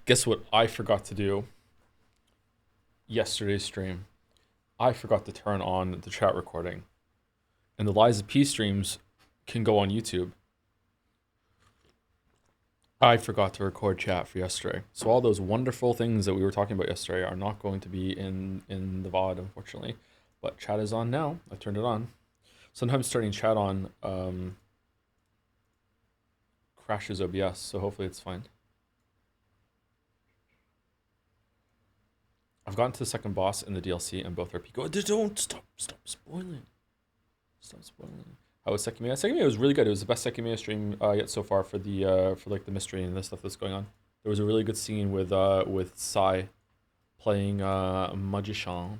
Guess what I forgot to do yesterday's stream? I forgot to turn on the chat recording. And the Lies of P streams can go on YouTube. I forgot to record chat for yesterday. So all those wonderful things that we were talking about yesterday are not going to be in the VOD, unfortunately. But chat is on now. I turned it on. Sometimes turning chat on crashes OBS, so hopefully it's fine. I've gotten to the second boss in the DLC and both are peak. Oh, don't stop spoiling. Stop spoiling. How was Sekimea? Sekimea was really good. It was the best Sekimea stream yet so far for the for like the mystery and the stuff that's going on. There was a really good scene with Sai playing magician.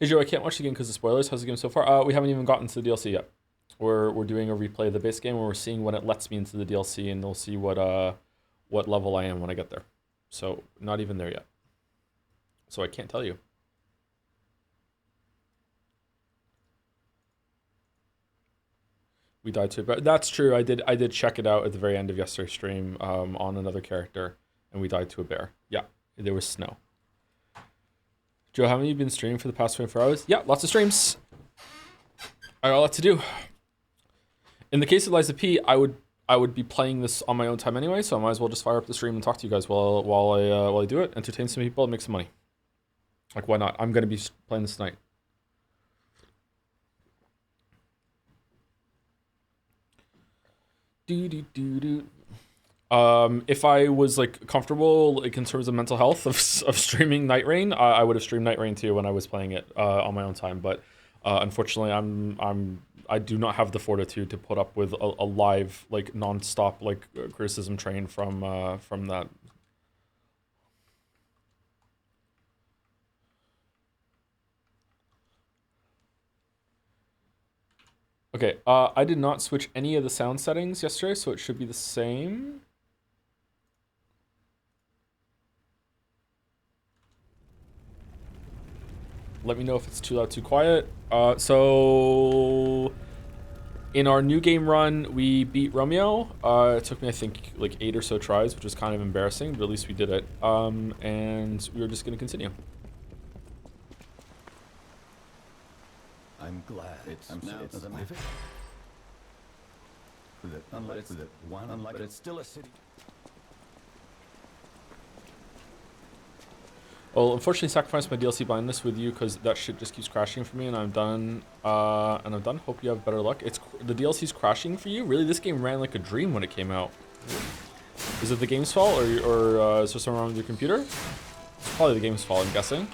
Hey Joe, I can't watch the game because of spoilers. How's the game so far? We haven't even gotten to the DLC yet. We're doing a replay of the base game where we're seeing when it lets me into the DLC, and we'll see what level I am when I get there. So not even there yet. So I can't tell you. We died to it, but that's true. I did check it out at the very end of yesterday's stream on another character, and we died to a bear. Yeah, there was snow. Joe, how many have you been streaming for the past 24 hours? Yeah, lots of streams. I got a lot to do. In the case of Lies of P, I would be playing this on my own time anyway, so I might as well just fire up the stream and talk to you guys while I do it, entertain some people, and make some money. Like, why not? I'm gonna be playing this tonight. If I was like comfortable like in terms of mental health of streaming Night Rain, I would have streamed Night Rain too when I was playing it on my own time. But unfortunately, I do not have the fortitude to put up with a live like non-stop like criticism train from that. Okay, I did not switch any of the sound settings yesterday, so it should be the same. Let me know if it's too loud, too quiet. So in our new game run, we beat Romeo. It took me, I think, like 8 or so tries, which was kind of embarrassing, but at least we did it. And we were just gonna continue. I'm glad. It's but it's still a city. Well, unfortunately, sacrificed my DLC blindness with you because that shit just keeps crashing for me, and I'm done. Hope you have better luck. The DLC's crashing for you. Really, this game ran like a dream when it came out. Is it the game's fault, or is there something wrong with your computer? It's probably the game's fault, I'm guessing.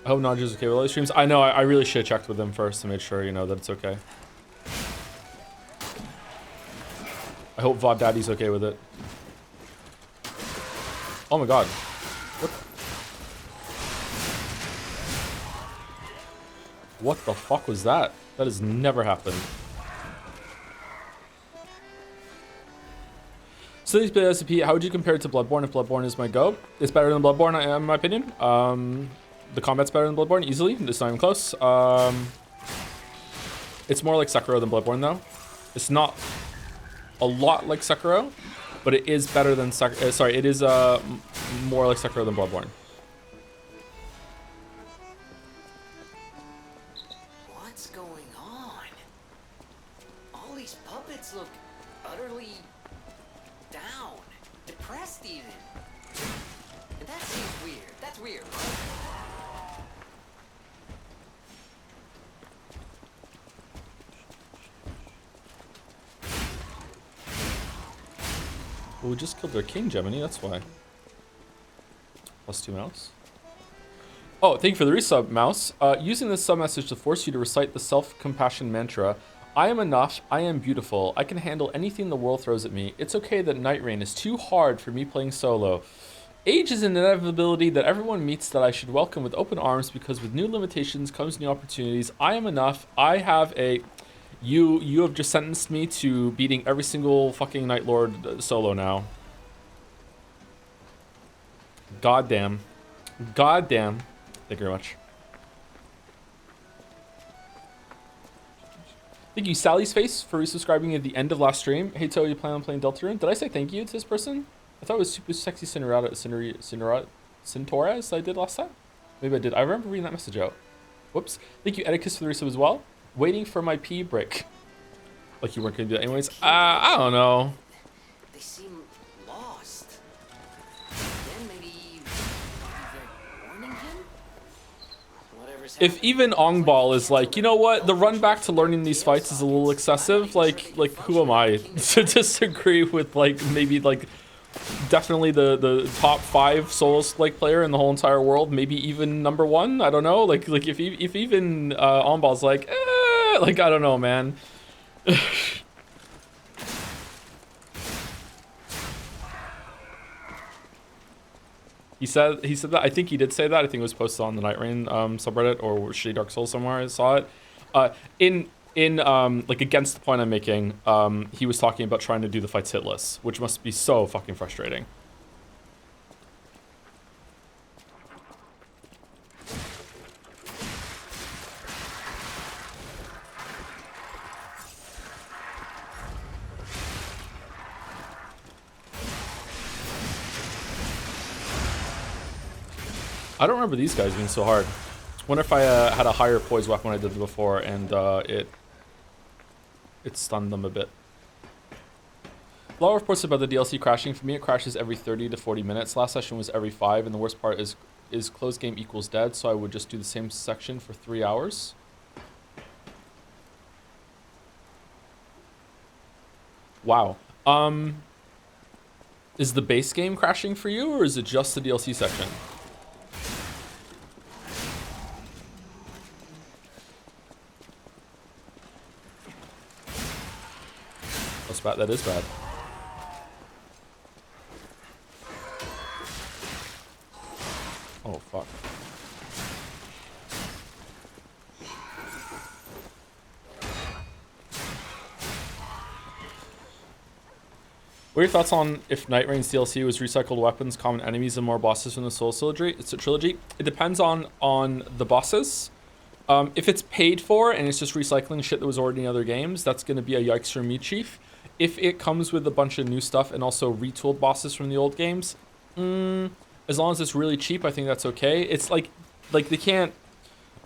I hope Naja's okay with all these streams. I know, I really should have checked with them first to make sure, you know, that it's okay. I hope VOD Daddy's okay with it. Oh my god. What the fuck was that? That has never happened. So these PSP, how would you compare it to Bloodborne if Bloodborne is my go? It's better than Bloodborne in my opinion. The combat's better than Bloodborne, easily. It's not even close. It's more like Sekiro than Bloodborne though. It's not a lot like Sekiro, but it is better than it is more like Sekiro than Bloodborne. What's going on? All these puppets look utterly down, depressed even. And that seems weird. That's weird, right? Well, we just killed their king, Gemini, that's why. +2 mouse. Oh, thank you for the resub, Mouse. Using this sub message to force you to recite the self-compassion mantra. I am enough, I am beautiful, I can handle anything the world throws at me. It's okay that Night Rain is too hard for me playing solo. Age is an inevitability that everyone meets that I should welcome with open arms because with new limitations comes new opportunities. I am enough, I have a... You have just sentenced me to beating every single fucking Night Lord solo now. Goddamn. Goddamn. Thank you very much. Thank you, Sally's Face, for resubscribing at the end of last stream. Hey, Toe, you plan on playing Deltarune? Did I say thank you to this person? I thought it was Super Sexy Centaurus I did last time. Maybe I did. I remember reading that message out. Whoops. Thank you, Edicus, for the resub as well. Waiting for my pee break. Like you weren't going to do that anyways. I don't know. They seem lost. Then maybe they're warning him? Whatever's If even Ongball is like, you know what, the run back to learning these fights is a little excessive, like who am I to disagree with, like, maybe, like, definitely the top 5 Souls like player in the whole entire world, maybe even #1, I don't know, like if even Ongball's like, like, I don't know, man. He said that. I think he did say that. I think it was posted on the Night Rain subreddit or Shitty Dark Souls somewhere. I saw it. In like against the point I'm making, he was talking about trying to do the fights hitless, which must be so fucking frustrating. I don't remember these guys being so hard. Wonder if I had a higher poise weapon when I did it before, and it stunned them a bit. A lot of reports about the DLC crashing. For me, it crashes every 30 to 40 minutes. Last session was every 5, and the worst part is closed game equals dead, so I would just do the same section for 3 hours. Wow. Is the base game crashing for you, or is it just the DLC section? That's bad. That is bad. Oh, fuck. What are your thoughts on if Night Rain's DLC was recycled weapons, common enemies, and more bosses from the Souls trilogy? It depends on the bosses. If it's paid for and it's just recycling shit that was already in other games, that's going to be a yikes for me, Chief. If it comes with a bunch of new stuff and also retooled bosses from the old games, as long as it's really cheap, I think that's okay. It's like they can't...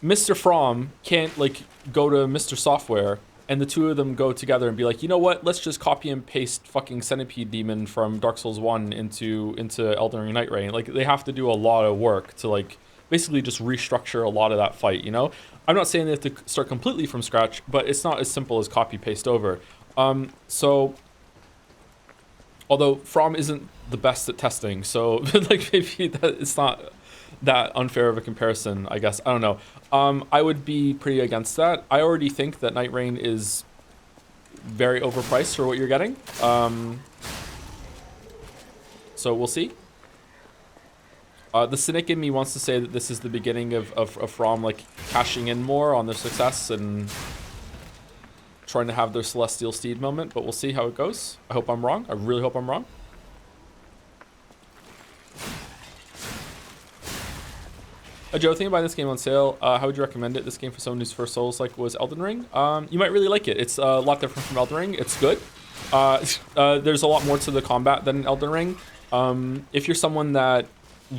Mr. From can't, like, go to Mr. Software and the two of them go together and be like, you know what, let's just copy and paste fucking Centipede Demon from Dark Souls 1 into Elden Ring Night Rain. Like, they have to do a lot of work to, like, basically just restructure a lot of that fight, you know? I'm not saying they have to start completely from scratch, but it's not as simple as copy paste over. So, although From isn't the best at testing, so like maybe it's not that unfair of a comparison, I guess. I don't know. I would be pretty against that. I already think that Night Rain is very overpriced for what you're getting. So we'll see. The cynic in me wants to say that this is the beginning of From like cashing in more on their success and trying to have their Celestial Steed moment, but we'll see how it goes. I hope I'm wrong. I really hope I'm wrong. Joe, think about this game on sale. How would you recommend it? This game for someone whose first Souls like was Elden Ring. You might really like it. It's a lot different from Elden Ring. It's good. There's a lot more to the combat than in Elden Ring. If you're someone that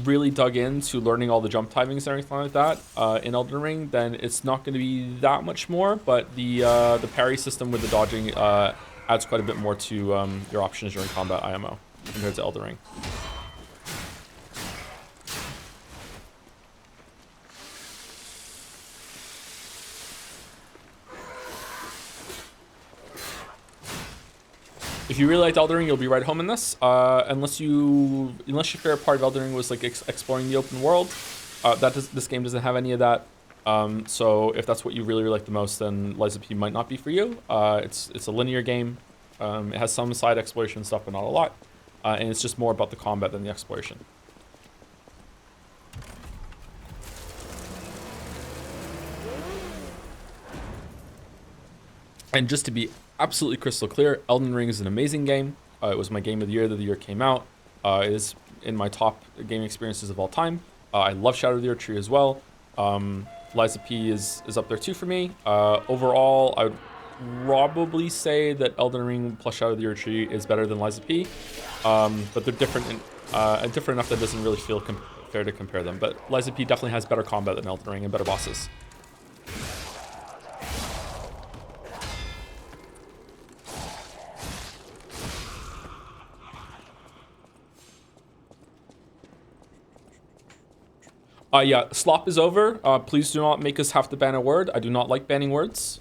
really dug into learning all the jump timings and everything like that in Elden Ring, then it's not going to be that much more. But the parry system with the dodging adds quite a bit more to your options during combat IMO compared to Elden Ring. If you really liked Elden Ring, you'll be right home in this. Unless your favorite part of Elden Ring was like exploring the open world, this game doesn't have any of that. So if that's what you really like the most, then Lies of P might not be for you. It's a linear game. It has some side exploration stuff, but not a lot. And it's just more about the combat than the exploration. And just to be absolutely crystal clear, Elden Ring is an amazing game. It was my game of the year that the year came out. It is in my top gaming experiences of all time. I love Shadow of the Erdtree as well. Lies of P is up there too for me. Overall, I would probably say that Elden Ring plus Shadow of the Erdtree is better than Lies of P. But they're different different enough that it doesn't really feel fair to compare them. But Lies of P definitely has better combat than Elden Ring and better bosses. Yeah, slop is over. Please do not make us have to ban a word. I do not like banning words.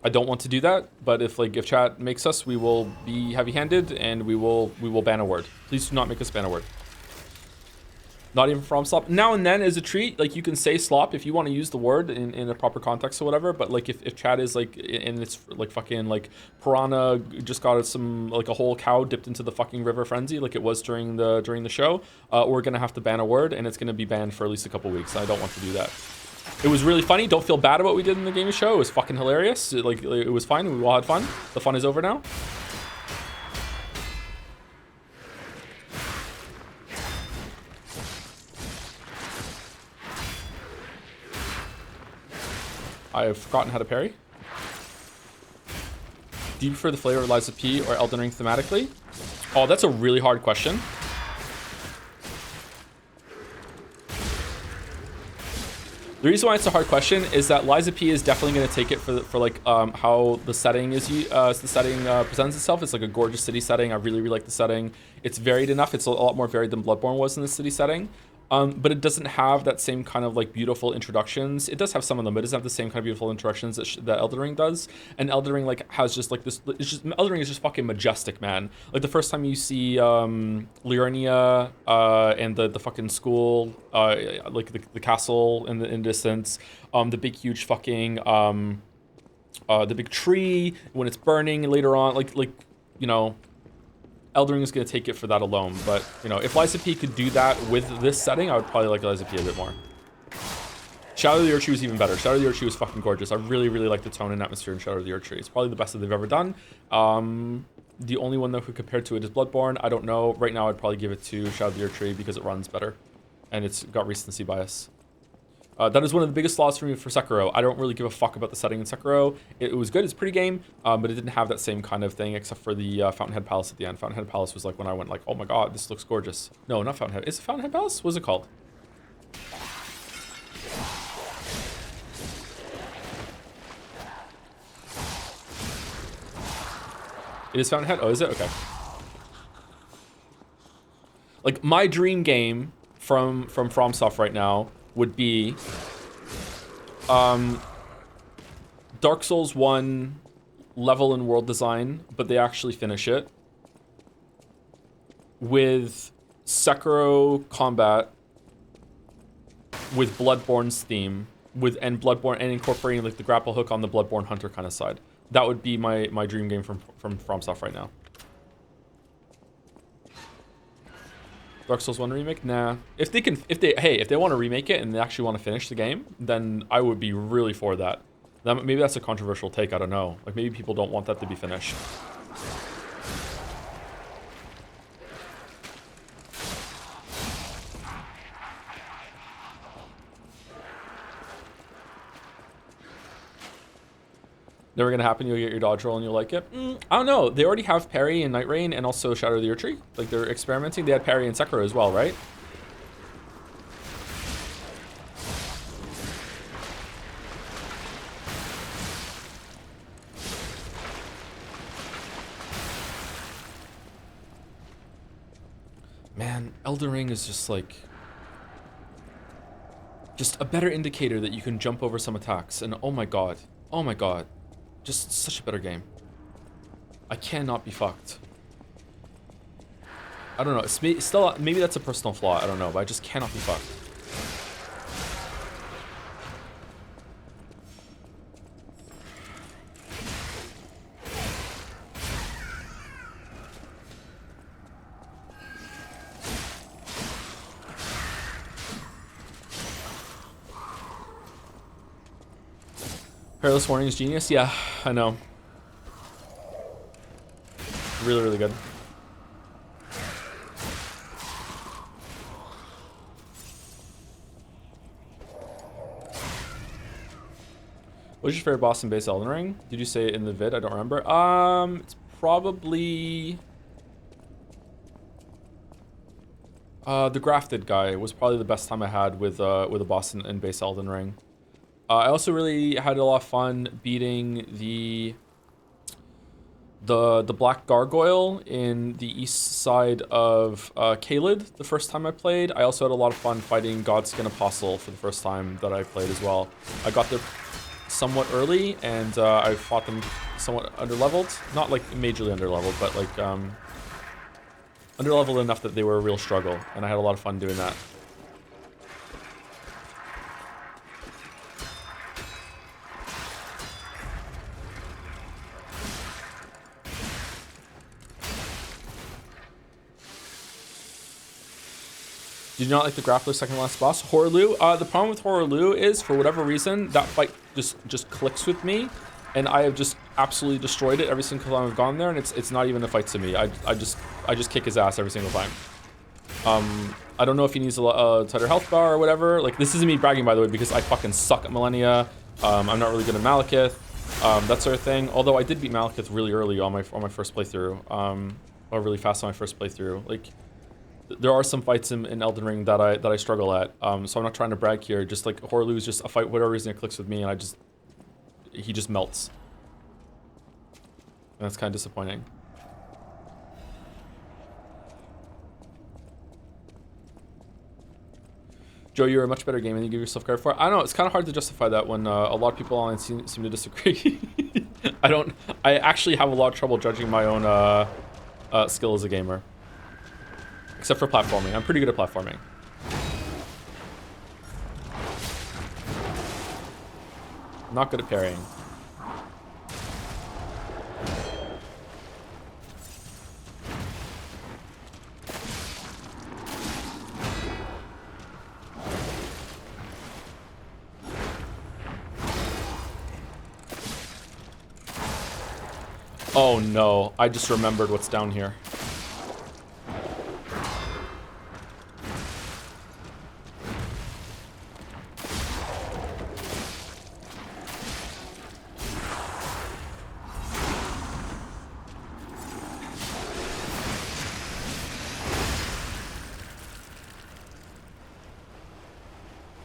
I don't want to do that, but if chat makes us, we will be heavy-handed and we will ban a word. Please do not make us ban a word. Not even from slop. Now and then as a treat, like you can say slop if you want to use the word in a proper context or whatever, but like if chat is like and it's like fucking like piranha just got some like a whole cow dipped into the fucking river frenzy like it was during the show, we're gonna have to ban a word and it's gonna be banned for at least a couple weeks. I don't want to do that. It was really funny. Don't feel bad about what we did in the gaming show. It was fucking hilarious. It was fine. We all had fun. The fun is over now. I have forgotten how to parry. Do you prefer the flavor of Lies of P or Elden Ring thematically? Oh, that's a really hard question. The reason why it's a hard question is that Lies of P is definitely going to take it for like how the setting presents itself. It's like a gorgeous city setting. I really like the setting. It's varied enough. It's a lot more varied than Bloodborne was in the city setting. But it doesn't have that same kind of like beautiful introductions. It does have some of them, but it doesn't have the same kind of beautiful introductions that Elden Ring does. And Elden Ring like has just like this. Elden Ring is just fucking majestic, man. Like the first time you see Liurnia and the fucking school, like the castle in the distance, the big huge fucking the big tree when it's burning later on, like you know. Elden Ring is going to take it for that alone, but you know, if Lies of P could do that with this setting, I would probably like Lies of P a bit more. Shadow of the Erdtree was even better. Shadow of the Erdtree was fucking gorgeous. I really like the tone and atmosphere in Shadow of the Erdtree. It's probably the best that they've ever done. The only one that could compare to it is Bloodborne. I don't know. Right now, I'd probably give it to Shadow of the Erdtree because it runs better, and it's got recency bias. That is one of the biggest flaws for me for Sekiro. I don't really give a fuck about the setting in Sekiro. It was good, it's a pretty game, but it didn't have that same kind of thing except for the Fountainhead Palace at the end. Fountainhead Palace was like when I went like, oh my god, this looks gorgeous. No, not Fountainhead. Is it Fountainhead Palace? What's it called? It is Fountainhead? Oh, is it? Okay. Like my dream game from FromSoft right now would be Dark Souls 1 level and world design, but they actually finish it with Sekiro combat with Bloodborne's theme and Bloodborne and incorporating like the grapple hook on the Bloodborne Hunter kind of side. That would be my dream game from FromSoft right now. Dark Souls 1 remake? Nah. If they want to remake it and they actually want to finish the game, then I would be really for that. Maybe that's a controversial take, I don't know. Like maybe people don't want that to be finished. Never gonna happen. You'll get your dodge roll and you'll like it. I don't know. They already have parry in Night Rain and also Shadow of the Erdtree. Like they're experimenting. They had parry in Sekiro as well, right? Man, Elden Ring is just like a better indicator that you can jump over some attacks. And oh my god, just such a better game. I cannot be fucked. I don't know. It's still, maybe that's a personal flaw. I don't know, but I just cannot be fucked. Perilous Warning is genius. Yeah, I know. Really, really good. What's your favorite boss in base Elden Ring? Did you say it in the vid? I don't remember. It's probably the grafted guy was probably the best time I had with a boss in base Elden Ring. I also really had a lot of fun beating the black gargoyle in the east side of Caelid the first time I played. I also had a lot of fun fighting Godskin Apostle for the first time that I played as well. I got there somewhat early, and I fought them somewhat underleveled. Not like majorly underleveled, but like underleveled enough that they were a real struggle, and I had a lot of fun doing that. Did you not like the grappler second last boss? Horlu? The problem with Horlu is, for whatever reason, that fight just clicks with me, and I have just absolutely destroyed it every single time I've gone there, and it's not even a fight to me. I just kick his ass every single time. I don't know if he needs a tighter health bar or whatever. Like, this isn't me bragging, by the way, because I fucking suck at Millennia. I'm not really good at Malekith, that sort of thing. Although I did beat Malekith really early on my first playthrough, or really fast on my first playthrough. Like, there are some fights in Elden Ring that I struggle at, so I'm not trying to brag here. Just like Horlu is just a fight, whatever reason it clicks with me, and he just melts, and that's kind of disappointing. Joe, you're a much better gamer than you give yourself credit for. I don't know, it's kind of hard to justify that when a lot of people online seem to disagree. I actually have a lot of trouble judging my own skill as a gamer. Except for platforming. I'm pretty good at platforming. Not good at parrying. Oh no, I just remembered what's down here.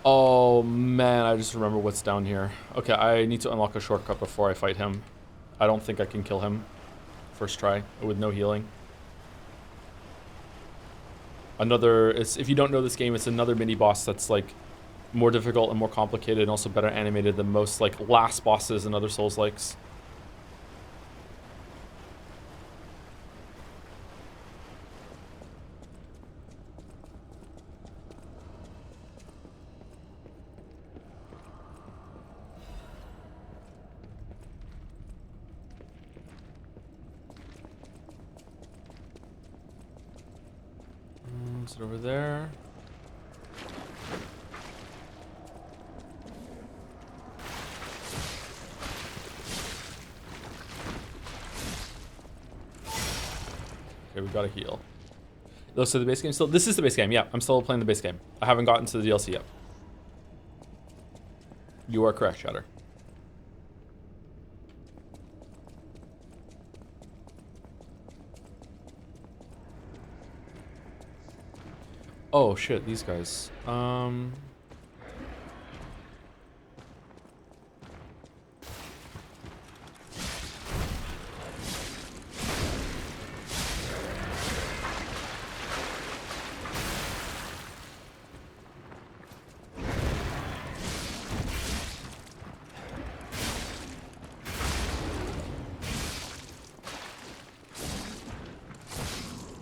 Oh man, I just remember what's down here. Okay, I need to unlock a shortcut before I fight him. I don't think I can kill him first try with no healing. If you don't know this game, it's another mini boss that's like more difficult and more complicated and also better animated than most like last bosses and other Souls-likes. Is it over there? Okay, we gotta heal. Oh, so the base game still... This is the base game, yeah. I'm still playing the base game. I haven't gotten to the DLC yet. You are correct, Shatter. Oh shit, these guys.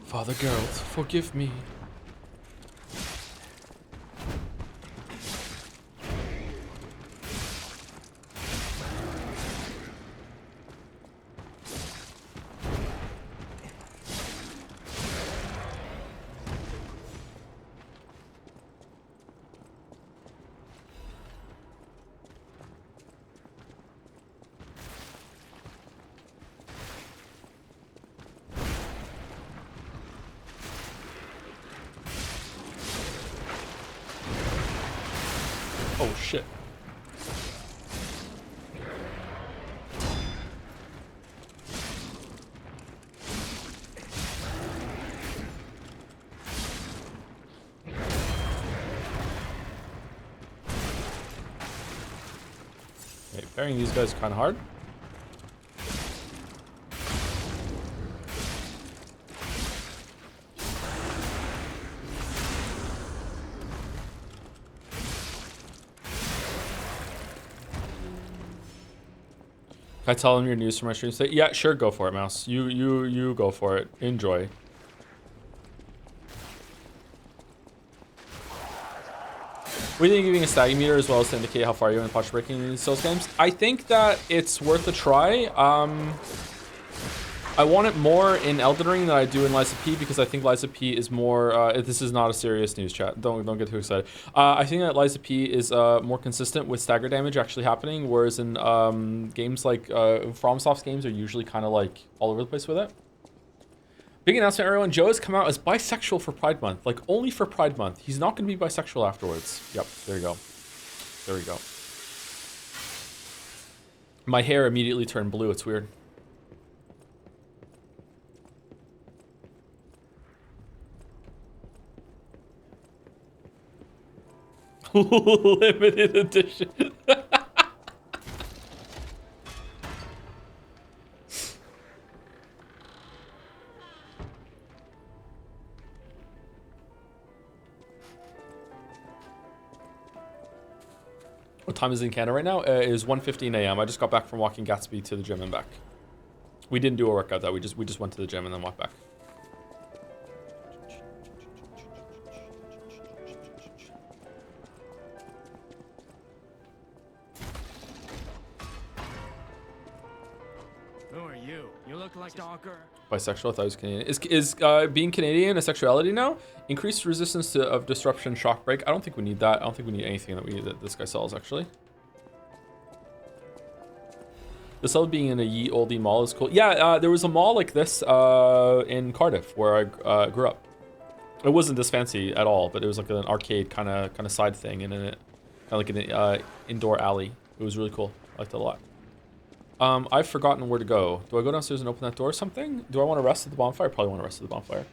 Father Geralt, forgive me. Oh shit. Okay, burying these guys kind of hard. Can I tell them your news for my stream? Say, yeah, sure, go for it, Mouse. You go for it. Enjoy. We think giving a staggy meter as well as to indicate how far you are in posture breaking in these Souls games. I think that it's worth a try. I want it more in Elden Ring than I do in Lies of P because I think Lies of P is more. This is not a serious news chat. Don't get too excited. I think that Lies of P is more consistent with stagger damage actually happening, whereas in games like FromSoft's games are usually kind of like all over the place with it. Big announcement, everyone. Joe has come out as bisexual for Pride Month. Like, only for Pride Month. He's not going to be bisexual afterwards. Yep, there you go. There we go. My hair immediately turned blue. It's weird. Limited edition. What time is it in Canada right now? It is 1:15 a.m. I just got back from walking Gatsby to the gym and back. We didn't do a workout though. We just went to the gym and then walked back. Who are you? You look like stalker. Bisexual, I thought he was Canadian. Is being Canadian a sexuality now? Increased resistance of disruption, shock break. I don't think we need that. I don't think we need anything that this guy sells, actually. The sell being in a ye olde mall is cool. Yeah, there was a mall like this in Cardiff where I grew up. It wasn't this fancy at all, but it was like an arcade kind of side thing, and in it, kind of like an indoor alley. It was really cool. I liked it a lot. I've forgotten where to go. Do I go downstairs and open that door or something? Do I want to rest at the bonfire? I probably want to rest at the bonfire.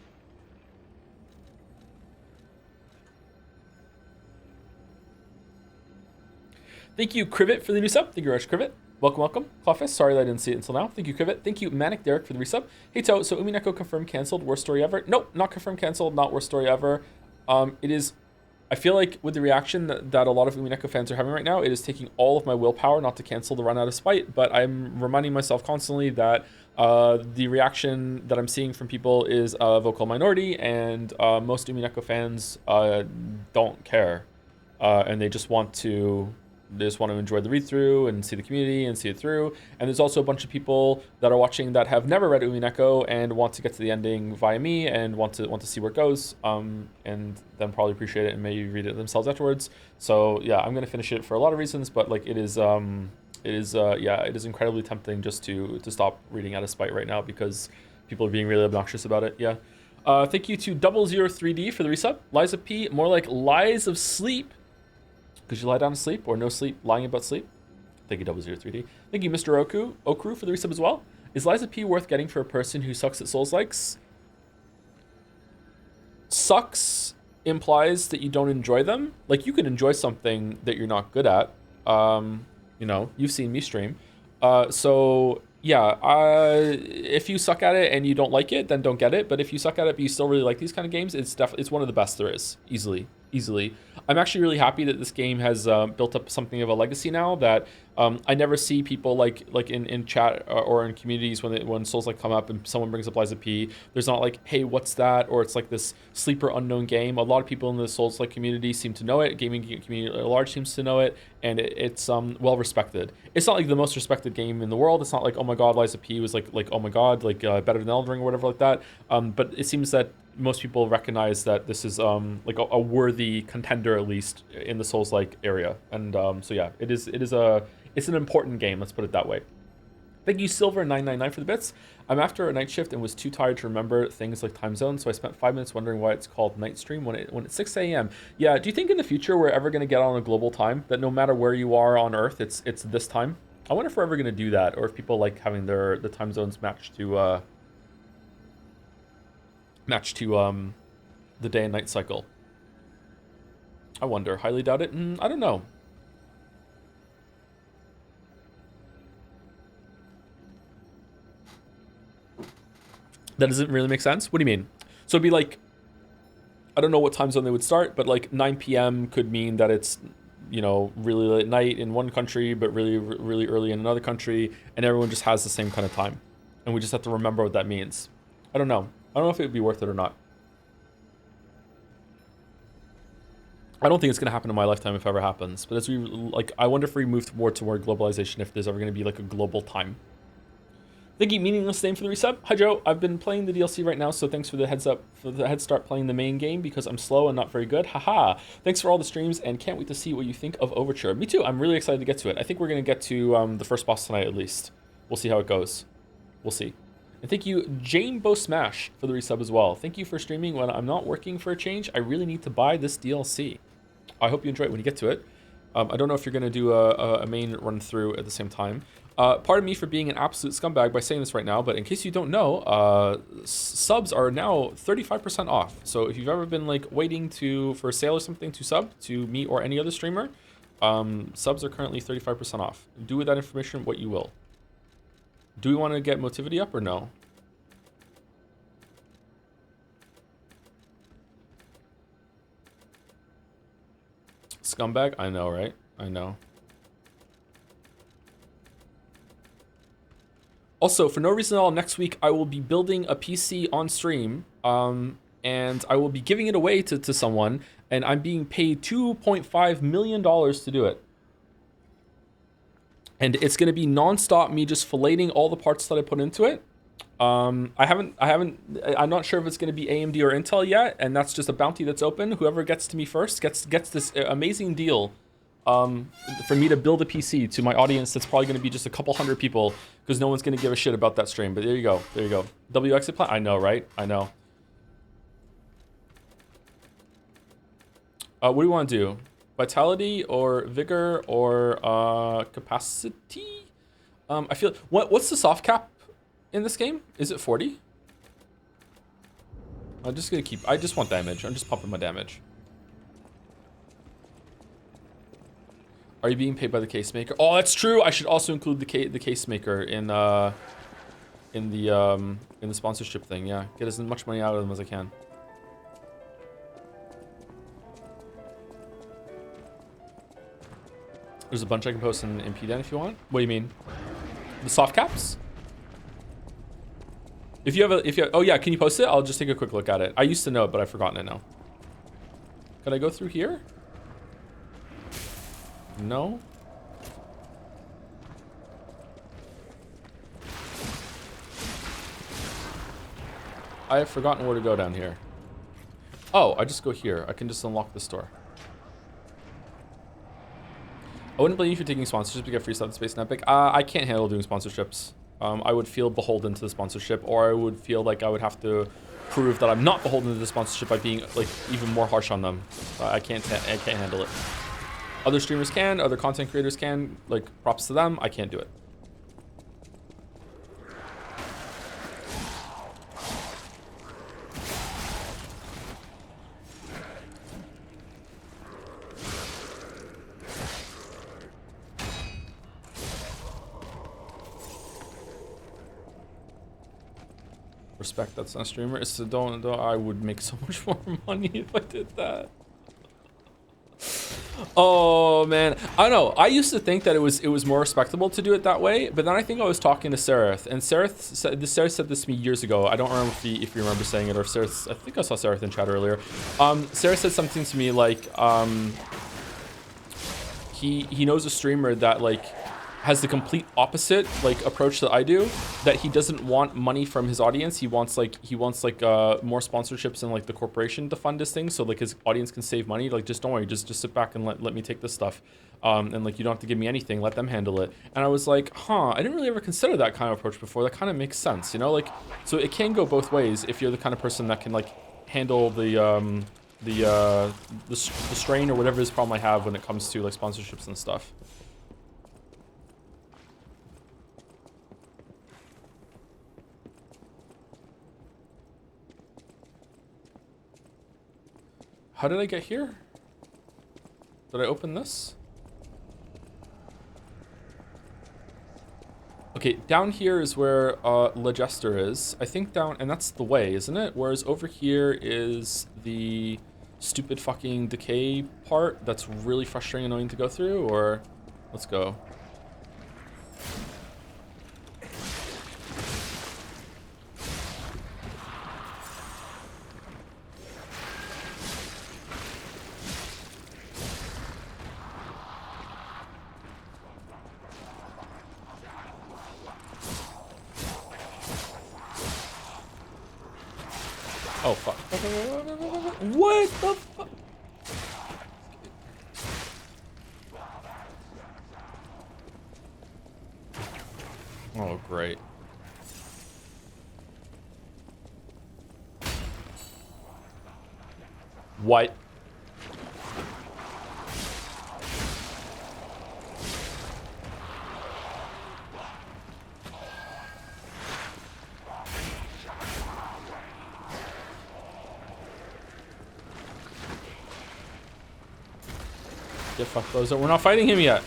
Thank you, Crivet, for the new sub. Thank you, Rush Crivet. Welcome, welcome. Clawfist, sorry that I didn't see it until now. Thank you, Crivet. Thank you, Manic Derek, for the resub. Hey, Toe, so Umineko confirmed canceled. Worst story ever? Nope, not confirmed canceled. Not worst story ever. It is... I feel like with the reaction that a lot of Umineko fans are having right now, it is taking all of my willpower not to cancel the run out of spite, but I'm reminding myself constantly that the reaction that I'm seeing from people is a vocal minority, and most Umineko fans don't care, and they just want to enjoy the read-through and see the community and see it through. And there's also a bunch of people that are watching that have never read Umineko and want to get to the ending via me and want to see where it goes, and then probably appreciate it and maybe read it themselves afterwards. So yeah, I'm gonna finish it for a lot of reasons, but like it is incredibly tempting just to stop reading out of spite right now because people are being really obnoxious about it. Yeah. Thank you to 003D for the resub. Liza P, more like lies of sleep. Could you lie down to sleep or no sleep, lying about sleep? Thank you, 003D. Thank you, Mr. Okru, for the resub as well. Is Liza P worth getting for a person who sucks at Souls-likes? Sucks implies that you don't enjoy them. Like, you can enjoy something that you're not good at. You know, you've seen me stream. So, yeah, if you suck at it and you don't like it, then don't get it. But if you suck at it but you still really like these kind of games, it's one of the best there is, easily. I'm actually really happy that this game has built up something of a legacy now, that I never see people like in chat or in communities when Souls like come up and someone brings up Liza P. There's not like, hey, what's that? Or it's like this sleeper unknown game. A lot of people in the Souls like community seem to know it. Gaming community at large seems to know it, and it's well respected. It's not like the most respected game in the world. It's not like, oh my god, Liza P was like oh my god, like better than Elden Ring or whatever like that. But it seems that most people recognize that this is like a worthy contender, at least in the Souls like area. And so yeah, it's an important game, let's put it that way. Thank you, Silver999, for the bits. I'm after a night shift and was too tired to remember things like time zones, so I spent 5 minutes wondering why it's called night stream when it's 6 a.m. Yeah, do you think in the future we're ever going to get on a global time, that no matter where you are on Earth, it's this time? I wonder if we're ever going to do that, or if people like having the time zones matched to the day and night cycle. I wonder. Highly doubt it. I don't know. That doesn't really make sense. What do you mean? So it'd be like, I don't know what time zone they would start, but like 9 p.m. could mean that it's, you know, really late night in one country, but really, really early in another country, and everyone just has the same kind of time. And we just have to remember what that means. I don't know. I don't know if it would be worth it or not. I don't think it's going to happen in my lifetime if it ever happens. But as we, like, I wonder if we move toward globalization, if there's ever going to be like a global time. Thank you, Meaningless Name, for the resub. Hi, Joe. I've been playing the DLC right now, so thanks for the heads up, for the head start playing the main game, because I'm slow and not very good. Haha. Thanks for all the streams, and can't wait to see what you think of Overture. Me too. I'm really excited to get to it. I think we're going to get to the first boss tonight, at least. We'll see how it goes. We'll see. And thank you, Jane Bo Smash, for the resub as well. Thank you for streaming when I'm not working for a change. I really need to buy this DLC. I hope you enjoy it when you get to it. I don't know if you're going to do a main run through at the same time. Pardon me for being an absolute scumbag by saying this right now, but in case you don't know, subs are now 35% off. So if you've ever been like waiting for a sale or something to sub to me or any other streamer, subs are currently 35% off. Do with that information what you will. Do we want to get Motivity up or no? Scumbag? I know, right? I know. Also, for no reason at all, next week I will be building a PC on stream, and I will be giving it away to someone, and I'm being paid $2.5 million to do it. And it's going to be non-stop me just filleting all the parts that I put into it. I'm not sure if it's going to be AMD or Intel yet, and that's just a bounty that's open. Whoever gets to me first gets this amazing deal for me to build a PC to my audience. That's probably going to be just a couple hundred people, because no one's going to give a shit about that stream. But there you go. There you go. W exit plan. I know, right? I know. What do you want to do? Vitality or vigor or capacity? I feel what's the soft cap in this game? Is it 40? I'm just gonna keep. I just want damage. I'm just pumping my damage. Are you being paid by the case maker? Oh, that's true. I should also include the case maker in the sponsorship thing. Yeah, get as much money out of them as I can. There's a bunch I can post in PDN if you want. What do you mean? The soft caps? If you have oh yeah, can you post it? I'll just take a quick look at it. I used to know it, but I've forgotten it now. Can I go through here? No. I have forgotten where to go down here. Oh, I just go here. I can just unlock the store. I wouldn't blame you for taking sponsorships to get free stuff in Space and Epic. I can't handle doing sponsorships. I would feel beholden to the sponsorship, or I would feel like I would have to prove that I'm not beholden to the sponsorship by being like even more harsh on them. I can't handle it. Other streamers can, other content creators can. Like, props to them. I can't do it. Respect, that's not a streamer. So don't, I would make so much more money if I did that. Oh man, I don't know. I used to think that it was more respectable to do it that way, but then I think I was talking to Sereth, and Sereth said this to me years ago. I don't remember if you remember saying it, or if Sereth. I think I saw Sereth in chat earlier. Sereth said something to me like, he knows a streamer that like has the complete opposite like approach that I do, that he doesn't want money from his audience. He wants like more sponsorships and like the corporation to fund his thing, so like his audience can save money. Like, just don't worry, just sit back and let me take this stuff, and like you don't have to give me anything, let them handle it. And I was like, I didn't really ever consider that kind of approach before. That kind of makes sense, you know? Like, so it can go both ways if you're the kind of person that can like handle the strain or whatever this problem I have when it comes to like sponsorships and stuff. How did I get here? Did I open this? Okay, down here is where Legester is. I think down, and that's the way, isn't it? Whereas over here is the stupid fucking decay part that's really frustrating and annoying to go through, or let's go. Oh, fuck. What the fuck? Oh, great. What? Yeah, fuck those. We're not fighting him yet.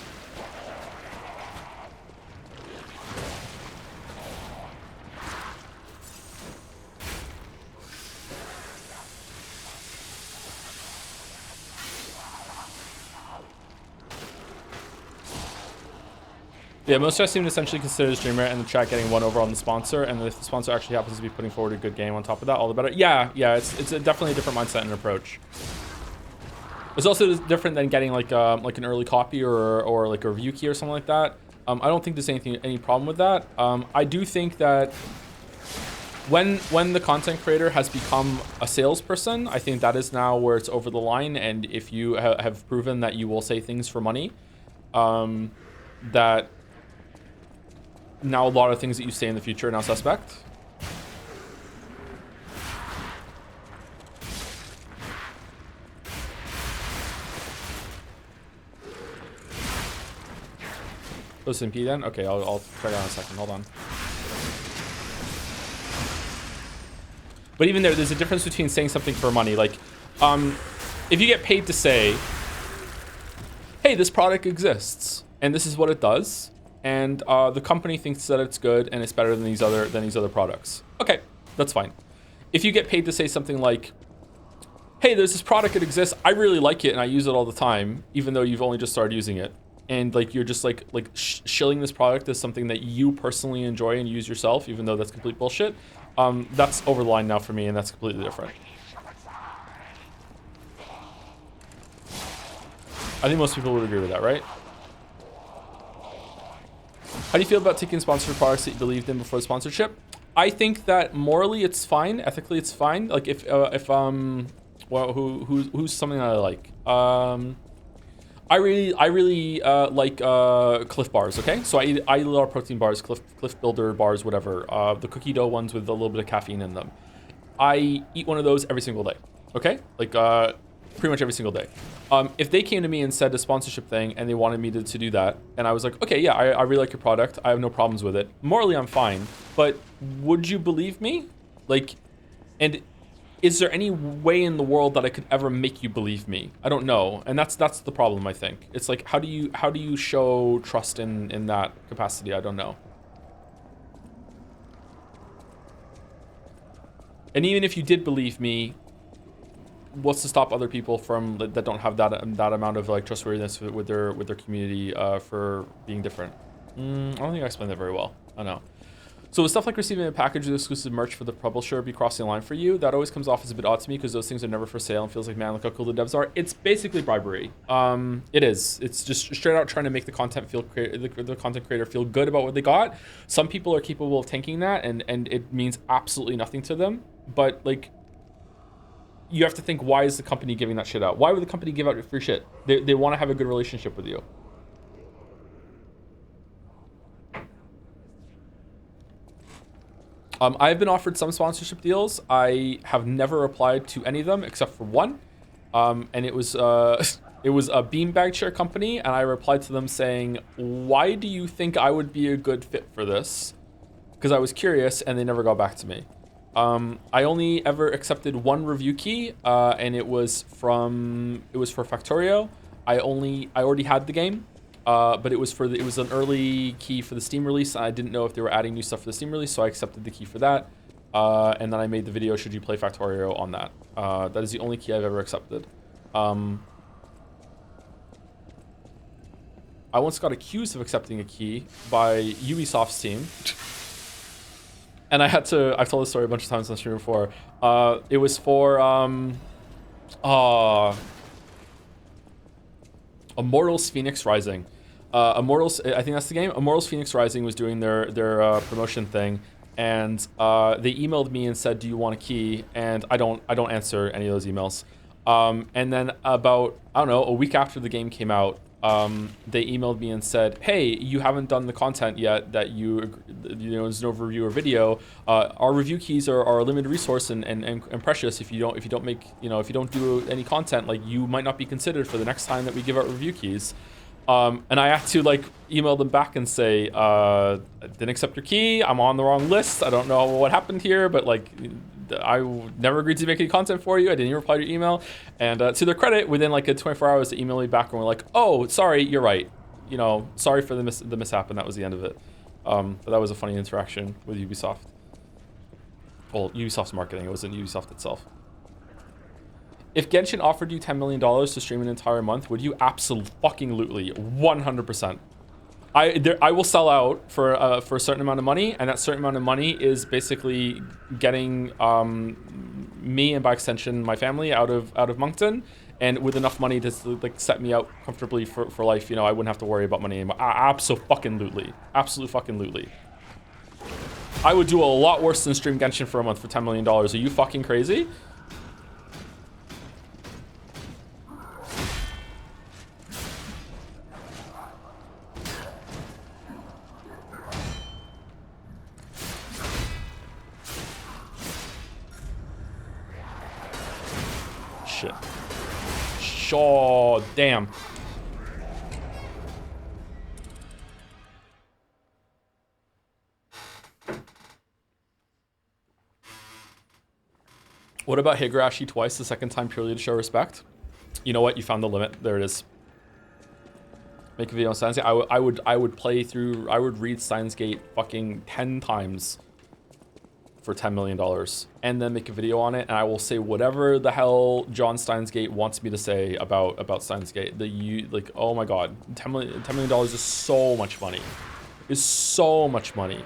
Yeah, most guys seem to essentially consider the streamer and the chat getting one over on the sponsor, and if the sponsor actually happens to be putting forward a good game on top of that, all the better. Yeah, it's definitely a different mindset and approach. It's also different than getting like an early copy or like a review key or something like that. I don't think there's any problem with that. I do think that when the content creator has become a salesperson, I think that is now where it's over the line. And if you have proven that you will say things for money, that now a lot of things that you say in the future are now suspect. Listen, P then? Okay, I'll check out in a second. Hold on. But even there's a difference between saying something for money. Like, if you get paid to say, hey, this product exists, and this is what it does, and the company thinks that it's good and it's better than these other products. Okay, that's fine. If you get paid to say something like, hey, there's this product that exists, I really like it and I use it all the time, even though you've only just started using it, and like you're just like shilling this product as something that you personally enjoy and use yourself, even though that's complete bullshit, that's over the line now for me, and that's completely different. I think most people would agree with that, right? How do you feel about taking sponsored products that you believed in before the sponsorship? I think that morally it's fine, ethically it's fine. Like if well, who's something that I like? I really like Cliff bars. Okay, so I eat a lot of protein bars, Cliff Builder bars, whatever. The cookie dough ones with a little bit of caffeine in them. I eat one of those every single day. Okay, like pretty much every single day. If they came to me and said a sponsorship thing and they wanted me to do that, and I was like, okay, yeah, I really like your product, I have no problems with it, morally I'm fine, but would you believe me? Like, and is there any way in the world that I could ever make you believe me? I don't know, and that's the problem. I think it's like, how do you show trust in that capacity? I don't know. And even if you did believe me, what's to stop other people from that don't have that amount of like trustworthiness with their community for being different? I don't think I explained that very well. I know. So with stuff like receiving a package with exclusive merch for the publisher be crossing the line for you, that always comes off as a bit odd to me because those things are never for sale and feels like, man, look how cool the devs are. It's basically bribery. It is. It's just straight out trying to make the content the content creator feel good about what they got. Some people are capable of tanking that, and it means absolutely nothing to them. But like, you have to think, why is the company giving that shit out? Why would the company give out free shit? They want to have a good relationship with you. I've been offered some sponsorship deals. I have never applied to any of them except for one, and it was it was a beanbag chair company, and I replied to them saying, "Why do you think I would be a good fit for this?" Because I was curious, and they never got back to me. I only ever accepted one review key, and it was for Factorio. I already had the game. But it was an early key for the Steam release. I didn't know if they were adding new stuff for the Steam release, so I accepted the key for that. And then I made the video, should you play Factorio, on that. That is the only key I've ever accepted. I once got accused of accepting a key by Ubisoft's team. And I've told this story a bunch of times on the stream before. It was for, Immortals Phoenix Rising. Immortals, I think that's the game. Immortals Phoenix Rising was doing their promotion thing, and they emailed me and said, "Do you want a key?" And I don't answer any of those emails. And then about, I don't know, a week after the game came out, they emailed me and said, "Hey, you haven't done the content yet that there's no review or video. Our review keys are a limited resource and precious. If you don't make, if you don't do any content, like, you might not be considered for the next time that we give out review keys." And I had to like email them back and say, "I didn't accept your key. I'm on the wrong list. I don't know what happened here, but like, I never agreed to make any content for you. I didn't even reply to your email." And to their credit, within like 24 hours, they emailed me back and were like, "Oh, sorry, you're right. Sorry for the mishap," and that was the end of it. But that was a funny interaction with Ubisoft. Well, Ubisoft's marketing. It wasn't Ubisoft itself. If Genshin offered you $10 million to stream an entire month, would you? Absolutely, 100%. I will sell out for a certain amount of money, and that certain amount of money is basically getting me, and by extension my family, out of Moncton, and with enough money to like set me out comfortably for life. I wouldn't have to worry about money anymore. Absolutely. I would do a lot worse than stream Genshin for a month for $10 million. Are you fucking crazy? Shit. Shaw, damn. What about Higurashi twice, the second time purely to show respect? You know what? You found the limit. There it is. Make a video on Steins Gate. I would read Steins Gate fucking 10 times for $10 million, and then make a video on it, and I will say whatever the hell John Steins Gate wants me to say about Steins Gate. Oh my god, $10 million is so much money. Is so much money.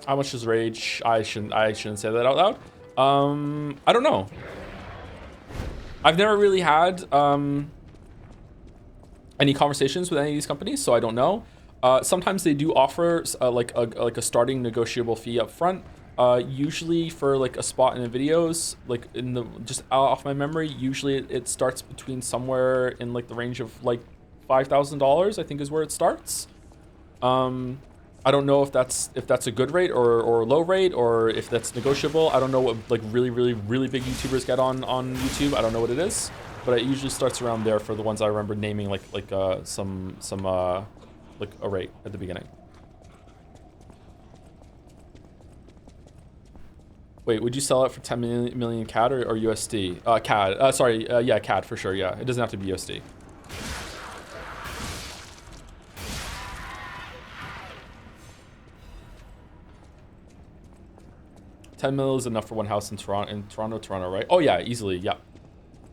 How much is Rage? I shouldn't say that out loud. I don't know. I've never really had any conversations with any of these companies, so I don't know. Sometimes they do offer like a starting negotiable fee up front. Usually for like a spot in the videos, like just off my memory, usually it starts between somewhere in like the range of like $5,000, I think is where it starts. I don't know if that's a good rate or low rate, or if that's negotiable. I don't know what like really big YouTubers get on YouTube. I don't know what it is, but it usually starts around there for the ones I remember naming, like some like a rate at the beginning. Wait, would you sell it for 10 million CAD or USD? CAD. Sorry. Yeah, CAD for sure. Yeah, it doesn't have to be USD. 10 mil is enough for one house in Toronto, right? Oh yeah, easily, yeah.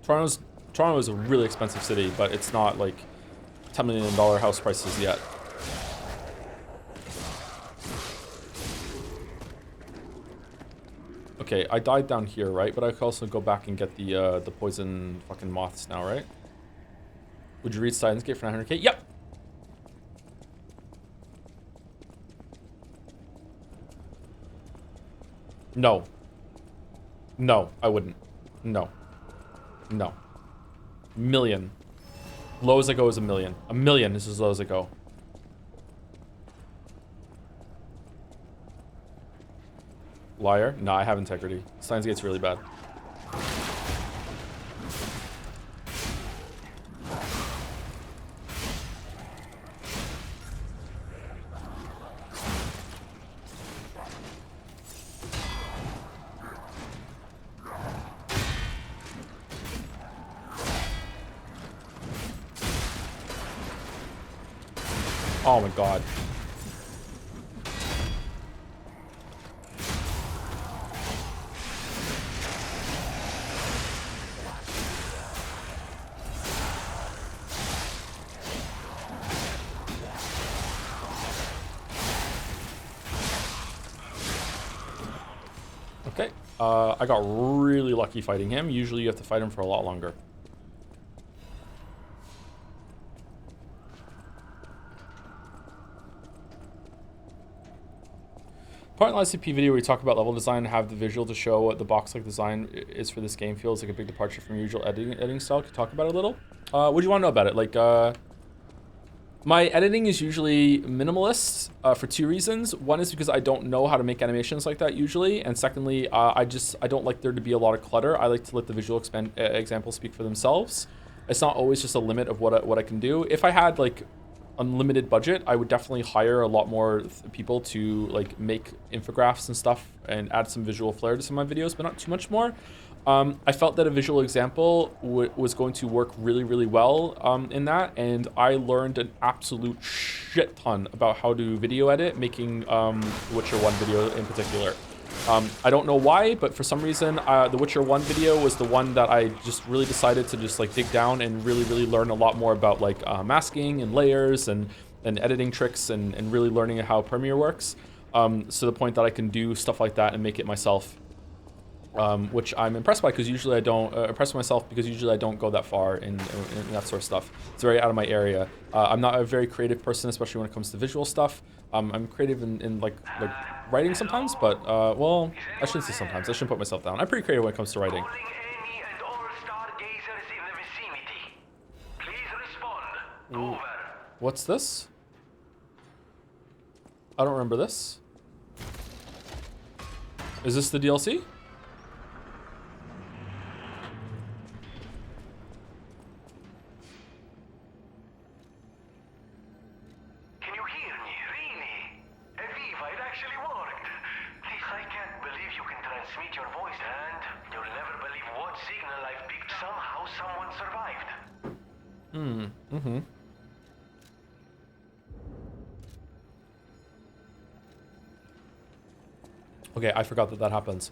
Toronto is a really expensive city, but it's not like $10 million house prices yet. Okay, I died down here, right? But I could also go back and get the poison fucking moths now, right? Would you read Silence Gate for 900k? Yep. No. No, I wouldn't. No. No. Million. Low as I go is a million. A million is as low as I go. Liar? No, I have integrity. Steins Gate's really bad. Oh my god. Okay, I got really lucky fighting him. Usually you have to fight him for a lot longer. Part in the last CP video where we talk about level design and have the visual to show what the box-like design is for this game feels like a big departure from your usual editing style. Can you talk about it a little? What do you want to know about it? Like, my editing is usually minimalist for two reasons. One is because I don't know how to make animations like that usually, and secondly, I don't like there to be a lot of clutter. I like to let the visual examples speak for themselves. It's not always just a limit of what I can do. If I had like unlimited budget, I would definitely hire a lot more people to like make infographics and stuff and add some visual flair to some of my videos, but not too much more. I felt that a visual example was going to work really, really well in that, and I learned an absolute shit ton about how to video edit, making Witcher 1 video in particular. I don't know why, but for some reason, the Witcher 1 video was the one that I just really decided to just like dig down and really, really learn a lot more about like masking and layers and editing tricks and really learning how Premiere works. So the point that I can do stuff like that and make it myself. Which I'm impressed by because usually I don't impress myself because usually I don't go that far in that sort of stuff. It's very out of my area. I'm not a very creative person, especially when it comes to visual stuff. I'm creative in like writing sometimes, but well, I shouldn't say sometimes. I shouldn't put myself down. I'm pretty creative when it comes to writing. Ooh. What's this? I don't remember this. Is this the DLC? Okay, I forgot that happens.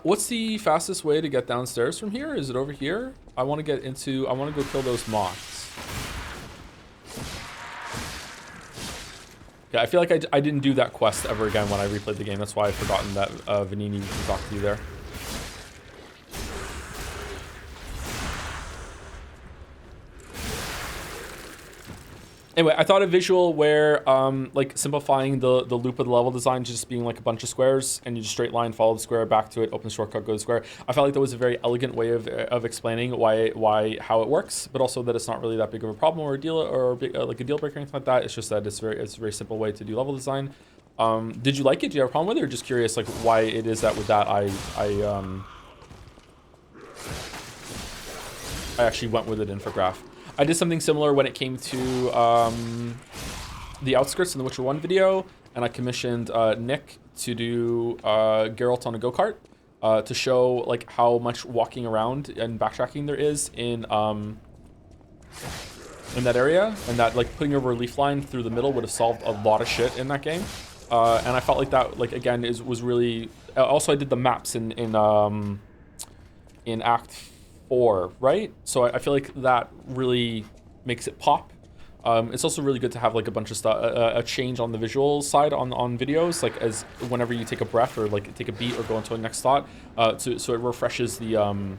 What's the fastest way to get downstairs from here? Is it over here? I want to go kill those moths. Yeah, I feel like I didn't do that quest ever again when I replayed the game. That's why I've forgotten that Vanini can talk to you there. Anyway, I thought a visual where, like, simplifying the loop of the level design just being like a bunch of squares, and you just straight line, follow the square, back to it, open the shortcut, go to the square. I felt like that was a very elegant way of explaining how it works, but also that it's not really that big of a problem or a deal like a deal breaker or anything like that. It's just that it's a very simple way to do level design. Did you like it? Do you have a problem with it, or just curious like why it is that with that I actually went with an infograph. I did something similar when it came to the outskirts in the Witcher 1 video, and I commissioned Nick to do Geralt on a go-kart to show like how much walking around and backtracking there is in that area, and that like putting over a leaf line through the middle would have solved a lot of shit in that game. and I felt like that, like again, was really. Also, I did the maps in Act 4, right? So I feel like that really makes it pop. It's also really good to have like a bunch of stuff, a change on the visual side on videos, like as whenever you take a breath or like take a beat or go into a next thought, so it refreshes the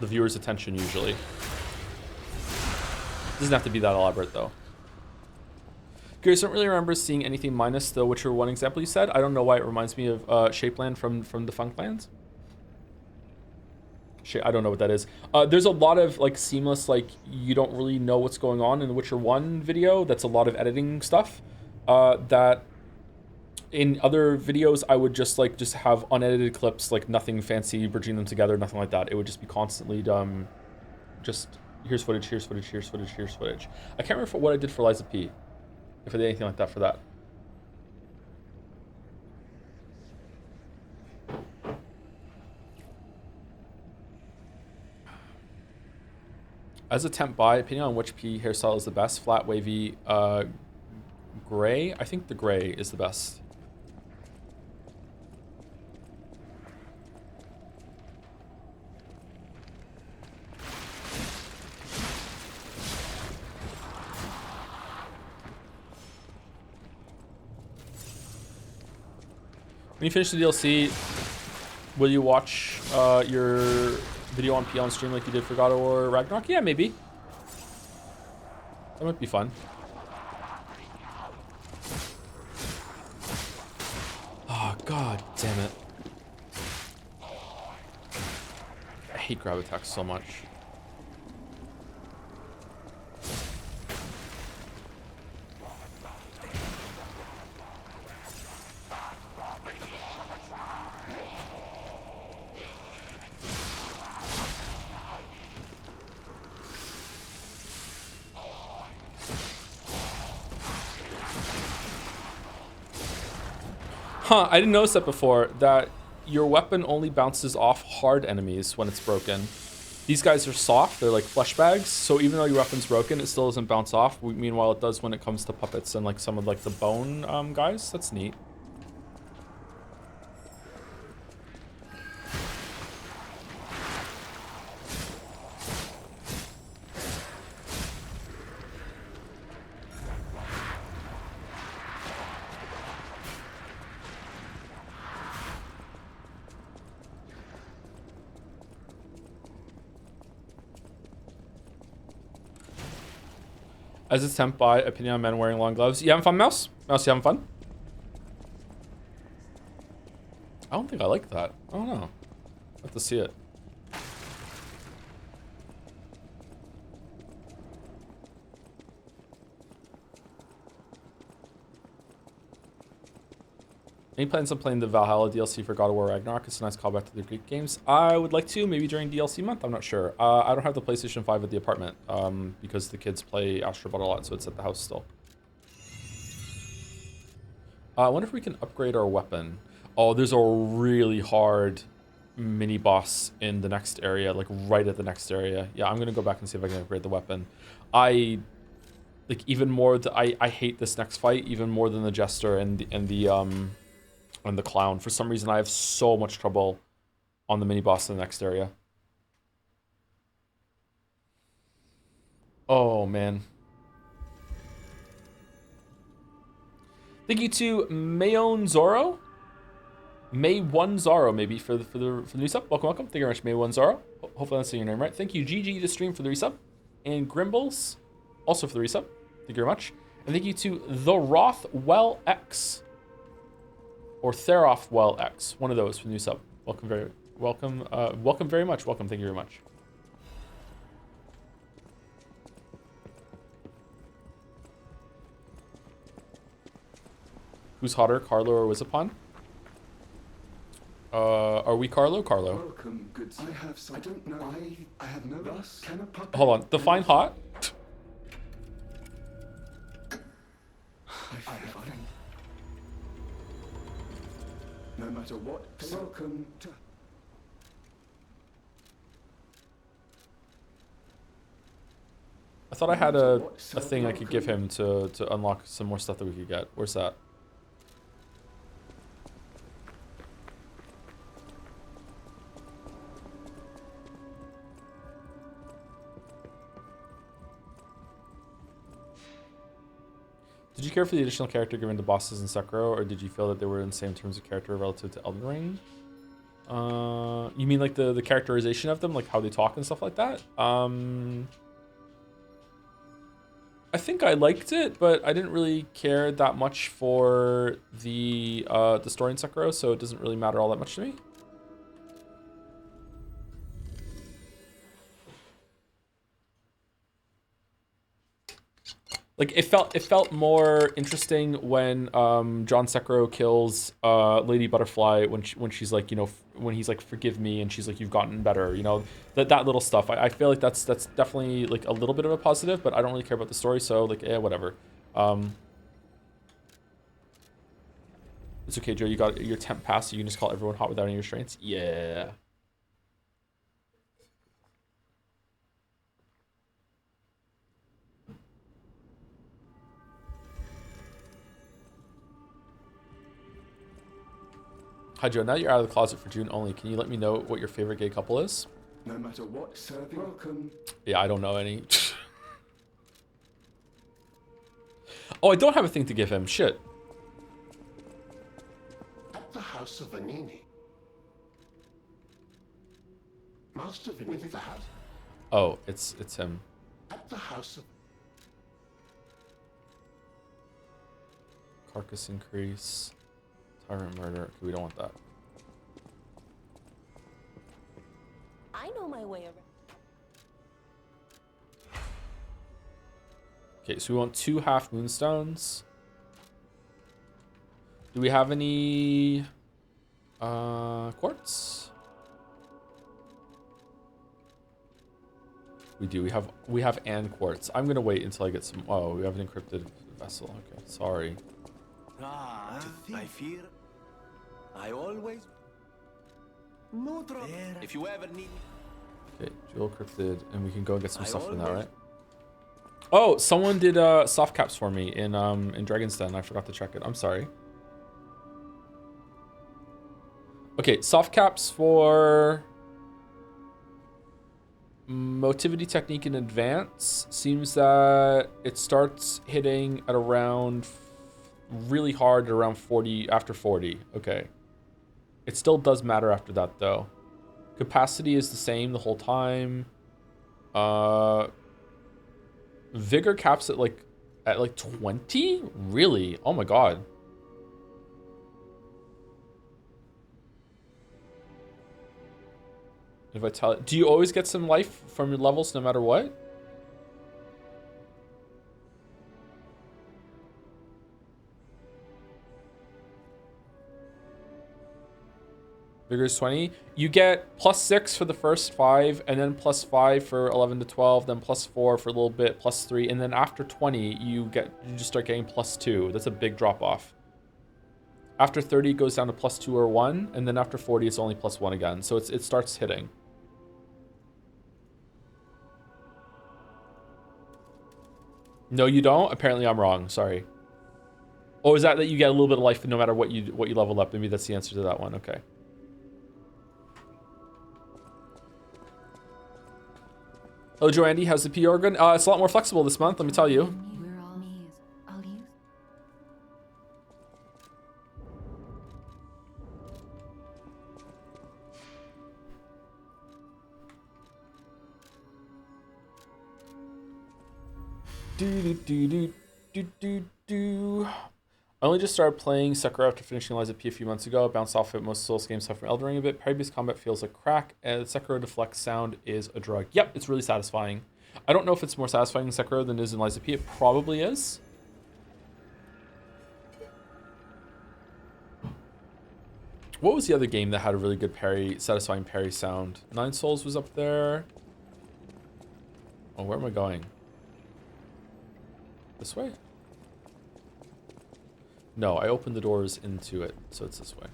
viewer's attention usually. Doesn't have to be that elaborate though. Curious, I don't really remember seeing anything minus the Witcher 1 example you said. I don't know why it reminds me of Shapeland from Defunct Lands. I don't know what that is. There's a lot of like seamless, like you don't really know what's going on in the Witcher 1 video. That's a lot of editing stuff. That in other videos I would just have unedited clips, like nothing fancy, bridging them together, nothing like that. It would just be constantly just here's footage, here's footage, here's footage, here's footage. I can't remember what I did for Liza P. If I did anything like that for that. As a temp buy, opinion on which P hairstyle is the best? Flat, wavy, gray? I think the gray is the best. When you finish the DLC, will you watch your video on P on stream like you did for God of War Ragnarok? Yeah, maybe. That might be fun. Oh, god damn it. I hate grab attacks so much. Huh, I didn't notice that before, that your weapon only bounces off hard enemies when it's broken. These guys are soft, they're like flesh bags, so even though your weapon's broken, it still doesn't bounce off. Meanwhile, it does when it comes to puppets and like some of like the bone guys. That's neat. As a temp buy, opinion on men wearing long gloves. You having fun, Mouse? Mouse, you having fun? I don't think I like that. I don't know. I have to see it. Any plans on playing the Valhalla DLC for God of War Ragnarok? It's a nice callback to the Greek games. I would like to, maybe during DLC month. I'm not sure. I don't have the PlayStation 5 at the apartment because the kids play Astro Bot a lot, so it's at the house still. I wonder if we can upgrade our weapon. Oh, there's a really hard mini boss in the next area, like right at the next area. Yeah, I'm gonna go back and see if I can upgrade the weapon. I like even more. I hate this next fight even more than the Jester and the clown. For some reason, I have so much trouble on the mini boss in the next area. Oh man. Thank you to Mayon Zoro. May 1 Zoro, maybe, for the new sub. Welcome, welcome. Thank you very much, May 1 Zoro. Hopefully I'm saying your name right. Thank you, GG to stream for the resub. And Grimbles, also for the resub. Thank you very much. And thank you to The Rothwell X. Or Therothwell X. One of those for the new sub. Welcome very much. Welcome, thank you very much. Who's hotter, Carlo or Wizapon? Are we Carlo? Carlo. Welcome, good sir. I don't know. I have no thus. Can a puppet Hold on. Define hot. I fear nothing. No matter what. Welcome to. I thought I had a thing I could give him to unlock some more stuff that we could get. Where's that? Did you care for the additional character given to bosses in Sekiro, or did you feel that they were in the same terms of character relative to Elden Ring? You mean like the characterization of them, like how they talk and stuff like that? I think I liked it, but I didn't really care that much for the story in Sekiro, so it doesn't really matter all that much to me. Like it felt more interesting when John Sekiro kills Lady Butterfly when she's like, you know, when he's like, forgive me, and she's like, you've gotten better, you know, that little stuff. I feel like that's definitely like a little bit of a positive, but I don't really care about the story, so like, whatever. It's okay, Joe. You got your temp pass, so you can just call everyone hot without any restraints. Yeah. Hi, Joe. Now you're out of the closet for June only. Can you let me know what your favorite gay couple is? No matter what, serving welcome. Yeah, I don't know any. Oh, I don't have a thing to give him. Shit. At the house of Vanini. Master Vanini with the hat. Oh, it's him. At the house of... Carcass increase. Tyrant murder. Okay, we don't want that. I know my way around. Okay, so we want 2 half moonstones. Do we have any quartz? We do. We have and quartz. I'm gonna wait until I get some. Oh, we have an encrypted vessel. Okay, sorry. Ah, I fear. I always. No trouble. If you ever need. Okay, jewel encrypted, and we can go and get some stuff from that, right? Oh, someone did soft caps for me in Dragon's Den. I forgot to check it. I'm sorry. Okay, soft caps for Motivity Technique in Advance. Seems that it starts hitting at around really hard at around 40 after 40. Okay. It still does matter after that though. Capacity is the same the whole time. Vigor caps at like 20? Really? Oh my god. If I tell it, do you always get some life from your levels no matter what? Vigor is 20. You get +6 for the first 5, and then +5 for 11 to 12, then +4 for a little bit, +3, and then after 20, you just start getting +2. That's a big drop off. After 30, it goes down to +2 or 1, and then after 40, it's only +1 again. So it starts hitting. No, you don't? Apparently I'm wrong. Sorry. Oh, is that you get a little bit of life no matter what you level up? Maybe that's the answer to that one. Okay. Hello, Joe Andy. How's the PR going? It's a lot more flexible this month, let me tell you. We're all knees. I'll use. I only just started playing Sekiro after finishing Lies of P a few months ago. I bounced off it. Most Souls games have from Elden Ring a bit. Parry-based combat feels like crack, and Sekiro deflect sound is a drug. Yep, it's really satisfying. I don't know if it's more satisfying in Sekiro than it is in Lies of P. It probably is. What was the other game that had a really good satisfying parry sound? Nine Souls was up there. Oh, where am I going? This way? No, I opened the doors into it, so it's this way.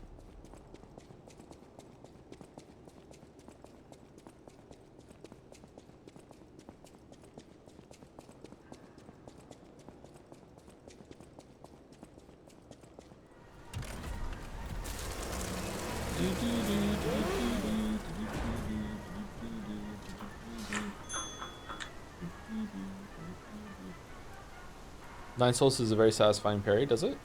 Nine Souls is a very satisfying parry, does it?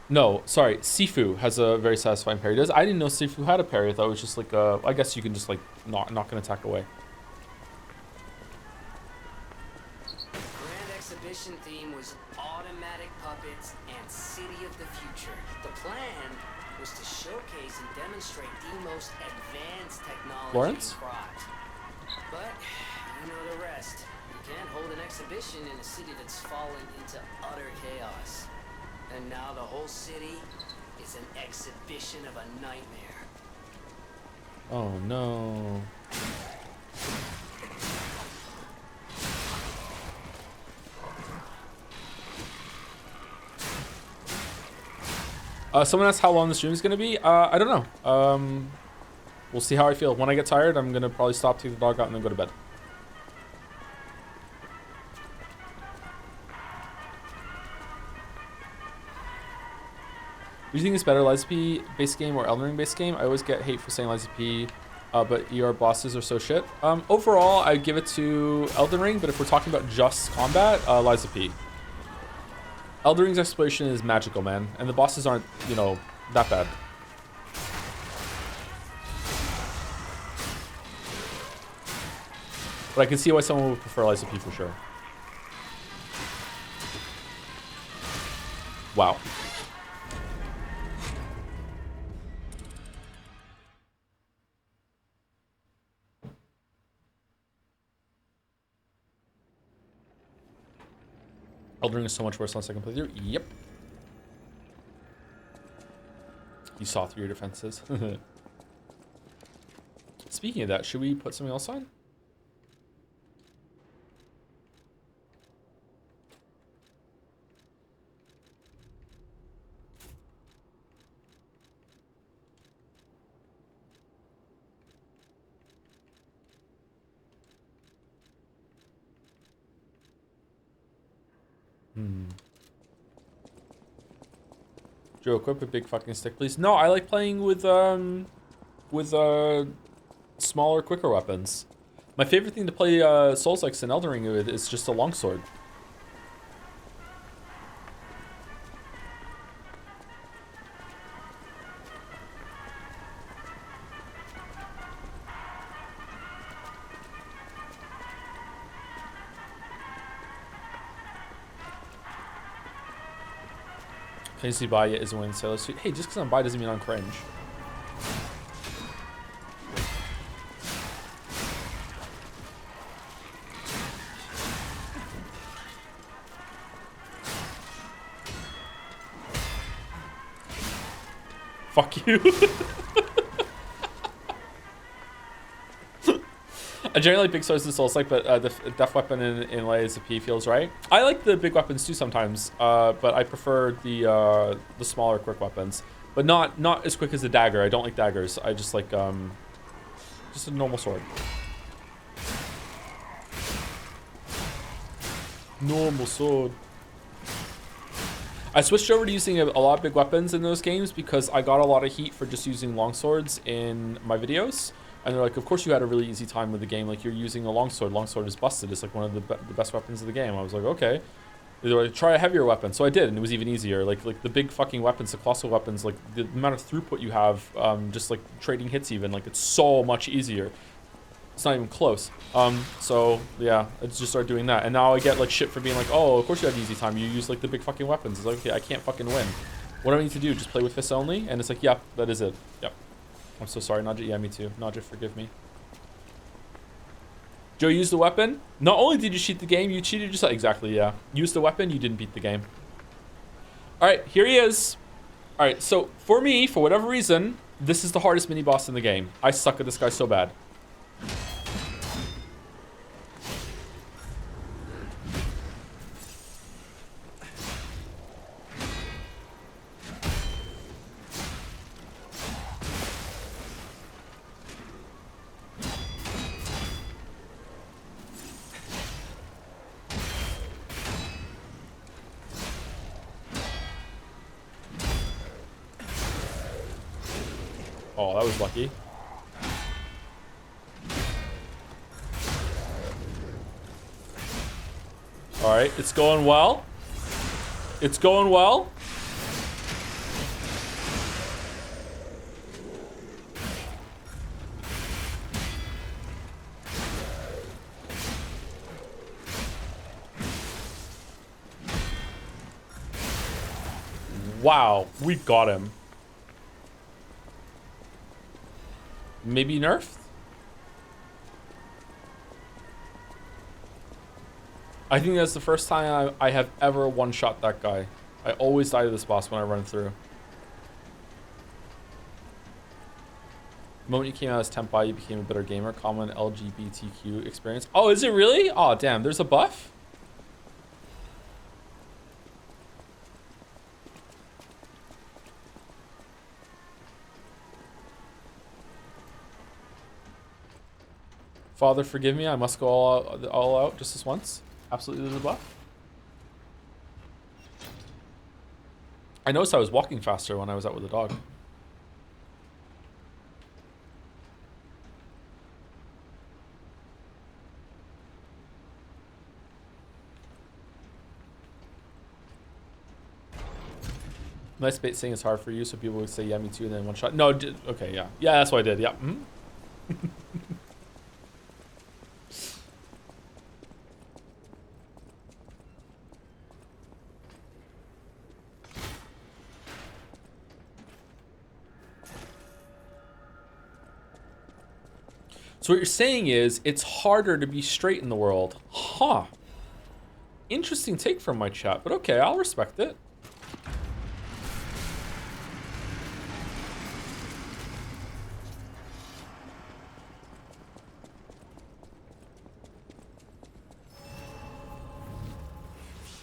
No, sorry. Sifu has a very satisfying parry. Does I didn't know Sifu had a parry. I thought it was just like I guess you can just like knock an attack away. Grand exhibition theme was automatic puppets and city of the future. The plan was to showcase and demonstrate the most advanced technology Lawrence? in Krot. But you know the rest. You can't hold an exhibition in a city that's fallen into utter chaos. And now the whole city is an exhibition of a nightmare. Oh no. Someone asked how long the stream is going to be. I don't know. We'll see how I feel. When I get tired, I'm going to probably stop, take the dog out, and then go to bed. Do you think it's better, Liza P base game or Elden Ring base game? I always get hate for saying Liza P, but your bosses are so shit. Overall, I give it to Elden Ring, but if we're talking about just combat, Liza P. Elden Ring's exploration is magical, man, and the bosses aren't, you know, that bad. But I can see why someone would prefer Liza P for sure. Wow. Elden Ring is so much worse on second playthrough. Yep. You saw through your defenses. Speaking of that, should we put something else on? Joe, equip a big fucking stick, please. No, I like playing with smaller, quicker weapons. My favorite thing to play Souls-likes and Elden Ring with is just a longsword. Can you see buy it isn't winning Sailor Suit? Hey, just because I'm bi doesn't mean I'm cringe. Fuck you. I generally like big swords and Souls like, but the death weapon in Liza P feels right. I like the big weapons too sometimes, but I prefer the smaller quick weapons, but not as quick as the dagger. I don't like daggers. I just like just a normal sword. Normal sword. I switched over to using a lot of big weapons in those games because I got a lot of heat for just using long swords in my videos. And they're like, of course you had a really easy time with the game. Like, you're using a longsword. Longsword is busted. It's like one of the best weapons of the game. I was like, okay. They were like, try a heavier weapon. So I did, and it was even easier. Like the big fucking weapons, the colossal weapons, like the amount of throughput you have, just like trading hits even, like it's so much easier. It's not even close. So yeah, I just started doing that. And now I get like shit for being like, oh, of course you had an easy time. You use like the big fucking weapons. It's like, okay, I can't fucking win. What do I need to do? Just play with fists only? And it's like, yep, that is it. Yep. I'm so sorry, Nadja. Yeah, me too. Nadja, forgive me. Joe used the weapon. Not only did you cheat the game, you cheated yourself. Exactly, yeah. Used the weapon, you didn't beat the game. All right, here he is. All right, so for me, for whatever reason, this is the hardest mini boss in the game. I suck at this guy so bad. Oh, that was lucky. All right, it's going well. It's going well. Wow, we got him. Maybe nerfed? I think that's the first time I have ever one-shot that guy. I always die to this boss when I run through. The moment you came out as Tenpai, you became a better gamer. Common LGBTQ experience. Oh, is it really? Oh, damn, there's a buff? Father, forgive me. I must go all out just this once. Absolutely, there's a buff. I noticed I was walking faster when I was out with the dog. Nice bait saying it's hard for you, so people would say, yeah, me too, and then one shot. No, okay, yeah. Yeah, that's what I did, yeah. So what you're saying is, it's harder to be straight in the world. Huh. Interesting take from my chat, but okay, I'll respect it.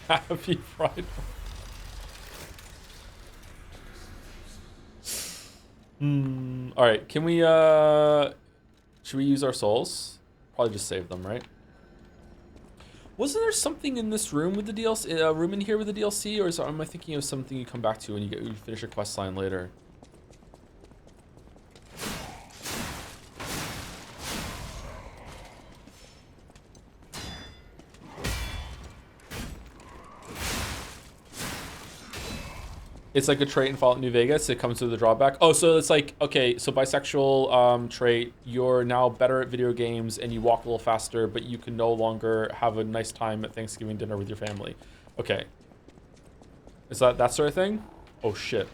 Happy Friday. All right, can we, should we use our souls? Probably just save them, right? Wasn't there something in this room with the DLC, room in here with the DLC, or am I thinking of something you come back to when you finish a quest line later? It's like a trait in Fallout New Vegas. It comes with a drawback. Oh, so it's like, okay, so bisexual trait, you're now better at video games and you walk a little faster, but you can no longer have a nice time at Thanksgiving dinner with your family. Okay. Is that sort of thing? Oh, shit.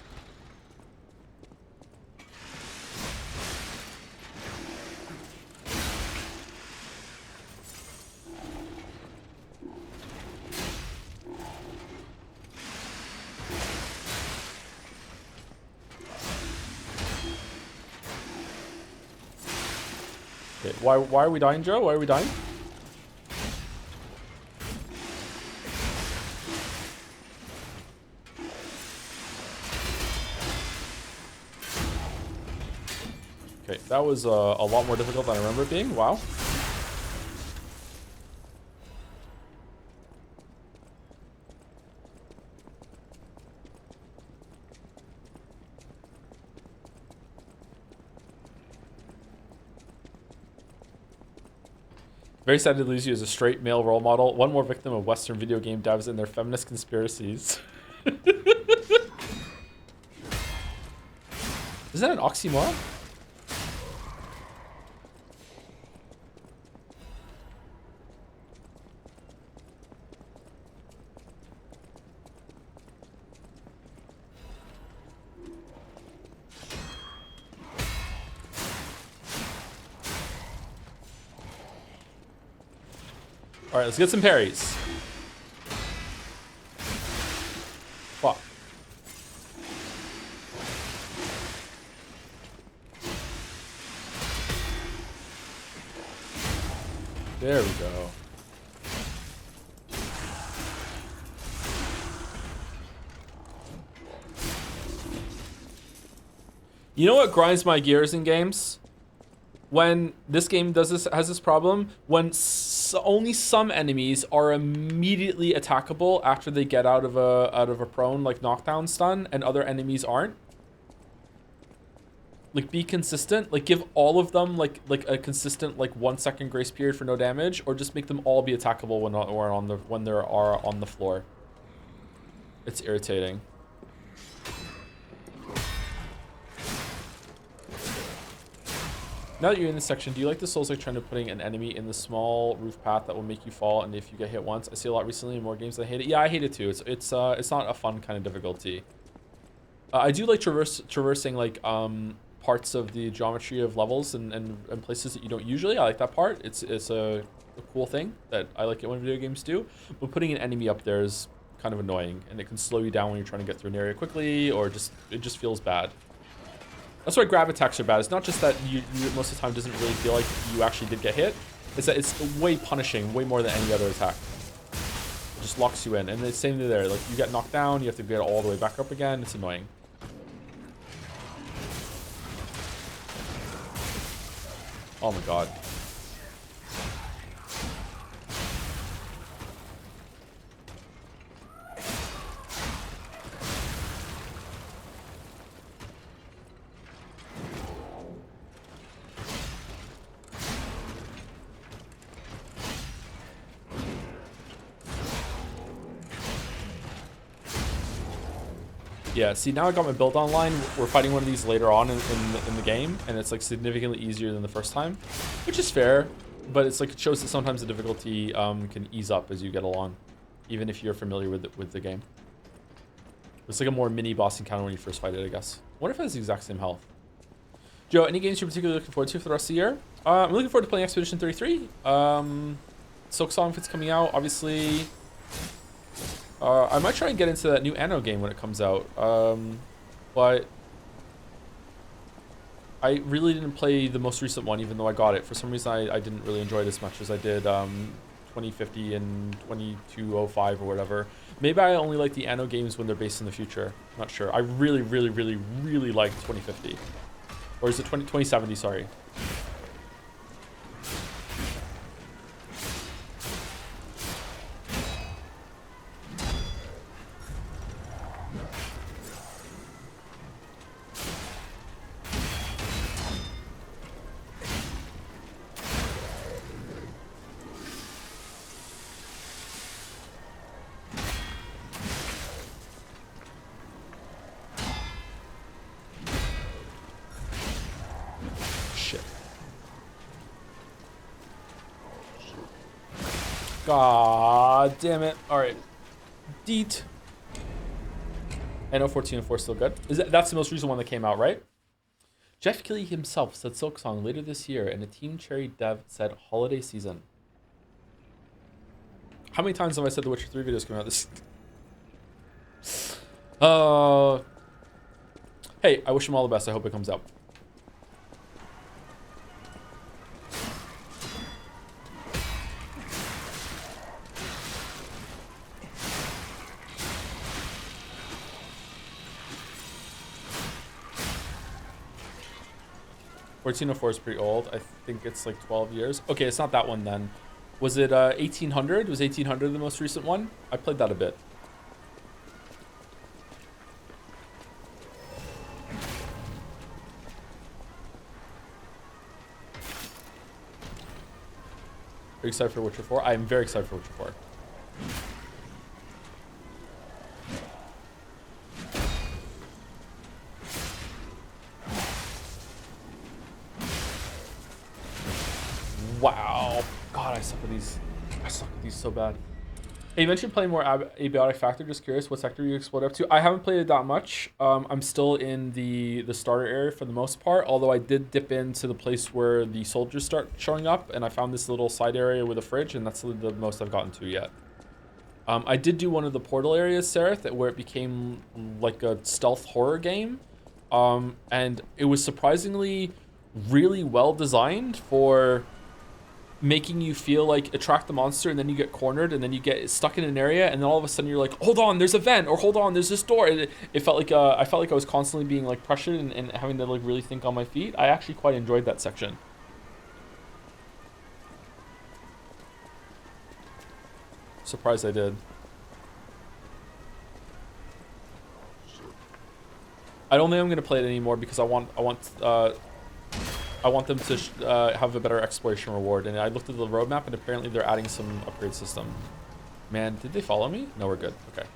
Okay, why are we dying, Joe? Why are we dying? Okay, that was a lot more difficult than I remember it being. Wow. Very sad to lose you as a straight male role model. One more victim of Western video game devs and their feminist conspiracies. Is that an oxymoron? All right, let's get some parries. Fuck. There we go. You know what grinds my gears in games? When this game has this problem, when only some enemies are immediately attackable after they get out of a prone like knockdown stun, and other enemies aren't. Like, be consistent. Like, give all of them like a consistent like 1 second grace period for no damage, or just make them all be attackable when they are on the floor. It's irritating. Now that you're in this section, do you like the Souls-like trend of putting an enemy in the small roof path that will make you fall, and if you get hit once? I see a lot recently in more games that I hate it. Yeah, I hate it too. It's not a fun kind of difficulty. I do like traversing like parts of the geometry of levels and places that you don't usually. I like that part. It's a cool thing that I like it when video games do. But putting an enemy up there is kind of annoying, and it can slow you down when you're trying to get through an area quickly, or it just feels bad. That's why grab attacks are bad. It's not just that you most of the time doesn't really feel like you actually did get hit. It's that it's way punishing, way more than any other attack. It just locks you in. And the same thing there. Like, you get knocked down, you have to get all the way back up again. It's annoying. Oh my god. Yeah, see, now I got my build online. We're fighting one of these later on in the game, and it's like significantly easier than the first time, which is fair, but it's like it shows that sometimes the difficulty can ease up as you get along, even if you're familiar with the game. It's like a more mini boss encounter when you first fight it, I guess. I wonder if it has the exact same health. Joe, any games you're particularly looking forward to for the rest of the year? I'm looking forward to playing Expedition 33. Silksong, if it's coming out, obviously. I might try and get into that new Anno game when it comes out, but I really didn't play the most recent one, even though I got it. For some reason, I didn't really enjoy it as much as I did 2050 and 2205 or whatever. Maybe I only like the Anno games when they're based in the future. Not sure. I really, really, really, really like 2050. Or is it 2070, sorry. God damn it. Alright. Deet. I know 1404 is still good. That's the most recent one that came out, right? Jeff Keighley himself said Silksong later this year, and a Team Cherry dev said holiday season. How many times have I said the Witcher 3 videos coming out this? Hey, I wish him all the best. I hope it comes out. $1404 is pretty old. I think it's like 12 years. Okay, it's not that one then. Was it 1800? Was 1800 the most recent one? I played that a bit. Are you excited for Witcher 4? I am very excited for Witcher 4. Wow. God, I suck at these. I suck at these so bad. Hey, you mentioned playing more Abiotic Factor. Just curious, what sector you explode up to? I haven't played it that much. I'm still in the starter area for the most part, although I did dip into the place where the soldiers start showing up, and I found this little side area with a fridge, and that's the most I've gotten to yet. I did do one of the portal areas, Sereth, where it became like a stealth horror game, and it was surprisingly really well designed for making you feel like attract the monster, and then you get cornered, and then you get stuck in an area, and then all of a sudden you're like, hold on, there's a vent, or hold on, there's this door. It felt like I felt like I was constantly being like pressured and having to like really think on my feet. I actually quite enjoyed that section. Surprised I did. I don't think I'm gonna play it anymore because I want them to have a better exploration reward. And I looked at the roadmap, and apparently they're adding some upgrade system. Man, did they follow me? No, we're good. Okay.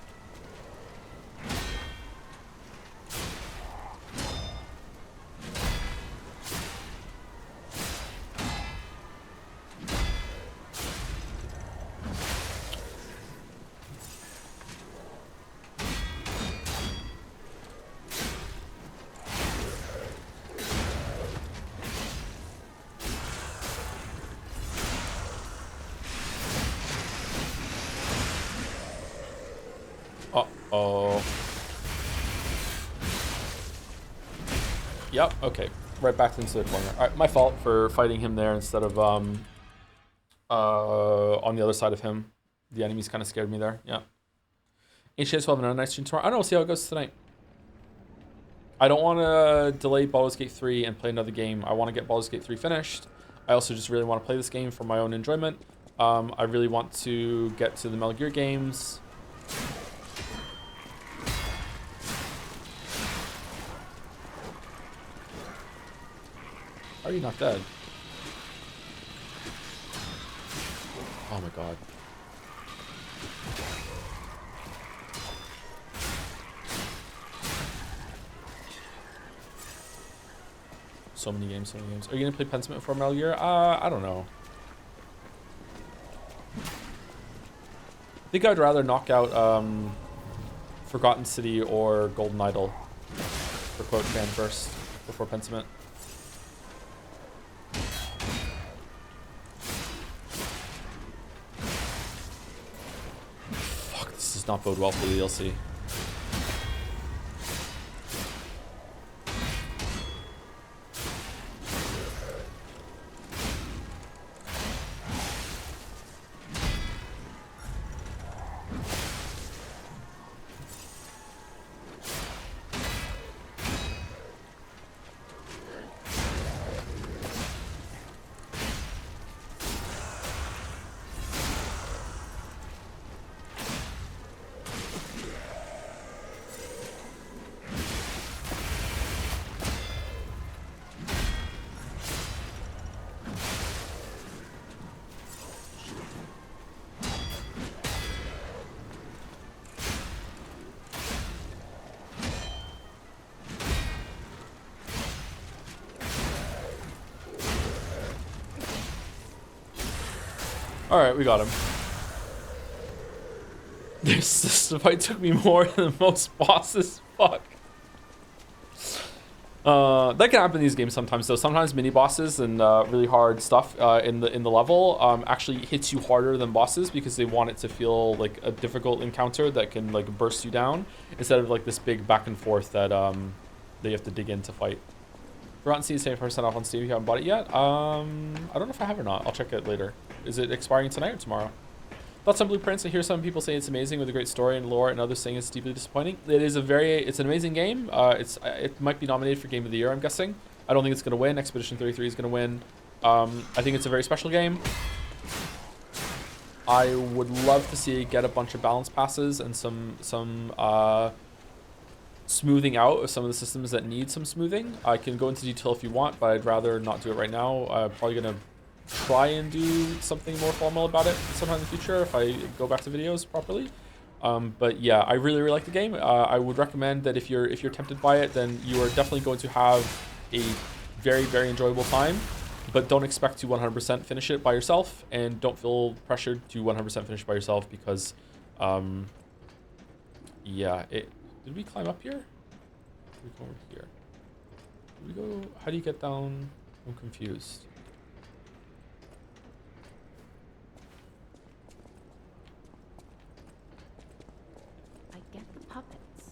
Uh-oh. Yep, okay. Right back into the corner. Alright, my fault for fighting him there instead of on the other side of him. The enemies kind of scared me there. Yeah. HCS will have another nice stream tomorrow. I don't know, we'll see how it goes tonight. I don't want to delay Baldur's Gate 3 and play another game. I want to get Baldur's Gate 3 finished. I also just really want to play this game for my own enjoyment. I really want to get to the Metal Gear games. How are you not dead? Oh my god. So many games, so many games. Are you gonna play Pentiment before Metal Gear? I don't know. I think I'd rather knock out Forgotten City or Golden Idol for Quote Fan first before Pentiment. Fuck, this does not bode well for the DLC. Alright, we got him. This fight took me more than most bosses. Fuck. That can happen in these games sometimes, though. Sometimes mini bosses and really hard stuff in the level actually hits you harder than bosses because they want it to feel like a difficult encounter that can like burst you down instead of like this big back and forth that you have to dig in to fight. Forgotten Sea is 70% off on Steam if you haven't bought it yet. I don't know if I have or not. I'll check it later. Is it expiring tonight or tomorrow? Thoughts on Blueprints? I hear some people say it's amazing with a great story and lore, and others saying it's deeply disappointing. It's an amazing game. It might be nominated for Game of the Year, I'm guessing. I don't think it's going to win. Expedition 33 is going to win. I think it's a very special game. I would love to see it get a bunch of balance passes and some smoothing out of some of the systems that need some smoothing. I can go into detail if you want, but I'd rather not do it right now. I'm probably going to try and do something more formal about it sometime in the future if I go back to videos properly. But yeah, I really like the game. I would recommend that if you're tempted by it, then you are definitely going to have a very enjoyable time, but don't expect to 100% finish it by yourself, and don't feel pressured to 100% finish by yourself because yeah, did we climb up here? Did we go over here? Did we go? How do you get down? I'm confused. I get the puppets,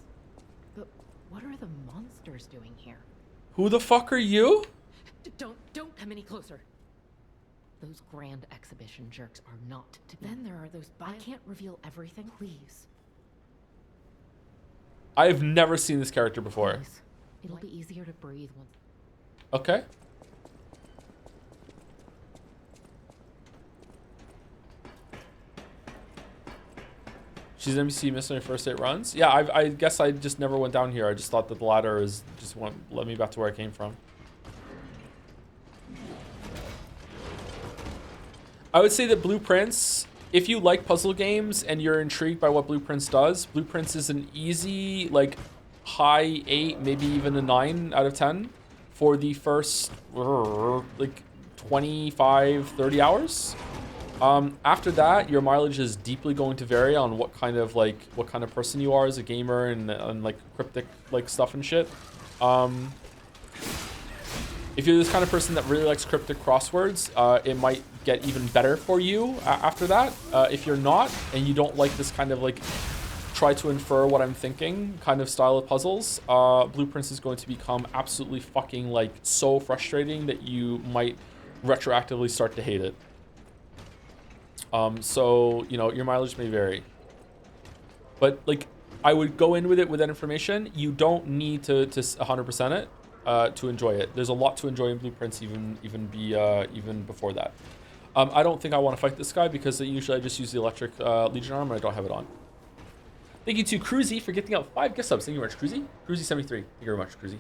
but what are the monsters doing here? Who the fuck are you? Don't come any closer. Those grand exhibition jerks are not to be. Then there are those. I can't reveal everything, please. I've never seen this character before. Please. It'll be easier to breathe once. Okay. She's an NPC missing her first 8 runs. Yeah, I guess I just never went down here. I just thought that the ladder is just led me back to where I came from. I would say that Blueprints, if you like puzzle games and you're intrigued by what Blueprints does, Blueprints is an easy, like, high 8, maybe even a 9 out of 10 for the first, like, 25, 30 hours. After that, your mileage is deeply going to vary on what kind of person you are as a gamer and like cryptic like stuff and shit. If you're this kind of person that really likes cryptic crosswords, it might get even better for you after that. If you're not, and you don't like this kind of like try to infer what I'm thinking kind of style of puzzles, Blueprints is going to become absolutely fucking like so frustrating that you might retroactively start to hate it. So, you know, your mileage may vary. But like, I would go in with it with that information. You don't need to 100% it. To enjoy it. There's a lot to enjoy in Blueprints even before that. I don't think I want to fight this guy because usually I just use the electric Legion arm and I don't have it on. Thank you to Cruzy for gifting out 5 gift subs. Thank you very much, Cruzy. Cruzy73. Thank you very much, Cruzy.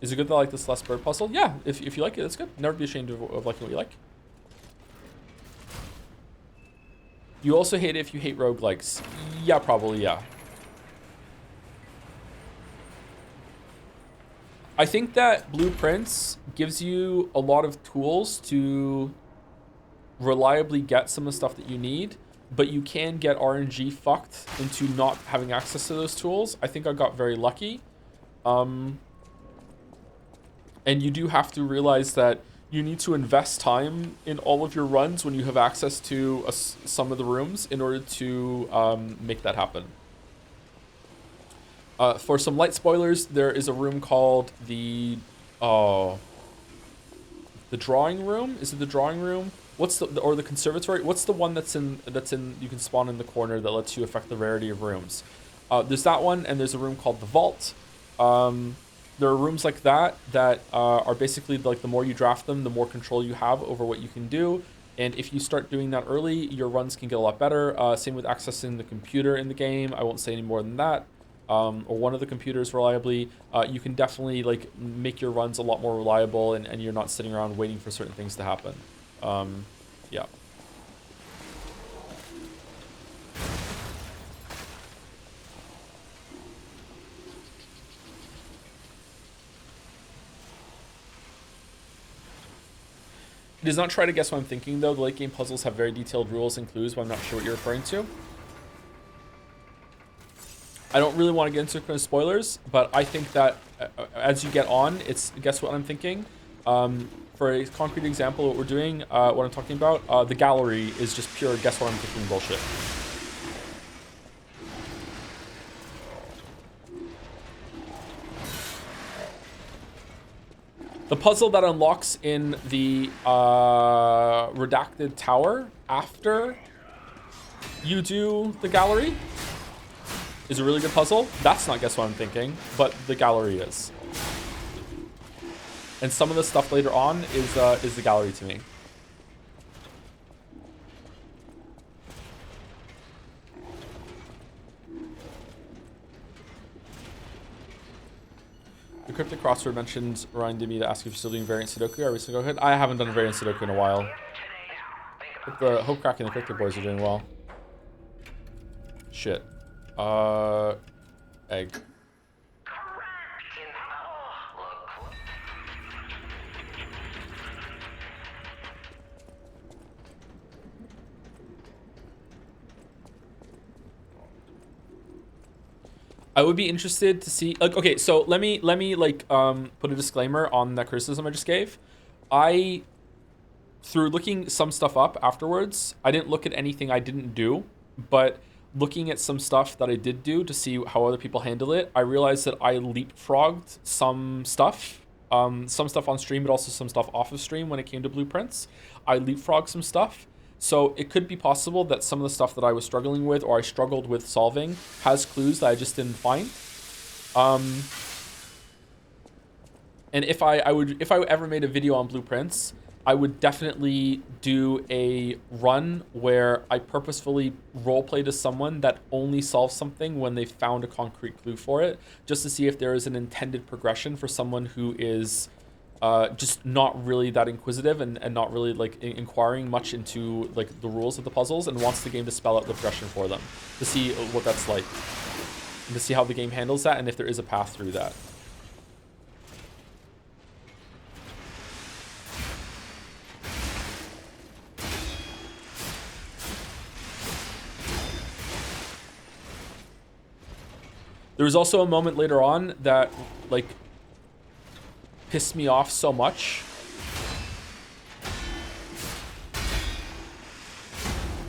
Is it good that I like this last bird puzzle? Yeah, if you like it, that's good. Never be ashamed of liking what you like. You also hate it if you hate roguelikes. Yeah, probably, yeah. I think that Blueprints gives you a lot of tools to reliably get some of the stuff that you need, but you can get RNG fucked into not having access to those tools. I think I got very lucky. And you do have to realize that you need to invest time in all of your runs when you have access to some of the rooms in order to make that happen. For some light spoilers, there is a room called the drawing room. Is it the drawing room? What's or the conservatory? What's the one that's in you can spawn in the corner that lets you affect the rarity of rooms? There's that one, and there's a room called the vault. There are rooms like that are basically like the more you draft them, the more control you have over what you can do. And if you start doing that early, your runs can get a lot better. Same with accessing the computer in the game. I won't say any more than that. Or one of the computers reliably. You can definitely like make your runs a lot more reliable, and you're not sitting around waiting for certain things to happen. Yeah. It does not try to guess what I'm thinking, though. The late game puzzles have very detailed rules and clues, but I'm not sure what you're referring to. I don't really want to get into kind of spoilers, but I think that as you get on, it's guess what I'm thinking. For a concrete example of what we're doing, what I'm talking about, the gallery is just pure guess what I'm thinking bullshit. The puzzle that unlocks in the redacted tower after you do the gallery is a really good puzzle. That's not guess what I'm thinking, but the gallery is. And some of the stuff later on is the gallery to me. The cryptic crossword mentioned reminded me to ask if you're still doing variant Sudoku. Are we still go ahead? I haven't done a variant Sudoku in a while. But the Hope Crack and the Cryptic Boys are doing well. Shit. Egg. I would be interested to see, like, okay, so let me like put a disclaimer on that criticism I just gave. Through looking some stuff up afterwards, I didn't look at anything I didn't do, but looking at some stuff that I did do to see how other people handle it, I realized that I leapfrogged some stuff on stream, but also some stuff off of stream when it came to Blueprints. I leapfrogged some stuff. So it could be possible that some of the stuff that I was struggling with or I struggled with solving has clues that I just didn't find. And if I ever made a video on Blueprints, I would definitely do a run where I purposefully roleplayed as someone that only solves something when they found a concrete clue for it, just to see if there is an intended progression for someone who is just not really that inquisitive and not really like inquiring much into like the rules of the puzzles and wants the game to spell out the progression for them, to see what that's like and to see how the game handles that and if there is a path through that. There was also a moment later on that like pissed me off so much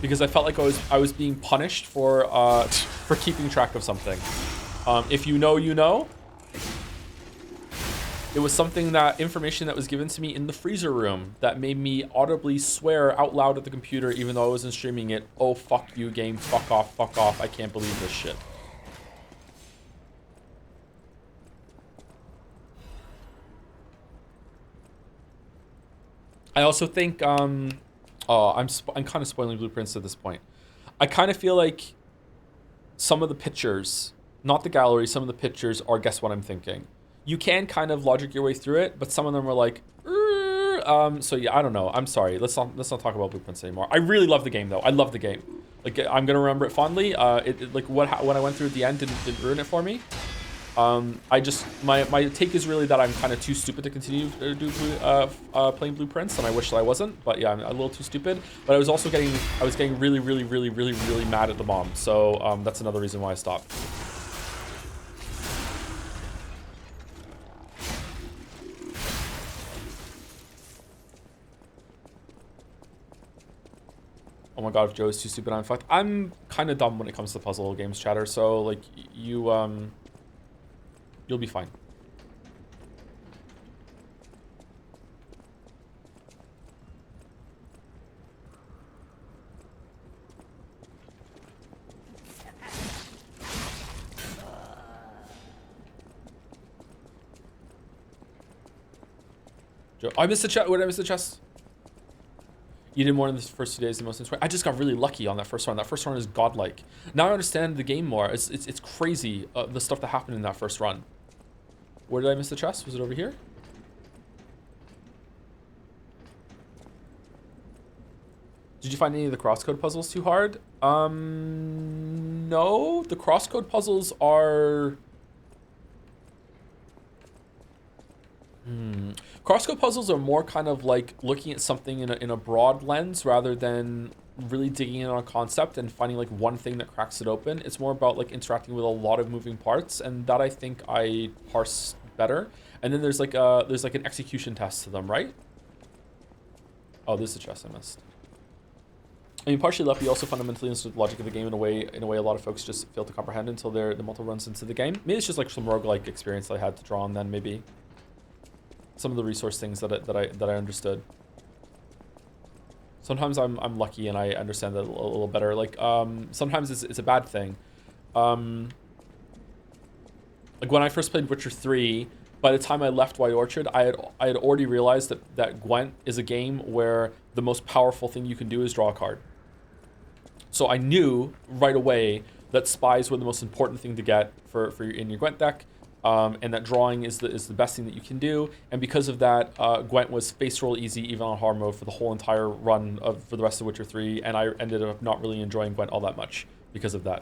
because I felt like I was being punished for keeping track of something. If you know, you know. It was something that information that was given to me in the freezer room that made me audibly swear out loud at the computer even though I wasn't streaming it. Oh, fuck you, game. Fuck off. I can't believe this shit. I also think, I'm kind of spoiling Blueprints at this point. I kind of feel like some of the pictures, not the gallery, some of the pictures are guess what I'm thinking. You can kind of logic your way through it, but some of them are like, so yeah, I don't know. I'm sorry. Let's not talk about Blueprints anymore. I really love the game though. I love the game. Like I'm gonna remember it fondly. Like what I went through at the end didn't ruin it for me. I just my take is really that I'm kind of too stupid to continue to do playing Blueprints, and I wish that I wasn't. But yeah, I'm a little too stupid. But I was also getting really mad at the bomb. So that's another reason why I stopped. Oh my god, if Joe is too stupid, I'm fucked. I'm kind of dumb when it comes to puzzle games, chatter. So like you'll be fine. Joe, I missed the chest. What did I miss the chest? You did more in the first 2 days than most in 20. I just got really lucky on that first run. That first run is godlike. Now I understand the game more. It's crazy the stuff that happened in that first run. Where did I miss the chest? Was it over here? Did you find any of the crosscode puzzles too hard? No. The crosscode puzzles are... Crosscode puzzles are more kind of like looking at something in a broad lens rather than really digging in on a concept and finding like one thing that cracks it open. It's more about like interacting with a lot of moving parts, and that I think I parse better. And then there's like an execution test to them, right? Oh, this is a chest I missed. I mean, partially left, but you also fundamentally understood the logic of the game in a way a lot of folks just fail to comprehend until the multiple runs into the game. Maybe it's just like some roguelike experience that I had to draw on then, maybe. Some of the resource things that I understood. Sometimes I'm lucky and I understand that a little better. Like sometimes it's a bad thing. Like when I first played Witcher 3, by the time I left White Orchard, I had already realized that Gwent is a game where the most powerful thing you can do is draw a card. So I knew right away that spies were the most important thing to get in your Gwent deck. And that drawing is the best thing that you can do, and because of that, Gwent was face roll easy even on hard mode for the whole entire run for the rest of Witcher 3, and I ended up not really enjoying Gwent all that much because of that.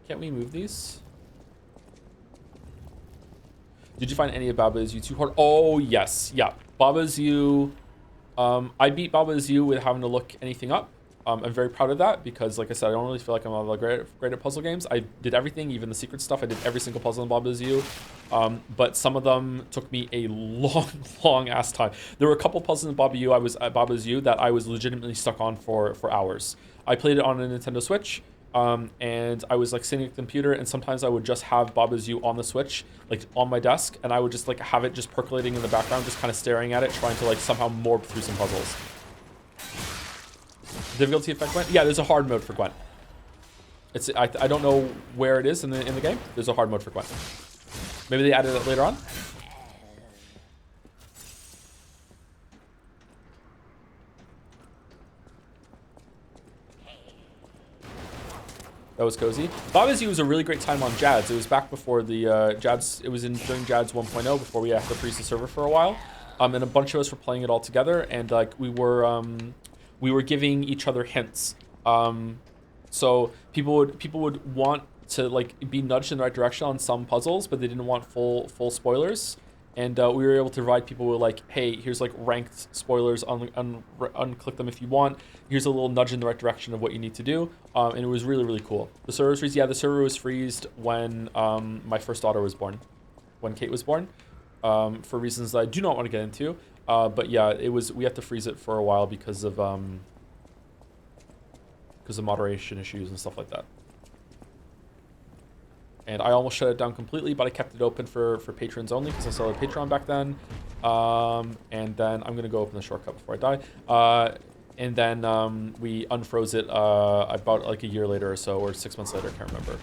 Can't we move these? Did you find any of Baba Is You too hard? Oh yes, yeah, Baba Is You. I beat Baba Is You with having to look anything up. I'm very proud of that because, like I said, I don't really feel like I'm all great at puzzle games. I did everything, even the secret stuff. I did every single puzzle in Baba Is You, but some of them took me a long ass time. There were a couple puzzles in Baba Is You that I was legitimately stuck on for hours. I played it on a Nintendo Switch, and I was like sitting at the computer, and sometimes I would just have Baba Is You on the Switch, like on my desk, and I would just like have it just percolating in the background, just kind of staring at it, trying to like somehow morph through some puzzles. Difficulty effect Gwent? Yeah, there's a hard mode for Gwent. I don't know where it is in the game. There's a hard mode for Gwent. Maybe they added it later on. That was cozy. Baba Is You was a really great time on Jads. It was back before the Jads. It was during Jads 1.0 before we had to freeze the server for a while. And a bunch of us were playing it all together, and like we were giving each other hints. So people would want to like be nudged in the right direction on some puzzles, but they didn't want full spoilers. And we were able to provide people with like, hey, here's like ranked spoilers, unclick them if you want. Here's a little nudge in the right direction of what you need to do. And it was really, really cool. The server was freezed. Yeah, the server was freezed when my first daughter was born, when Kate was born, for reasons that I do not want to get into. But yeah, we had to freeze it for a while because of moderation issues and stuff like that. And I almost shut it down completely, but I kept it open for patrons only because I still had Patreon back then. And then I'm going to go open the shortcut before I die. And then we unfroze it about like a year later or so, or 6 months later, I can't remember.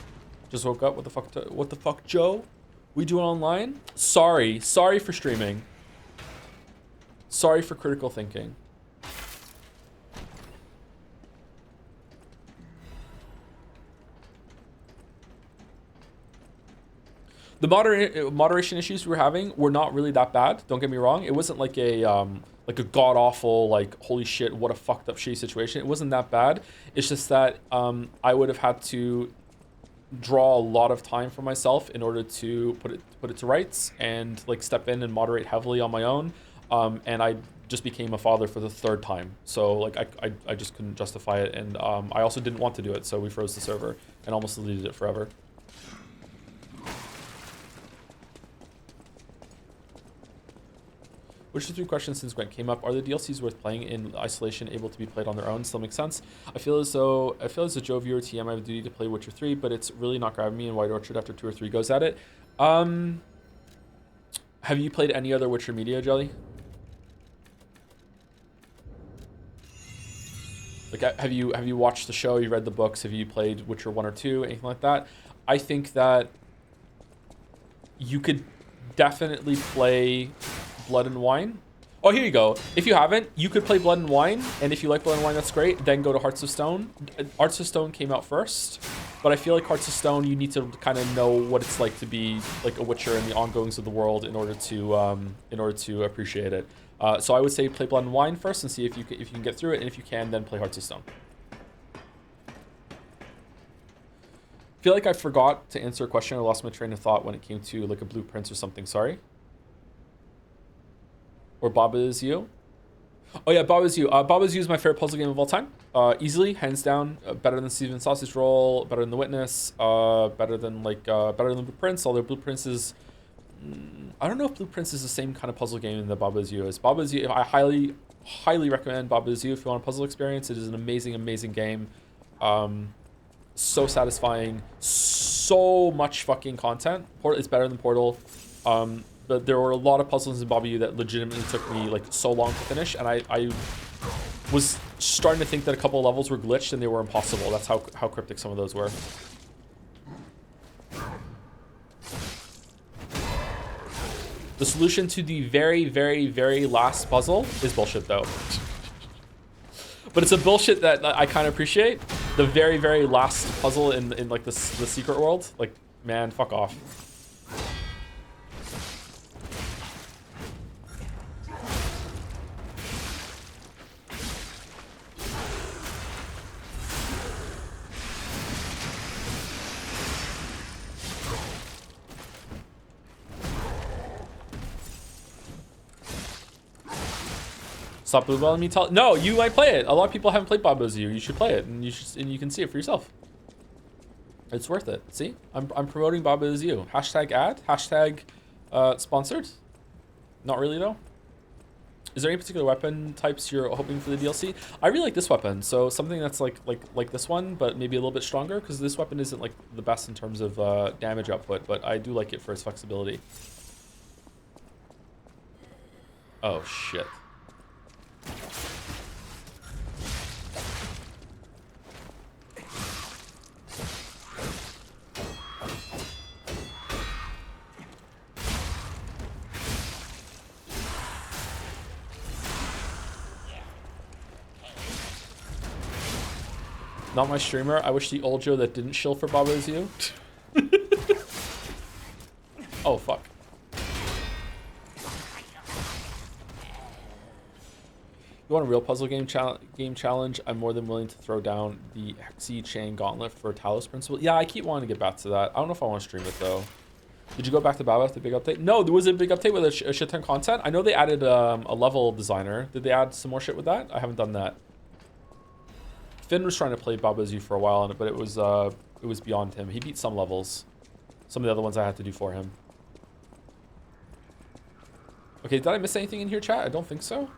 Just woke up. What the fuck, Joe? We do it online? Sorry for streaming. Sorry for critical thinking. The moderation issues we were having were not really that bad. Don't get me wrong. It wasn't like a god awful, like holy shit, what a fucked up shitty situation. It wasn't that bad. It's just that I would have had to draw a lot of time for myself in order to put it to rights and like step in and moderate heavily on my own. And I just became a father for the third time. So like I just couldn't justify it, and I also didn't want to do it. So we froze the server and almost deleted it forever. Which of the three questions since Gwent came up? Are the DLCs worth playing in isolation able to be played on their own? Still makes sense. I feel as a Joe viewer TM, I have a duty to play Witcher 3, but it's really not grabbing me in White Orchard after 2 or 3 goes at it. Have you played any other Witcher media, Jelly? Like, have you watched the show? You read the books? Have you played Witcher 1 or 2? Anything like that? I think that you could definitely play Blood and Wine. Oh, here you go. If you haven't, you could play Blood and Wine, and if you like Blood and Wine, that's great. Then go to Hearts of Stone. Hearts of Stone came out first, but I feel like Hearts of Stone, you need to kind of know what it's like to be like a Witcher and the ongoings of the world in order to appreciate it. So I would say play Blood and Wine first and see if you can get through it, and if you can, then play Hearts of Stone. I feel like I forgot to answer a question. I lost my train of thought when it came to like a Blue Prince or something. Sorry. Or Baba Is You. Oh yeah, Baba Is You. Baba Is You is my favorite puzzle game of all time. Easily, hands down, better than Steven Sausage Roll, better than The Witness, better than Blue Prince. Although Blue Prince is, I don't know if Blue Prince is the same kind of puzzle game that Baba Is You is. Baba Is You, I highly recommend Baba Is You if you want a puzzle experience. It is an amazing game. So satisfying, so much fucking content. It's better than Portal. But there were a lot of puzzles in Baba Is You that legitimately took me like so long to finish, and I was starting to think that a couple of levels were glitched and they were impossible. That's how cryptic some of those were. The solution to the very last puzzle is bullshit though. But it's a bullshit that I kind of appreciate. The very last puzzle in like the secret world, like, man, fuck off. Stop blue balling me. No, you might play it. A lot of people haven't played Baba Is You. You should play it, and you can see it for yourself. It's worth it. See, I'm promoting Baba Is You. Hashtag ad. Hashtag sponsored. Not really though. Is there any particular weapon types you're hoping for the DLC? I really like this weapon. So something that's like this one, but maybe a little bit stronger, because this weapon isn't like the best in terms of damage output, but I do like it for its flexibility. Oh shit. Not my streamer. I wish the old Joe that didn't shill for Baba is you. Oh, fuck. You want a real puzzle game challenge? I'm more than willing to throw down the Hexy Chain Gauntlet for Talos Principle. Yeah, I keep wanting to get back to that. I don't know if I want to stream it, though. Did you go back to Baba after the big update? No, there was a big update with a shit ton of content. I know they added a level designer. Did they add some more shit with that? I haven't done that. Finn was trying to play Baba Is You for a while on it, but it was beyond him. He beat some levels. Some of the other ones I had to do for him. Okay, did I miss anything in here, chat? I don't think so.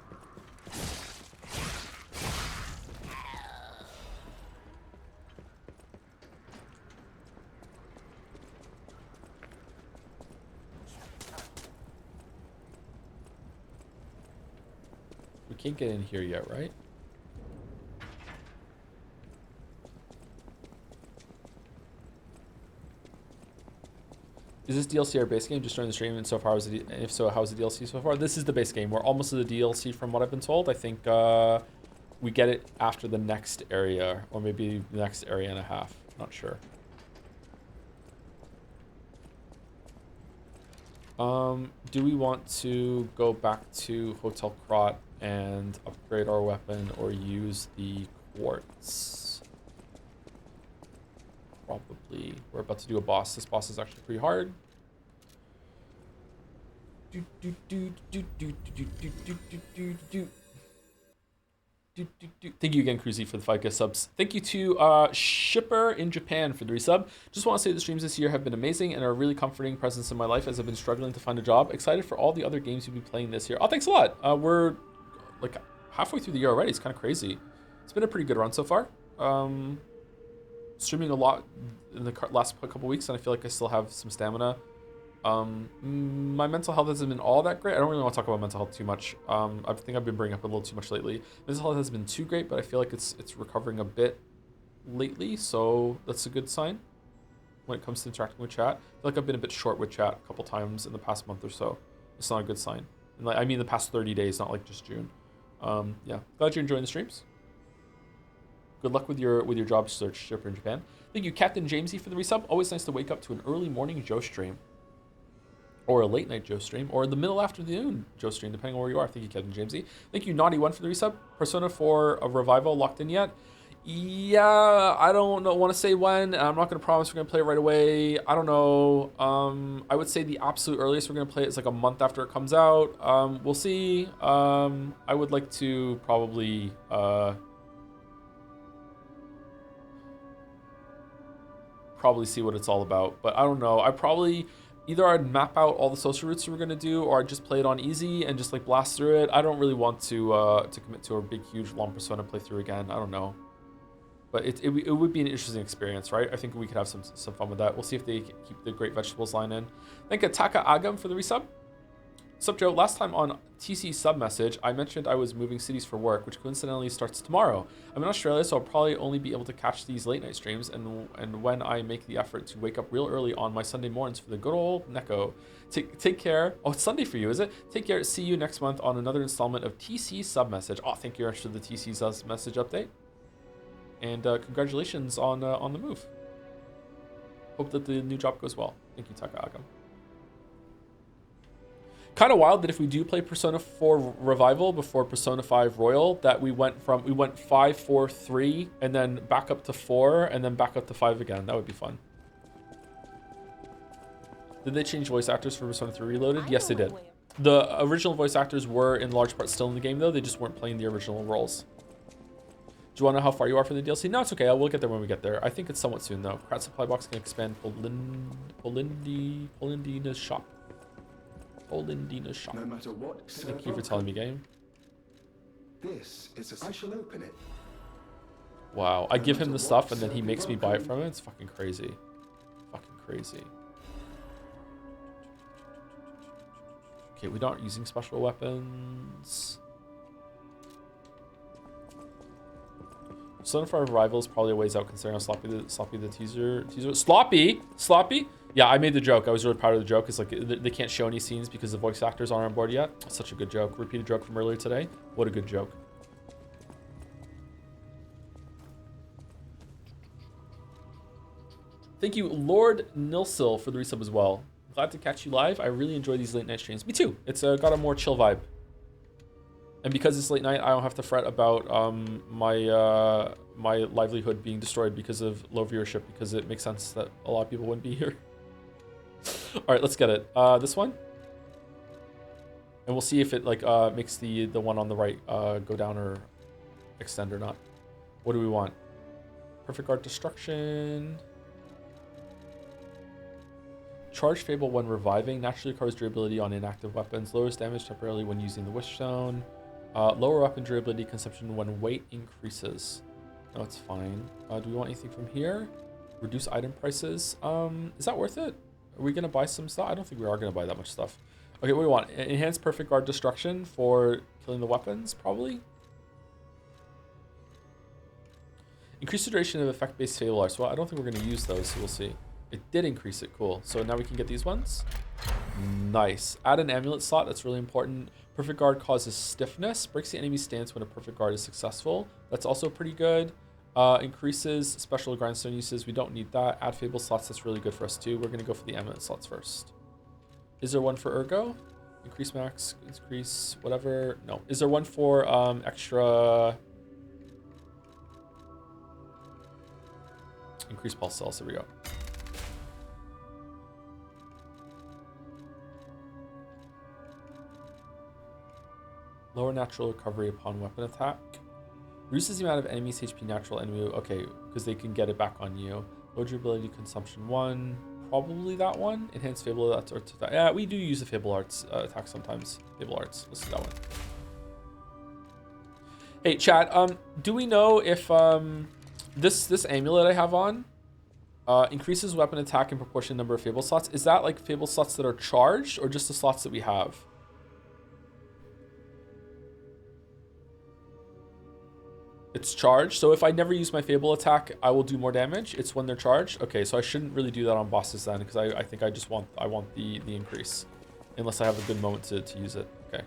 We can't get in here yet, right? Is this DLC our base game? Just during the stream, and so far, if so, how's the DLC so far? This is the base game. We're almost to the DLC from what I've been told. I think we get it after the next area, or maybe the next area and a half. Not sure. Do we want to go back to Hotel Krot and upgrade our weapon, or use the quartz? Probably. We're about to do a boss. This boss is actually pretty hard. Thank you again, Cruzy, for the 5K subs. Thank you to Shipper in Japan for the resub. Just want to say the streams this year have been amazing and are a really comforting presence in my life as I've been struggling to find a job. Excited for all the other games you'll be playing this year. Oh, thanks a lot. We're like halfway through the year already. It's kind of crazy. It's been a pretty good run so far. Streaming a lot in the last couple weeks, and I feel like I still have some stamina. My mental health hasn't been all that great. I don't really want to talk about mental health too much. I think I've been bringing up a little too much lately. Mental health hasn't been too great, but I feel like it's recovering a bit lately, so that's a good sign when it comes to interacting with chat. I feel like I've been a bit short with chat a couple times in the past month or so. It's not a good sign. And like, I mean the past 30 days, not like just June. Yeah, glad you're enjoying the streams. Good luck with your job search, Shipper in Japan. Thank you, Captain Jamesy, for the resub. Always nice to wake up to an early morning Joe stream. Or a late night Joe stream. Or the middle afternoon Joe stream, depending on where you are. Thank you, Captain Jamesy. Thank you, Naughty1, for the resub. Persona 4 a revival locked in yet? Yeah, I don't know. Want to say when. I'm not going to promise we're going to play it right away. I don't know. I would say the absolute earliest we're going to play it is like a month after it comes out. We'll see. I would like to probably... probably see what it's all about, but I don't know. Either I'd map out all the social routes we're gonna do, or I'd just play it on easy and just like blast through it. I don't really want to commit to a big, huge, long Persona playthrough again. I don't know, but it would be an interesting experience, right? I think we could have some fun with that. We'll see if they keep the Great Vegetables line in. Thank you, Taka Agam, for the resub. Sup, Joe? Last time on TC sub message, I mentioned I was moving cities for work, which coincidentally starts tomorrow. I'm in Australia, so I'll probably only be able to catch these late night streams, and when I make the effort to wake up real early on my Sunday mornings for the good old Neko. Take care. Oh, it's Sunday for you, is it? Take care. See you next month on another installment of TC sub message. Oh, thank you very much for the TC sub message update, and congratulations on the move. Hope that the new job goes well. Thank you, Taka Agam. Kind of wild that if we do play Persona 4 Revival before Persona 5 Royal, that we went 5, 4, 3, and then back up to 4, and then back up to 5 again. That would be fun. Did they change voice actors for Persona 3 Reloaded? Yes, they did. The original voice actors were in large part still in the game, though. They just weren't playing the original roles. Do you want to know how far you are from the DLC? No, it's okay. We'll get there when we get there. I think it's somewhat soon, though. Krat Supply Box can expand Polindina's shop. Polindina's shop. No matter what. Thank you for telling me, game. This is I shall open it. Wow, I give him the stuff and then he makes me buy it from him. It's fucking crazy. Fucking crazy. Okay, we're not using special weapons. Persona 5 Rival is probably a ways out considering how sloppy the teaser. Sloppy. Yeah, I made the joke. I was really proud of the joke. It's like they can't show any scenes because the voice actors aren't on board yet. Such a good joke. Repeated joke from earlier today. What a good joke. Thank you, Lord Nilsil, for the resub as well. Glad to catch you live. I really enjoy these late night streams. Me too. It's got a more chill vibe. And because it's late night, I don't have to fret about my my livelihood being destroyed because of low viewership, because it makes sense that a lot of people wouldn't be here. All right, let's get it. This one. And we'll see if it like makes the one on the right go down or extend or not. What do we want? Perfect Guard Destruction. Charge Fable when reviving. Naturally recovers durability on inactive weapons. Lowers damage temporarily when using the Wish Stone. Lower weapon durability consumption when weight increases. No, it's fine. Do we want anything from here? Reduce item prices. Is that worth it? Are we going to buy some stuff? I don't think we are going to buy that much stuff. Okay, what do we want? Enhanced Perfect Guard Destruction for killing the weapons, probably? Increase the duration of effect-based Fable Arts. Well, I don't think we're going to use those, so we'll see. It did increase it. Cool. So now we can get these ones. Nice. Add an amulet slot. That's really important. Perfect Guard causes stiffness. Breaks the enemy's stance when a Perfect Guard is successful. That's also pretty good. Increases special grindstone uses. We don't need that. Add Fable slots. That's really good for us too. We're going to go for the amulet slots first. Is there one for Ergo? Increase max. Increase whatever. No. Is there one for extra... Increase pulse cells. There we go. Lower natural recovery upon weapon attack. Reduces the amount of enemies' HP natural enemy. Okay, because they can get it back on you. Low durability consumption 1. Probably that one. Enhanced Fable Arts. Yeah, we do use the Fable Arts attack sometimes. Fable Arts. Let's do that one. Hey, chat. Do we know if this amulet I have on increases weapon attack in proportion to number of Fable slots? Is that like Fable slots that are charged or just the slots that we have? It's charged, so if I never use my Fable attack, I will do more damage. It's when they're charged. Okay, so I shouldn't really do that on bosses then, because I think I just want the increase, unless I have a good moment to use it. Okay,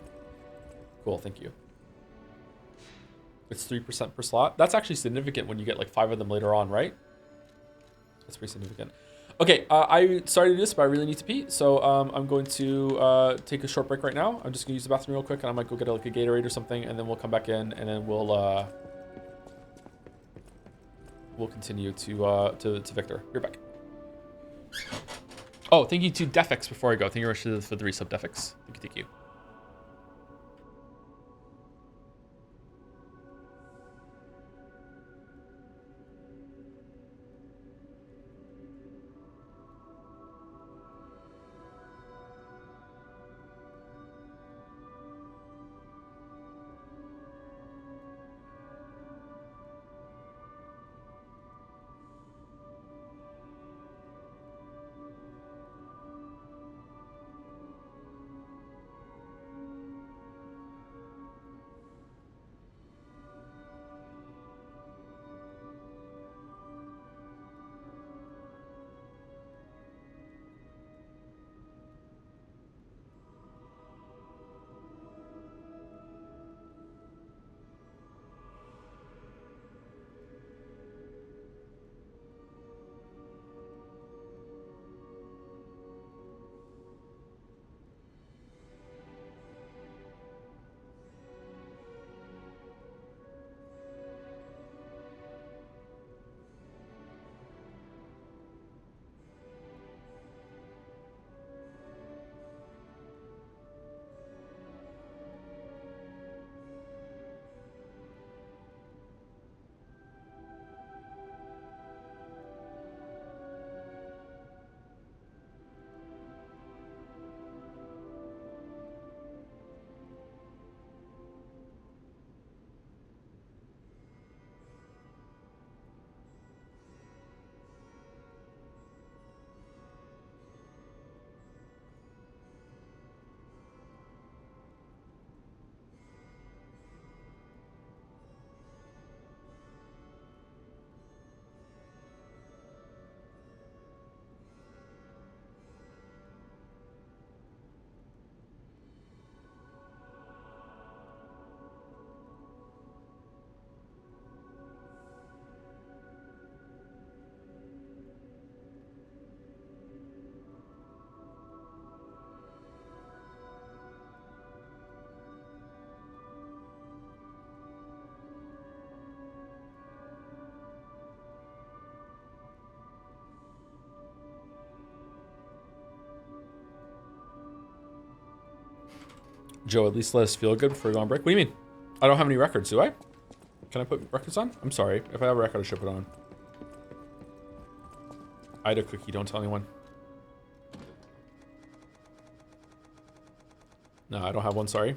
cool. Thank you. It's 3% per slot. That's actually significant when you get like 5 of them later on, right? That's pretty significant. Okay, I started to do this, but I really need to pee, so I'm going to take a short break right now. I'm just gonna use the bathroom real quick, and I might go get like a Gatorade or something, and then we'll come back in, and then we'll continue to Victor. You're back. Oh, thank you to Defix before I go. Thank you very much for the resub, Defix. Thank you. Joe, at least let us feel good before we go on break. What do you mean? I don't have any records, do I? Can I put records on? I'm sorry. If I have a record, I should put it on. I had a cookie. Don't tell anyone. No, I don't have one. Sorry.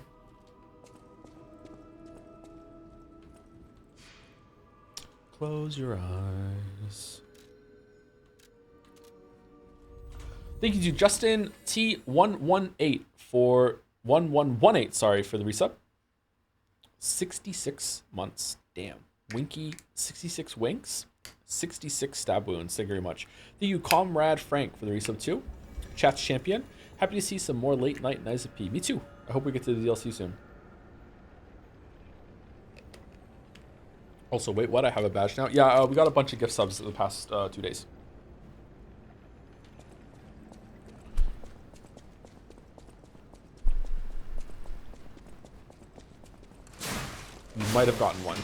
Close your eyes. Thank you to Justin T118 for 1118. Sorry for the resub. 66 months. Damn. Winky 66 winks. 66 stab wounds. Thank you very much. Thank you, Comrade Frank, for the resub too. Chat's champion. Happy to see some more late night Knights of P. Me too. I hope we get to the DLC soon. Also, wait, what? I have a badge now? Yeah, we got a bunch of gift subs in the past 2 days. You might have gotten one.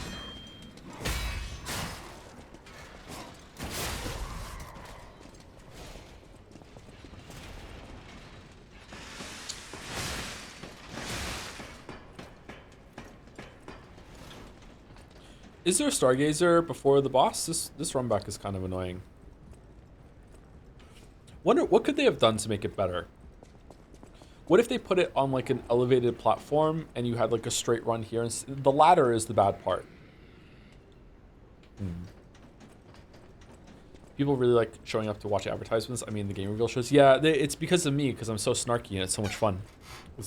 Is there a Stargazer before the boss? This run back is kind of annoying. Wonder what could they have done to make it better? What if they put it on like an elevated platform and you had like a straight run here? And the ladder is the bad part. People really like showing up to watch advertisements. I mean, the game reveal shows. Yeah, it's because of me, because I'm so snarky and it's so much fun.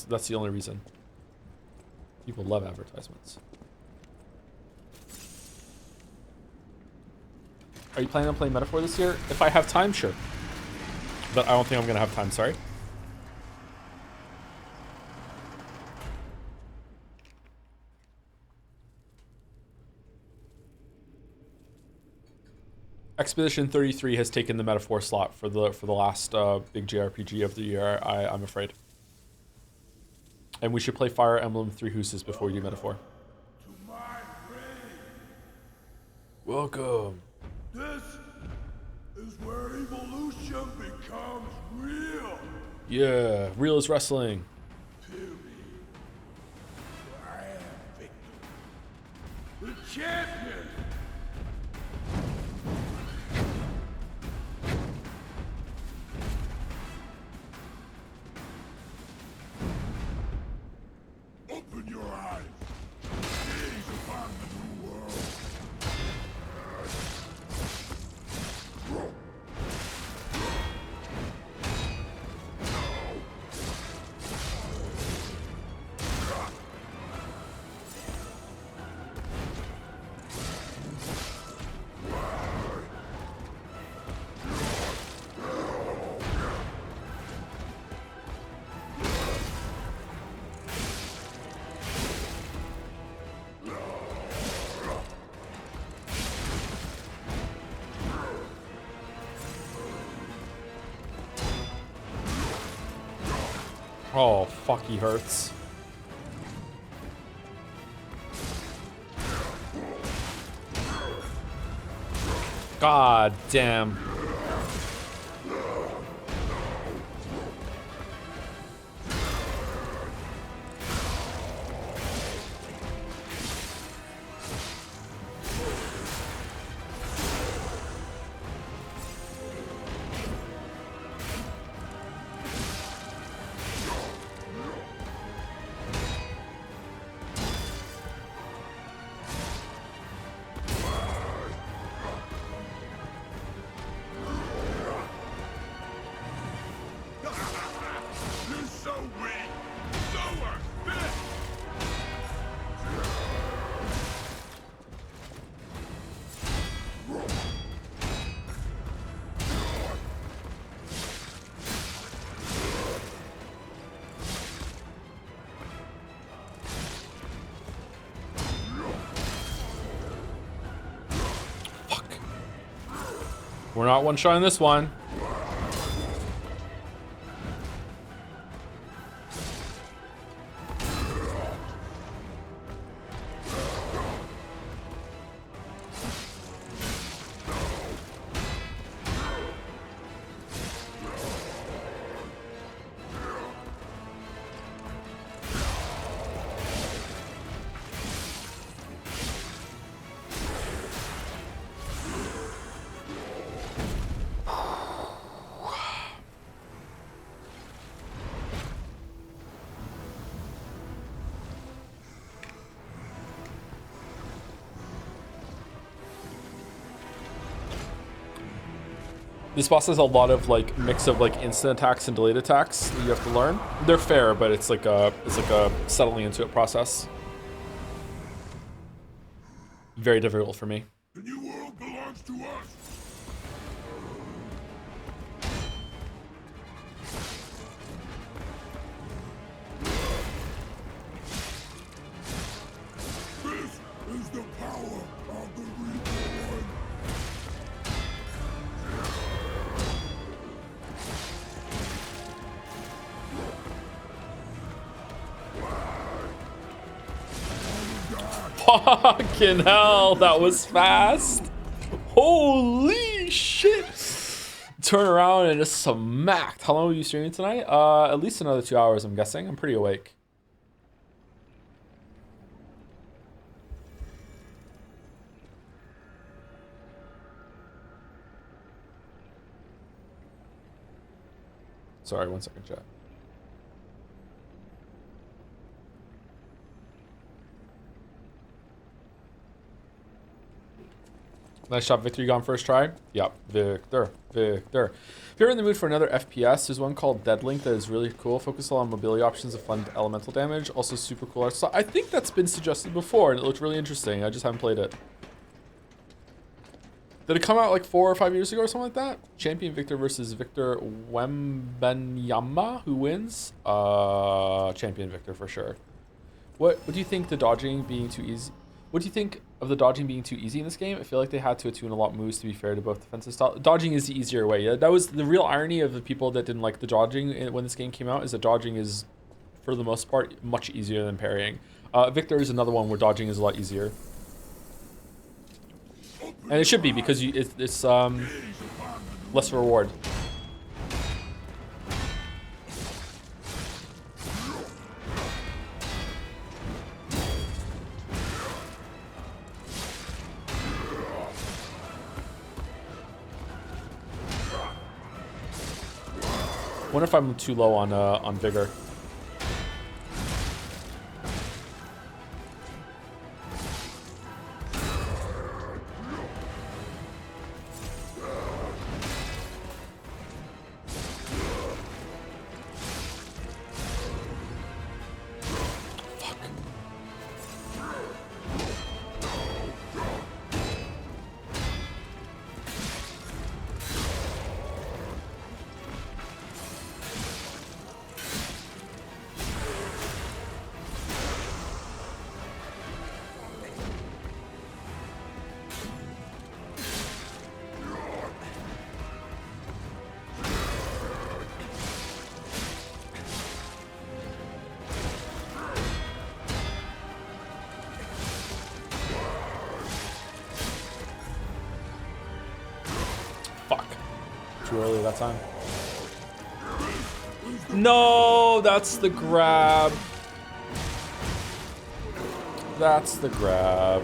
That's the only reason. People love advertisements. Are you planning on playing Metaphor this year? If I have time, sure. But I don't think I'm going to have time, sorry. Expedition 33 has taken the Metaphor slot for the last big JRPG of the year, I'm afraid. And we should play Fire Emblem Three Houses before we do Metaphor. Welcome. This is where evolution becomes real. Yeah, real as wrestling. I am Victor, the champion. Open your eyes. Gaze upon the new world. Oh, fuck, he hurts. God damn. You're so weak. So unfit. Fuck. We're not one-shotting this one. This boss has a lot of like mix of like instant attacks and delayed attacks that you have to learn. They're fair, but it's like a settling into it process. Very difficult for me. The new world belongs to us. This is the power of the Reborn. Fucking hell, that was fast. Holy shit. Turn around and just smacked. How long were you streaming tonight? At least another 2 hours, I'm guessing. I'm pretty awake. Sorry, 1 second, chat. Nice shot, Victor. You gone first try? Yep, Victor. If you're in the mood for another FPS, there's one called Deadlink that is really cool. Focus on mobility options and fun elemental damage. Also super cool art. So I think that's been suggested before and it looked really interesting. I just haven't played it. Did it come out like 4 or 5 years ago or something like that? Champion Victor versus Victor Wembenyama. Who wins? Champion Victor for sure. What do you think the dodging being too easy? What do you think of the dodging being too easy in this game? I feel like they had to attune a lot of moves to be fair to both defensive style. Dodging is the easier way. Yeah, that was the real irony of the people that didn't like the dodging when this game came out, is that dodging is, for the most part, much easier than parrying. Victor is another one where dodging is a lot easier. And it should be, because it's less reward. Wonder if I'm too low on vigor. Too early that time. No, that's the grab. That's the grab.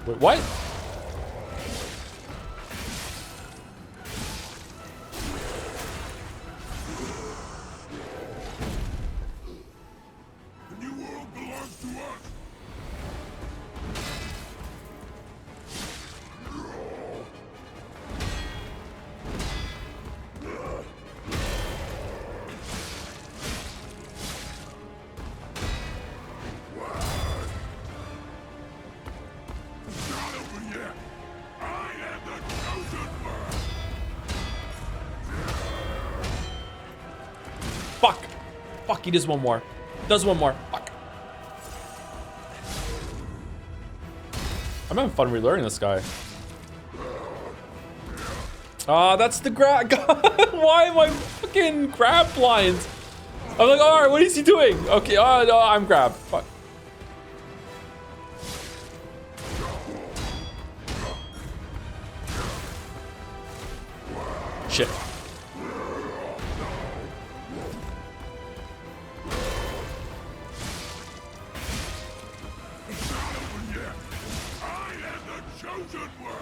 Wait, what? The new world belongs to us. Not over yet. I am the chosen one. Fuck. Fuck, he does one more. Does one more. Fuck. I'm having fun relearning this guy. Ah, that's the grab. God, why am I fucking grab blind? I'm like, all right, what is he doing? Okay, no, I'm grabbed. Fuck. Shit. should work.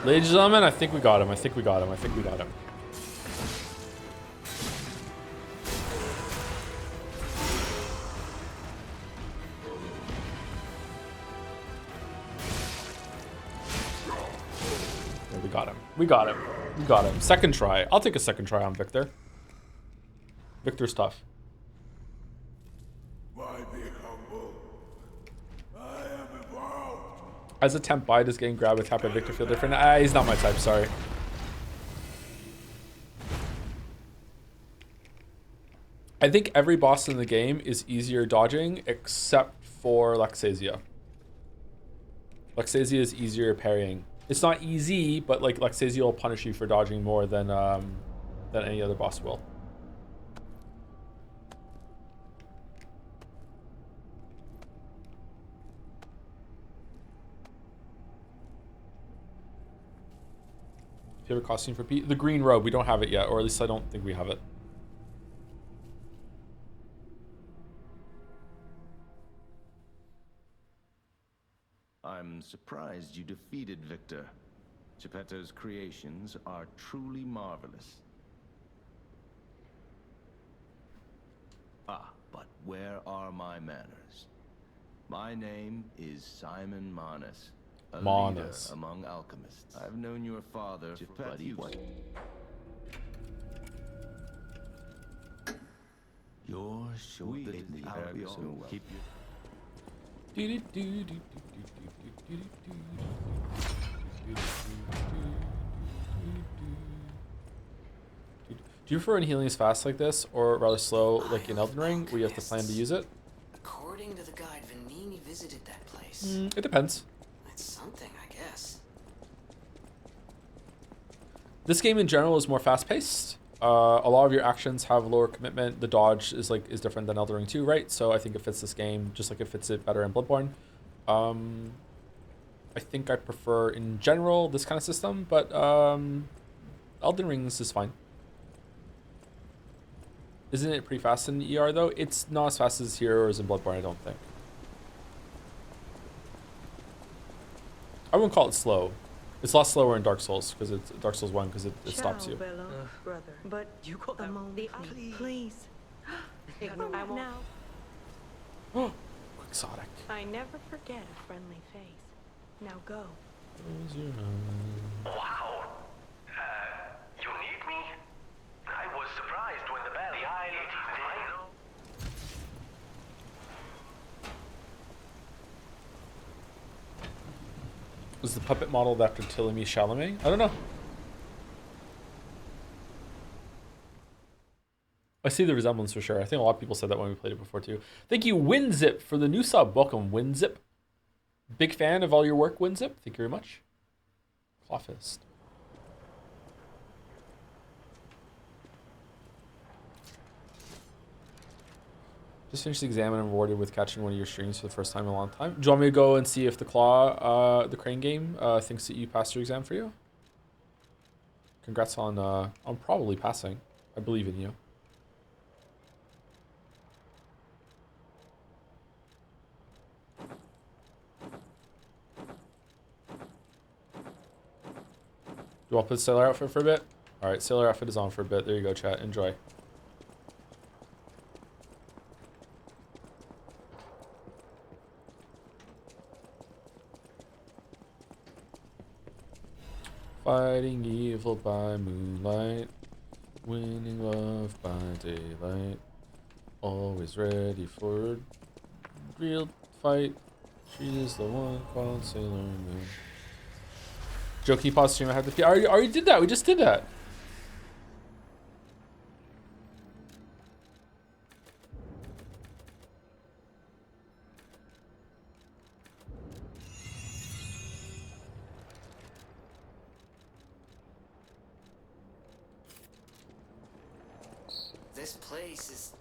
Ladies and gentlemen, I think we got him. I think we got him. I think we got him. Yeah, we got him. We got him. We got him. Second try. I'll take a second try on Victor. Victor's tough. Why be humble? I am involved. As a temp buy, does getting grabbed with tap by Victor feel different? He's not my type, sorry. I think every boss in the game is easier dodging except for Lexasia. Lexasia is easier parrying. It's not easy, but like Lexasia will punish you for dodging more than any other boss will. Favorite costume for Pete? The green robe. We don't have it yet, or at least I don't think we have it. I'm surprised you defeated Victor. Geppetto's creations are truly marvelous. Ah, but where are my manners? My name is Simon Manus, a leader among alchemists. I've known your father for buddy. You're sure that keep Do you prefer when healing is fast like this, or rather slow like in Elden Ring, where you have to plan to use it? According to the guide, Vanini visited that place. It depends. That's something, I guess. This game in general is more fast-paced. A lot of your actions have lower commitment. The dodge is different than Elden Ring 2, right? So I think it fits this game just like it fits it better in Bloodborne. I think I prefer in general this kind of system, but Elden Rings is fine. Isn't it pretty fast in ER though? It's not as fast as here or as in Bloodborne, I don't think. I wouldn't call it slow. It's a lot slower in Dark Souls because it's Dark Souls 1 because it stops you. Brother. But you call that moment, please. I won't. Oh, exotic. I never forget a friendly face. Now go. Wow. You need me? I was surprised when the bell. Was the puppet modeled after Tillamy Chalamet? I don't know. I see the resemblance for sure. I think a lot of people said that when we played it before too. Thank you, WinZip, for the new sub. Welcome, WinZip. Big fan of all your work, WinZip. Thank you very much. Clawfist. Just finished the exam and I'm rewarded with catching one of your streams for the first time in a long time. Do you want me to go and see if the the crane game, thinks that you passed your exam for you? Congrats on probably passing. I believe in you. Do you want to put sailor outfit for a bit? All right, sailor outfit is on for a bit. There you go, chat. Enjoy. Fighting evil by moonlight, winning love by daylight. Always ready for a real fight. She is the one called Sailor Moon. Joe, keep on stream. I have to pee. I already did that. We just did that. This place is...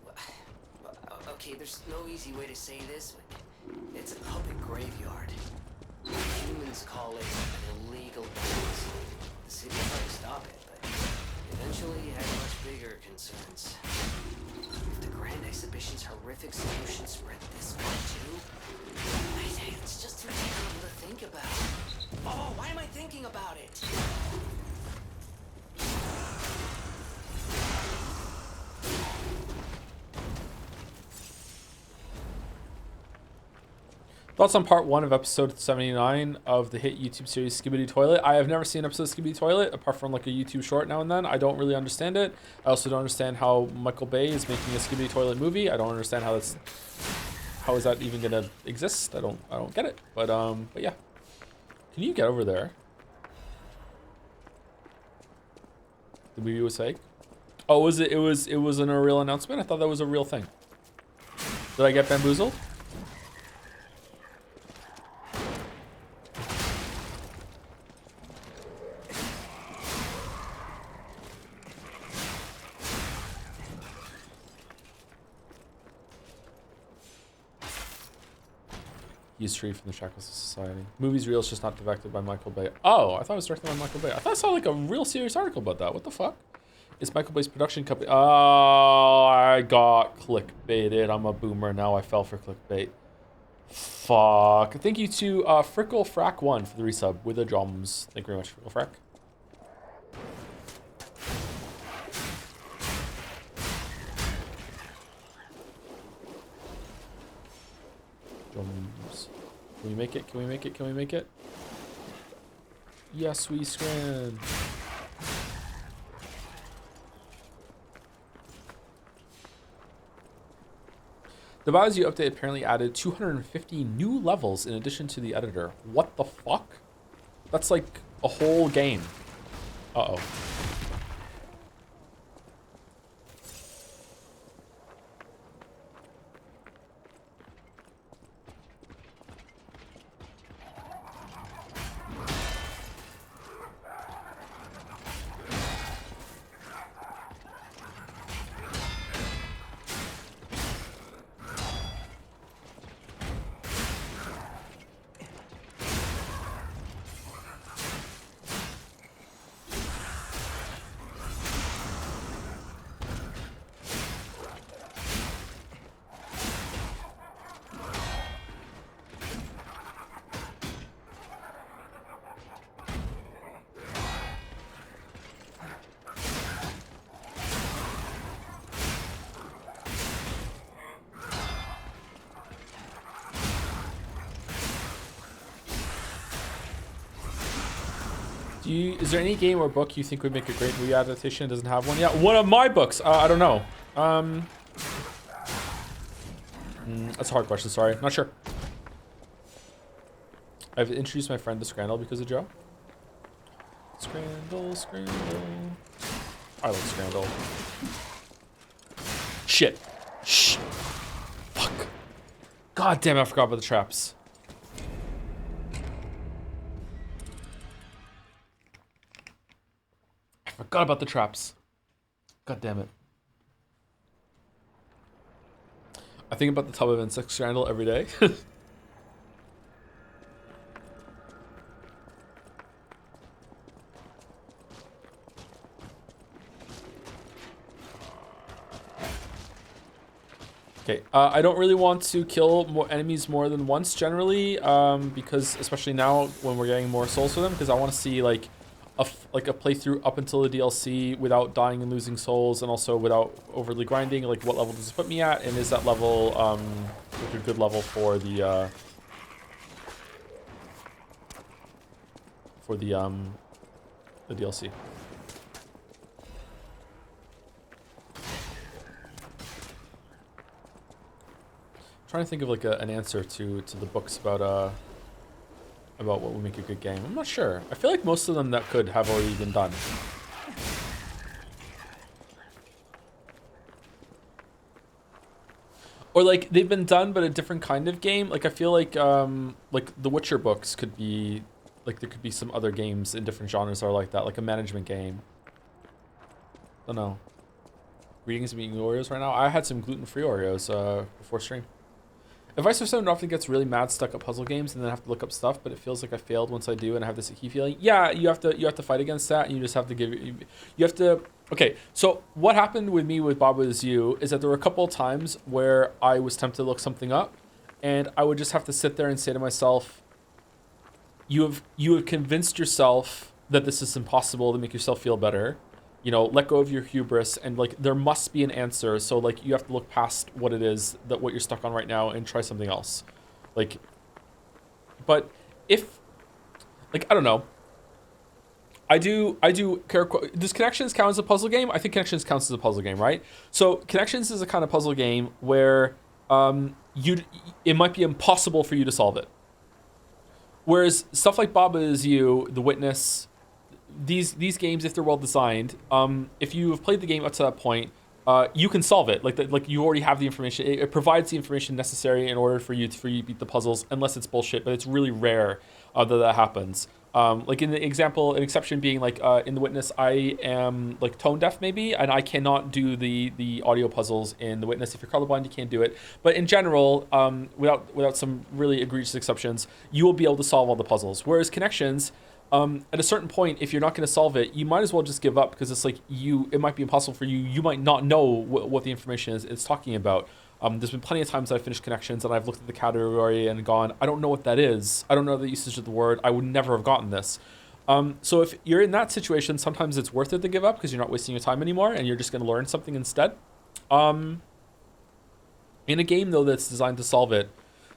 Okay, there's no easy way to say this, but it's a public graveyard. Humans call it an illegal place. The city tried to stop it, but eventually had much bigger concerns. If the Grand Exhibition's horrific solution spread this far too, it's just too terrible to think about. Oh, why am I thinking about it? Thoughts on part 1 of episode 79 of the hit YouTube series Skibidi Toilet. I have never seen an episode of Skibidi Toilet apart from like a YouTube short now and then. I don't really understand it. I also don't understand how Michael Bay is making a Skibidi Toilet movie. I don't understand how is that even gonna exist? I don't get it. But yeah. Can you get over there? The movie was fake. Oh, was it? It wasn't a real announcement. I thought that was a real thing. Did I get bamboozled? He's free from the shackles of society. Movie's real, it's just not directed by Michael Bay. Oh, I thought it was directed by Michael Bay. I thought I saw like a real serious article about that. What the fuck? It's Michael Bay's production company. Oh, I got clickbaited. I'm a boomer now. I fell for clickbait. Fuck. Thank you to Frickle Frack 1 for the resub with the drums. Thank you very much, Frickle Frack. Drums. Can we make it? Can we make it? Can we make it? Yes, we can. The Bowser update apparently added 250 new levels in addition to the editor. What the fuck? That's like a whole game. Uh-oh. Is there any game or book you think would make a great movie adaptation? It doesn't have one yet. One of my books. I don't know. That's a hard question. Sorry, not sure. I've introduced my friend to Scrandle because of Joe. Scrandle, Scrandle. I like Scrandle. Shit. Shh. Fuck. God damn it! I forgot about the traps. Forgot about the traps. God damn it. I think about the tub of insect Scrandle every day. Okay, I don't really want to kill more enemies more than once generally, because especially now when we're getting more souls for them, because I want to see like a playthrough up until the DLC without dying and losing souls, and also without overly grinding. Like, what level does it put me at, and is that level like a good level for the the DLC. Trying to think of like an answer to the books about what would make a good game. I'm not sure. I feel like most of them that could have already been done. Or like they've been done but a different kind of game. Like I feel like the Witcher books could be like there could be some other games in different genres that are like that, like a management game. Don't know. Reading some eating Oreos right now. I had some gluten-free Oreos before stream. Advice for someone who often gets really mad stuck at puzzle games and then have to look up stuff, but it feels like I failed once I do and I have this icky feeling. Yeah, you have to fight against that, and you just have to you have to. Okay, so what happened with me with Bob Is You is that there were a couple of times where I was tempted to look something up, and I would just have to sit there and say to myself, you have convinced yourself that this is impossible to make yourself feel better. You know, let go of your hubris, and like there must be an answer. So like you have to look past what it is that what you're stuck on right now and try something else. Like, but if, like, I don't know. I do does Connections count as a puzzle game? I think Connections counts as a puzzle game, right? So Connections is a kind of puzzle game where it might be impossible for you to solve it. Whereas stuff like Baba Is You, The Witness, these games, if they're well designed, if you have played the game up to that point, you can solve it. Like you already have the information. It provides the information necessary in order for you to beat the puzzles, unless it's bullshit. But it's really rare that happens. Like in the example, an exception being like in The Witness, I am like tone deaf maybe, and I cannot do the audio puzzles in The Witness. If you're colorblind, you can't do it. But in general, without some really egregious exceptions, you will be able to solve all the puzzles. Whereas Connections, at a certain point, if you're not going to solve it, you might as well just give up, because it's like it might be impossible for you. You might not know what the information is it's talking about. There's been plenty of times that I've finished Connections and I've looked at the category and gone, I don't know what that is. I don't know the usage of the word. I would never have gotten this. So if you're in that situation, sometimes it's worth it to give up because you're not wasting your time anymore and you're just going to learn something instead. In a game, though, that's designed to solve it,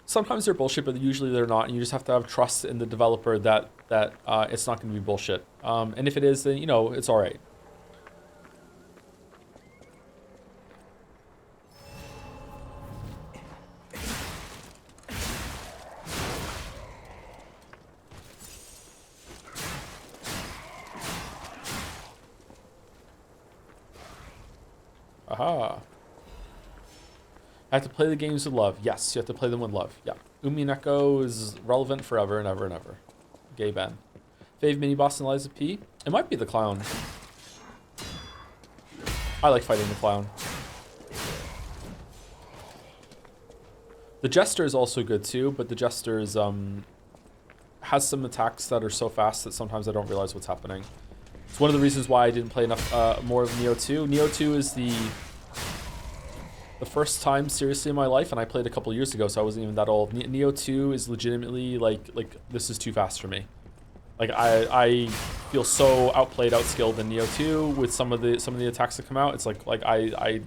sometimes they're bullshit, but usually they're not. And you just have to have trust in the developer that it's not going to be bullshit. And if it is, then, it's all right. Aha. I have to play the games with love. Yes, you have to play them with love. Yeah. Umineko is relevant forever and ever and ever. Gay ban. Fave mini boss in Lies of P. It might be the clown. I like fighting the clown. The Jester is also good too, but the Jester is, has some attacks that are so fast that sometimes I don't realize what's happening. It's one of the reasons why I didn't play enough more of Neo 2. Neo 2 is the first time seriously in my life, and I played a couple years ago, so I wasn't even that old. Neo 2 is legitimately like this is too fast for me. Like I feel so outplayed, outskilled in Neo 2 with some of the attacks that come out. It's like I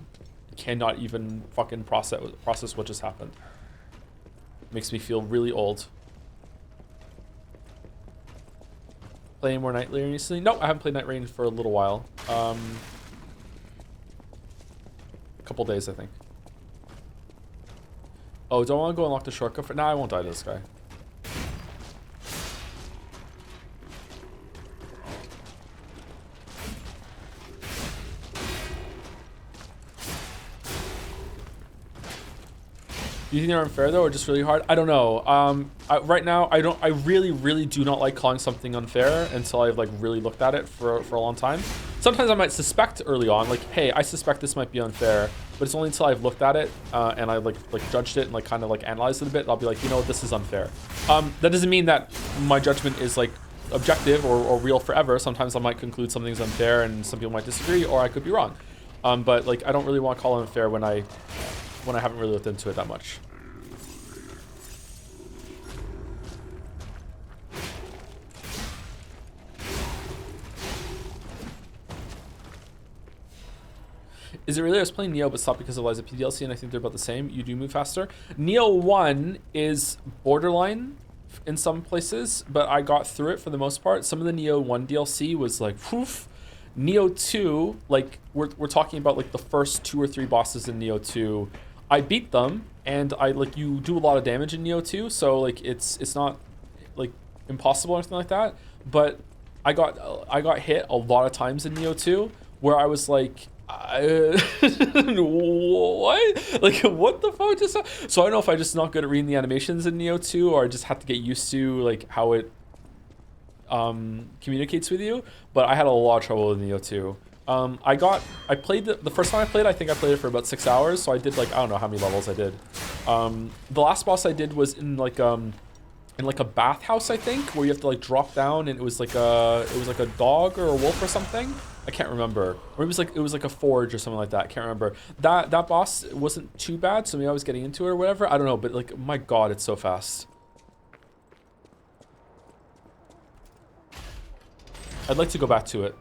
cannot even fucking process what just happened. It makes me feel really old. Playing more Night Rain recently? No, I haven't played Night Rain for a little while. A couple days, I think. Oh, do I want to go unlock the shortcut for? Nah, I won't die to this guy. Do you think they're unfair though, or just really hard? I don't know. Right now, I really do not like calling something unfair until I've like really looked at it for a long time. Sometimes I might suspect early on, like, hey, I suspect this might be unfair, but it's only until I've looked at it and I like judged it and like kind of like analyzed it a bit. I'll be like, this is unfair. That doesn't mean that my judgment is like objective or real forever. Sometimes I might conclude something's unfair and some people might disagree, or I could be wrong. But like, I don't really want to call it unfair when I haven't really looked into it that much. Is it really? I was playing Neo but stopped because of Lies of P DLC, and I think they're about the same. You do move faster. Neo 1 is borderline in some places, but I got through it for the most part. Some of the Neo 1 DLC was like, poof. Neo 2, like, we're talking about, like, the first 2 or 3 bosses in Neo 2. I beat them, and you do a lot of damage in Neo 2, so, like, it's not, like, impossible or anything like that. But I got hit a lot of times in Neo 2, where I was like, what? Like, what the fuck just happened? So I don't know if I'm just not good at reading the animations in Neo 2, or I just have to get used to, like, how it communicates with you. But I had a lot of trouble with Neo 2. I played the first time I played, I think I played it for about 6 hours, so I did, like, I don't know how many levels I did. The last boss I did was in like a bathhouse, I think, where you have to, like, drop down, and it was like a dog or a wolf or something. I can't remember. Or it was like a forge or something like that. I can't remember. That boss wasn't too bad, so maybe I was getting into it or whatever. I don't know, but, like, my god, it's so fast. I'd like to go back to it.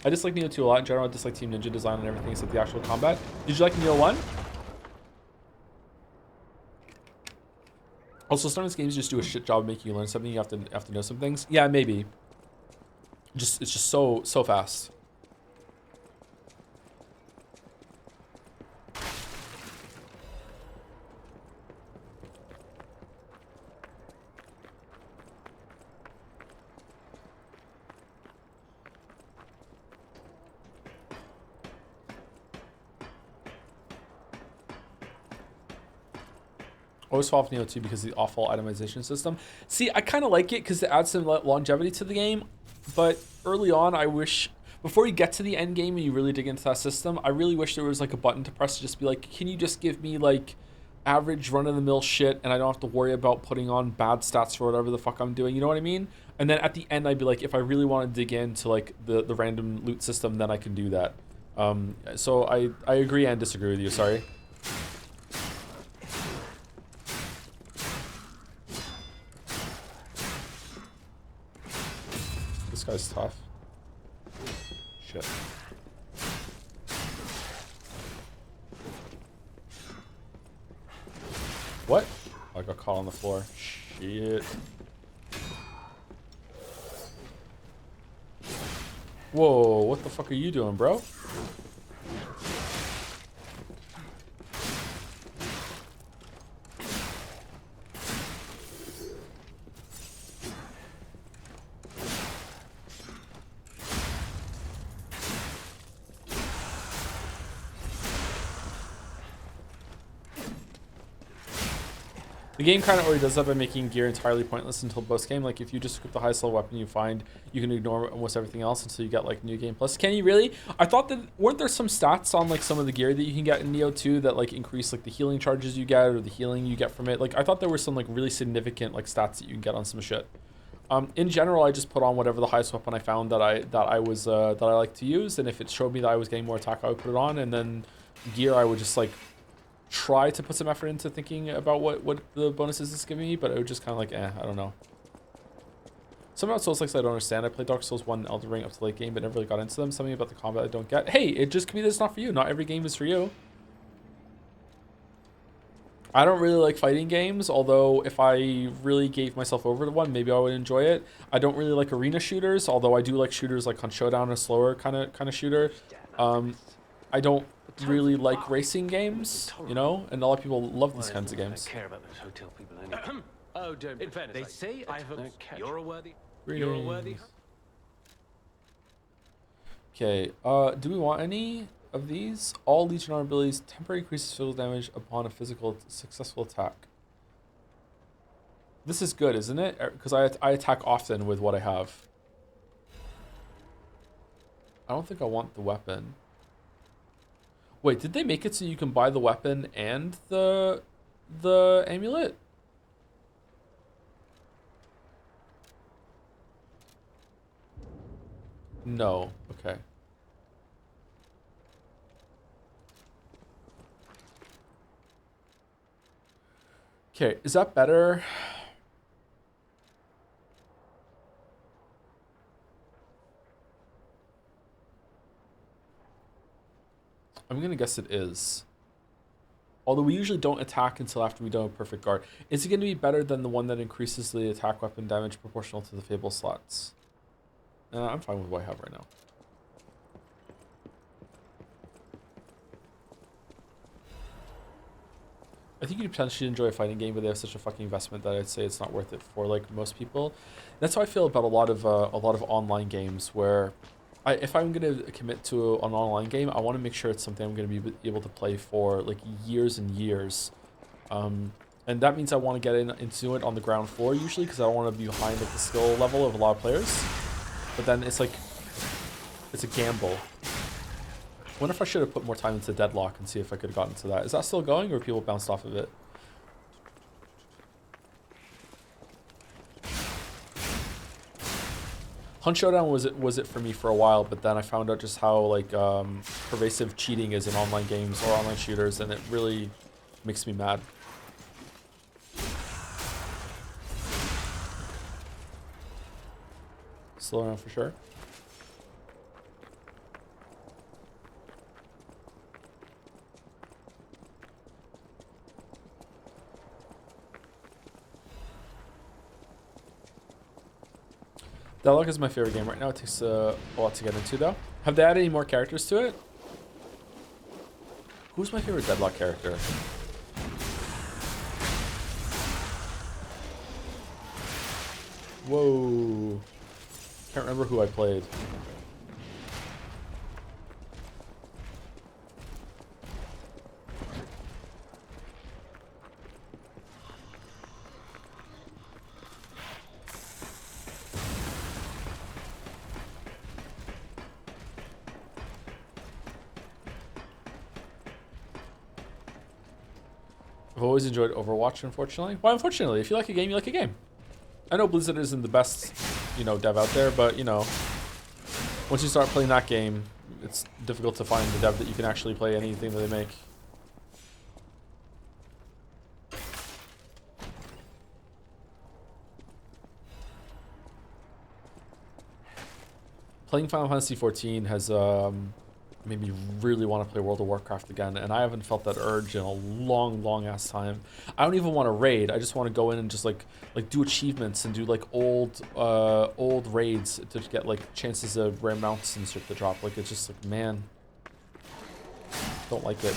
I dislike Neo 2 a lot in general. I dislike Team Ninja design and everything except the actual combat. Did you like Neo 1? Also, sometimes games just do a shit job of making you learn something. You have to know some things. Yeah, maybe. It's just so fast. Always fall off Neo 2 because of the awful itemization system. See, I kind of like it because it adds some longevity to the game, but early on, I wish, before you get to the end game and you really dig into that system, I really wish there was, like, a button to press to just be like, can you just give me, like, average run-of-the-mill shit, and I don't have to worry about putting on bad stats for whatever the fuck I'm doing, you know what I mean? And then at the end, I'd be like, if I really want to dig into, like, the random loot system, then I can do that. So I agree and disagree with you, sorry. This guy's tough. Shit. What? I got caught on the floor. Shit. Whoa, what the fuck are you doing, bro? The game kind of already does that by making gear entirely pointless until post game. Like, if you just equip the highest level weapon you find, you can ignore almost everything else until you get, like, New Game Plus. Can you really? I thought that, weren't there some stats on, like, some of the gear that you can get in Neo 2 that, like, increase, like, the healing charges you get or the healing you get from it? Like, I thought there were some, like, really significant, like, stats that you can get on some shit. In general, I just put on whatever the highest weapon I found that I like to use, and if it showed me that I was getting more attack, I would put it on, and then gear, I would just, like, try to put some effort into thinking about what the bonuses is giving me, but it would just kind of like, I don't know. Some about Souls likes I don't understand. I played Dark Souls 1 and Elden Ring up to late game, but never really got into them. Something about the combat I don't get. Hey, it just could be that it's not for you. Not every game is for you. I don't really like fighting games, although if I really gave myself over to one, maybe I would enjoy it. I don't really like arena shooters, although I do like shooters like on Showdown, a slower kind of shooter. I don't really like racing games, you know, and a lot of people love these kinds of games. I care about those hotel people anyway. Oh, don't. In fairness, they say I haven't. You're a worthy. You're a worthy. Okay. Do we want any of these? All Legion armor abilities temporarily increases physical damage upon a successful attack. This is good, isn't it? Because I attack often with what I have. I don't think I want the weapon. Wait, did they make it so you can buy the weapon and the amulet? No. Okay. Okay, is that better? I'm gonna guess it is. Although we usually don't attack until after we do a perfect guard. Is it going to be better than the one that increases the attack weapon damage proportional to the Fable slots? I'm fine with what I have right now. I think you potentially enjoy a fighting game, but they have such a fucking investment that I'd say it's not worth it for like most people. That's how I feel about a lot of online games where if I'm gonna commit to an online game, I want to make sure it's something I'm gonna be able to play for like years and years. And that means I want to get into it on the ground floor usually because I don't want to be behind like the skill level of a lot of players. But then it's like, it's a gamble. I wonder if I should have put more time into Deadlock and see if I could have gotten to that. Is that still going, or people bounced off of it? Hunt Showdown was it for me for a while, but then I found out just how like pervasive cheating is in online games or online shooters, and it really makes me mad. Still around for sure. Deadlock is my favorite game right now. It takes a lot to get into though. Have they added any more characters to it? Who's my favorite Deadlock character? Whoa. Can't remember who I played. I've always enjoyed Overwatch, unfortunately. Well, unfortunately, if you like a game, you like a game. I know Blizzard isn't the best, you know, dev out there, but, you know, once you start playing that game, it's difficult to find the dev that you can actually play anything that they make. Playing Final Fantasy XIV has made me really want to play World of Warcraft again, and I haven't felt that urge in a long ass time. I don't even want to raid. I just want to go in and just like do achievements and do like old raids to get like chances of rare mounts and shit to drop. Like it's just like, man, don't like it.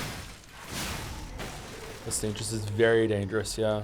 It's dangerous. It's very dangerous. Yeah.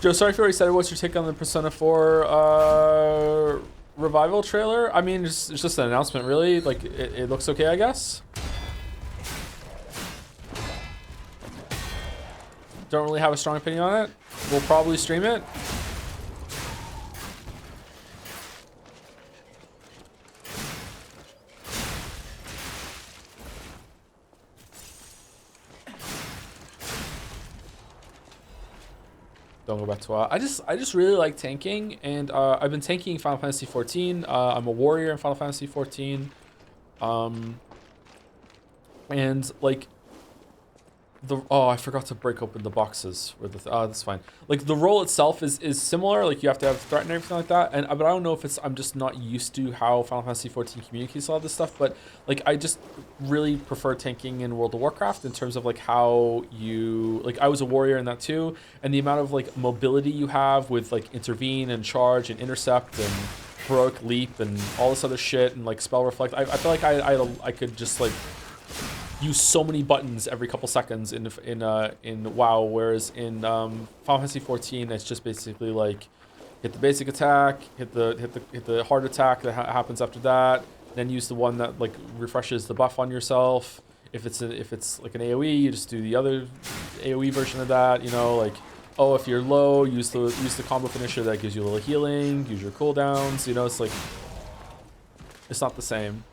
Joe, sorry if you already said it. What's your take on the Persona 4 revival trailer? I mean, it's just an announcement, really. Like, it looks okay, I guess. Don't really have a strong opinion on it. We'll probably stream it. Don't go back to I just really like tanking, and I've been tanking Final Fantasy 14. I'm a warrior in Final Fantasy 14. And like I forgot to break open the boxes where that's fine. Like the role itself is similar, like you have to have threat and everything like that, and but I don't know if I'm just not used to how Final Fantasy 14 communicates all this stuff, but like I just really prefer tanking in World of Warcraft in terms of like how you, like I was a warrior in that too, and the amount of like mobility you have with like intervene and charge and intercept and heroic leap and all this other shit and like spell reflect. I feel like I could just like use so many buttons every couple seconds in WoW, whereas in Final Fantasy 14 it's just basically like hit the basic attack, hit the hard attack that happens after that, then use the one that like refreshes the buff on yourself. If it's like an AoE, you just do the other AoE version of that. You know, like if you're low, use the combo finisher that gives you a little healing. Use your cooldowns. You know, it's like it's not the same.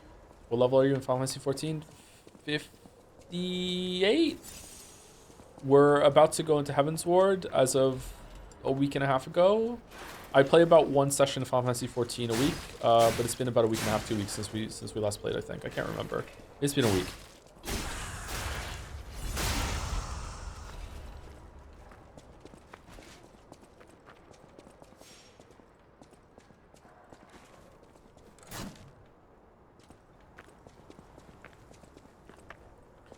What level are you in Final Fantasy 14? 58. We're about to go into Heaven's Ward as of a week and a half ago. I play about one session of Final Fantasy 14 a week, but it's been about a week and a half, 2 weeks since we last played. I think I can't remember. It's been a week.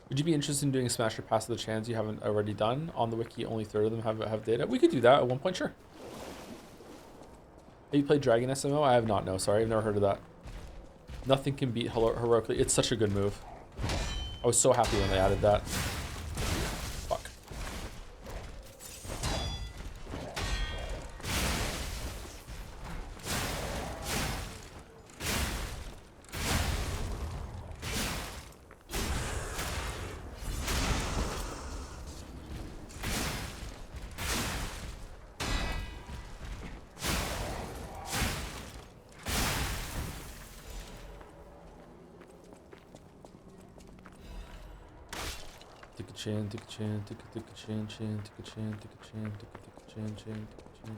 Would you be interested in doing a Smash or Pass of the Chans you haven't already done? On the wiki, only 1/3 of them have data. We could do that at one point, sure. Have you played Dragon SMO? I have not, no, sorry. I've never heard of that. Nothing can beat Heroically. It's such a good move. I was so happy when they added that. Fuck. Chin, tick a chin, tick a chin, chin, tick a chin, tick a chin, tick a chin, chin, tick a chin,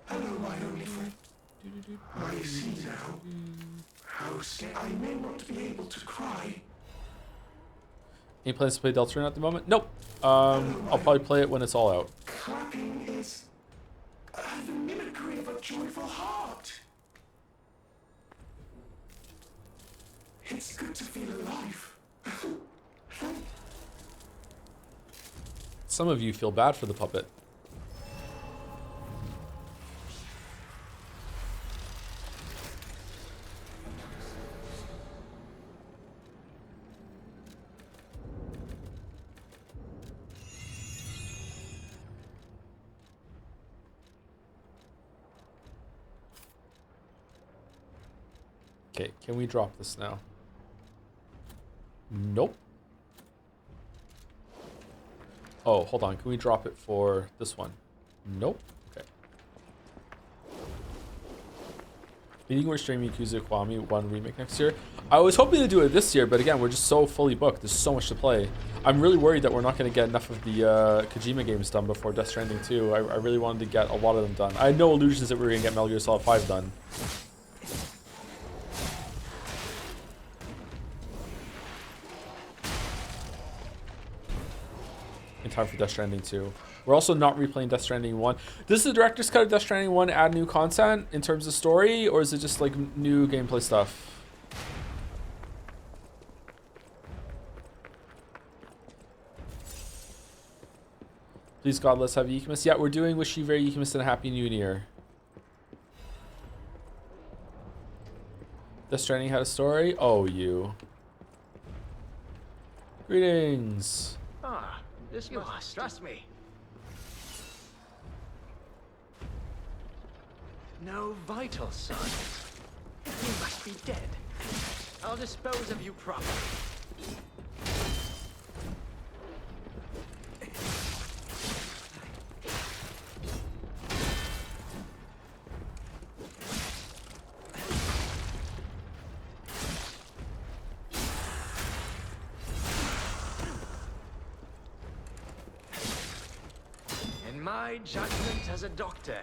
Hello, my only friend. I see now. How scared I may not be able to cry. Any plans to play Deltarune at the moment? Nope. I'll probably play it when it's all out. Clapping is the mimicry of a joyful heart. It's good to feel alive. Some of you feel bad for the puppet. Okay, can we drop this now? Nope. Oh, hold on. Can we drop it for this one? Nope. Okay. You think we're streaming Yakuza Kiwami 1 remake next year? I was hoping to do it this year, but again, we're just so fully booked. There's so much to play. I'm really worried that we're not going to get enough of the Kojima games done before Death Stranding 2. I really wanted to get a lot of them done. I had no illusions that we were going to get Metal Gear Solid 5 done. In time for Death Stranding 2. We're also not replaying Death Stranding 1. Does the director's cut of Death Stranding 1 add new content in terms of story, or is it just like new gameplay stuff? Please God, let's have Yikimus. Yeah, we're doing Wish You Very Yikimus and a Happy New Year. Death Stranding had a story? Oh, you. Greetings. Ah, this must trust me. No vital signs. You must be dead. I'll dispose of you properly. In my judgment as a doctor,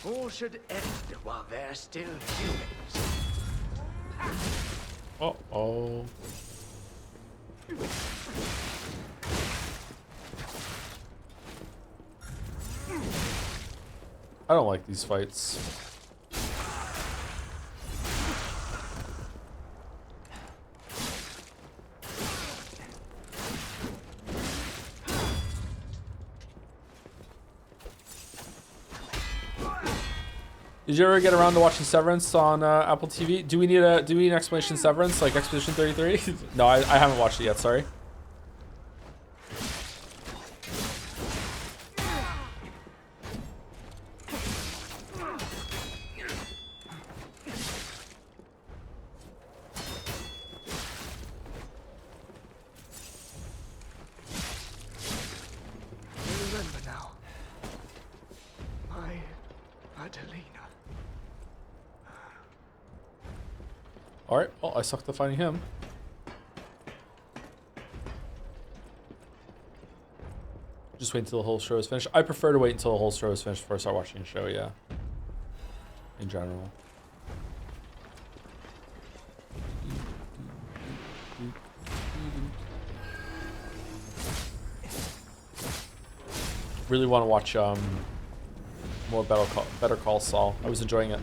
all should end while they're still humans. Uh-oh. I don't like these fights. Did you ever get around to watching Severance on Apple TV? Do we need an explanation Severance, like Expedition 33? No, I haven't watched it yet, sorry. Remember now, my Adelina. All right. Well, I sucked at finding him. Just wait until the whole show is finished. I prefer to wait until the whole show is finished before I start watching the show, yeah. In general. Really want to watch more Better Call Saul. I was enjoying it.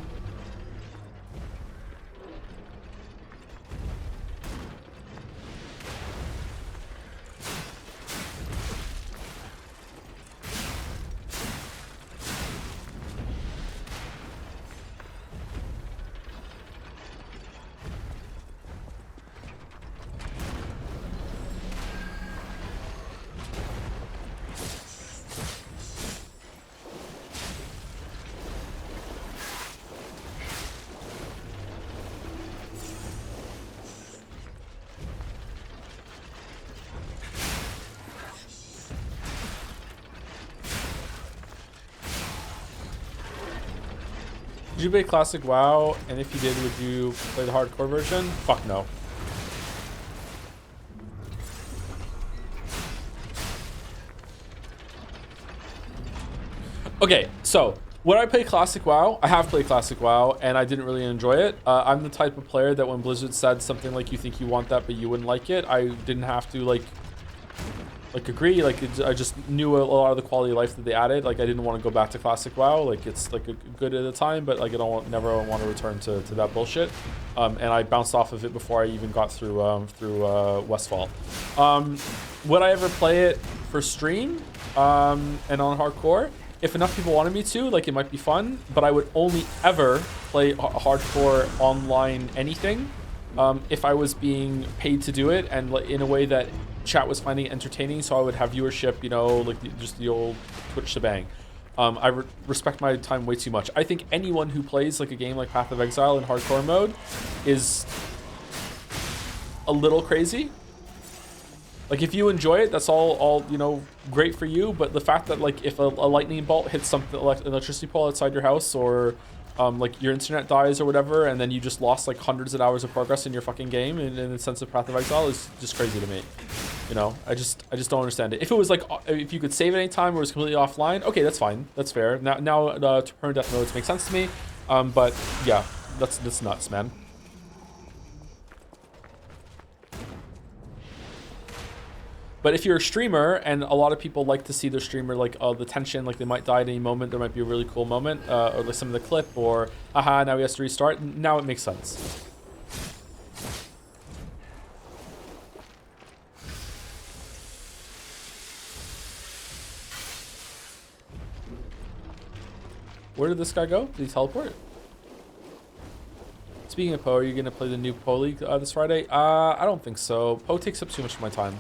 Did you play Classic WoW? And if you did, would you play the hardcore version? Fuck no. Okay, so when I play Classic WoW, I have played Classic WoW, and I didn't really enjoy it. I'm the type of player that when Blizzard said something like, you think you want that, but you wouldn't like it, I didn't have to, like agree. Like, I just knew a lot of the quality of life that they added. Like, I didn't want to go back to Classic WoW. Like, it's like a good at a time, but like never want to return to that bullshit. And I bounced off of it before I even got through Westfall. Would I ever play it for stream and on hardcore? If enough people wanted me to, like, it might be fun, but I would only ever play hardcore online anything if I was being paid to do it, and in a way that chat was finding it entertaining, so I would have viewership, you know, like just the old Twitch shebang. I respect my time way too much. I think anyone who plays like a game like Path of Exile in hardcore mode is a little crazy. Like, if you enjoy it, that's all you know, great for you. But the fact that, like, if a lightning bolt hits something like an electricity pole outside your house, or like your internet dies or whatever, and then you just lost like hundreds of hours of progress in your fucking game in the sense of Path of Exile, is just crazy to me. You know, I just don't understand it. If it was like, if you could save at any time or it was completely offline, okay, that's fine, that's fair. Now permadeath modes make sense to me. But yeah, that's nuts, man. But if you're a streamer, and a lot of people like to see their streamer, like, the tension, like they might die at any moment, there might be a really cool moment, or like some of the clip, or aha, now he has to restart, now it makes sense. Where did this guy go? Did he teleport? Speaking of Poe, are you going to play the new Poe League this Friday? I don't think so. Poe takes up too much of my time.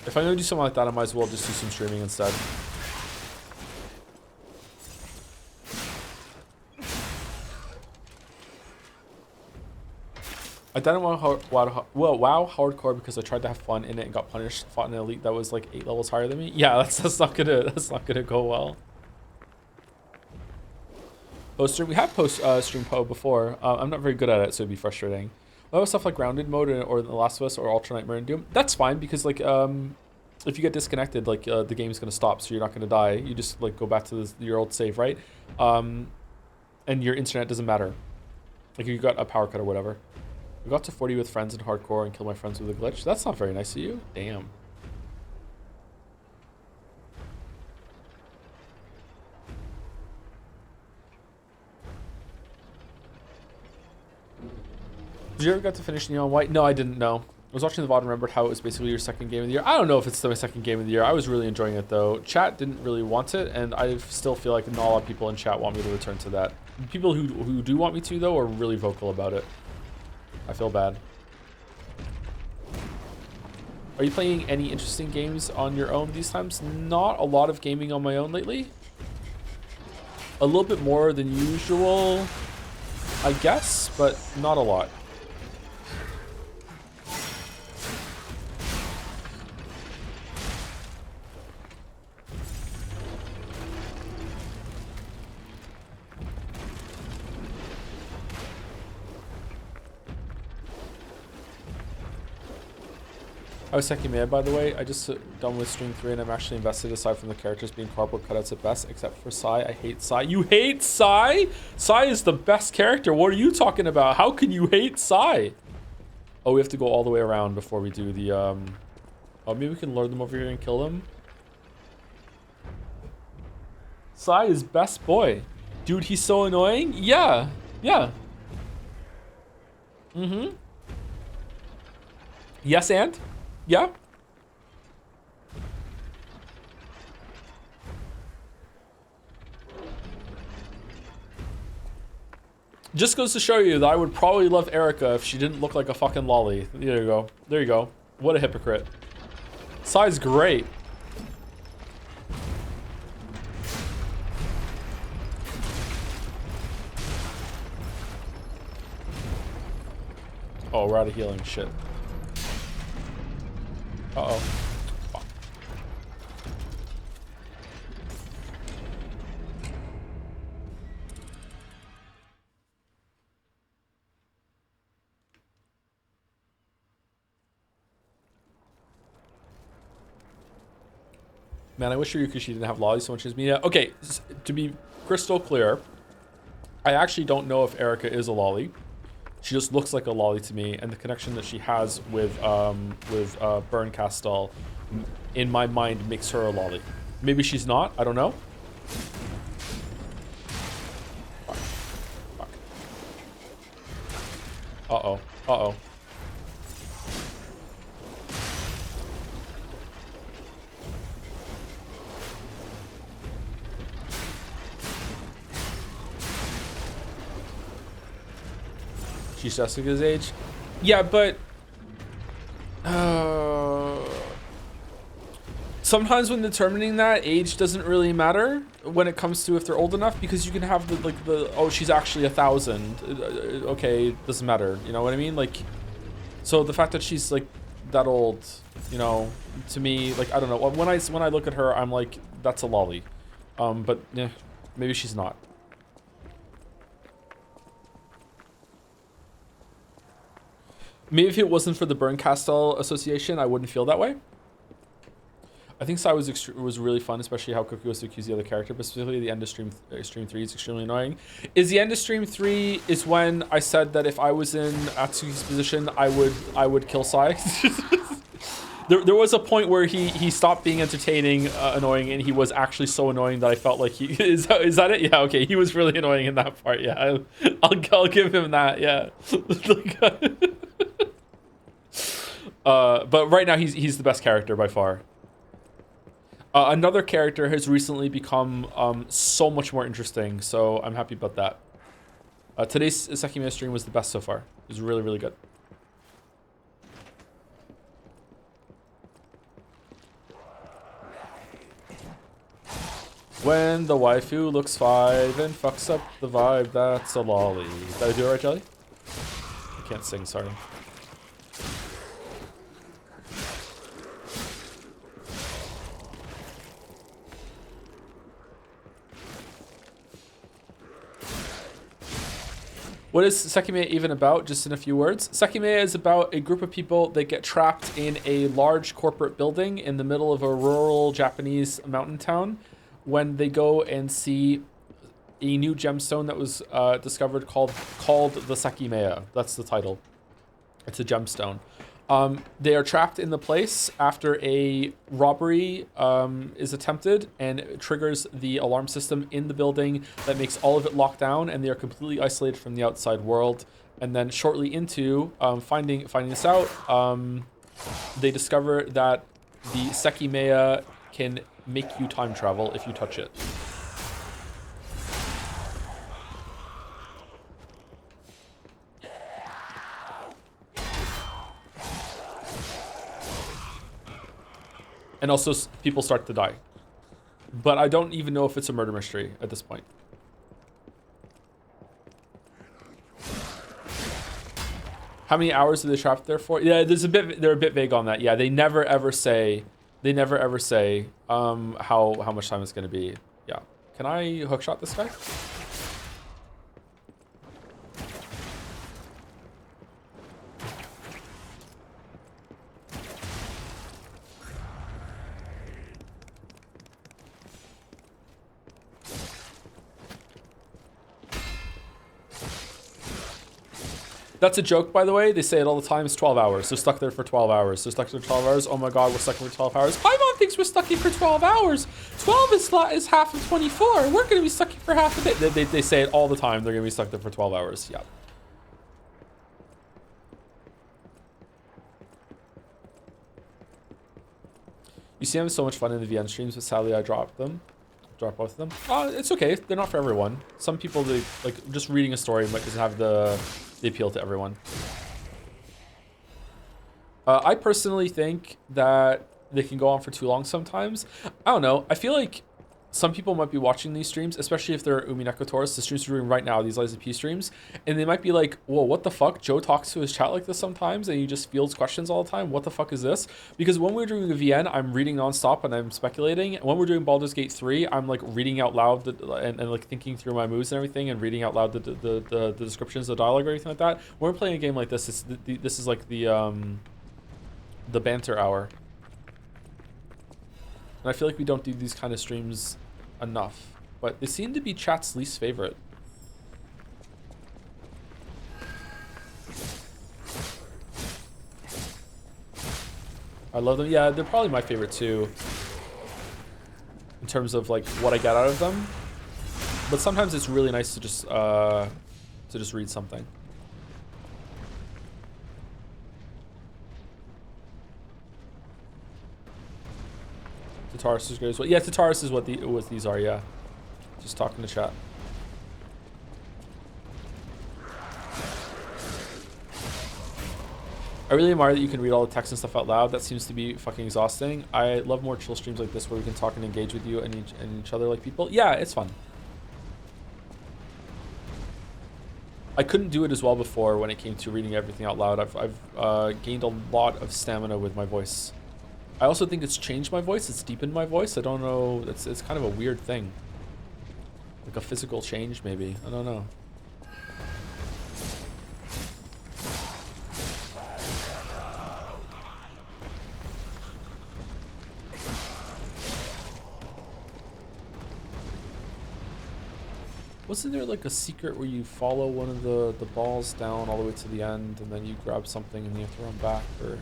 If I'm going to do something like that, I might as well just do some streaming instead. I didn't want WoW hardcore because I tried to have fun in it and got punished. Fought an elite that was like 8 levels higher than me. Yeah, that's not gonna go well. Poster, we have stream Poe before. I'm not very good at it, so it'd be frustrating. A lot of stuff like grounded mode or The Last of Us or Ultra Nightmare and Doom. That's fine because like if you get disconnected, like the game's gonna stop, so you're not gonna die. You just like go back to your old save, right? And your internet doesn't matter. Like, you got a power cut or whatever. I got to 40 with friends in hardcore and killed my friends with a glitch. That's not very nice of you. Damn. Did you ever get to finish Neon White? No, I didn't know. I was watching the VOD and remembered how it was basically your second game of the year. I don't know if it's still my second game of the year. I was really enjoying it though. Chat didn't really want it, and I still feel like not a lot of people in chat want me to return to that. People who do want me to though are really vocal about it. I feel bad. Are you playing any interesting games on your own these times? Not a lot of gaming on my own lately. A little bit more than usual, I guess, but not a lot. I was second mad, by the way. I just done with stream 3 and I'm actually invested aside from the characters being cardboard cutouts at best, except for Sai. I hate Sai. You hate Sai? Sai is the best character. What are you talking about? How can you hate Sai? Oh, we have to go all the way around before we do the, oh, maybe we can lure them over here and kill them. Sai is best boy. Dude, he's so annoying. Yeah. Yeah. Mm-hmm. Yes, and? Yeah. Just goes to show you that I would probably love Erica if she didn't look like a fucking lolly. There you go. There you go. What a hypocrite. Sai's great. Oh, we're out of healing. Shit. Uh-oh. Fuck. Man, I wish Ryukishi didn't have lollies so much as me. Yeah. Okay, to be crystal clear, I actually don't know if Erica is a lolly. She just looks like a lolly to me, and the connection that she has with Burn Castell, in my mind, makes her a lolly. Maybe she's not. I don't know. Fuck. Fuck. Uh-oh. Uh-oh. She's Jessica's age. Yeah, but sometimes when determining that, age doesn't really matter when it comes to if they're old enough, because you can have the oh, she's actually 1,000. Okay, doesn't matter. You know what I mean? Like, so the fact that she's like that old, you know, to me, like, I don't know. When I look at her, I'm like, that's a lolly. But yeah, maybe she's not. Maybe if it wasn't for the Burn Castell association, I wouldn't feel that way. I think Sai was really fun, especially how Cookie was to accuse the other character, but specifically the end of stream 3 is extremely annoying. Is the end of stream 3 is when I said that if I was in Atsuki's position, I would kill Sai. There was a point where he stopped being entertaining, annoying, and he was actually so annoying that I felt like he is that it? Yeah, okay, he was really annoying in that part. Yeah, I'll give him that. Yeah. But right now he's the best character by far. Another character has recently become so much more interesting, so I'm happy about that. Today's Sekime stream was the best so far. It was really, really good. When the waifu looks 5 and fucks up the vibe, that's a lolly. Did I do it right, Jelly? I can't sing, sorry. What is Sekime even about? Just in a few words. Sekime is about a group of people that get trapped in a large corporate building in the middle of a rural Japanese mountain town when they go and see a new gemstone that was discovered called the Sekimea. That's the title. It's a gemstone. They are trapped in the place after a robbery is attempted, and it triggers the alarm system in the building that makes all of it lock down, and they are completely isolated from the outside world. And then shortly into finding this out, they discover that the Sekimea can make you time travel if you touch it. And also people start to die. But I don't even know if it's a murder mystery at this point. How many hours are they trapped there for? Yeah, they're a bit vague on that. Yeah, they never ever say how much time it's gonna be. Yeah. Can I hookshot this guy? That's a joke, by the way. They say it all the time. It's 12 hours. They're stuck there for 12 hours. They're stuck there for 12 hours. Oh my god, we're stuck here for 12 hours. Paimon thinks we're stuck here for 12 hours. 12 is half of 24. We're going to be stuck here for half a day. They say it all the time. They're going to be stuck there for 12 hours. Yeah. You see, I'm so much fun in the VN streams, but sadly I dropped them. Drop both of them. It's okay. They're not for everyone. Some people, they like just reading a story might just have the appeal to everyone. I personally think that they can go on for too long sometimes. I don't know. I feel like some people might be watching these streams, especially if they're Umineko Taurus, the streams we're doing right now, these LZP streams, and they might be like, whoa, what the fuck? Joe talks to his chat like this sometimes, and he just fields questions all the time. What the fuck is this? Because when we're doing a VN, I'm reading nonstop and I'm speculating. When we're doing Baldur's Gate 3, I'm like reading out loud and like thinking through my moves and everything, and reading out loud the descriptions, the dialogue, or anything like that. When we're playing a game like this, this is like the banter hour. And I feel like we don't do these kind of streams enough, but they seem to be chat's least favorite. I love them. Yeah, they're probably my favorite too, in terms of like what I get out of them. But sometimes it's really nice to just read something. Taurus is great as well. Yeah, Taurus is what these are, yeah. Just talking to chat. I really admire that you can read all the text and stuff out loud. That seems to be fucking exhausting. I love more chill streams like this where we can talk and engage with you and each other like people. Yeah, it's fun. I couldn't do it as well before when it came to reading everything out loud. I've gained a lot of stamina with my voice. I also think it's changed my voice. It's deepened my voice. I don't know. It's kind of a weird thing. Like a physical change, maybe. I don't know. Wasn't there like a secret where you follow one of the balls down all the way to the end and then you grab something and you have to run back, or...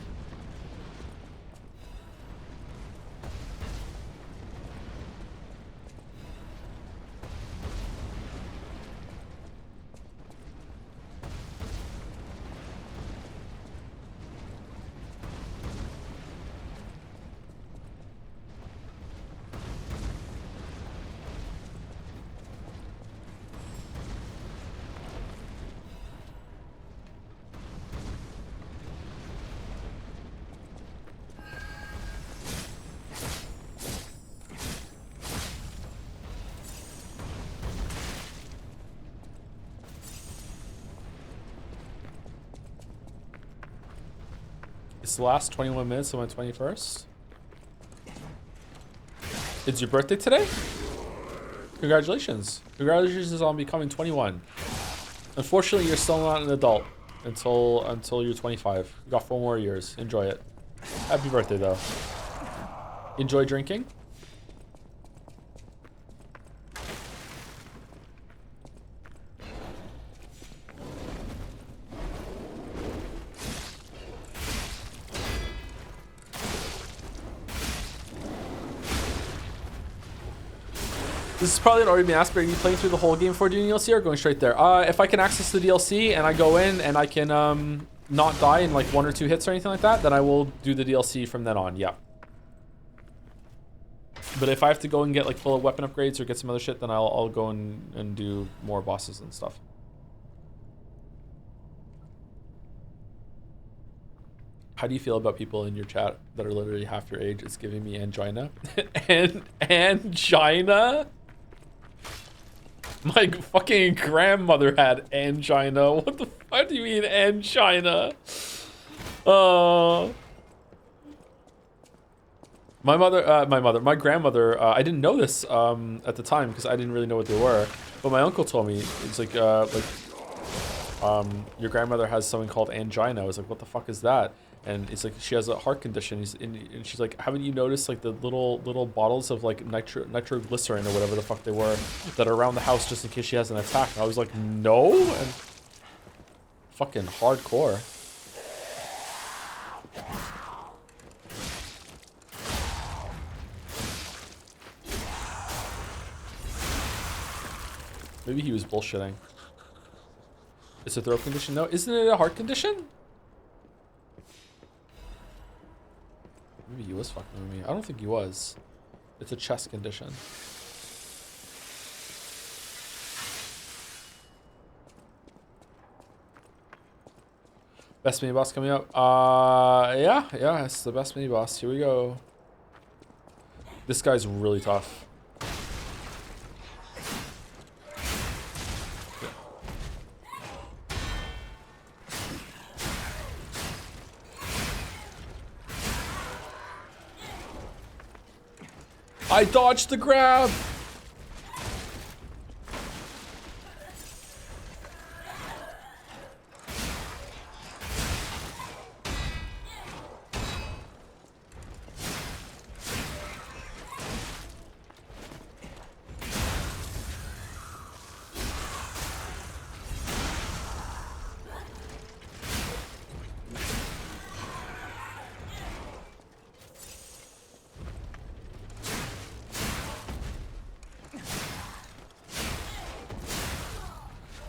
It's the last 21 minutes of my 21st. It's your birthday today? Congratulations. Congratulations on becoming 21. Unfortunately, you're still not an adult until you're 25. You got 4 more years. Enjoy it. Happy birthday, though. Enjoy drinking. This is probably already been asked, but are you playing through the whole game for doing DLC or going straight there? If I can access the DLC and I go in and I can not die in like 1 or 2 hits or anything like that, then I will do the DLC from then on, yeah. But if I have to go and get like full weapon upgrades or get some other shit, then I'll go and do more bosses and stuff. How do you feel about people in your chat that are literally half your age? It's giving me angina. Angina? My fucking grandmother had angina. What the fuck do you mean angina? My grandmother, I didn't know this at the time because I didn't really know what they were. But my uncle told me, it's like your grandmother has something called angina. I was like, what the fuck is that? And it's like she has a heart condition. And she's like, haven't you noticed like the little bottles of like nitroglycerin or whatever the fuck they were that are around the house just in case she has an attack? And I was like, no. And fucking hardcore. Maybe he was bullshitting. It's a throat condition? No, isn't it a heart condition? Maybe he was fucking with me. I don't think he was. It's a chest condition. Best mini boss coming up. Yeah, it's the best mini boss. Here we go. This guy's really tough. I dodged the grab.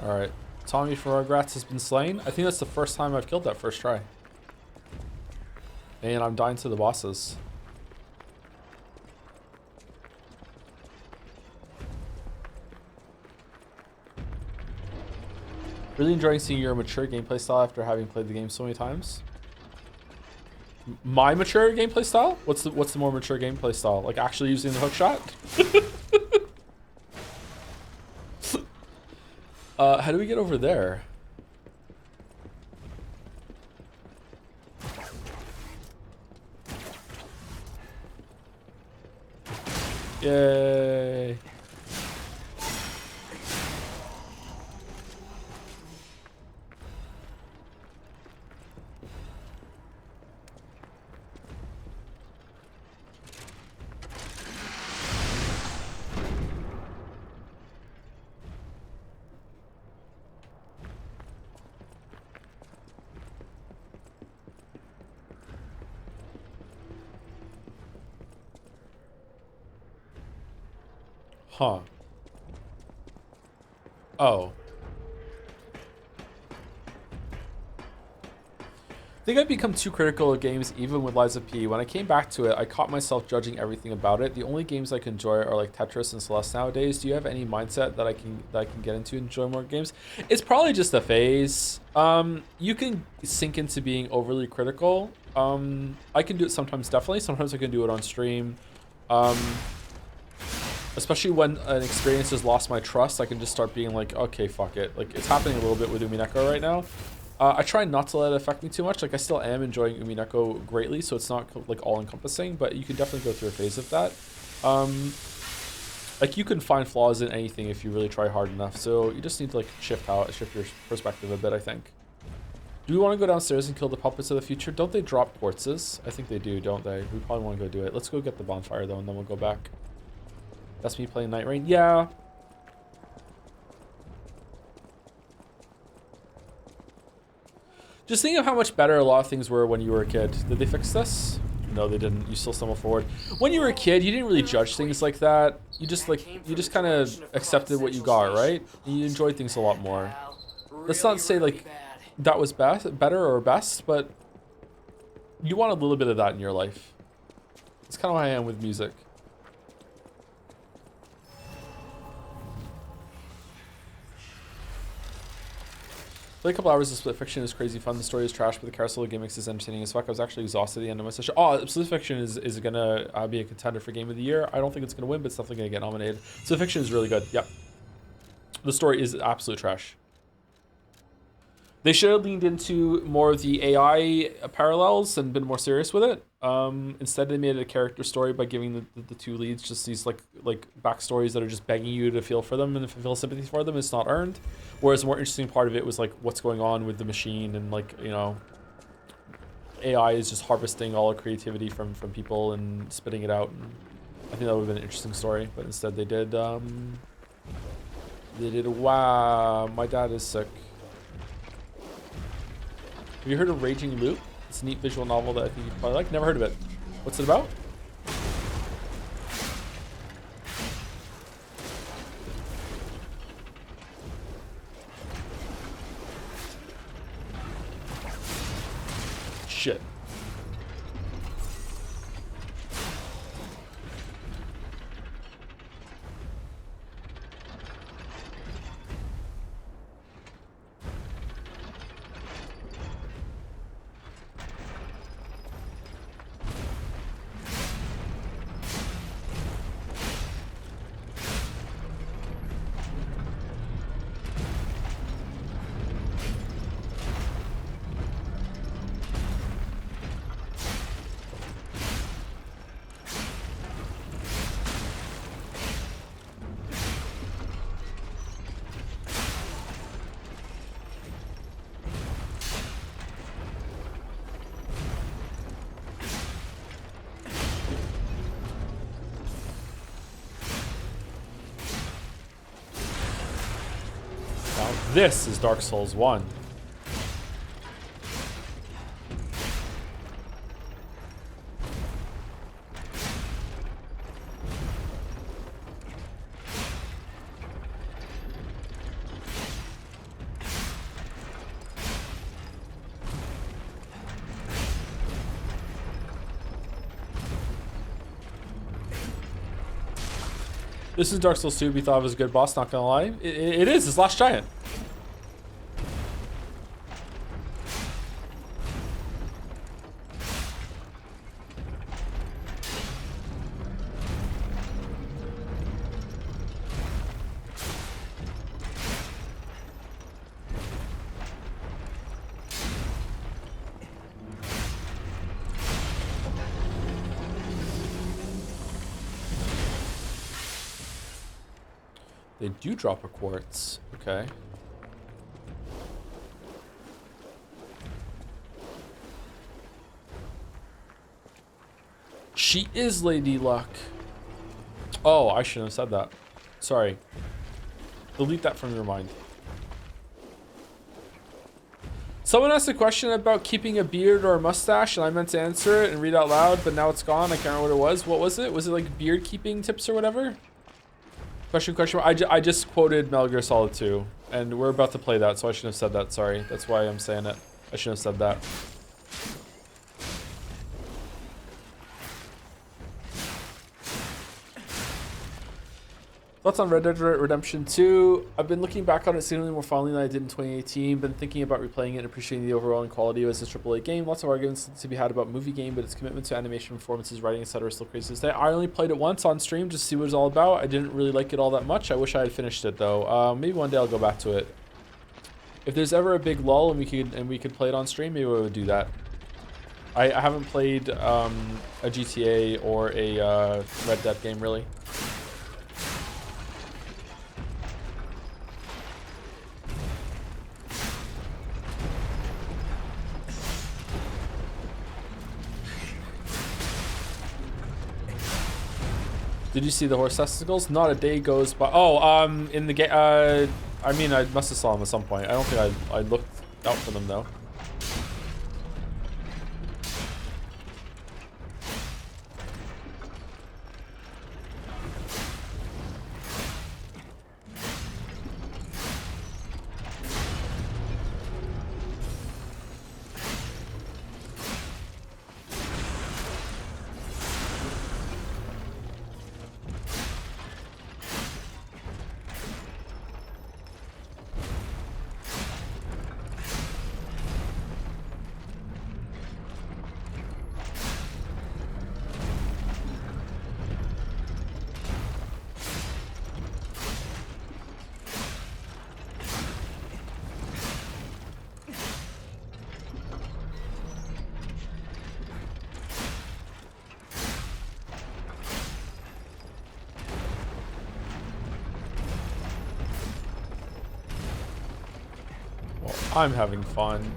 Alright. Tommy Farragrats has been slain. I think that's the first time I've killed that first try. And I'm dying to the bosses. Really enjoying seeing your mature gameplay style after having played the game so many times. My mature gameplay style? What's the more mature gameplay style? Like actually using the hook shot? How do we get over there? Yay. Huh. Oh. I think I've become too critical of games even with Lies of P. When I came back to it, I caught myself judging everything about it. The only games I can enjoy are like Tetris and Celeste nowadays. Do you have any mindset that I can get into and enjoy more games? It's probably just a phase. You can sink into being overly critical. I can do it sometimes, definitely. Sometimes I can do it on stream. Especially when an experience has lost my trust, I can just start being like, okay, fuck it. Like, it's happening a little bit with Umineko right now. I try not to let it affect me too much. Like, I still am enjoying Umineko greatly, so it's not, like, all-encompassing, but you can definitely go through a phase of that. Like, you can find flaws in anything if you really try hard enough, so you just need to, like, shift your perspective a bit, I think. Do we want to go downstairs and kill the puppets of the future? Don't they drop quartzes? I think they do, don't they? We probably want to go do it. Let's go get the bonfire, though, and then we'll go back. That's me playing Night Rain. Yeah. Just think of how much better a lot of things were when you were a kid. Did they fix this? No, they didn't. You still stumble forward. When you were a kid, you didn't really judge things like that. You just kind of accepted what you got, right? And you enjoyed things a lot more. Let's not say like that was better or best, but you want a little bit of that in your life. It's kind of how I am with music. Play a couple hours of Split Fiction is crazy fun. The story is trash, but the carousel of gimmicks is entertaining as fuck. I was actually exhausted at the end of my session. Oh, Split Fiction is gonna be a contender for Game of the Year. I don't think it's gonna win, but it's definitely gonna get nominated. Split Fiction is really good. Yep. The story is absolute trash. They should have leaned into more of the AI parallels and been more serious with it. Instead, they made it a character story by giving the two leads just these like backstories that are just begging you to feel for them and feel sympathy for them. It's not earned. Whereas the more interesting part of it was like what's going on with the machine and like, you know, AI is just harvesting all the creativity from people and spitting it out. And I think that would have been an interesting story, but instead they did. Wow, my dad is sick. Have you heard of Raging Loop? It's a neat visual novel that I think you'd probably like. Never heard of it. What's it about? Shit. This is Dark Souls 1. This is Dark Souls 2. We thought it was a good boss, not gonna lie. It is. It's Last Giant. They do drop a quartz. Okay. She is Lady Luck. Oh, I shouldn't have said that. Sorry. Delete that from your mind. Someone asked a question about keeping a beard or a mustache, and I meant to answer it and read out loud, but now it's gone. I can't remember what it was. What was it? Was it like beard keeping tips or whatever? Question. I just quoted Metal Gear Solid 2, and we're about to play that, so I shouldn't have said that. Sorry. That's why I'm saying it. I shouldn't have said that. Thoughts on Red Dead Redemption 2? I've been looking back on it significantly more fondly than I did in 2018. Been thinking about replaying it and appreciating the overall quality of it as a AAA game. Lots of arguments to be had about movie game, but its commitment to animation, performances, writing, etc. is still crazy to stay. I only played it once on stream just to see what it's all about. I didn't really like it all that much. I wish I had finished it though. Maybe one day I'll go back to it. If there's ever a big lull and we could play it on stream, maybe we would do that. I haven't played a GTA or a Red Dead game really. Did you see the horse testicles? Not a day goes by. Oh, in the game. I mean, I must have saw them at some point. I don't think I looked out for them though. I'm having fun.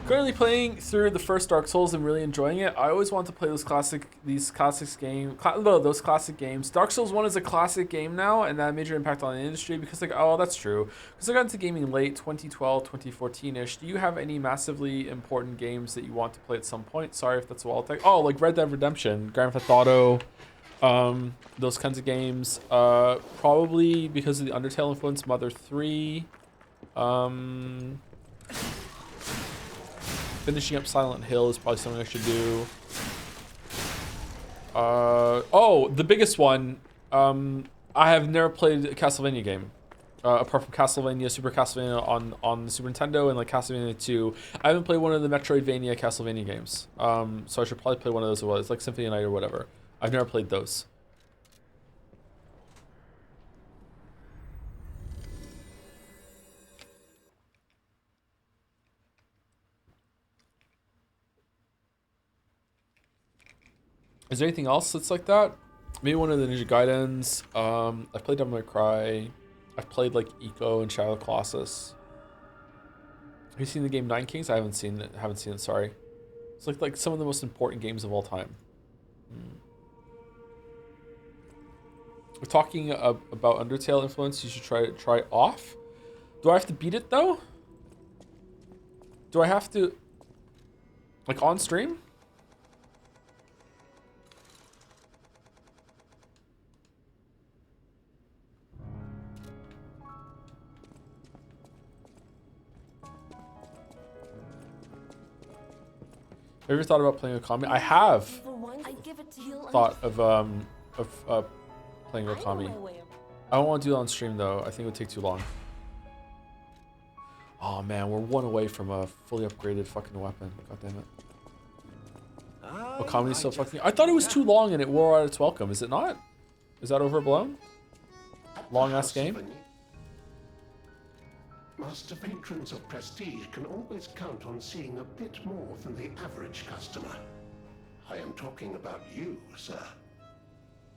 Currently playing through the first Dark Souls and really enjoying it. I always want to play those classic games. Dark Souls 1 is a classic game now, and that had a major impact on the industry because like, oh, that's true. Because I got into gaming late 2012, 2014-ish. Do you have any massively important games that you want to play at some point? Sorry if that's a while tech. Oh, like Red Dead Redemption, Grand Theft Auto, those kinds of games. Probably because of the Undertale influence, Mother 3. Finishing up Silent Hill is probably something I should do. Oh, the biggest one. I have never played a Castlevania game. Apart from Castlevania, Super Castlevania on the Super Nintendo and like Castlevania 2. I haven't played one of the Metroidvania Castlevania games. So I should probably play one of those as well. It's like Symphony of Night or whatever. I've never played those. Is there anything else that's like that? Maybe one of the Ninja Gaidens. I've played Devil May Cry. I've played like Eco and Shadow of the Colossus. Have you seen the game Nine Kings? I haven't seen it. Sorry. It's like some of the most important games of all time. We're talking about Undertale influence. You should try off. Do I have to beat it though? Do I have to like on stream? Have you ever thought about playing Okami? I have thought of playing Okami. I don't want to do it on stream though. I think it would take too long. Oh man, we're one away from a fully upgraded fucking weapon. God damn it. Okami is so fucking... I thought it was too long and it wore out its welcome. Is it not? Is that overblown? Long ass game? Master patrons of prestige can always count on seeing a bit more than the average customer. I am talking about you, sir.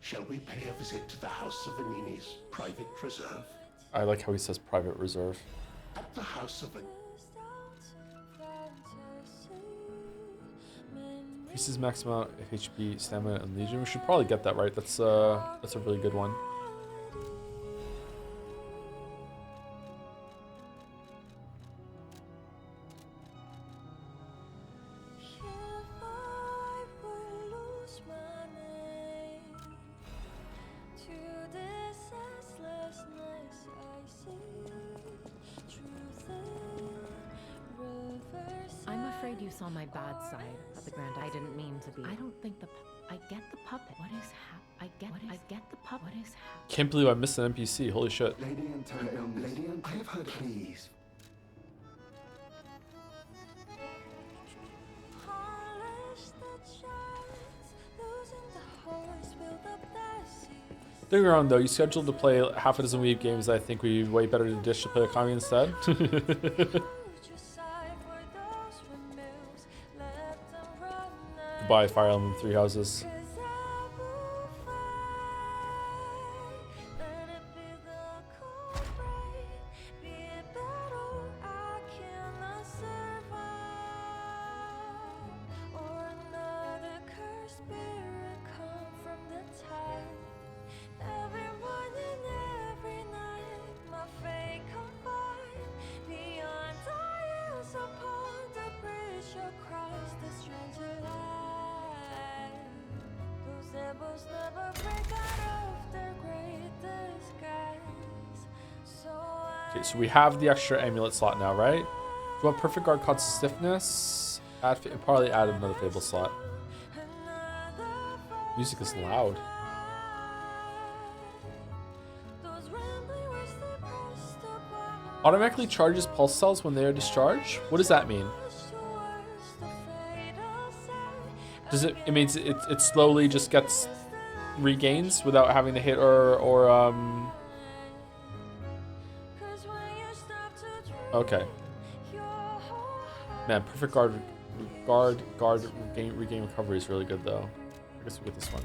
Shall we pay a visit to the House of Vanini's private reserve? I like how he says private reserve. At the House of Increases maximum HP, stamina, and legion. We should probably get that right. That's a really good one. You saw my bad side of the grand. I didn't mean to be. I don't think I get the puppet. What is I get the puppet. What is Can't believe I missed an NPC. Holy shit. Lady Antonio, I have heard, please. Don't get me wrong though, you scheduled to play half a dozen Weeb games. I think we'd be way better to dish to play Okami instead. Goodbye, Fire Emblem Three Houses. Okay, so we have the extra amulet slot now, right? Do you want perfect guard called stiffness? Probably add another fable slot. Music is loud. Automatically charges pulse cells when they are discharged? What does that mean? Does it means it slowly just gets regains without having to hit or okay. Man, perfect guard regain recovery is really good though. I guess we'll get this one.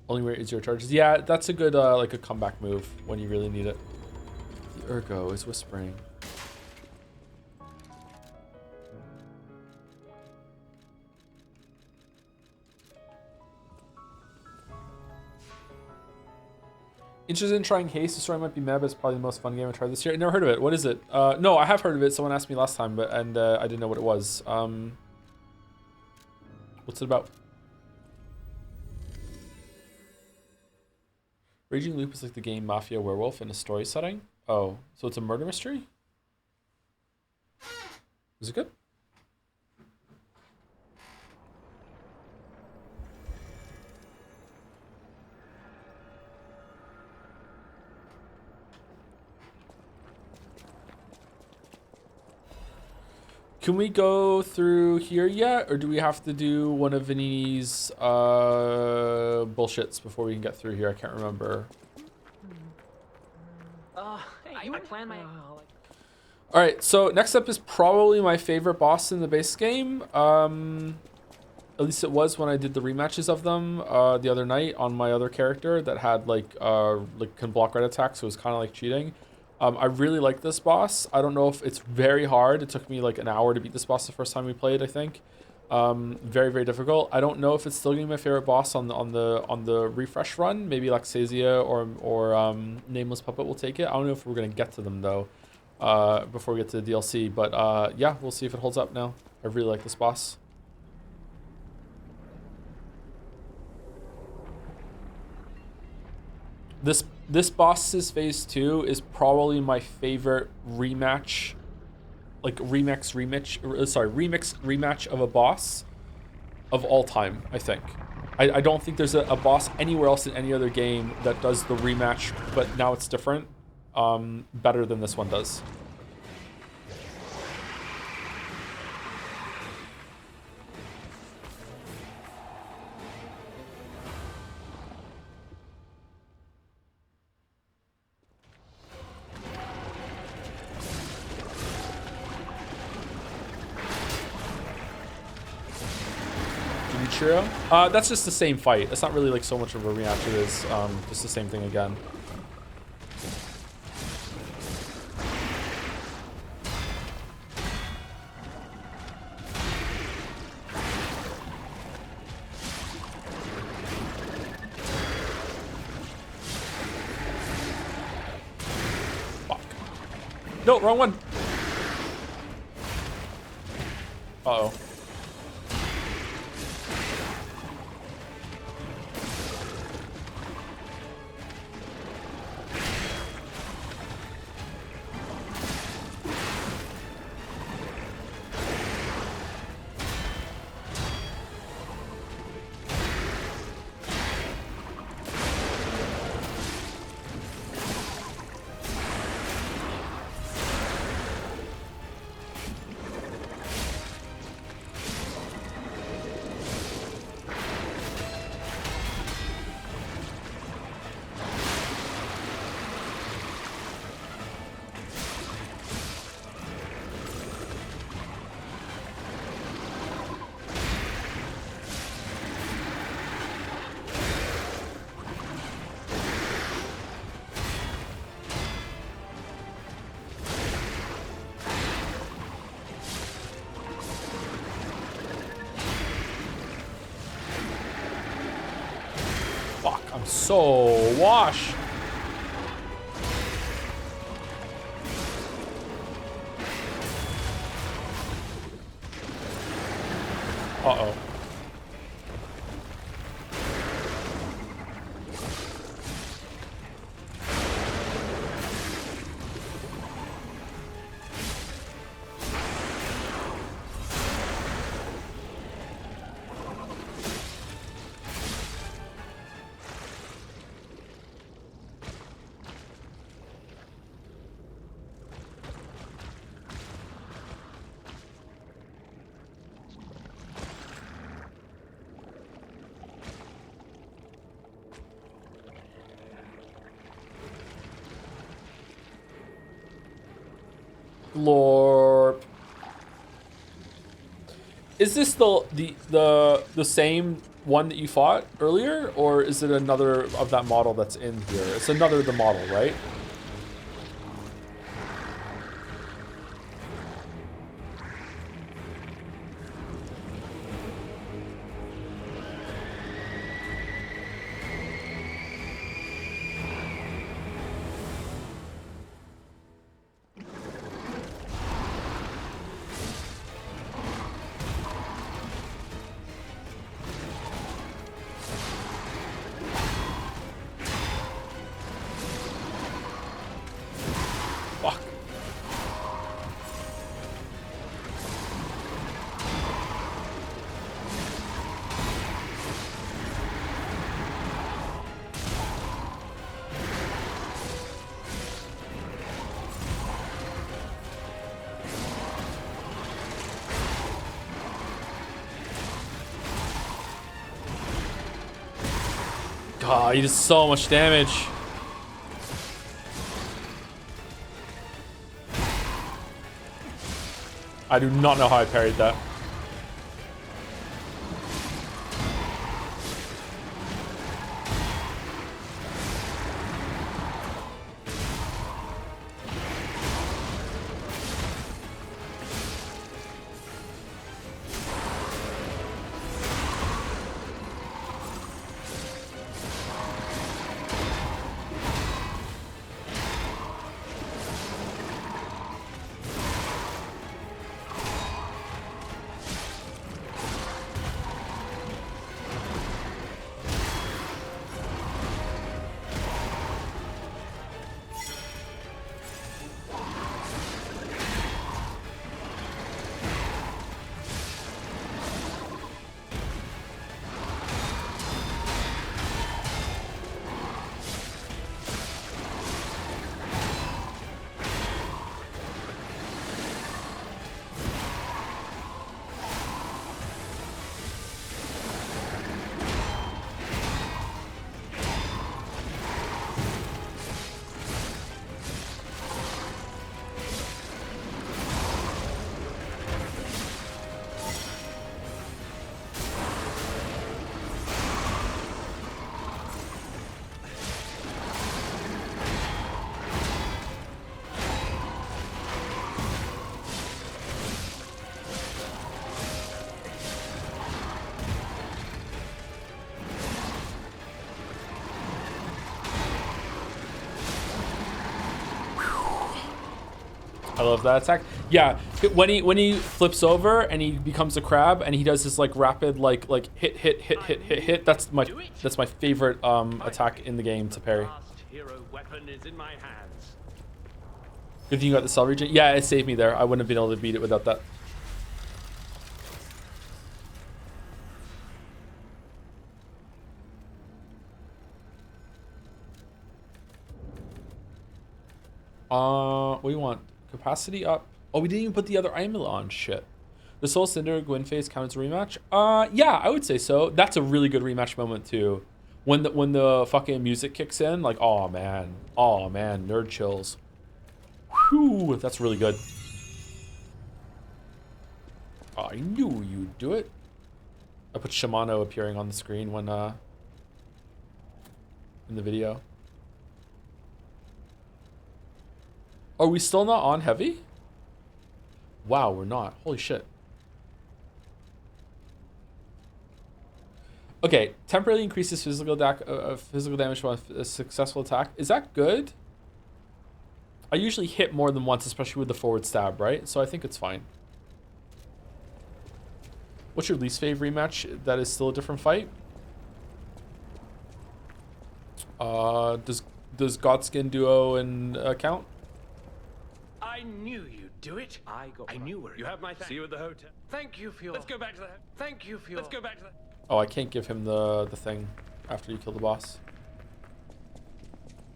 Only where is your charges? Yeah, that's a good like a comeback move when you really need it. Ergo is whispering. Interested in trying Haste. The story might be meh, but it's probably the most fun game I tried this year. I never heard of it. What is it? No, I have heard of it. Someone asked me last time, but I didn't know what it was. What's it about? Raging Loop is like the game Mafia Werewolf in a story setting. Oh, so it's a murder mystery? Is it good? Can we go through here yet, or do we have to do one of Vinny's bullshits before we can get through here? I can't remember. Hey, I plan my... All right, so next up is probably my favorite boss in the base game. At least it was when I did the rematches of them the other night on my other character that had like can block red attacks, so it was kind of like cheating. I really like this boss. I don't know if it's very hard. It took me like an hour to beat this boss the first time we played, I think. Very, very difficult. I don't know if it's still gonna be my favorite boss on the refresh run. Maybe Laxasia or Nameless Puppet will take it. I don't know if we're gonna get to them though before we get to the DLC. But yeah, we'll see if it holds up now. I really like this boss. This boss's phase 2 is probably my favorite rematch, like remix rematch of a boss of all time, I think. I don't think there's a boss anywhere else in any other game that does the rematch, but now it's different, better than this one does. That's just the same fight. It's not really like so much of a rematch. It is just the same thing again. Fuck. No, wrong one. Uh-oh. So wash. Uh-oh. Lord. Is this the same one that you fought earlier, or is it another of that model that's in here? It's another of the model, right? Oh, he does so much damage. I do not know how I parried that. I love that attack. Yeah, when he flips over and he becomes a crab and he does this like rapid like hit. That's my favorite attack in the game to parry. Hero weapon is in my hands. Good thing you got the cell regen. Yeah, it saved me there. I wouldn't have been able to beat it without that. What do you want? Capacity up. Oh, we didn't even put the other amulet on. Shit. The Soul Cinder Gwyn phase counts as a rematch. Yeah, I would say so. That's a really good rematch moment too. When the fucking music kicks in, like, oh man, nerd chills. Whew, that's really good. I knew you'd do it. I put Shimano appearing on the screen when in the video. Are we still not on heavy? Wow, we're not. Holy shit. Okay, temporarily increases physical damage from a successful attack. Is that good? I usually hit more than once, especially with the forward stab, right? So I think it's fine. What's your least favorite rematch that is still a different fight? Does Godskin Duo and count? I knew you'd do it. I knew where you have my thanks. See you at the hotel. Thank you for your. Let's go back to the. Thank you for your. Let's go back to the. Oh, I can't give him the thing after you kill the boss.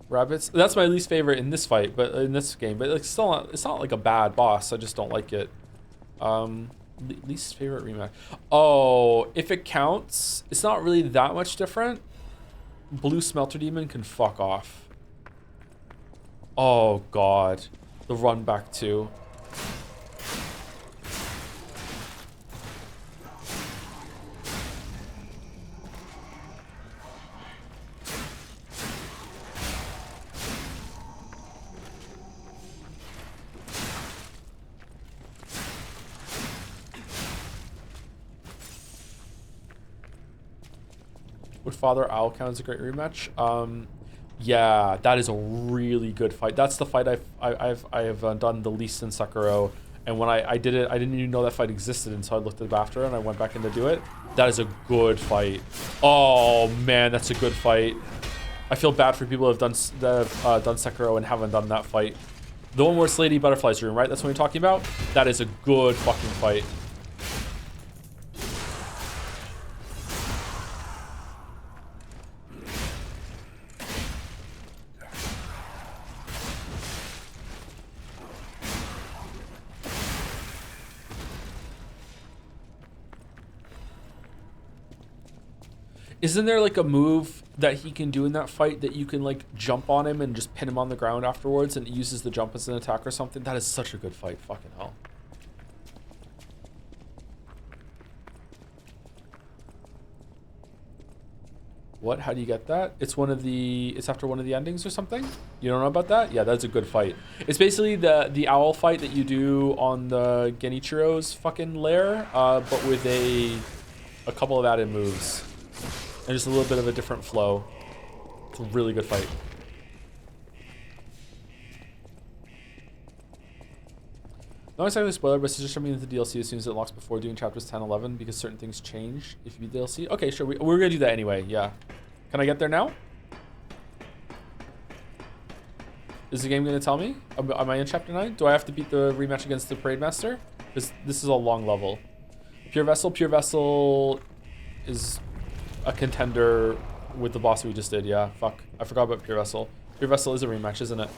Rabbits. That's my least favorite in this fight, but in this game. But it's still not, it's not like a bad boss. I just don't like it. Least favorite rematch. Oh, if it counts, it's not really that much different. Blue Smelter Demon can fuck off. Oh god. The run back too. Would Father Owl count as a great rematch? Yeah, that is a really good fight. That's the fight I've done the least in Sekiro, and when I did it, I didn't even know that fight existed, and so I looked it up after and I went back in to do it. That is a good fight. Oh man, that's a good fight. I feel bad for people who have done Sekiro and haven't done that fight. The one where it's Lady Butterfly's room, right? That's what we're talking about. That is a good fucking fight. Isn't there like a move that he can do in that fight that you can like jump on him and just pin him on the ground afterwards and it uses the jump as an attack or something. That is such a good fight. Fucking hell. What? How do you get that? It's after one of the endings or something? You don't know about that? Yeah, that's a good fight. It's basically the owl fight that you do on the Genichiro's fucking lair, but with a couple of added moves. And just a little bit of a different flow. It's a really good fight. Not exactly a spoiler, but suggest jumping into the DLC as soon as it locks before doing chapters 10, 11, because certain things change if you beat DLC. Okay, sure. We're going to do that anyway, yeah. Can I get there now? Is the game going to tell me? Am I in chapter 9? Do I have to beat the rematch against the Parade Master? Because this is a long level. Pure Vessel. Pure Vessel is a contender with the boss we just did, yeah. Fuck. I forgot about Pure Vessel. Pure Vessel is a rematch, isn't it?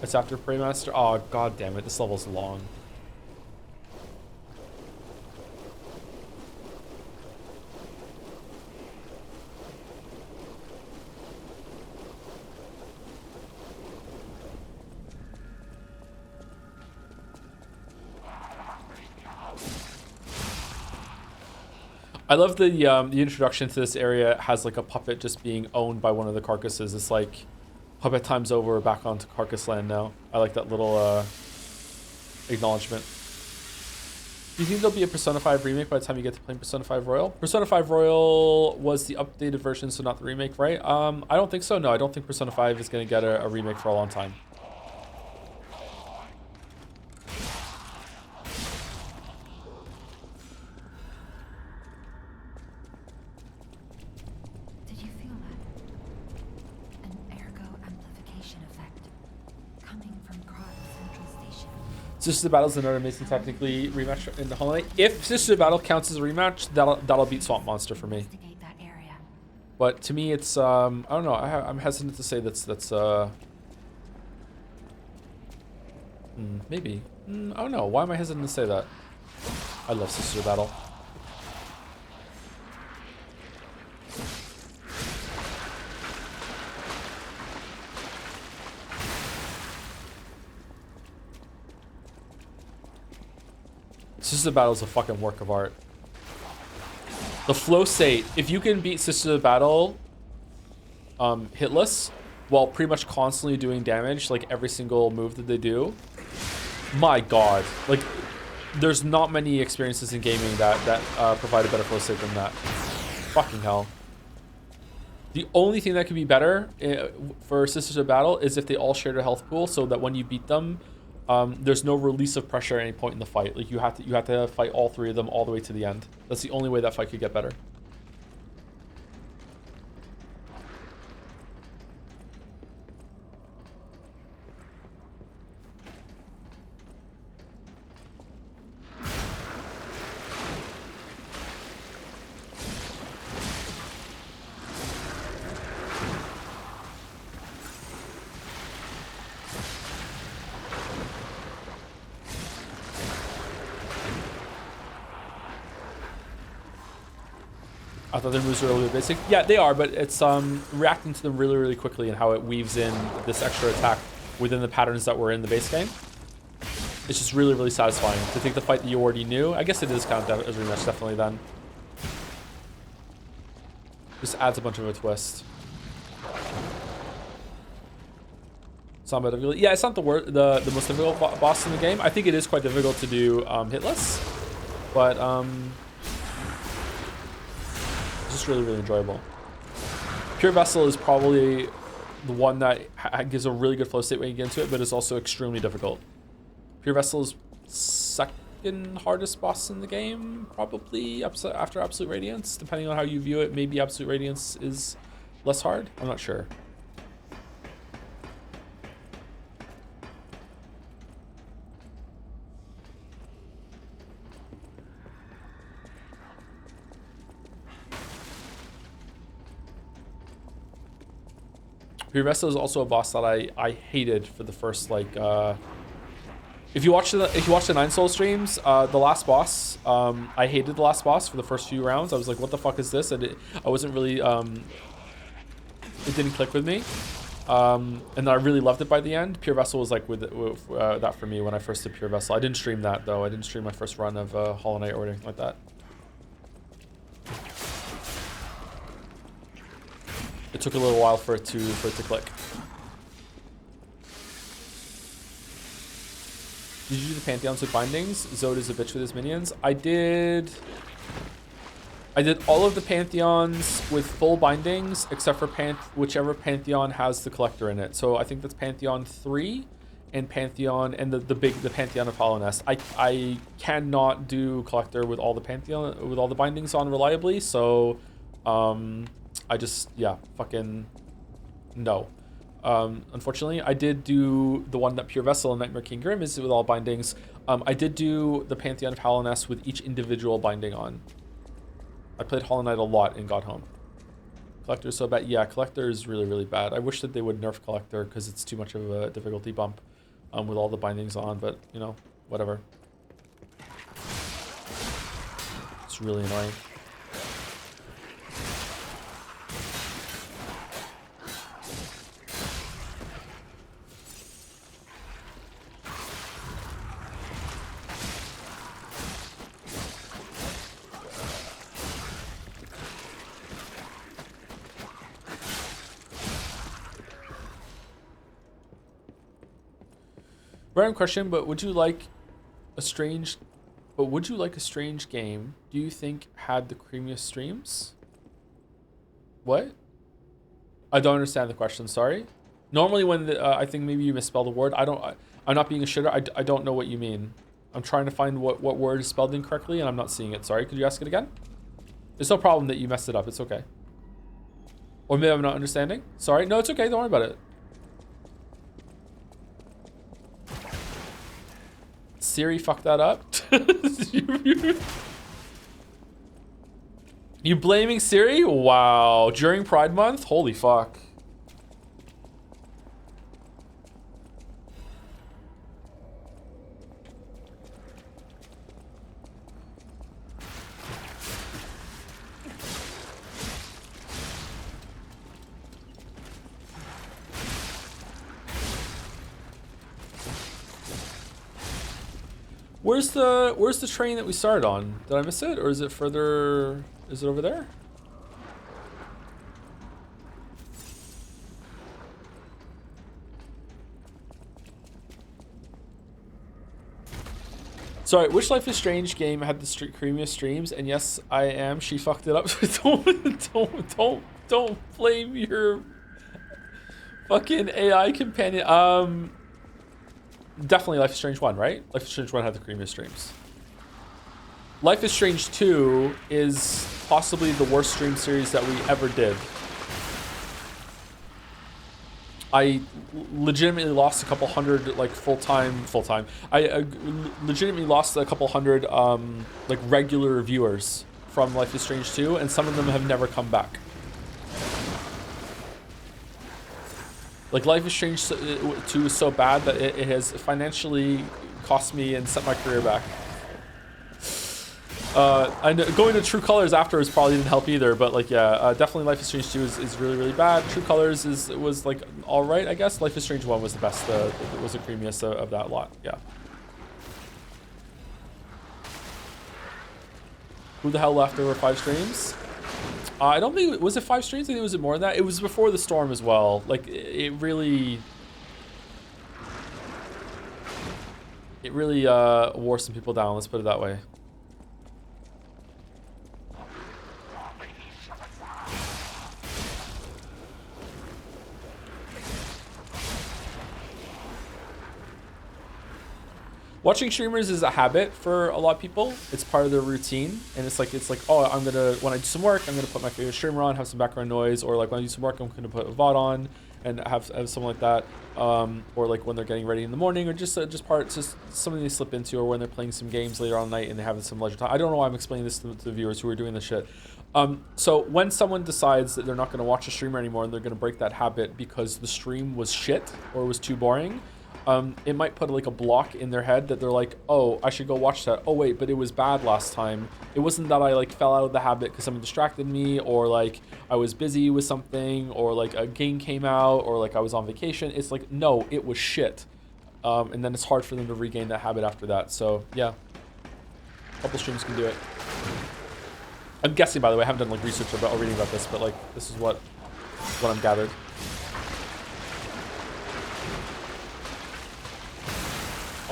It's after Parade Master. Oh, god damn it. This level's long. I love the introduction to this area has like a puppet just being owned by one of the carcasses. It's like puppet time's over, we're back onto Carcass Land now. I like that little acknowledgement. Do you think there'll be a Persona 5 remake by the time you get to playing Persona 5 Royal? Persona 5 Royal was the updated version, so not the remake, right? I don't think so. No, I don't think Persona 5 is going to get a remake for a long time. Sisters of Battle is another amazing technically rematch in the Hollow Knight. If Sisters of Battle counts as a rematch, that'll beat Swamp Monster for me. But to me, it's I don't know. I'm hesitant to say that's maybe. I don't know. Why am I hesitant to say that? I love Sisters of Battle. Sisters of Battle is a fucking work of art. The flow state, if you can beat Sisters of Battle hitless while pretty much constantly doing damage, like every single move that they do, my god. Like, there's not many experiences in gaming that provide a better flow state than that. Fucking hell. The only thing that could be better for Sisters of Battle is if they all shared a health pool so that when you beat them, there's no release of pressure at any point in the fight. Like you have to fight all three of them all the way to the end. That's the only way that fight could get better. I thought their moves were a little bit basic. Yeah, they are, but it's reacting to them really, really quickly and how it weaves in this extra attack within the patterns that were in the base game. It's just really, really satisfying to take the fight that you already knew. I guess it is kind of as a rematch, definitely then. Just adds a bunch of a twist. It's not difficult. Yeah, it's not the most difficult boss in the game. I think it is quite difficult to do hitless, but it's just really, really enjoyable. Pure Vessel is probably the one that gives a really good flow state when you get into it, but it's also extremely difficult. Pure Vessel is second hardest boss in the game, probably after Absolute Radiance, depending on how you view it. Maybe Absolute Radiance is less hard. I'm not sure. Pure Vessel is also a boss that I hated for the first like If you watch the 9 Soul streams, the last boss, I hated the last boss for the first few rounds. I was like, what the fuck is this? And I wasn't really, it didn't click with me. And then I really loved it by the end. Pure Vessel was like with that for me when I first did Pure Vessel. I didn't stream that though. I didn't stream my first run of Hollow Knight or anything like that. It took a little while for it to click. Did you do the Pantheons with bindings? Zod is a bitch with his minions. I did all of the Pantheons with full bindings, except for whichever Pantheon has the collector in it. So I think that's Pantheon 3 and Pantheon and the Pantheon of Hallownest. I cannot do collector with all the bindings on reliably, so I just, yeah, fucking no. Unfortunately, I did do the one that Pure Vessel and Nightmare King Grim is with all bindings. I did do the Pantheon of Hallownest with each individual binding on. I played Hollow Knight a lot and got home. Collector is so bad. Yeah, Collector is really, really bad. I wish that they would nerf Collector because it's too much of a difficulty bump with all the bindings on, but, you know, whatever. It's really annoying. Random question, but would you like a strange game do you think had the creamiest streams? What? I don't understand the question, sorry. Normally when I think maybe you misspelled a word. I'm not being a shitter. I don't know what you mean. I'm trying to find what word is spelled incorrectly and I'm not seeing it. Sorry, could you ask it again? There's no problem that you messed it up. It's okay. Or maybe I'm not understanding. Sorry. No, it's okay. Don't worry about it. Siri fucked that up. You blaming Siri? Wow. During Pride Month? Holy fuck. Where's the train that we started on? Did I miss it, or is it further? Is it over there? Sorry, which Life is Strange game had the creamiest streams? And yes, I am. She fucked it up. don't blame your fucking AI companion. Definitely Life is Strange 1, right? Life is Strange 1 had the creamiest streams. Life is Strange 2 is possibly the worst stream series that we ever did. I legitimately lost a couple hundred, like, full-time. I legitimately lost a couple hundred, like, regular viewers from Life is Strange 2, and some of them have never come back. Like, Life is Strange 2 is so bad that it has financially cost me and set my career back. I know going to True Colors afterwards probably didn't help either, but like, yeah, definitely Life is Strange 2 is really, really bad. True Colors was like all right, I guess. Life is Strange 1 was the best, was the creamiest of that lot, yeah. Who the hell left over 5 streams? I don't think, was it 5 streams? I think it was more than that. It was before the storm as well. Like, it really wore some people down, let's put it that way. Watching streamers is a habit for a lot of people. It's part of their routine, and it's like, oh, when I do some work, I'm gonna put my favorite streamer on, have some background noise, or like when I do some work, I'm gonna put a VOD on and have something like that, or like when they're getting ready in the morning, or just something they slip into, or when they're playing some games later on at night and they have some leisure time. I don't know why I'm explaining this to the viewers who are doing this shit. So when someone decides that they're not gonna watch a streamer anymore and they're gonna break that habit because the stream was shit or was too boring, it might put like a block in their head that they're like, oh, I should go watch that. Oh wait, but it was bad last time. It wasn't that I like fell out of the habit because someone distracted me, or like I was busy with something, or like a game came out, or like I was on vacation. It's like, no, it was shit. And then it's hard for them to regain that habit after that. So yeah, a couple streams can do it. I'm guessing, by the way, I haven't done like research about or reading about this, but like this is what I'm gathered.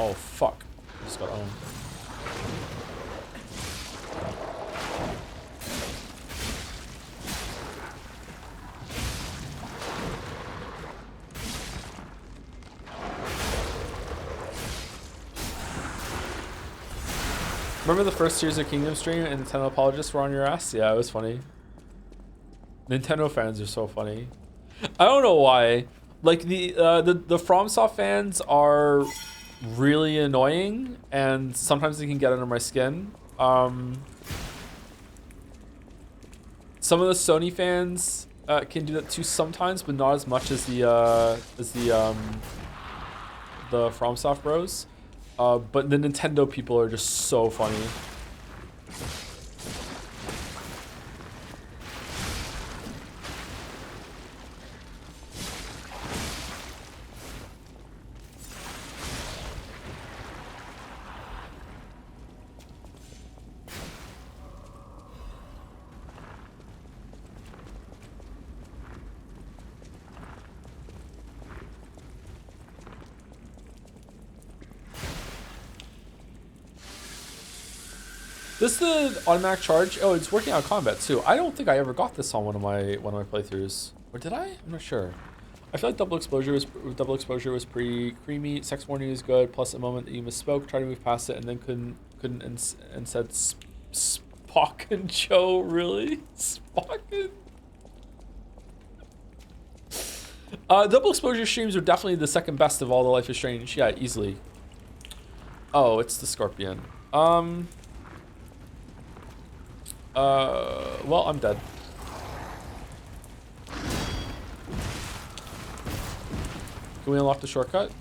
Oh fuck! Just got owned. Remember the first Tears of Kingdom stream and Nintendo apologists were on your ass? Yeah, it was funny. Nintendo fans are so funny. I don't know why. Like the FromSoft fans are really annoying, and sometimes they can get under my skin. Some of the Sony fans can do that too sometimes, but not as much as the FromSoft bros. But the Nintendo people are just so funny. This is the automatic charge. Oh, it's working out combat too. I don't think I ever got this on one of my playthroughs. Or did I? I'm not sure. I feel like double exposure was pretty creamy. Sex warning is good. Plus a moment that you misspoke, tried to move past it, and then couldn't and said Spock and Joe. Really? Spock and... double exposure streams are definitely the second best of all the Life is Strange. Yeah, easily. Oh, it's the Scorpion. Well, I'm dead. Can we unlock the shortcut?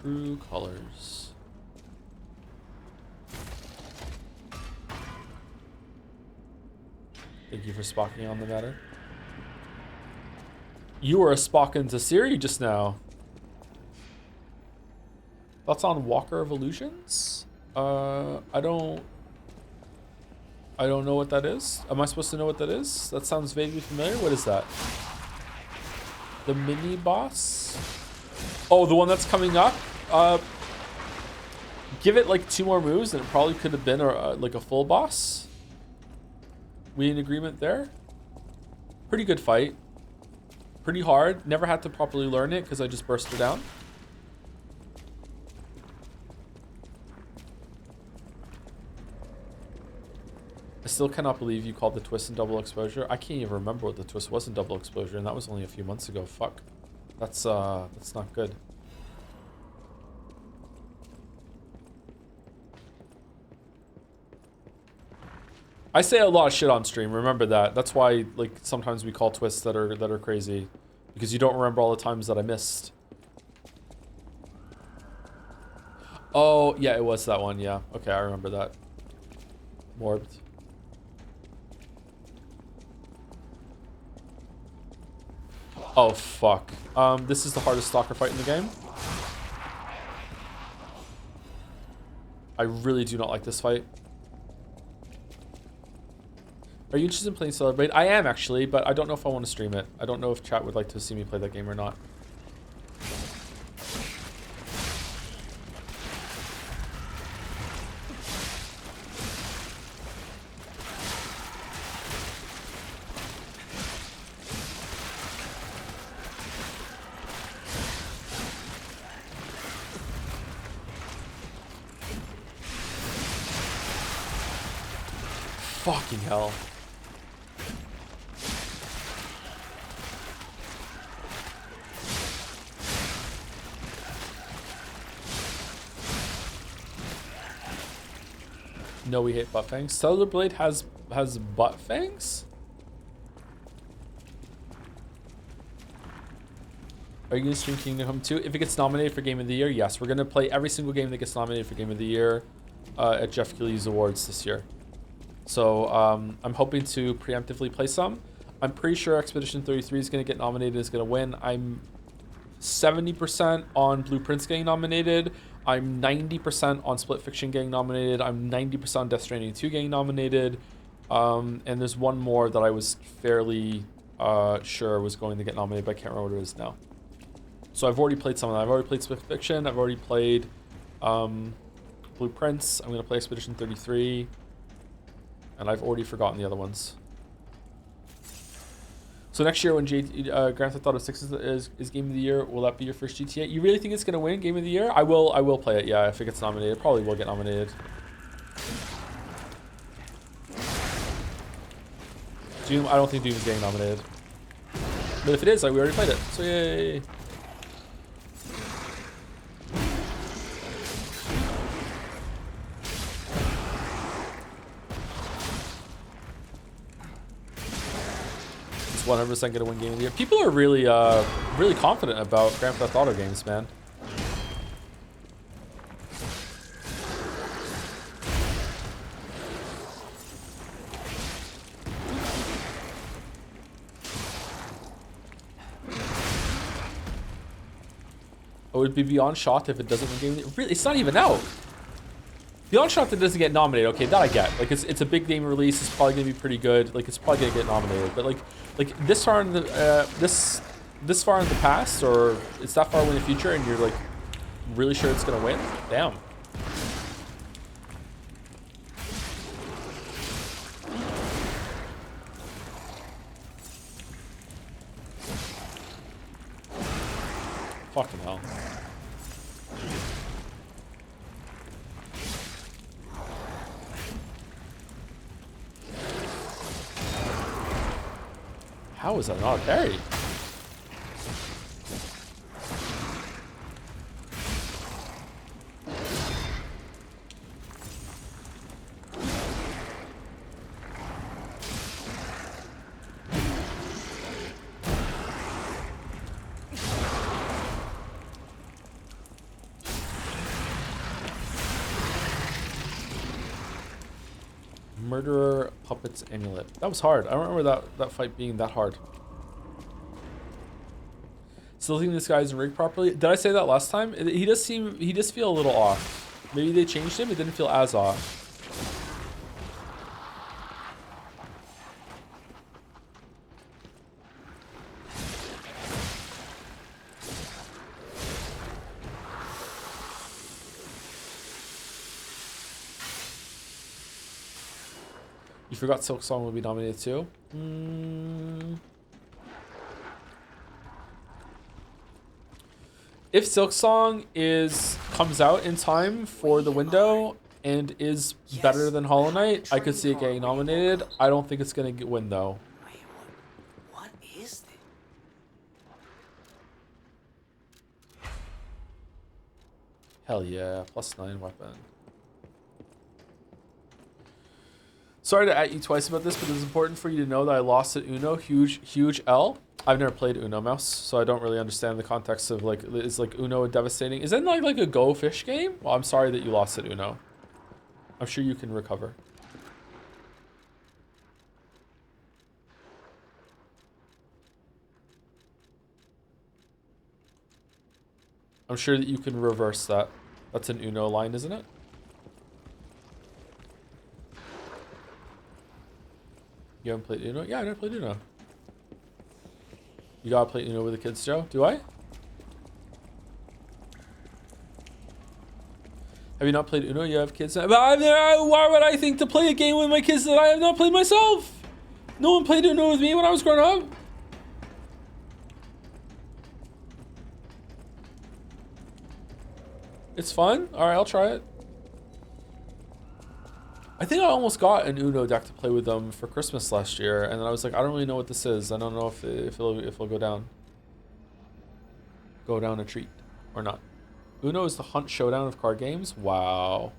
True colors. Thank you for spocking on the matter. You were a spocking to Siri just now. Thoughts on Walker of Illusions? I don't know what that is. Am I supposed to know what that is? That sounds vaguely familiar. What is that? The mini boss? Oh, the one that's coming up? Give it like 2 more moves and it probably could have been like a full boss. We in agreement there? Pretty good fight. Pretty hard. Never had to properly learn it because I just burst her down. I still cannot believe you called the twist in double exposure. I can't even remember what the twist was in double exposure, and that was only a few months ago. Fuck. That's not good. I say a lot of shit on stream. Remember that. That's why, like, sometimes we call twists that are crazy, because you don't remember all the times that I missed. Oh yeah, it was that one. Yeah. Okay, I remember that. Morbed. Oh fuck. This is the hardest stalker fight in the game. I really do not like this fight. Are you interested in playing Celebrate? I am actually, but I don't know if I want to stream it. I don't know if chat would like to see me play that game or not. Fucking hell. No, we hate butt fangs. Cellular Blade has butt fangs? Are you going to stream Kingdom Come 2? If it gets nominated for Game of the Year, yes. We're going to play every single game that gets nominated for Game of the Year at Jeff Keighley's Awards this year. So I'm hoping to preemptively play some. I'm pretty sure Expedition 33 is going to get nominated, is going to win. I'm 70% on Blueprints getting nominated. I'm 90% on Split Fiction getting nominated. I'm 90% on Death Stranding 2 getting nominated. And there's one more that I was fairly sure was going to get nominated, but I can't remember what it is now. So I've already played some of them. I've already played Split Fiction. I've already played Blueprints. I'm going to play Expedition 33. And I've already forgotten the other ones. So next year when Grand Theft Auto 6 is Game of the Year, will that be your first GTA? You really think it's going to win Game of the Year? I will play it, yeah, if it gets nominated. It probably will get nominated. Doom, I don't think Doom is getting nominated. But if it is, we already played it. So yay. It's 100% going to win Game of the Year. People are really, really confident about Grand Theft Auto games, man. It would be Beyond Shot if it doesn't win Game of the Year. Really, it's not even out. Beyond Shot that doesn't get nominated, okay, that I get. Like, it's a big game release. It's probably gonna be pretty good. Like, it's probably gonna get nominated. But like this far in the this far in the past, or it's that far in the future, and you're like really sure it's gonna win. Damn. Fucking hell. How is that not a parry? Murderer Puppets Amulet. That was hard. I don't remember that fight being that hard. Still think this guy isn't rigged properly. Did I say that last time? He does feel a little off. Maybe they changed him. It didn't feel as off. You forgot Silk Song will be nominated too? If Silk Song comes out in time for the window and is better than Hollow Knight, I could see it getting nominated. I don't think it's gonna win though. Wait, what is this? Hell yeah, +9 weapon. Sorry to at you twice about this, but it's important for you to know that I lost at Uno. Huge L. I've never played Uno Mouse, so I don't really understand the context of like, is like Uno devastating? Is that like a Go Fish game? Well, I'm sorry that you lost at Uno. I'm sure you can recover. I'm sure that you can reverse that. That's an Uno line, isn't it? You haven't played Uno? Yeah, I never played Uno. You gotta play Uno with the kids, Joe? Do I? Have you not played Uno? You have kids? Why would I think to play a game with my kids that I have not played myself? No one played Uno with me when I was growing up. It's fun. Alright, I'll try it. I think I almost got an Uno deck to play with them for Christmas last year, and then I was like, I don't really know what this is. I don't know if it'll go down a treat or not. Uno is the Hunt Showdown of card games. Wow.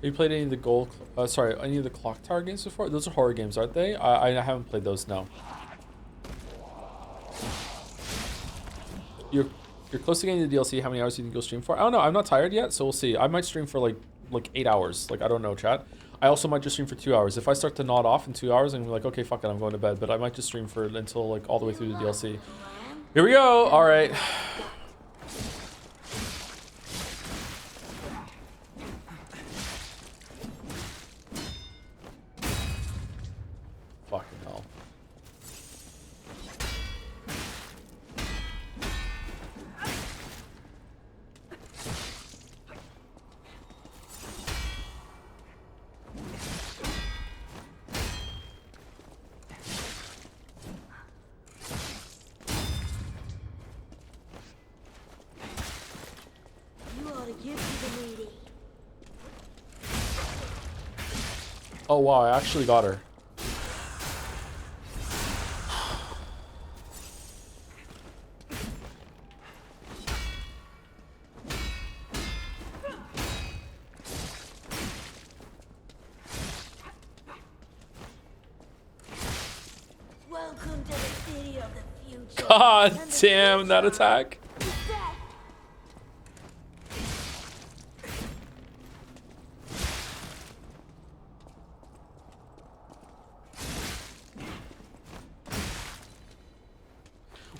you played any of the any of the Clock Tower games before? Those are horror games, aren't they? I haven't played those, no. You're close to getting the DLC. How many hours do you think you'll stream for? I don't know. I'm not tired yet, so we'll see. I might stream for like 8 hours. Like, I don't know, chat. I also might just stream for 2 hours. If I start to nod off in 2 hours, I'm like, okay, fuck it, I'm going to bed. But I might just stream for until like all the way through the DLC. Here we go. All right. Fucking hell. Oh wow, I actually got her. Welcome to the city of the future. God damn that attack.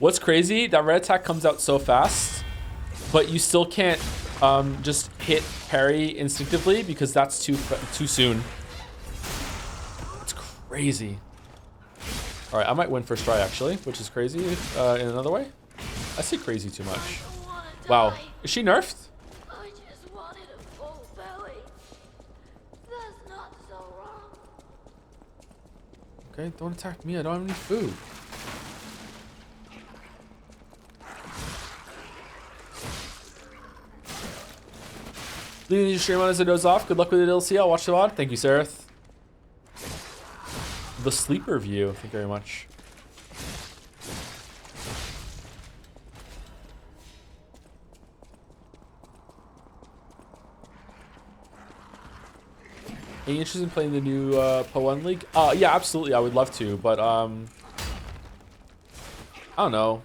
What's crazy, that red attack comes out so fast, but you still can't just hit parry instinctively because that's too soon. It's crazy. All right, I might win first try actually, which is crazy in another way. I say crazy too much. Wow, is she nerfed? I just wanted a full belly. That's not so wrong. Okay, don't attack me. I don't have any food. Leaving your stream on as it goes off. Good luck with the DLC. I'll watch the VOD. Thank you, Sereth. The sleeper view. Thank you very much. Are you interested in playing the new Po1 League? Yeah, absolutely. I would love to, but I don't know.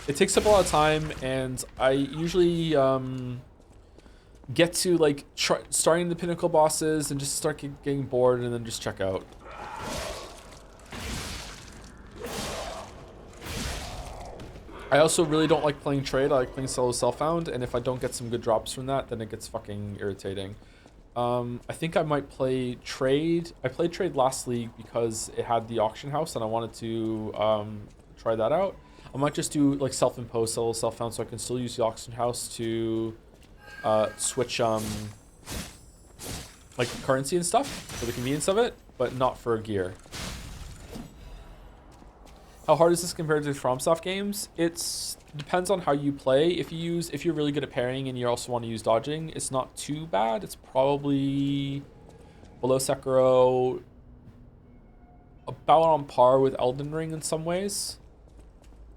It takes up a lot of time, and I usually get to like starting the pinnacle bosses and just start getting bored and then just check out. I also really don't like playing trade. I like playing solo self-found, and if I don't get some good drops from that, then it gets fucking irritating. I think I might play trade. I played trade last league because it had the auction house and I wanted to try that out. I might just do like self-imposed solo self-found so I can still use the auction house to switch like currency and stuff for the convenience of it, but not for gear. How hard is this compared to FromSoft games? It depends on how you play. If you're really good at parrying and you also want to use dodging, it's not too bad. It's probably below Sekiro, about on par with Elden Ring in some ways.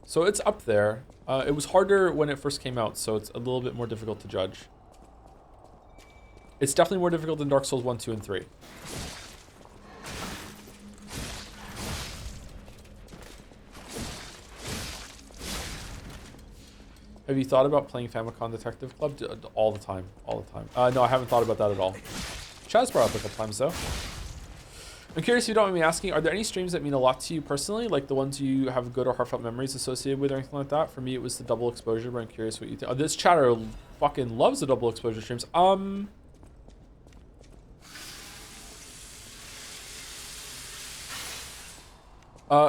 So it's up there. It was harder when it first came out, so it's a little bit more difficult to judge. It's definitely more difficult than Dark Souls 1, 2, and 3. Have you thought about playing Famicom Detective Club? All the time. No, I haven't thought about that at all. Chaz brought up a couple times, though. I'm curious if you don't mind me asking, are there any streams that mean a lot to you personally? Like the ones you have good or heartfelt memories associated with or anything like that? For me, it was the double exposure, but I'm curious what you think. Oh, this chatter fucking loves the double exposure streams.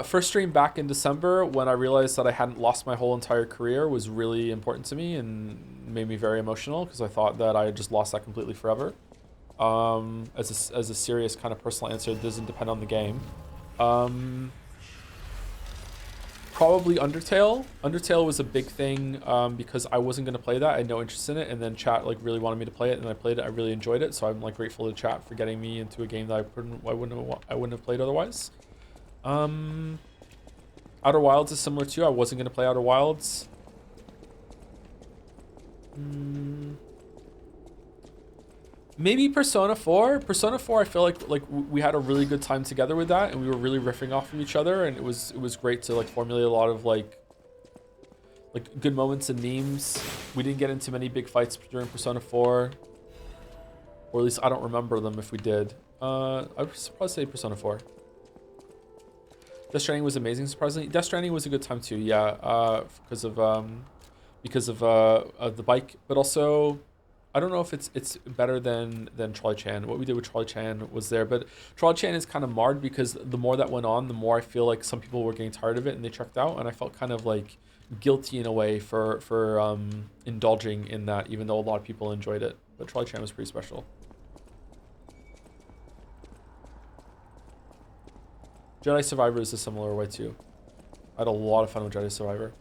First stream back in December when I realized that I hadn't lost my whole entire career was really important to me and made me very emotional because I thought that I had just lost that completely forever. As a serious kind of personal answer, it doesn't depend on the game. Probably Undertale. Undertale was a big thing because I wasn't going to play that. I had no interest in it, and then chat like really wanted me to play it, and I played it. I really enjoyed it, so I'm like grateful to chat for getting me into a game that I wouldn't have played otherwise. Outer Wilds is similar too. I wasn't going to play Outer Wilds. Maybe Persona 4. Persona 4, I feel like we had a really good time together with that, and we were really riffing off of each other, and it was great to like formulate a lot of like good moments and memes. We didn't get into many big fights during Persona 4, or at least I don't remember them if we did. I would probably say Persona 4. Death Stranding was amazing, surprisingly. Death Stranding was a good time too, yeah, because of the bike, but also I don't know if it's better than Trolley Chan. What we did with Trolley Chan was there, but Trolley Chan is kind of marred because the more that went on, the more I feel like some people were getting tired of it and they checked out, and I felt kind of like guilty in a way for indulging in that, even though a lot of people enjoyed it. But Trolley Chan was pretty special. Jedi Survivor is a similar way too. I had a lot of fun with Jedi Survivor.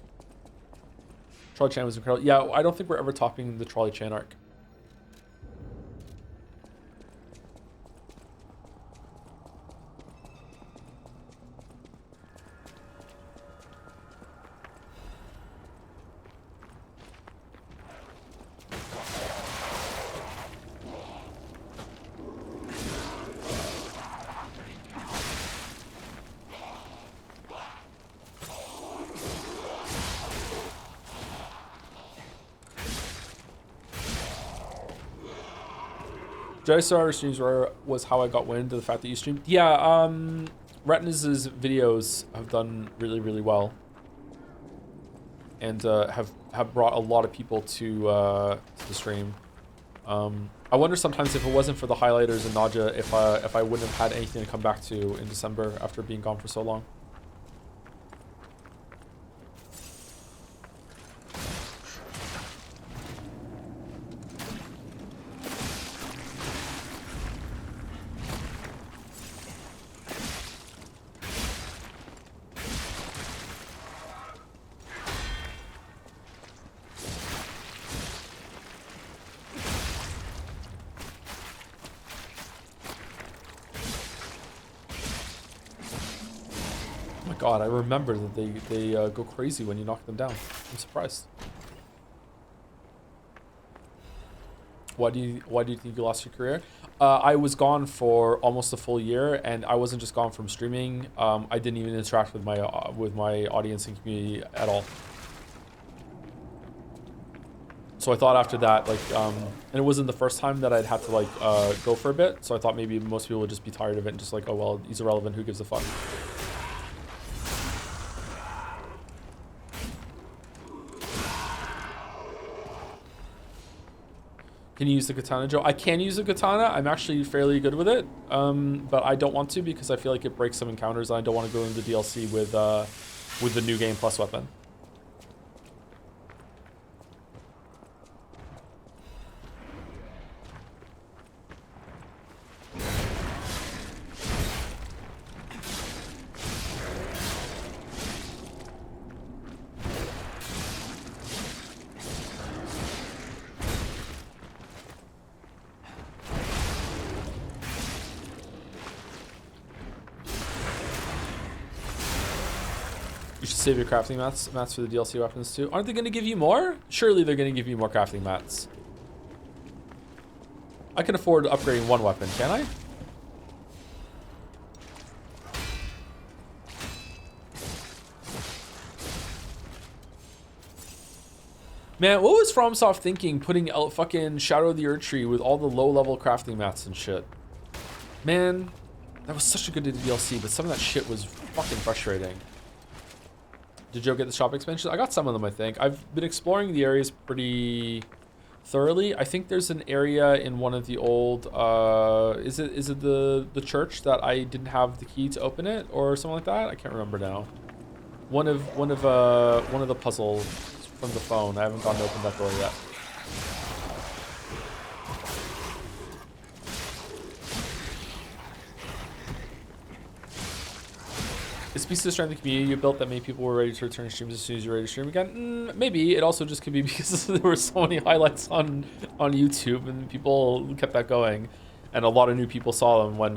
Trolley Chan was incredible. Yeah, I don't think we're ever topping the Trolley Chan arc. Jedi Survivor streams was how I got wind of the fact that you streamed. Yeah, Retinas' videos have done really, really well, and have brought a lot of people to the stream. I wonder sometimes if it wasn't for the highlighters and Naja, if I wouldn't have had anything to come back to in December after being gone for so long. God, I remember that they go crazy when you knock them down. I'm surprised. Why do you think you lost your career? I was gone for almost a full year, and I wasn't just gone from streaming. I didn't even interact with my audience and community at all. So I thought after that, like, and it wasn't the first time that I'd had to like go for a bit. So I thought maybe most people would just be tired of it and just like, oh well, he's irrelevant. Who gives a fuck? Can you use the katana, Joe? I can use the katana. I'm actually fairly good with it, but I don't want to because I feel like it breaks some encounters, and I don't want to go into DLC with the new game plus weapon. Save your crafting mats for the DLC weapons too. Aren't they going to give you more? Surely they're going to give you more crafting mats. I can afford upgrading one weapon, can I? Man, what was FromSoft thinking putting out fucking Shadow of the Erdtree with all the low-level crafting mats and shit? Man, that was such a good DLC, but some of that shit was fucking frustrating. Did Joe get the shop expansions? I got some of them, I think. I've been exploring the areas pretty thoroughly. I think there's an area in one of the old, is it the church that I didn't have the key to open it or something like that? I can't remember now. One of the puzzles from the phone. I haven't gone to open that door yet. It speaks to the strength of the community you built that many people were ready to return to streams as soon as you're ready to stream again. Maybe. It also just could be because there were so many highlights on YouTube and people kept that going. And a lot of new people saw them when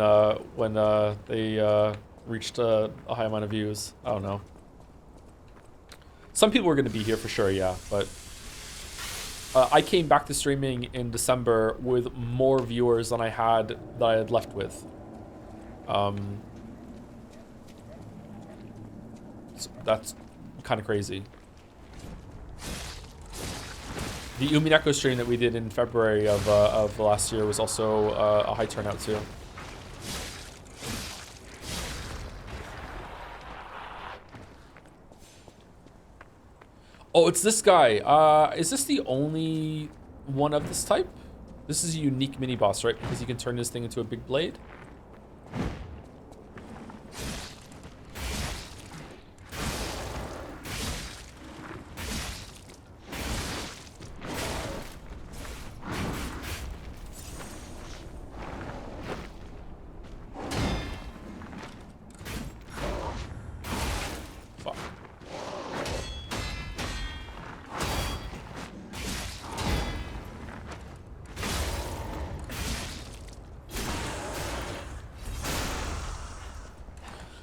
they reached a high amount of views. I don't know. Some people were going to be here for sure, yeah. But I came back to streaming in December with more viewers than I had left with. So that's kind of crazy. The Umineko stream that we did in February of last year was also a high turnout too. Oh, it's this guy. Is this the only one of this type? This is a unique mini boss, right? Because you can turn this thing into a big blade.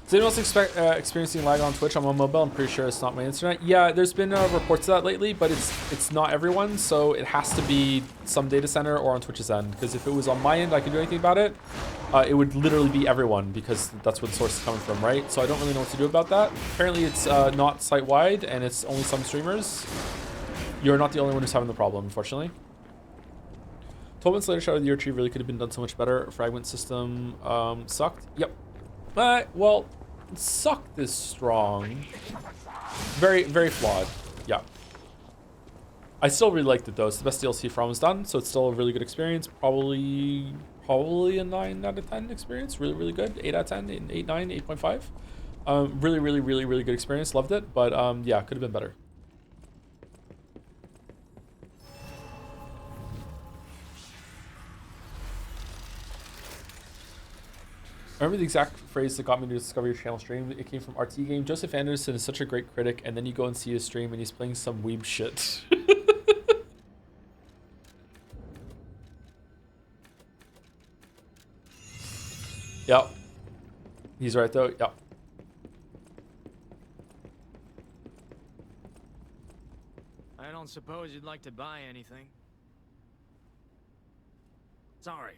Is anyone else experiencing lag on Twitch? I'm on mobile. I'm pretty sure it's not my internet. Yeah, there's been reports of that lately, but it's not everyone, so it has to be some data center or on Twitch's end. Because if it was on my end, I could do anything about it. It would literally be everyone because that's where the source is coming from, right? So I don't really know what to do about that. Apparently, it's not site-wide and it's only some streamers. You're not the only one who's having the problem, unfortunately. 12 months later, Shadow of the Year Tree really could have been done so much better. Fragment system sucked. Yep. Well, sucked is strong. Very, very flawed. Yeah. I still really liked it though. It's the best DLC From's done, so it's still a really good experience. Probably a 9 out of 10 experience. Really, really good. 8 out of 10, 8, 9, 8.5. Really, really, really, really good experience. Loved it, but yeah, could have been better. I remember the exact phrase that got me to discover your channel stream. It came from RT Game. Joseph Anderson is such a great critic, and then you go and see his stream and he's playing some weeb shit. Yep. He's right though. Yep. I don't suppose you'd like to buy anything. Sorry.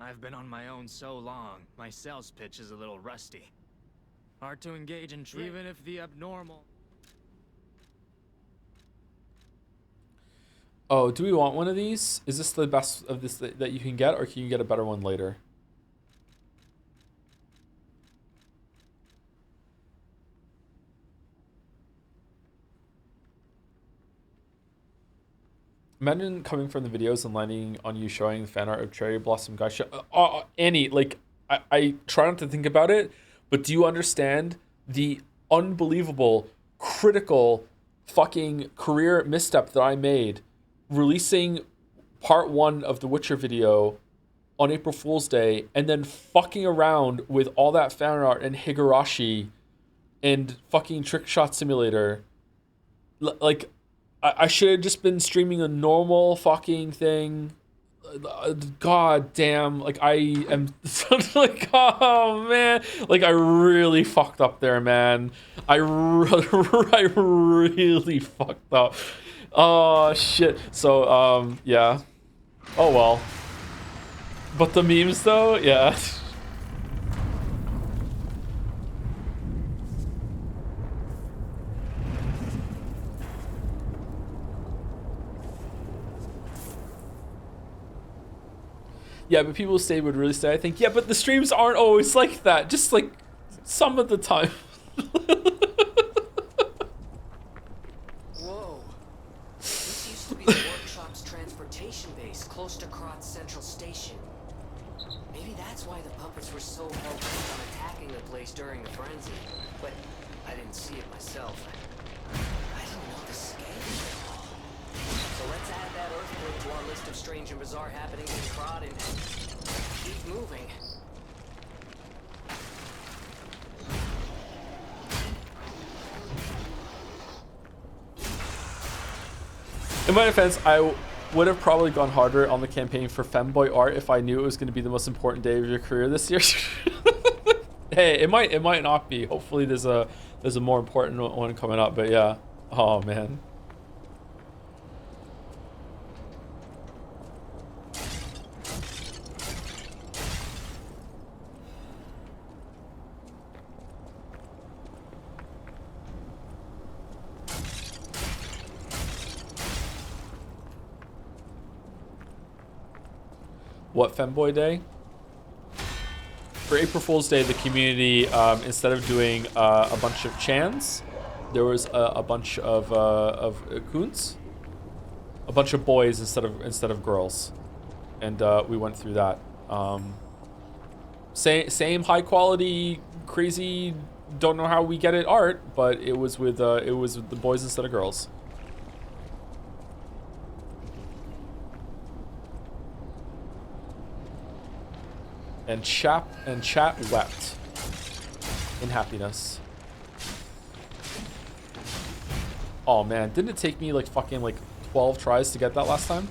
I've been on my own so long, my sales pitch is a little rusty. Hard to engage in trade, even if the abnormal... Oh, do we want one of these? Is this the best of this that you can get, or can you get a better one later? Imagine coming from the videos and landing on you showing the fan art of Cherry Blossom Guy. Annie, like, I try not to think about it, but do you understand the unbelievable, critical, fucking career misstep that I made releasing part 1 of the Witcher video on April Fool's Day and then fucking around with all that fan art and Higurashi and fucking Trick Shot Simulator? Like, I should have just been streaming a normal fucking thing. God damn. Like, I am like, oh man. Like, I really fucked up there, man. I really fucked up. Oh, shit. So, yeah. Oh, well. But the memes, though? Yeah. Yeah, but people say would really say, I think, yeah, but the streams aren't always like that. Just like some of the time. Whoa. This used to be the workshop's transportation base, close to Kratz Central Station. Maybe that's why the puppets were so hell-bent on attacking the place during the frenzy. But I didn't see it myself. I didn't know the scale at all. So let's add that earthquake to our list of strange and bizarre happenings in Krat and keep moving. In my defense, I would have probably gone harder on the campaign for femboy art if I knew it was going to be the most important day of your career this year. Hey, it might not be. Hopefully there's a more important one coming up, but yeah. Oh man. What Femboy Day? For April Fool's Day, the community, instead of doing a bunch of chans, there was a bunch of coons, a bunch of boys instead of girls, and we went through that. Same high quality, crazy, don't know how we get it art, but it was with the boys instead of girls. And chat wept in happiness. Oh man, didn't it take me like fucking like 12 tries to get that last time?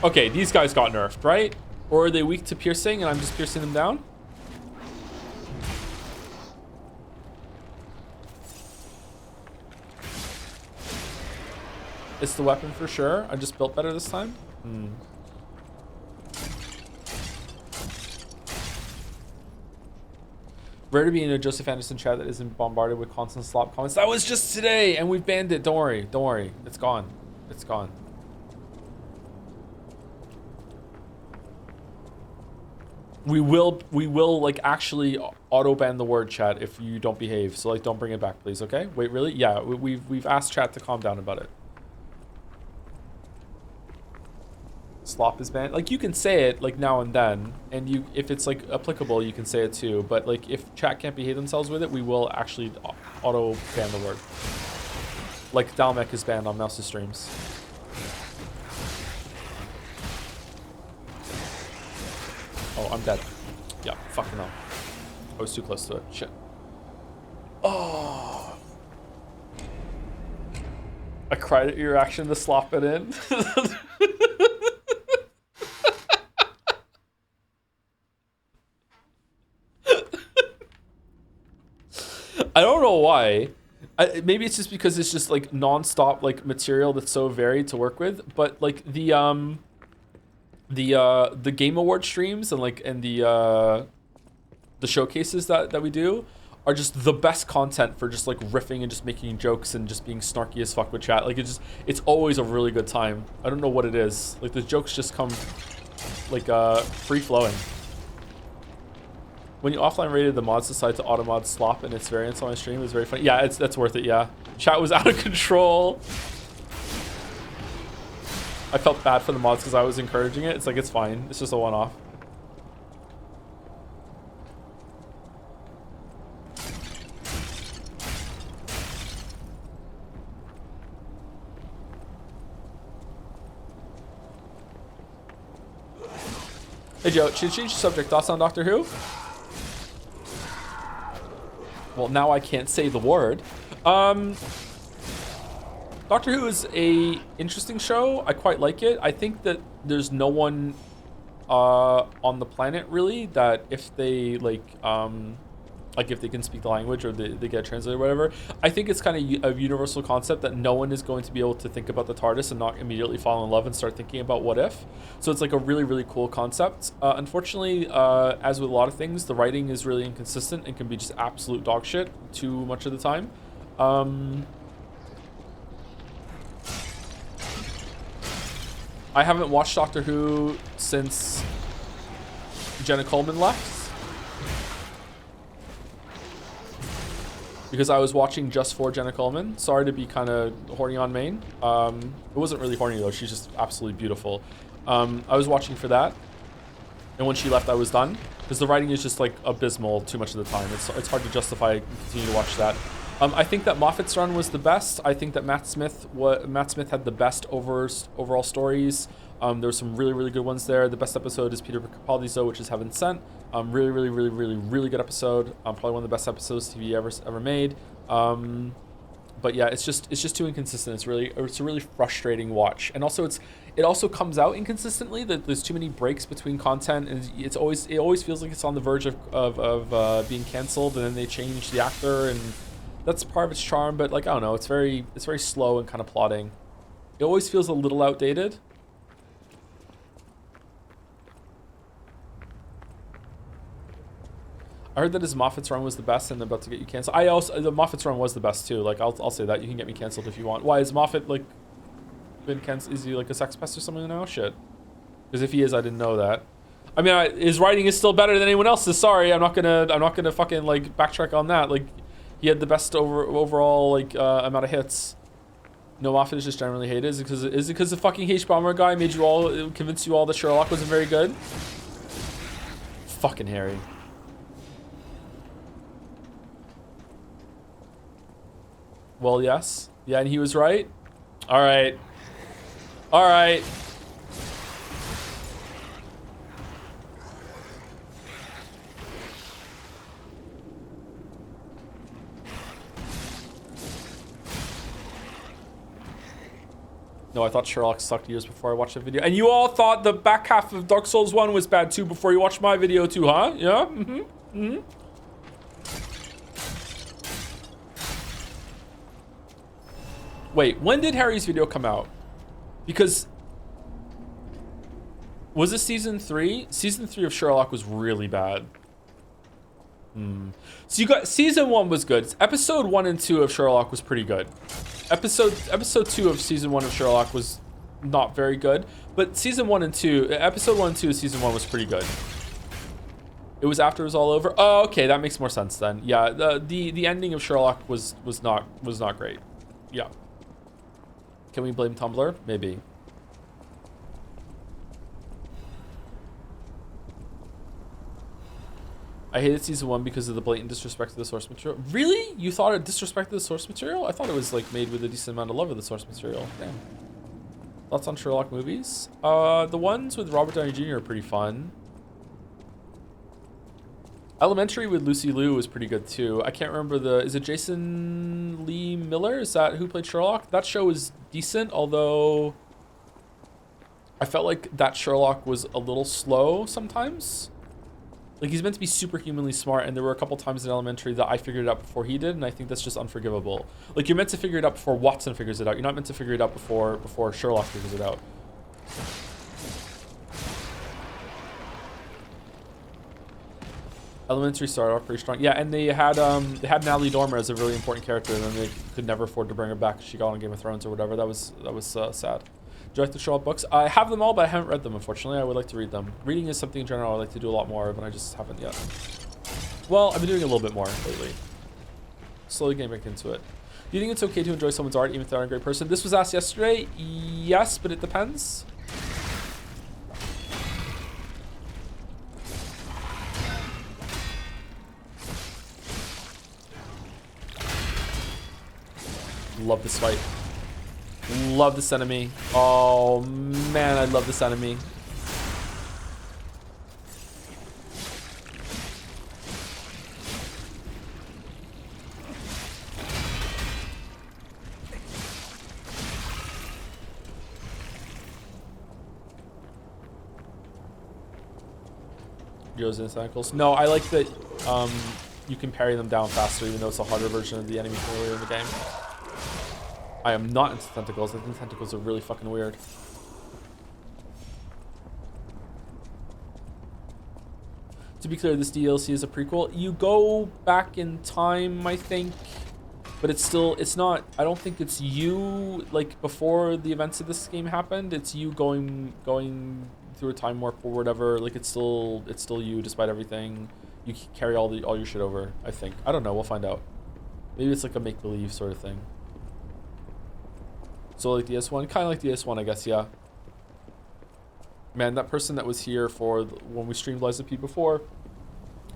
Okay, these guys got nerfed, right? Or are they weak to piercing and I'm just piercing them down? It's the weapon for sure. I just built better this time. Rare to be in a Joseph Anderson chat that isn't bombarded with constant slop comments. That was just today, and we've banned it. Don't worry. Don't worry. It's gone. It's gone. We will like actually auto ban the word chat if you don't behave. So like, don't bring it back, please. Okay? Wait, really? Yeah, we've asked chat to calm down about it. Slop is banned. Like, you can say it like now and then, and you, if it's like applicable, you can say it too. But like, if chat can't behave themselves with it, we will actually auto ban the word. Like Dalmec is banned on Mouse's streams. Oh, I'm dead. Yeah, fucking hell. I was too close to it. Shit. Oh. I cried at your action to slop it in. I don't know why. Maybe it's just because it's just like non-stop like material that's so varied to work with. But like the Game Award streams and like the showcases that we do are just the best content for just like riffing and just making jokes and just being snarky as fuck with chat. Like it's always a really good time. I don't know what it is. Like the jokes just come like free flowing. When you offline rated the mods decide to automod slop and its variants on my stream, it was very funny. Yeah, that's worth it, yeah. Chat was out of control. I felt bad for the mods because I was encouraging it. It's like, it's fine. It's just a one-off. Hey Joe, should change the subject. Thoughts on Doctor Who? Well, now I can't say the word. Doctor Who is a interesting show. I quite like it. I think that there's no one on the planet really that if they like if they can speak the language or they get translated or whatever, I think it's kind of a universal concept that no one is going to be able to think about the TARDIS and not immediately fall in love and start thinking about what if. So it's like a really, really cool concept. Unfortunately, as with a lot of things, the writing is really inconsistent and can be just absolute dog shit too much of the time. I haven't watched Doctor Who since Jenna Coleman left. Because I was watching just for Jenna Coleman. Sorry to be kind of horny on main. It wasn't really horny though. She's just absolutely beautiful. I was watching for that. And when she left, I was done. Because the writing is just like abysmal too much of the time. It's hard to justify and continue to watch that. I think that Moffat's run was the best. I think that Matt Smith had the best overall stories. There were some really, really good ones there. The best episode is Peter Capaldi's though, which is Heaven Sent. Really, really, really, really, really good episode. Probably one of the best episodes TV ever made. But yeah, it's just too inconsistent. It's a really frustrating watch. And also it also comes out inconsistently. That there's too many breaks between content, and it always feels like it's on the verge of being canceled, and then they change the actor, and that's part of its charm. But like, I don't know, it's very slow and kind of plodding. It always feels a little outdated. I heard that his Moffat's run was the best and about to get you canceled. The Moffat's run was the best too. Like I'll say that. You can get me canceled if you want. Why is Moffat like been canceled? Is he like a sex pest or something now? Shit. Because if he is, I didn't know that. I mean, his writing is still better than anyone else's. Sorry, I'm not gonna fucking like backtrack on that. Like, he had the best overall like amount of hits. No, Moffat is just generally hated. Is it because the fucking H bomber guy made you all convinced you all that Sherlock wasn't very good? Fucking Harry. Well, yes. Yeah, and he was right. All right. All right. No, I thought Sherlock sucked years before I watched the video. And you all thought the back half of Dark Souls 1 was bad too before you watched my video too, huh? Yeah? Mm-hmm. Mm-hmm. Wait, when did Harry's video come out? Because... was it season 3? Season 3 of Sherlock was really bad. So you got... season 1 was good. Episode 1 and 2 of Sherlock was pretty good. Episode 2 of season 1 of Sherlock was not very good, but season 1 and 2, episode 1 and 2 of season 1 was pretty good. It was after it was all over. Oh, okay, that makes more sense then. Yeah, the ending of Sherlock was not great. Yeah. Can we blame Tumblr? Maybe. I hated season 1 because of the blatant disrespect to the source material. Really? You thought it disrespected the source material? I thought it was like made with a decent amount of love of the source material. Damn. Thoughts on Sherlock movies? The ones with Robert Downey Jr. are pretty fun. Elementary with Lucy Liu was pretty good too. I can't remember is it Jason Lee Miller? Is that who played Sherlock? That show was decent, although I felt like that Sherlock was a little slow sometimes. Like, he's meant to be superhumanly smart, and there were a couple times in Elementary that I figured it out before he did, and I think that's just unforgivable. Like, you're meant to figure it out before Watson figures it out. You're not meant to figure it out before Sherlock figures it out. Elementary started off pretty strong. Yeah, and they had Natalie Dormer as a really important character, and then they could never afford to bring her back. She got on Game of Thrones or whatever. That was sad. Do you like the Sherlock books? I have them all, but I haven't read them, unfortunately. I would like to read them. Reading is something in general I like to do a lot more of, and I just haven't yet. Well, I've been doing a little bit more lately. Slowly getting back into it. Do you think it's okay to enjoy someone's art even if they're not a great person? This was asked yesterday. Yes, but it depends. Love this fight. Love this enemy. Oh man, I love this enemy. Heroes and tentacles. No, I like that you can parry them down faster, even though it's a harder version of the enemy from earlier in the game. I am not into tentacles. I think tentacles are really fucking weird. To be clear, this DLC is a prequel. You go back in time, I think, but it's not, I don't think it's you, like, before the events of this game happened. It's you going through a time warp or whatever. Like, it's still you despite everything. You carry all your shit over, I think. I don't know, we'll find out. Maybe it's like a make-believe sort of thing. So like the S1, kind of like the S1, I guess, yeah. Man, that person that was here for when we streamed Lies of P before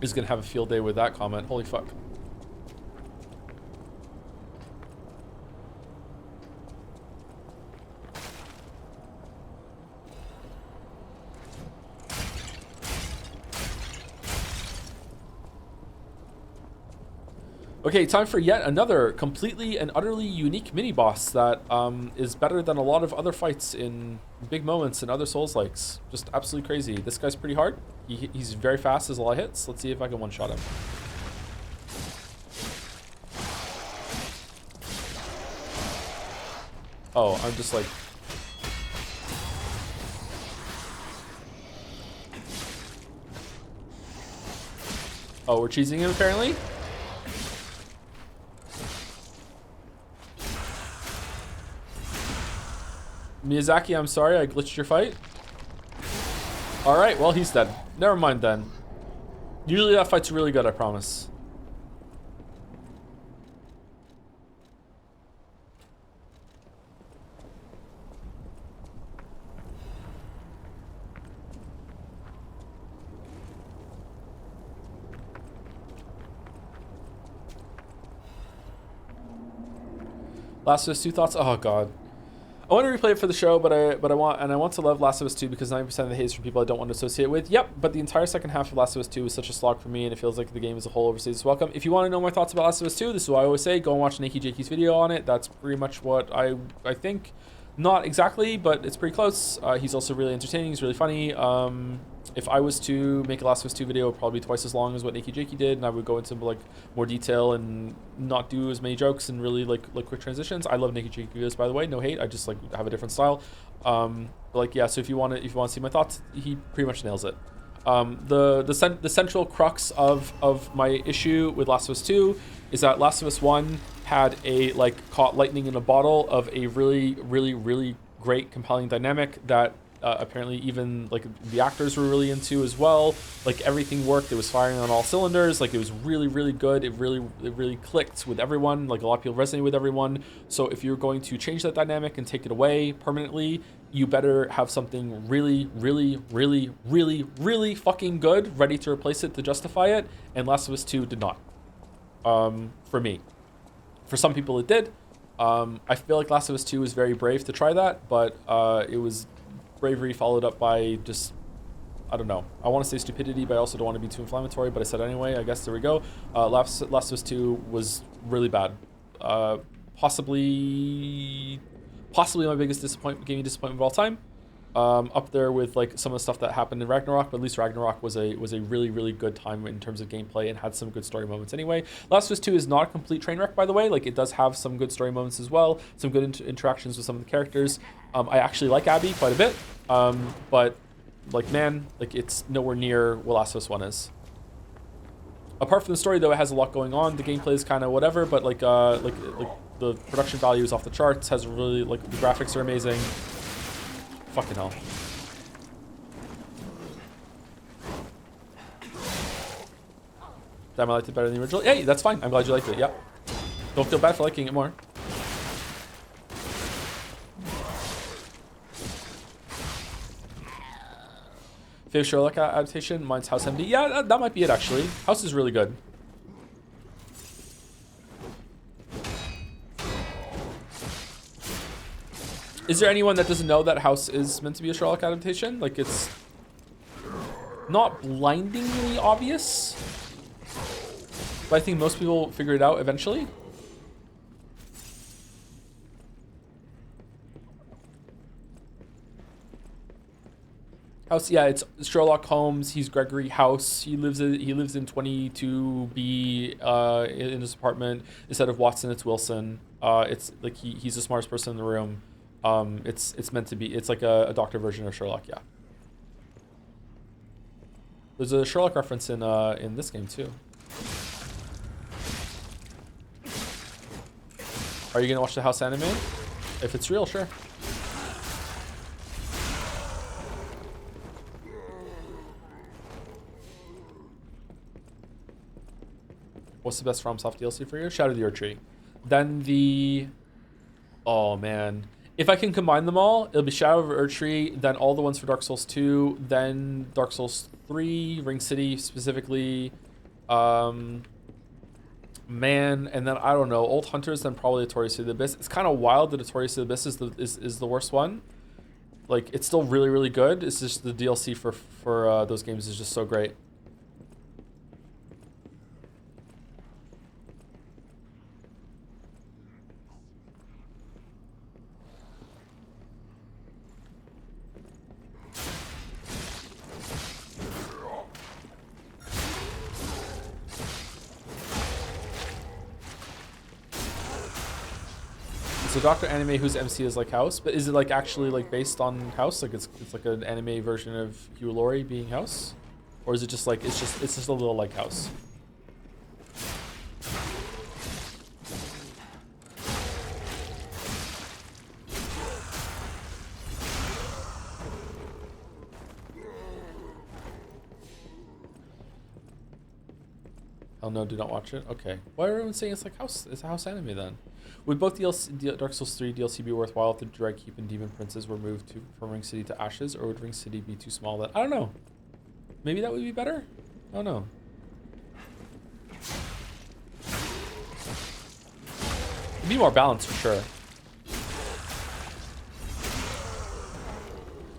is gonna have a field day with that comment. Holy fuck. Okay, time for yet another completely and utterly unique mini-boss that is better than a lot of other fights in big moments and other Souls-likes. Just absolutely crazy. This guy's pretty hard. He's very fast as a lot of hits. Let's see if I can one-shot him. Oh, I'm just like... Oh, we're cheesing him apparently? Miyazaki, I'm sorry, I glitched your fight. All right, well, he's dead. Never mind then. Usually that fight's really good, I promise. Last of Us 2 thoughts? Oh god. I want to replay it for the show, but I want to love Last of Us 2 because 90% of the hate is from people I don't want to associate with. Yep, but the entire second half of Last of Us 2 was such a slog for me, and it feels like the game as a whole overstays its welcome. If you want to know my thoughts about Last of Us 2, this is what I always say: go and watch Nikki Jakey's video on it. That's pretty much what I think. Not exactly, but it's pretty close. He's also really entertaining. He's really funny. If I was to make a Last of Us 2 video, it would probably be twice as long as what Nikki Jakey did, and I would go into like more detail and not do as many jokes and really like quick transitions. I love Nikki Jakey videos, by the way. No hate. I just like have a different style. But like yeah. So if you want to see my thoughts, he pretty much nails it. The central crux of my issue with Last of Us 2 is that Last of Us 1 had a like caught lightning in a bottle of a really great compelling dynamic that apparently even like the actors were really into as well. Like everything worked. It was firing on all cylinders. Like it was really good. It really clicked with everyone. Like a lot of people resonate with everyone. So if you're going to change that dynamic and take it away permanently, you better have something really fucking good ready to replace it to justify it. And Last of Us 2 did not. For me. For some people it did. I feel like Last of Us 2 was very brave to try that, but it was bravery followed up by just, I don't know. I want to say stupidity, but I also don't want to be too inflammatory, but I said anyway. I guess there we go. Last of Us 2 was really bad. Possibly my biggest gaming disappointment of all time. Up there with like some of the stuff that happened in Ragnarok, but at least Ragnarok was a really good time in terms of gameplay and had some good story moments anyway. Last of Us 2 is not a complete train wreck, by the way. Like it does have some good story moments as well, some good interactions with some of the characters. I actually like Abby quite a bit, but like man, like it's nowhere near what Last of Us 1 is. Apart from the story though, it has a lot going on. The gameplay is kind of whatever, but like the production value is off the charts. Has really like the graphics are amazing. Fucking hell. Damn, I liked it better than the original. Hey, that's fine. I'm glad you liked it. Yep. Don't feel bad for liking it more. Favorite Sherlock adaptation? Mine's House MD. Yeah, that might be it actually. House is really good. Is there anyone that doesn't know that House is meant to be a Sherlock adaptation? Like, it's not blindingly obvious, but I think most people figure it out eventually. House, yeah, it's Sherlock Holmes. He's Gregory House. He lives in 22B in his apartment. Instead of Watson, it's Wilson. It's like he's the smartest person in the room. It's meant to be. It's like a doctor version of Sherlock. Yeah. There's a Sherlock reference in this game too. Are you gonna watch the House anime? If it's real, sure. What's the best FromSoft DLC for you? Shadow of the Erdtree. Then the... Oh, man. If I can combine them all, it'll be Shadow of the Erdtree, then all the ones for Dark Souls 2, then Dark Souls 3, Ring City specifically. Man, and then, I don't know, Old Hunters, then probably Notorious of the Abyss. It's kind of wild that Notorious of the Abyss is the worst one. Like, it's still really, really good. It's just the DLC for those games is just so great. So Doctor Anime, whose MC is like House, but is it like actually like based on House? Like it's like an anime version of Hugh Laurie being House, or is it just like it's just a little like House? Oh no, do not watch it. Okay. Why are everyone saying it's like house? It's a house anime then. Would both Dark Souls 3 DLC be worthwhile if the Dread Keep and Demon Princes were moved from Ring City to Ashes, or would Ring City be too small? That I don't know. Maybe that would be better. I don't know. It'd be more balanced for sure.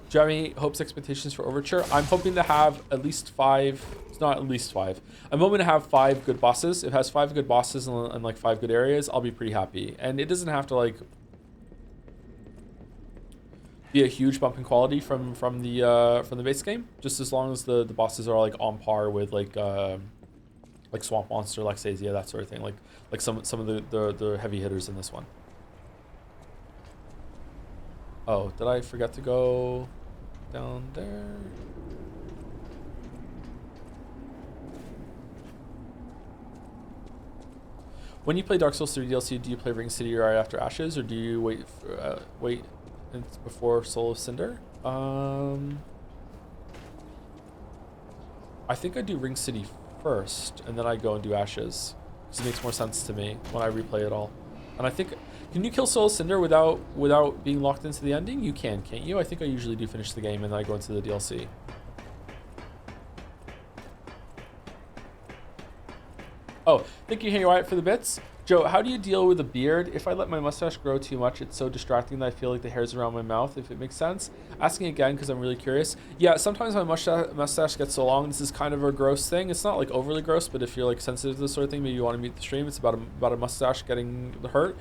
Do you have any hopes, expectations for Overture? I'm hoping to have at least 5. It's not at least 5. I'm hoping to have 5 good bosses. If it has 5 good bosses and like 5 good areas, I'll be pretty happy. And it doesn't have to like be a huge bump in quality from the base game. Just as long as the bosses are like on par with like Swamp Monster, Lexasia, that sort of thing. Like some of the heavy hitters in this one. Oh, did I forget to go down there? When you play Dark Souls 3 DLC, do you play Ring City right after Ashes, or do you wait before Soul of Cinder? I think I do Ring City first, and then I go and do Ashes, because it makes more sense to me when I replay it all. And I think, can you kill Soul of Cinder without being locked into the ending? You can, can't you? I think I usually do finish the game and then I go into the DLC. Oh, thank you, Hey Wyatt, for the bits. Joe, how do you deal with a beard? If I let my mustache grow too much, it's so distracting that I feel like the hair's around my mouth, if it makes sense. Asking again because I'm really curious. Yeah, sometimes my mustache gets so long. This is kind of a gross thing. It's not like overly gross, but if you're like sensitive to this sort of thing, maybe you want to mute the stream. It's about a mustache getting hurt.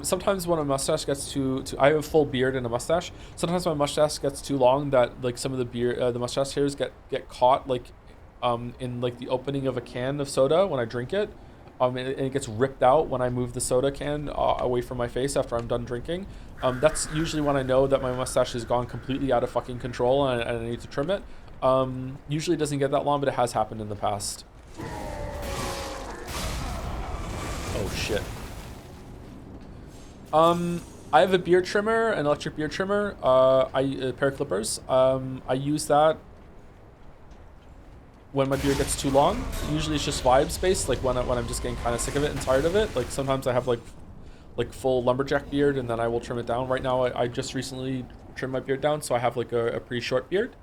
Sometimes when a mustache gets too I have a full beard and a mustache. Sometimes my mustache gets too long that like some of the mustache hairs get caught like in like the opening of a can of soda when I drink it. And it gets ripped out when I move the soda can away from my face after I'm done drinking. That's usually when I know that my mustache has gone completely out of fucking control and I need to trim it. Usually it doesn't get that long, but it has happened in the past. Oh shit. I have a beard trimmer, an electric beard trimmer, a pair of clippers. I use that when my beard gets too long. Usually it's just vibes based, like when I'm just getting kind of sick of it and tired of it. Like sometimes I have like full lumberjack beard and then I will trim it down. Right now I just recently trimmed my beard down, so I have like a pretty short beard.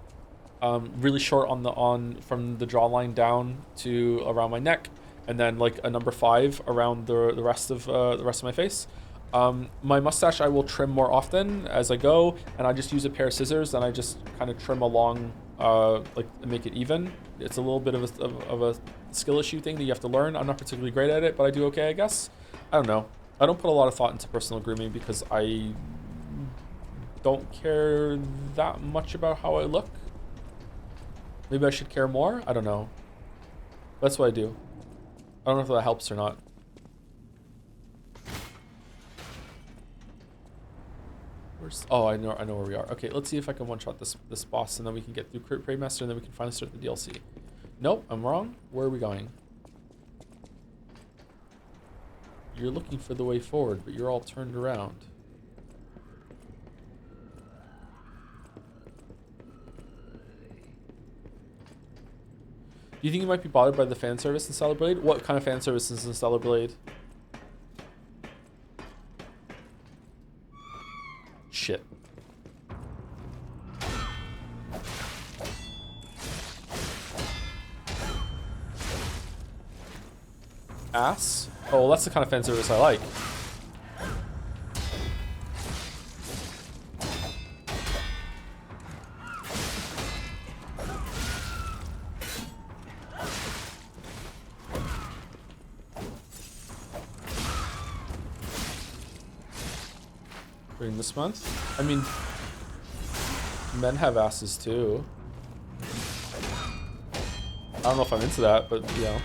Really short from the jawline down to around my neck, and then like a number 5 around the rest of my face. My mustache I will trim more often as I go, and I just use a pair of scissors and I just kind of trim along, like make it even. It's a little bit of a skill issue thing that you have to learn. I'm not particularly great at it, but I do okay, I guess. I don't know. I don't put a lot of thought into personal grooming because I don't care that much about how I look. Maybe I should care more? I don't know. That's what I do. I don't know if that helps or not. Oh, I know where we are. Okay, let's see if I can one-shot this boss, and then we can get through Prey Master, and then we can finally start the DLC. Nope, I'm wrong. Where are we going? You're looking for the way forward, but you're all turned around. Do you think you might be bothered by the fan service in Stellar Blade? What kind of fan service is in Stellar Blade? Shit. Ass? Oh, well, that's the kind of fan service I like. During this month? I mean, men have asses too. I don't know if I'm into that, but you know.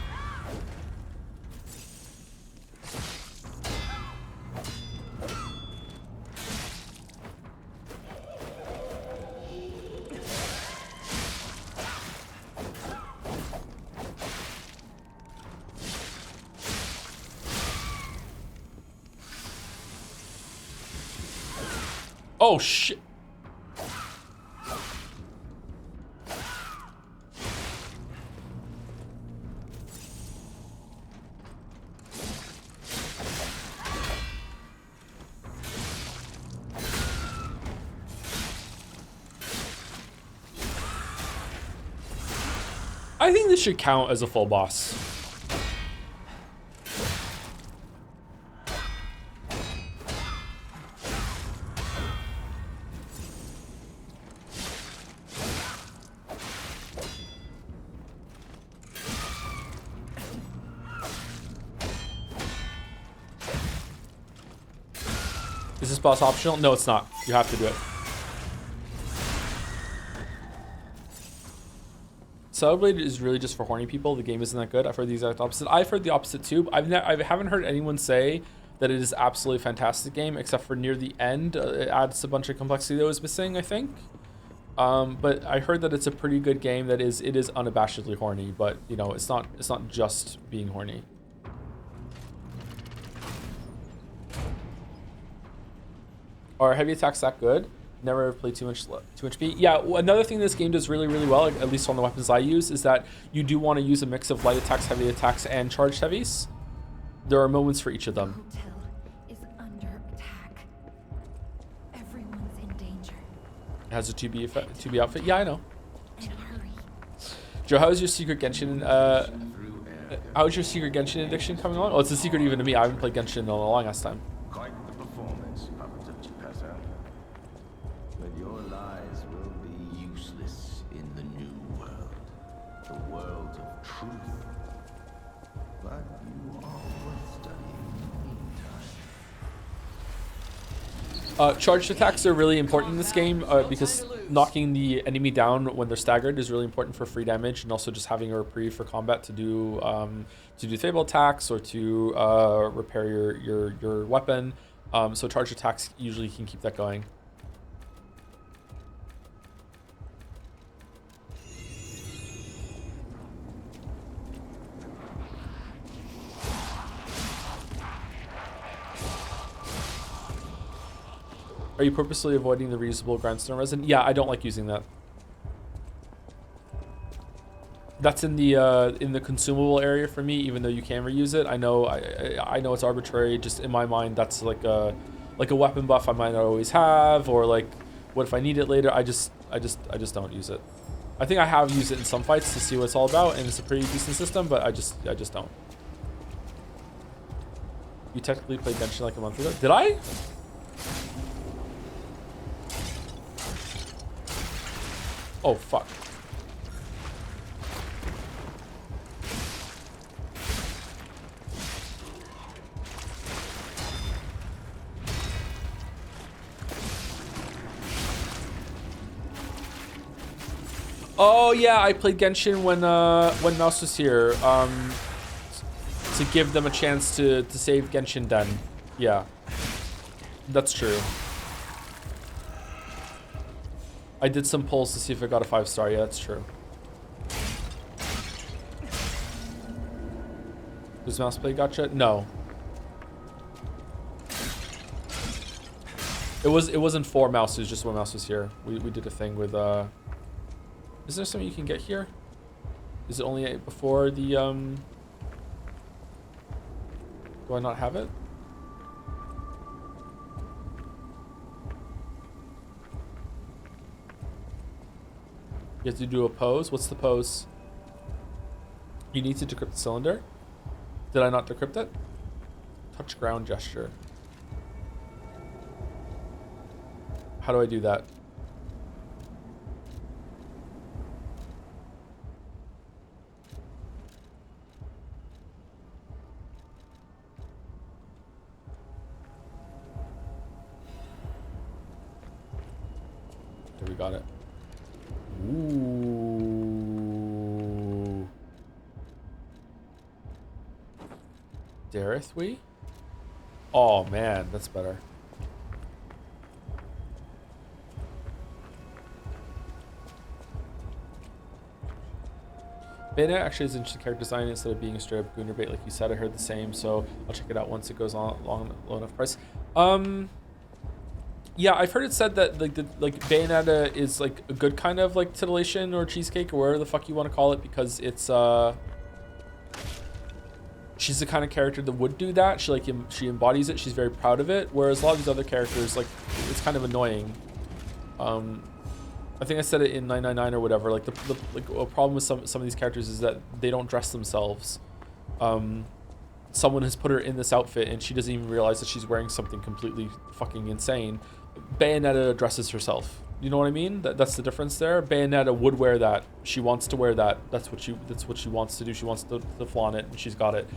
Oh shit. I think this should count as a full boss. Is this boss optional? No, it's not. You have to do it. Celebrate is really just for horny people. The game isn't that good. I've heard the exact opposite. I've heard the opposite too. I haven't heard anyone say that it is absolutely fantastic game, except for near the end. It adds a bunch of complexity that was missing, I think. But I heard that it's a pretty good game. It is unabashedly horny, but you know, it's not just being horny. Are heavy attacks that good? Never played too much speed. Yeah, another thing this game does really, really well, at least on the weapons I use, is that you do want to use a mix of light attacks, heavy attacks, and charged heavies. There are moments for each of them. The hotel is under attack. Everyone's in danger. It has a 2B outfit. Yeah, I know. And hurry. Joe, how's your secret Genshin? How's your secret Genshin addiction coming along? Oh, it's a secret even to me. I haven't played Genshin in a long ass time. Quite the performance, Papa. But your lies will be useless in the new world. The world of truth. But you are worth studying in the meantime. Charged attacks are really important in this game because knocking the enemy down when they're staggered is really important for free damage, and also just having a reprieve for combat to do fatal attacks or to repair your weapon. So charged attacks usually can keep that going. Are you purposely avoiding the reusable grindstone resin? Yeah, I don't like using that. That's in the consumable area for me, even though you can reuse it. I know it's arbitrary. Just in my mind, that's like a weapon buff I might not always have, or like what if I need it later? I just don't use it. I think I have used it in some fights to see what it's all about, and it's a pretty decent system, but I just don't. You technically played Genshin like a month ago. Did I? Oh, fuck. Oh yeah, I played Genshin when Mouse was here. To give them a chance to save Genshin Den. Yeah. That's true. I did some polls to see if I got a 5-star. Yeah, that's true. Does Mouse play Gotcha? No. It wasn't for Mouse. It was just when Mouse was here. We did a thing with. Is there something you can get here? Is it only before the Do I not have it? You have to do a pose. What's the pose? You need to decrypt the cylinder. Did I not decrypt it? Touch ground gesture. How do I do that? There, we got it. Ooh. Dareth we? Oh man, that's better. Beta actually is interesting character design instead of being a straight up gooner bait like you said. I heard the same, so I'll check it out once it goes on low enough price. Yeah, I've heard it said that like Bayonetta is like a good kind of like titillation or cheesecake or whatever the fuck you want to call it, because it's she's the kind of character that would do that. She embodies it. She's very proud of it. Whereas a lot of these other characters, like, it's kind of annoying. I think I said it in 999 or whatever. Like like a problem with some of these characters is that they don't dress themselves. Someone has put her in this outfit and she doesn't even realize that she's wearing something completely fucking insane. Bayonetta dresses herself. You know what I mean? That's the difference there. Bayonetta would wear that. She wants to wear that. That's what she wants to do. She wants to flaunt it, and she's got it.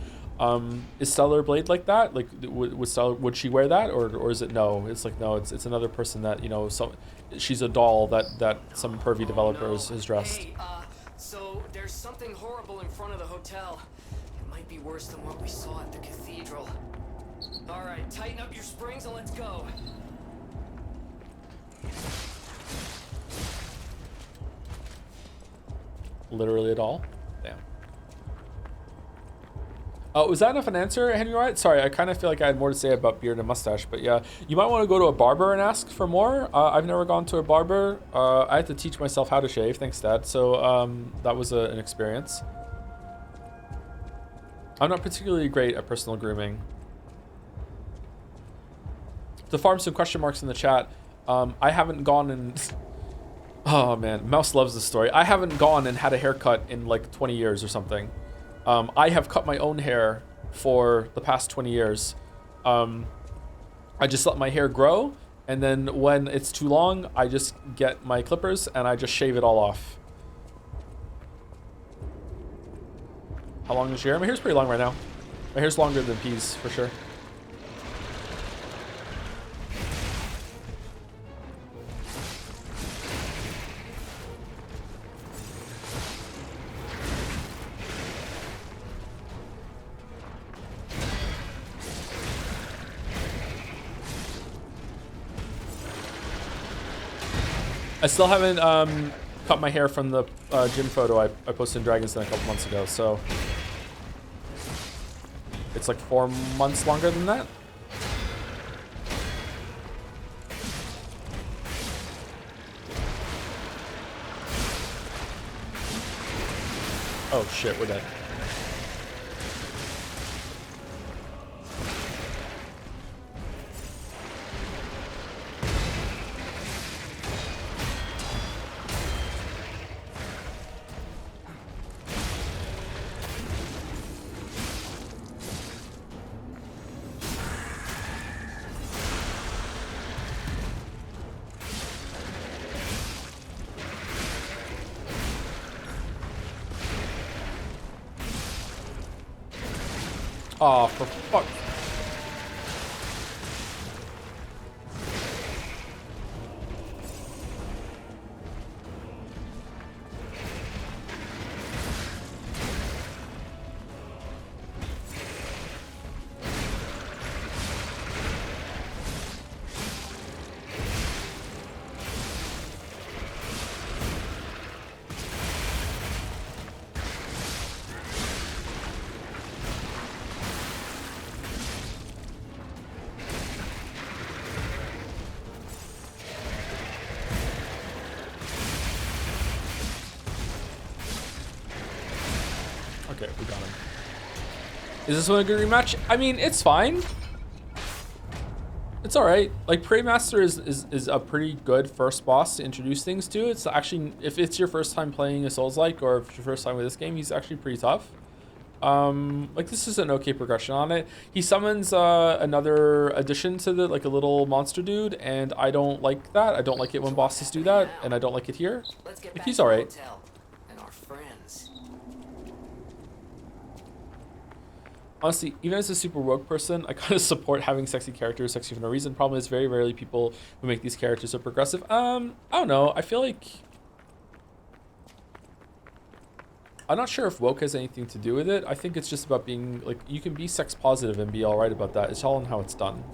Is Stellar Blade like that? Like, would she wear that, or is it no? It's like no. It's another person that, you know. She's a doll that some pervy developer has dressed. Hey, so there's something horrible in front of the hotel. It might be worse than what we saw at the cathedral. All right, tighten up your springs and let's go. Literally at all. Damn. Was that enough an answer, Henry Wright? Sorry, I kind of feel like I had more to say about beard and mustache, but yeah, you might want to go to a barber and ask for more. I've never gone to a barber. I had to teach myself how to shave, thanks, Dad. So that was an experience. I'm not particularly great at personal grooming. To farm some question marks in the chat, I haven't gone and... Oh man, Mouse loves this story. I haven't gone and had a haircut in like 20 years or something. I have cut my own hair for the past 20 years. I just let my hair grow, and then when it's too long, I just get my clippers and I just shave it all off. How long is your hair? My hair's pretty long right now. My hair's longer than P's for sure. I still haven't cut my hair from the gym photo I posted in Dragon's Den a couple months ago, so it's like 4 months longer than that. Oh shit, we're dead. Oh, for fuck. Okay, we got him. Is this one a good rematch? I mean, it's fine. It's all right. Like, Prey Master is a pretty good first boss to introduce things to. It's actually, if it's your first time playing a Souls-like, or if it's your first time with this game, he's actually pretty tough. Like, this is an okay progression on it. He summons another addition to the, like, a little monster dude, and I don't like that. I don't like it when bosses do that, and I don't like it here. Like, he's all right. Honestly, even as a super woke person, I kind of support having sexy characters, sexy for no reason. Problem is, very rarely people who make these characters are progressive. I don't know. I feel like... I'm not sure if woke has anything to do with it. I think it's just about being, like, you can be sex positive and be all right about that. It's all in how it's done.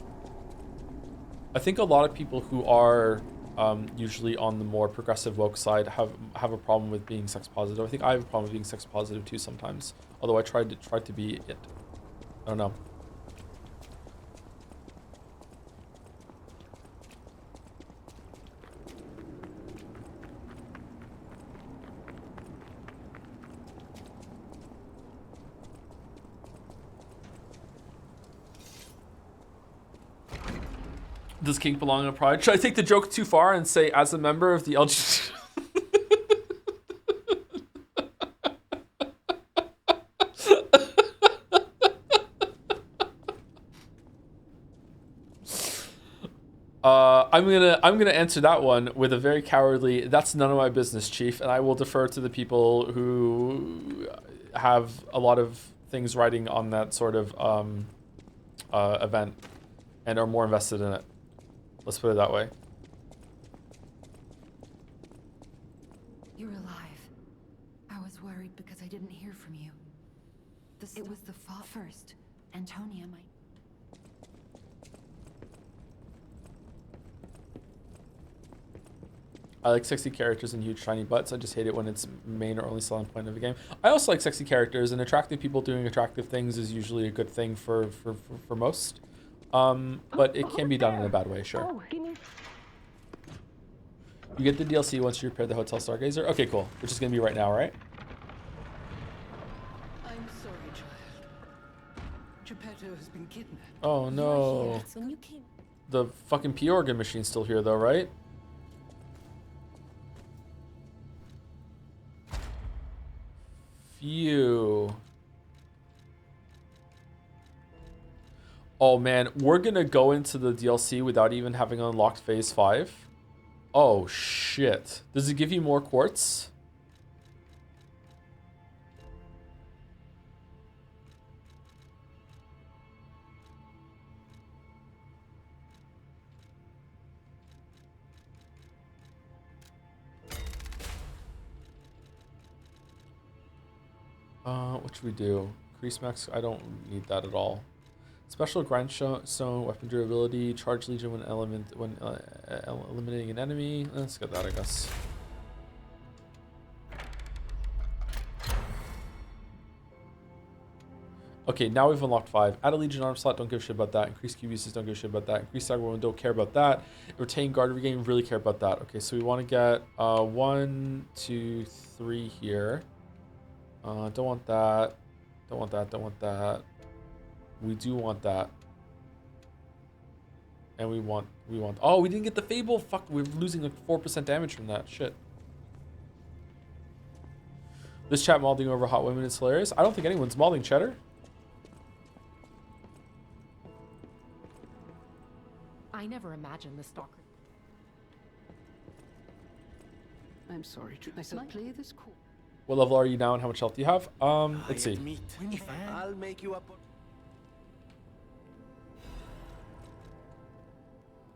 I think a lot of people who are usually on the more progressive woke side have a problem with being sex positive. I think I have a problem with being sex positive too sometimes. Although I tried to be it. I don't know. Does kink belong in a pride? Should I take the joke too far and say, as a member of the LGBT? I'm gonna answer that one with a very cowardly. That's none of my business, Chief, and I will defer to the people who have a lot of things riding on that sort of event and are more invested in it. Let's put it that way. You're alive. I was worried because I didn't hear from you. It was the fault first. Antonia might. I like sexy characters and huge shiny butts. I just hate it when it's main or only selling point of a game. I also like sexy characters, and attractive people doing attractive things is usually a good thing for most. But it can be done in a bad way, sure. You get the DLC once you repair the Hotel Stargazer? Okay, cool. Which is going to be right now, right? I'm sorry, child. Geppetto has been kidnapped. Oh, no. The fucking P-Organ machine's still here, though, right? Phew. Oh man, we're gonna go into the DLC without even having unlocked phase 5. Oh shit. Does it give you more quartz? What should we do? Increase max, I don't need that at all. Special grindstone, weapon durability, charge legion when eliminating an enemy. Let's get that, I guess. Okay, now we've unlocked 5. Add a legion arm slot, don't give a shit about that. Increase cube uses, don't give a shit about that. Increase stagger wound, don't care about that. Retain guard regain, really care about that. Okay, so we want to get 1, 2, 3 here. Don't want that. Don't want that. Don't want that. We do want that. And we want. Oh, we didn't get the Fable. Fuck, we're losing like 4% damage from that. Shit. This chat malding over hot women is hilarious. I don't think anyone's malding Cheddar. I never imagined the stalker. I'm sorry, I said play this cool. What level are you now and how much health do you have? Let's see. I'll make you up.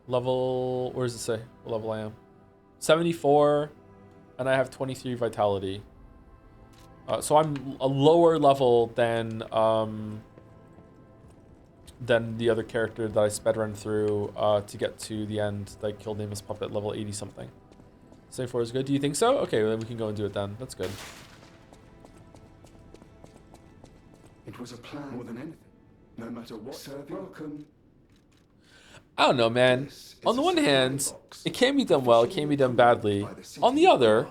Level, where does it say what level I am? 74, and I have 23 vitality. So I'm a lower level than the other character that I sped run through to get to the end that I killed Nameless Puppet level 80 something. 74 is good. Do you think so? Okay, well, then we can go and do it then. That's good. It was a plan more than anything. No matter what, serve welcome. I don't know, man. On the one hand, it can be done well, it can be done badly. On the other,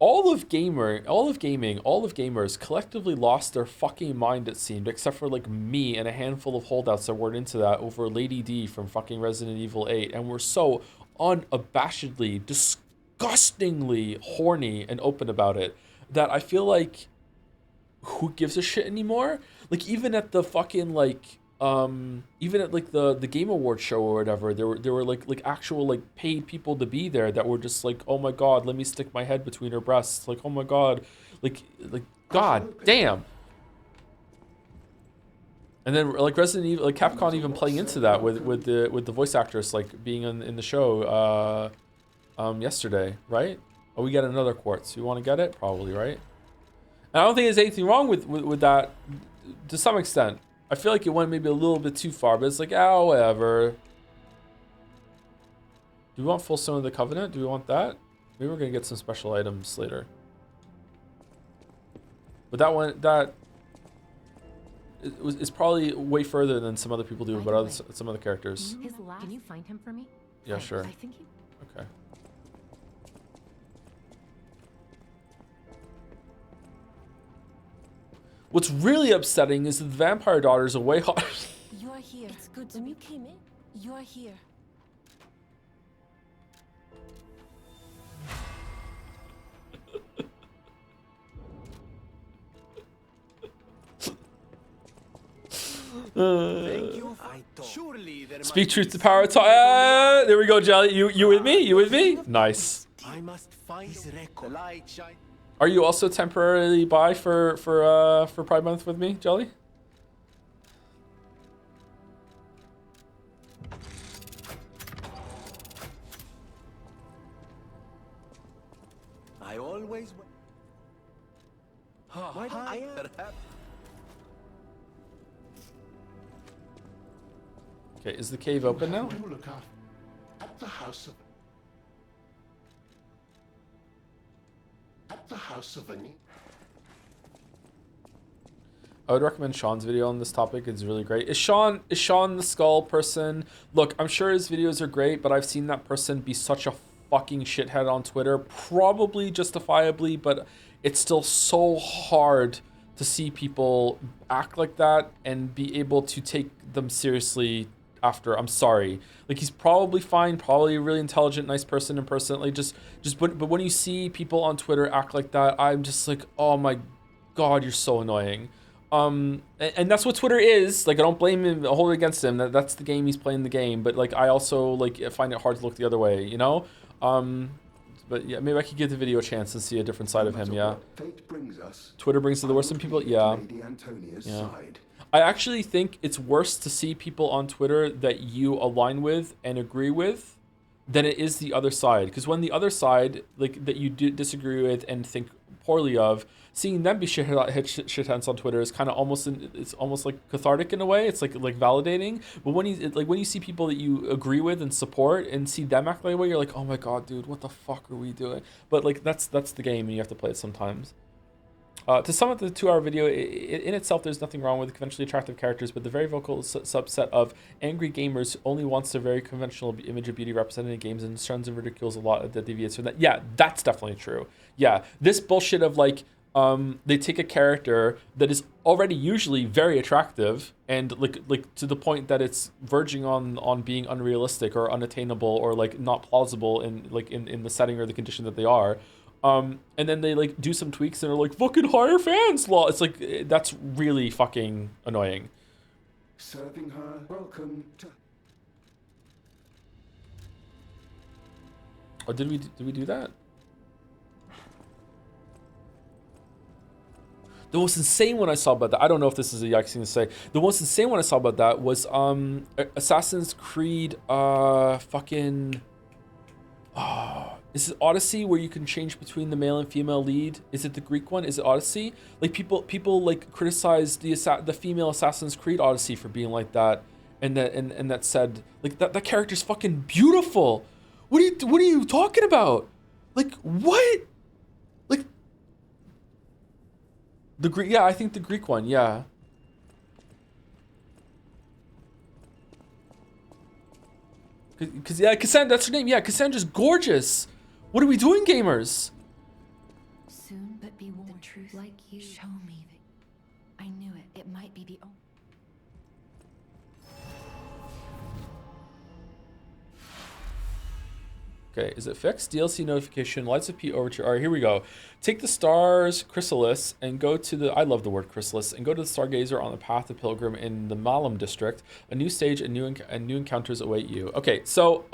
all of gamers collectively lost their fucking mind, it seemed, except for like me and a handful of holdouts that weren't into that over Lady D from fucking Resident Evil 8, and we're so unabashedly, disgustingly horny and open about it that I feel like who gives a shit anymore? Like even at the fucking like even at like the Game Awards show or whatever, there were like actual like paid people to be there that were just like, oh my god, let me stick my head between her breasts, like oh my god, like god damn. And then like Resident Evil, like Capcom even playing into that with the voice actress like being in the show yesterday, right? Oh, we got another quartz. You want to get it? Probably, right? And I don't think there's anything wrong with that to some extent. I feel like it went maybe a little bit too far, but it's like, oh, whatever. Do we want full Stone of the Covenant? Do we want that? Maybe we're gonna get some special items later. But that one, it's probably way further than some other people do about some other characters. Can you find him for me? Yeah, sure. I think he... Okay. What's really upsetting is that the Vampire Daughters are way hot. You are here. It's good when you came in. You are here. Thank you. I thought Speak truth to power. There we go, Jelly. You with me? You with me? Nice. I must find the light shine. Are you also temporarily by for Pride Month with me, Jelly? I always. Why don't I have? Okay, is the cave open now? Look up at the house of. At the house of Ani. I would recommend Sean's video on this topic. It's really great. Is Sean the skull person? Look, I'm sure his videos are great, but I've seen that person be such a fucking shithead on Twitter, probably justifiably, but it's still so hard to see people act like that and be able to take them seriously after. I'm sorry. Like, he's probably fine, probably a really intelligent, nice person in person. Like, but when you see people on Twitter act like that, I'm just like, oh my God, you're so annoying. And that's what Twitter is. Like, I don't blame him, hold it against him. That's the game, he's playing the game. But like, I also like find it hard to look the other way, you know? But yeah, maybe I could give the video a chance and see a different side of him, yeah. Twitter brings to the worst in people, yeah. Yeah. I actually think it's worse to see people on Twitter that you align with and agree with than it is the other side. Because when the other side, like, that you disagree with and think poorly of, seeing them be shitheads on Twitter is kind of it's almost like cathartic in a way. It's like validating. But when you see people that you agree with and support and see them act that way, you're like, oh my God, dude, what the fuck are we doing? But like, that's the game, and you have to play it sometimes. To sum up the 2-hour video, in itself, there's nothing wrong with conventionally attractive characters, but the very vocal subset of angry gamers only wants their very conventional image of beauty represented in games and shuns and ridicules a lot that deviates from that. Yeah, that's definitely true. Yeah, this bullshit of like, they take a character that is already usually very attractive and like to the point that it's verging on being unrealistic or unattainable or like not plausible in the setting or the condition that they are. And then they like do some tweaks and are like, fucking hire fans law. It's like, that's really fucking annoying. Serving her, welcome to. Oh, did we do that? The most insane one I saw about that, I don't know if this is a yikes thing to say. The most insane one I saw about that was Assassin's Creed is it Odyssey, where you can change between the male and female lead? Is it the Greek one? Is it Odyssey? Like, people like criticize the female Assassin's Creed Odyssey for being like that, and that said like that character's fucking beautiful. What are you talking about? Like, what? Like the Greek? Yeah, I think the Greek one. Yeah. Cause yeah, Cassandra, that's her name. Yeah, Cassandra's gorgeous. What are we doing, gamers? Soon, but be warned. The truth, like you, show me that I knew it. It might be the only. Okay, is it fixed? DLC notification, Lights of P Overture. All right, here we go. Take the stars chrysalis and go to the, I love the word chrysalis, and go to the Stargazer on the Path of Pilgrim in the Malum district. A new stage and new encounters await you. Okay, so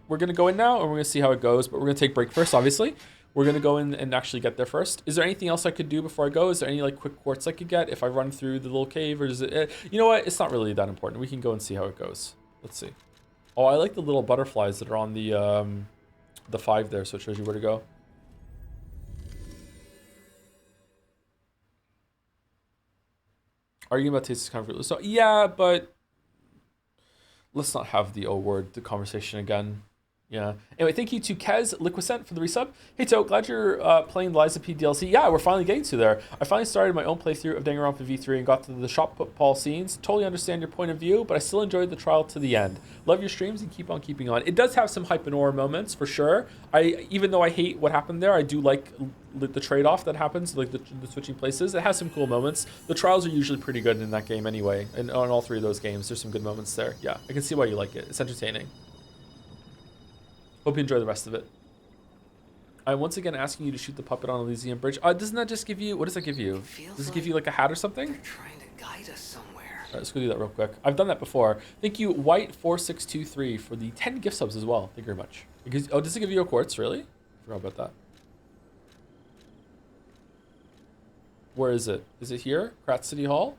we're gonna go in now and we're gonna see how it goes, but we're gonna take a break first, obviously. We're gonna go in and actually get there first. Is there anything else I could do before I go? Is there any like quick quartz I could get if I run through the little cave, or is it, you know what? It's not really that important. We can go and see how it goes. Let's see. Oh, I like the little butterflies that are on the 5 there, so it shows you where to go. Arguing about taste is kind of fruitless. So yeah, but let's not have the O word, the conversation again. Yeah. Anyway, thank you to Kez Liquicent for the resub. Hey, To, glad you're playing the Liza P DLC. Yeah, we're finally getting to there. I finally started my own playthrough of Danganronpa V3 and got to the shop Paul scenes. Totally understand your point of view, but I still enjoyed the trial to the end. Love your streams and keep on keeping on. It does have some hype and aura moments, for sure. Even though I hate what happened there, I do like the trade-off that happens, like the switching places. It has some cool moments. The trials are usually pretty good in that game anyway, and on all 3 of those games, there's some good moments there. Yeah, I can see why you like it. It's entertaining. Hope you enjoy the rest of it. I'm once again asking you to shoot the puppet on Elysium Bridge. Doesn't that just give you, what does that give you? Does it give you like a hat or something? They're trying to guide us somewhere. All right, let's go do that real quick. I've done that before. Thank you, White4623, for the 10 gift subs as well. Thank you very much. Because, oh, does it give you a quartz? Really? I forgot about that. Where is it? Is it here? Kratz City Hall?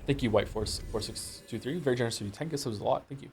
Thank you, White4623. Very generous of you. 10 gift subs is a lot. Thank you.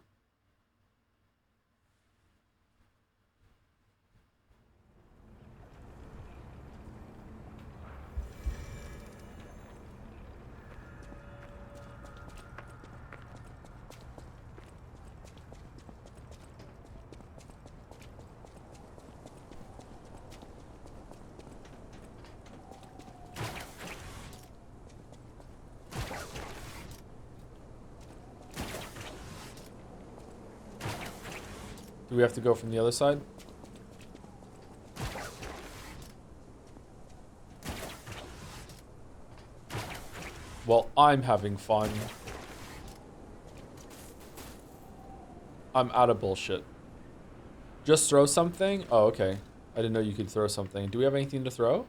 Do we have to go from the other side? Well, I'm having fun. I'm out of bullshit. Just throw something? Oh, okay. I didn't know you could throw something. Do we have anything to throw?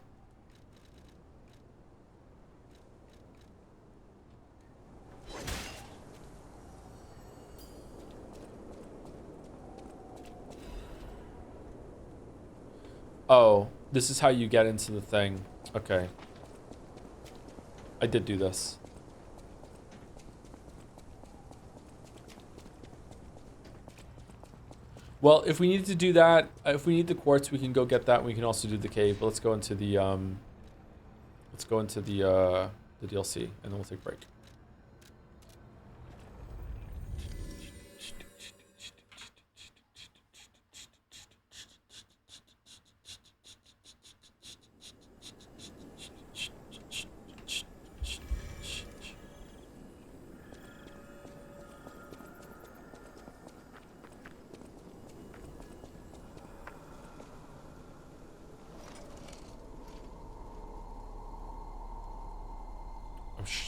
Oh, this is how you get into the thing. Okay. I did do this. Well, if we need to do that, if we need the quartz, we can go get that. We can also do the cave. But let's go into the DLC, and then we'll take a break.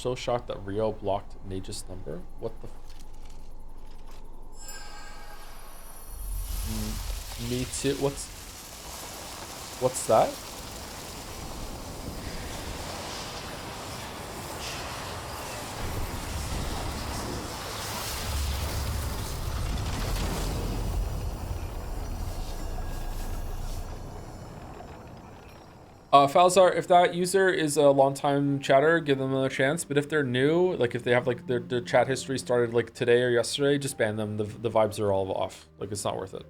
So shocked that Rio blocked Nage's number. What the? Me too. What's that? Falzar, if that user is a long-time chatter, give them another chance. But if they're new, like if they have like their chat history started like today or yesterday, just ban them. The vibes are all off. Like it's not worth it.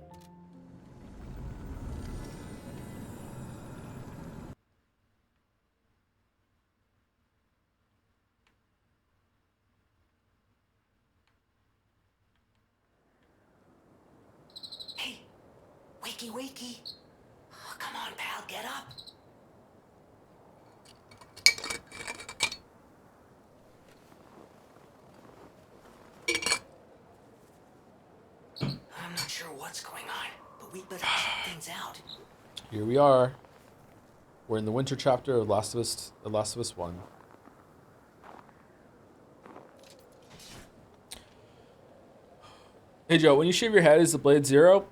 Hey, wakey, wakey. Oh, come on, pal, get up. I'm not sure what's going on, but we better check things out. Here we are. We're in the winter chapter of The Last of Us 1. Hey Joe, when you shave your head, is the blade 0?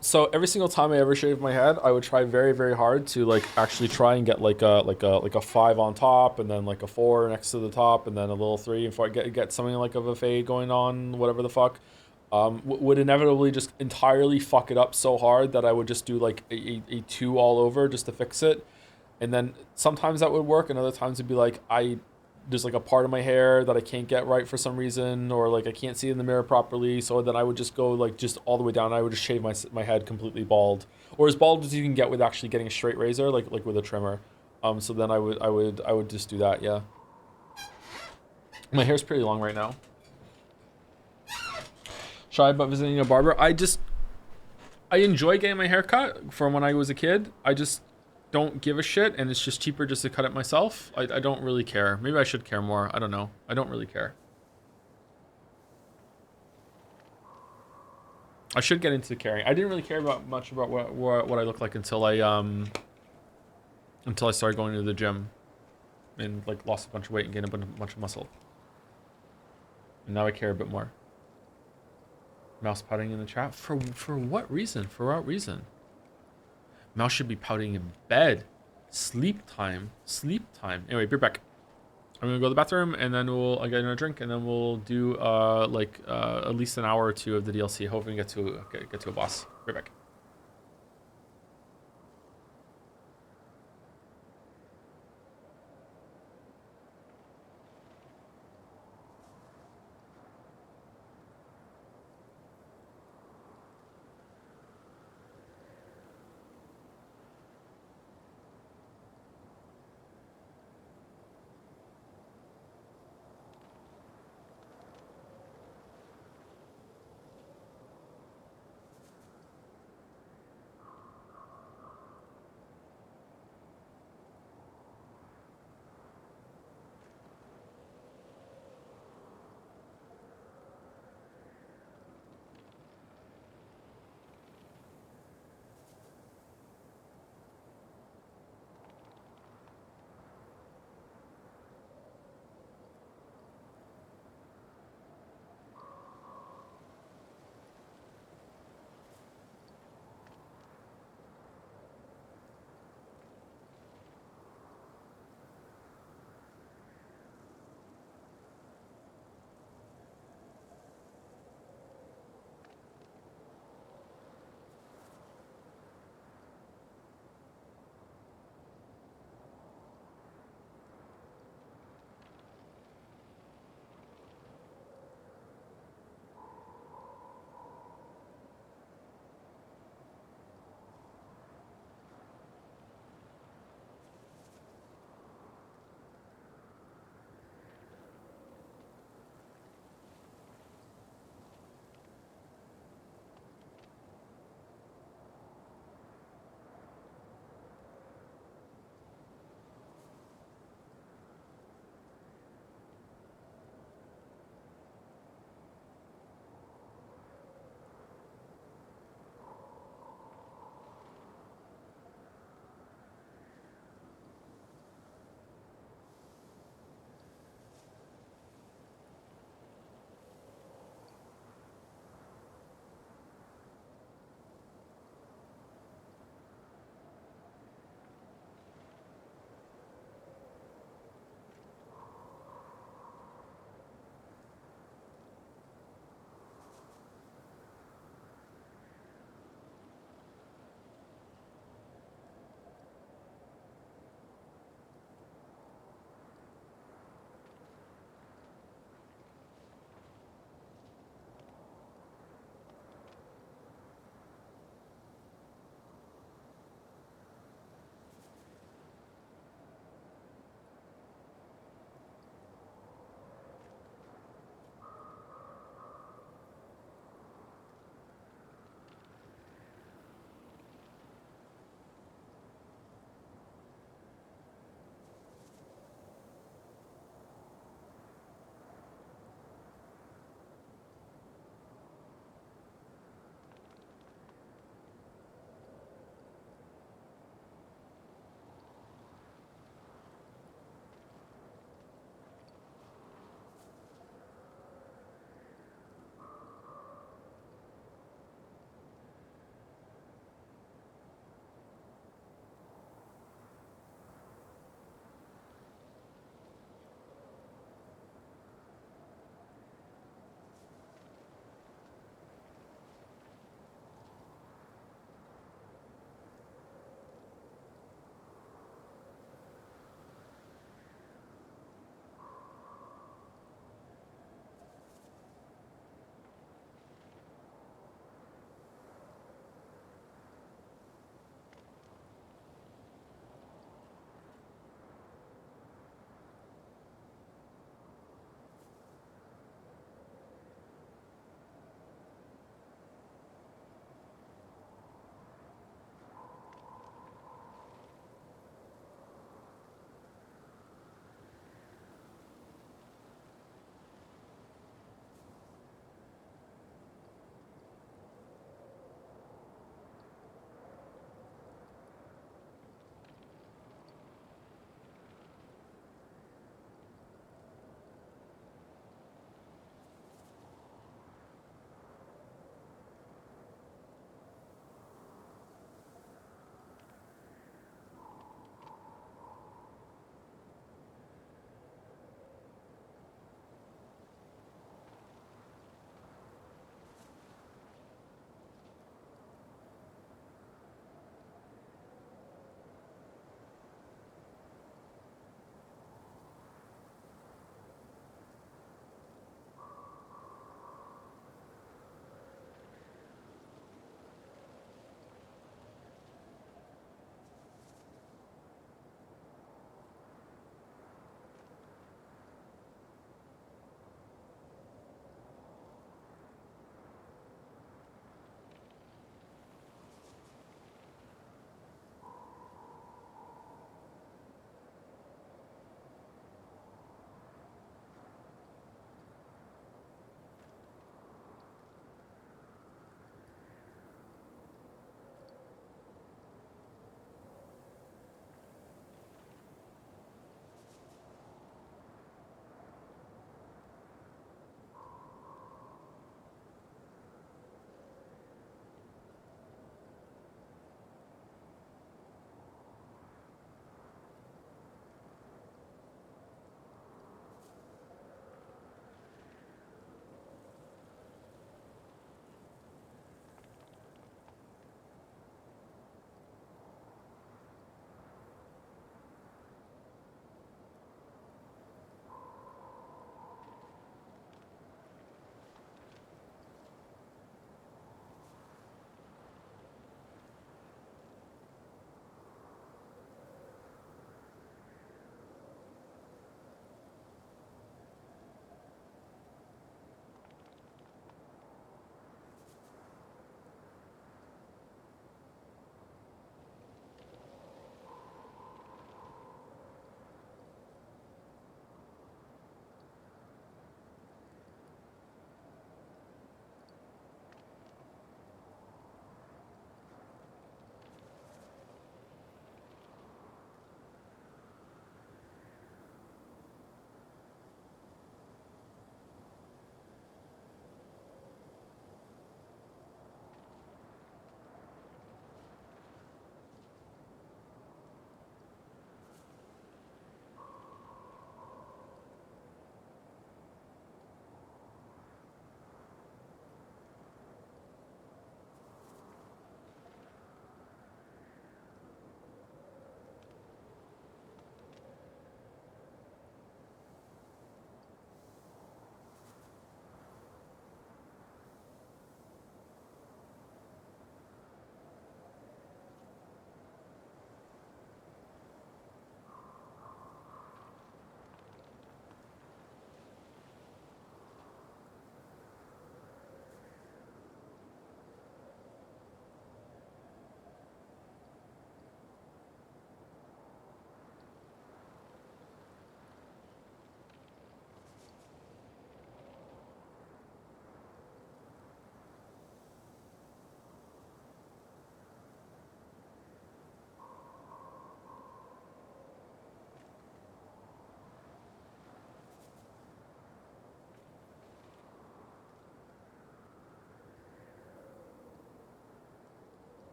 So every single time I ever shave my head, I would try very, very hard to like actually try and get like a 5 on top, and then like a 4 next to the top, and then a little 3, and 4. Get something like of a fade going on, whatever the fuck. Would inevitably just entirely fuck it up so hard that I would just do like a 2 all over just to fix it. And then sometimes that would work, and other times it'd be like there's like a part of my hair that I can't get right for some reason, or like I can't see in the mirror properly, so then I would just go like just all the way down. I would just shave my head completely bald, or as bald as you can get with actually getting a straight razor, like with a trimmer. So then I would just do that. Yeah, my hair's pretty long right now. Shy about visiting a barber. I enjoy getting my hair cut from when I was a kid. I just don't give a shit, and it's just cheaper just to cut it myself. I don't really care. Maybe I should care more. I don't know. I don't really care. I should get into caring. I didn't really care much about what I look like until I started going to the gym and like lost a bunch of weight and gained a bunch of muscle. And now I care a bit more. Mouse pouting in the chat. For what reason? For what reason? Mouse should be pouting in bed. Sleep time. Sleep time. Anyway, be back. I'm gonna go to the bathroom and then I'll get another drink and then we'll do at least an hour or two of the DLC. Hoping to get to a boss. Be back.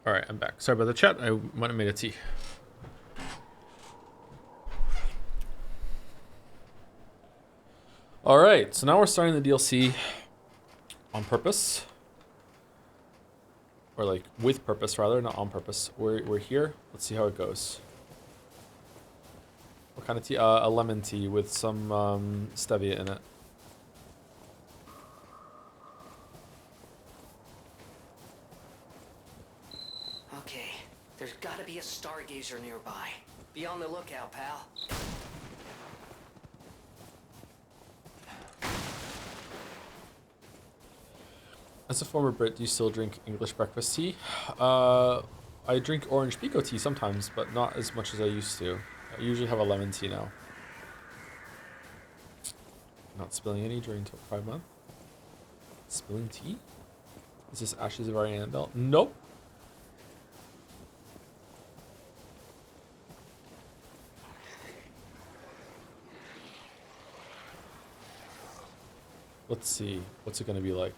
All right, I'm back. Sorry about the chat. I went and made a tea. All right, so now we're starting the DLC on purpose. Or like with purpose rather, not on purpose. We're here. Let's see how it goes. What kind of tea? A lemon tea with some stevia in it. Okay, there's gotta be a stargazer nearby. Be on the lookout, pal. As a former Brit, do you still drink English breakfast tea? I drink orange pico tea sometimes, but not as much as I used to. I usually have a lemon tea now. Not spilling any during top 5 month. Spilling tea? Is this Ashes of Ariandel? Nope. Let's see. What's it gonna be like?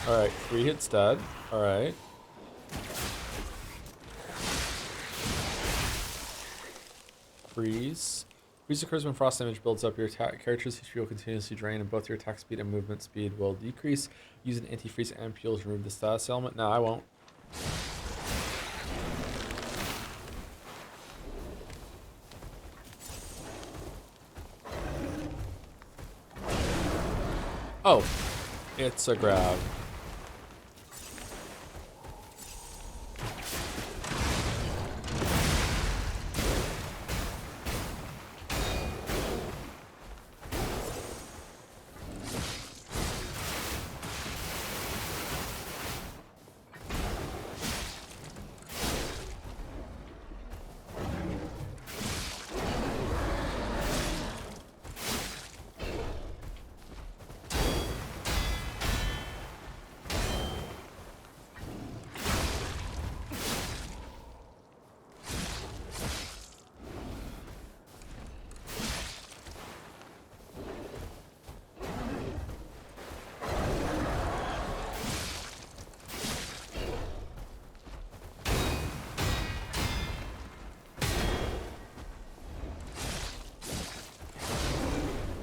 Alright, 3 hits dead. Alright. Freeze. Freeze occurs when frost damage builds up. Your character's HP will continuously drain, and both your attack speed and movement speed will decrease. Use an antifreeze ampule to remove the status element. No, I won't. Oh, it's a grab.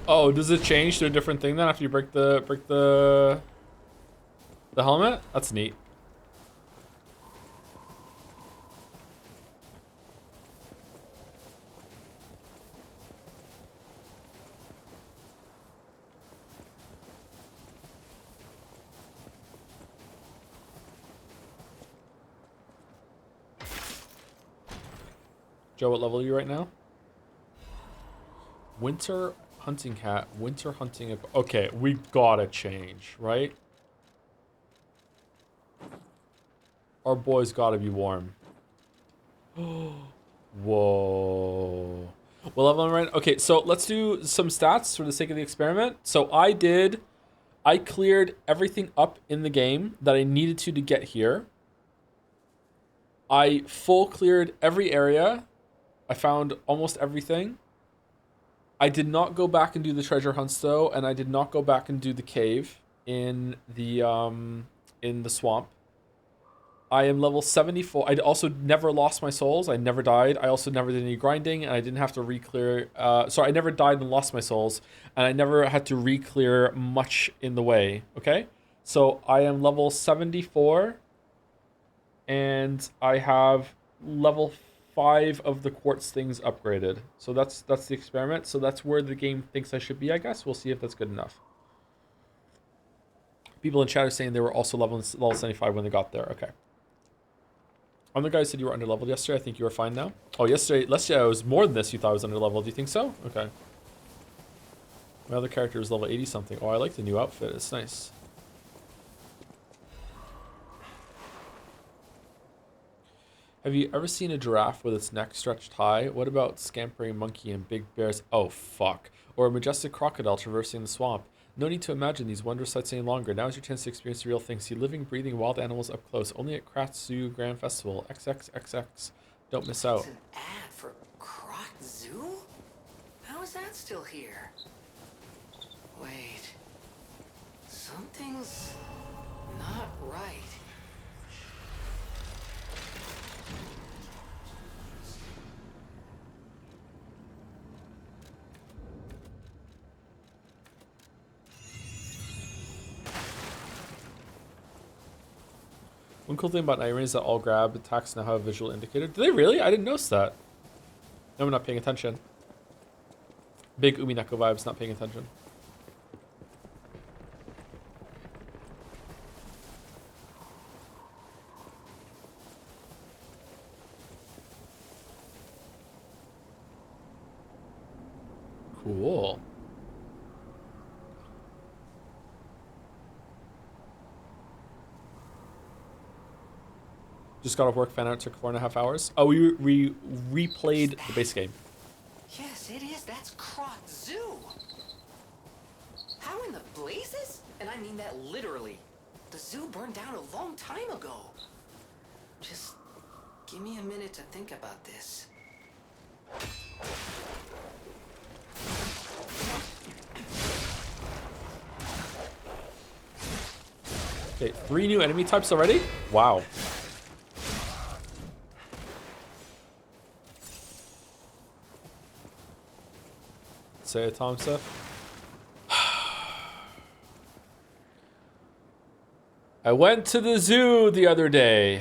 Oh, does it change to a different thing then after you break the helmet? That's neat. Joe, what level are you right now? Winter hunting hat, winter hunting. Okay, we gotta change, right? Our boys gotta be warm. Whoa. What level am I right? Okay, so let's do some stats for the sake of the experiment. So I cleared everything up in the game that I needed to get here. I full cleared every area. I found almost everything. I did not go back and do the treasure hunts though, and I did not go back and do the cave in the swamp. I am level 74. I also never lost my souls. I never died. I also never did any grinding, and I didn't have to re-clear. Sorry, I never died and lost my souls, and I never had to re-clear much in the way. Okay, so I am level 74, and I have level 5 of the quartz things upgraded. So that's the experiment. So that's where the game thinks I should be, I guess. We'll see if that's good enough. People in chat are saying they were also level 75 when they got there. Okay. Other guy said you were under leveled yesterday. I think you were fine now. Oh, yesterday I was more than this. You thought I was under leveled. Do you think so? Okay. My other character is level 80 something. Oh, I like the new outfit. It's nice. Have you ever seen a giraffe with its neck stretched high? What about scampering monkey and big bears? Oh, fuck. Or a majestic crocodile traversing the swamp. No need to imagine these wondrous sights any longer. Now is your chance to experience the real thing. See living, breathing wild animals up close. Only at Kratz Zoo Grand Festival. XXXX. Don't miss out. It's an ad for Croc Zoo? How is that still here? Wait. Something's not right. One cool thing about Night Rain is that all grab attacks now have a visual indicator. Do they really? I didn't notice that. No, I'm not paying attention. Big Umineko vibes, not paying attention. Cool. Just got off work, fan out, took 4.5 hours. Oh, we replayed the base game. Yes, it is. That's Krot Zoo. How in the blazes? And I mean that literally. The zoo burned down a long time ago. Just give me a minute to think about this. Okay, 3 new enemy types already? Wow. Say it, Tom stuff. I went to the zoo the other day.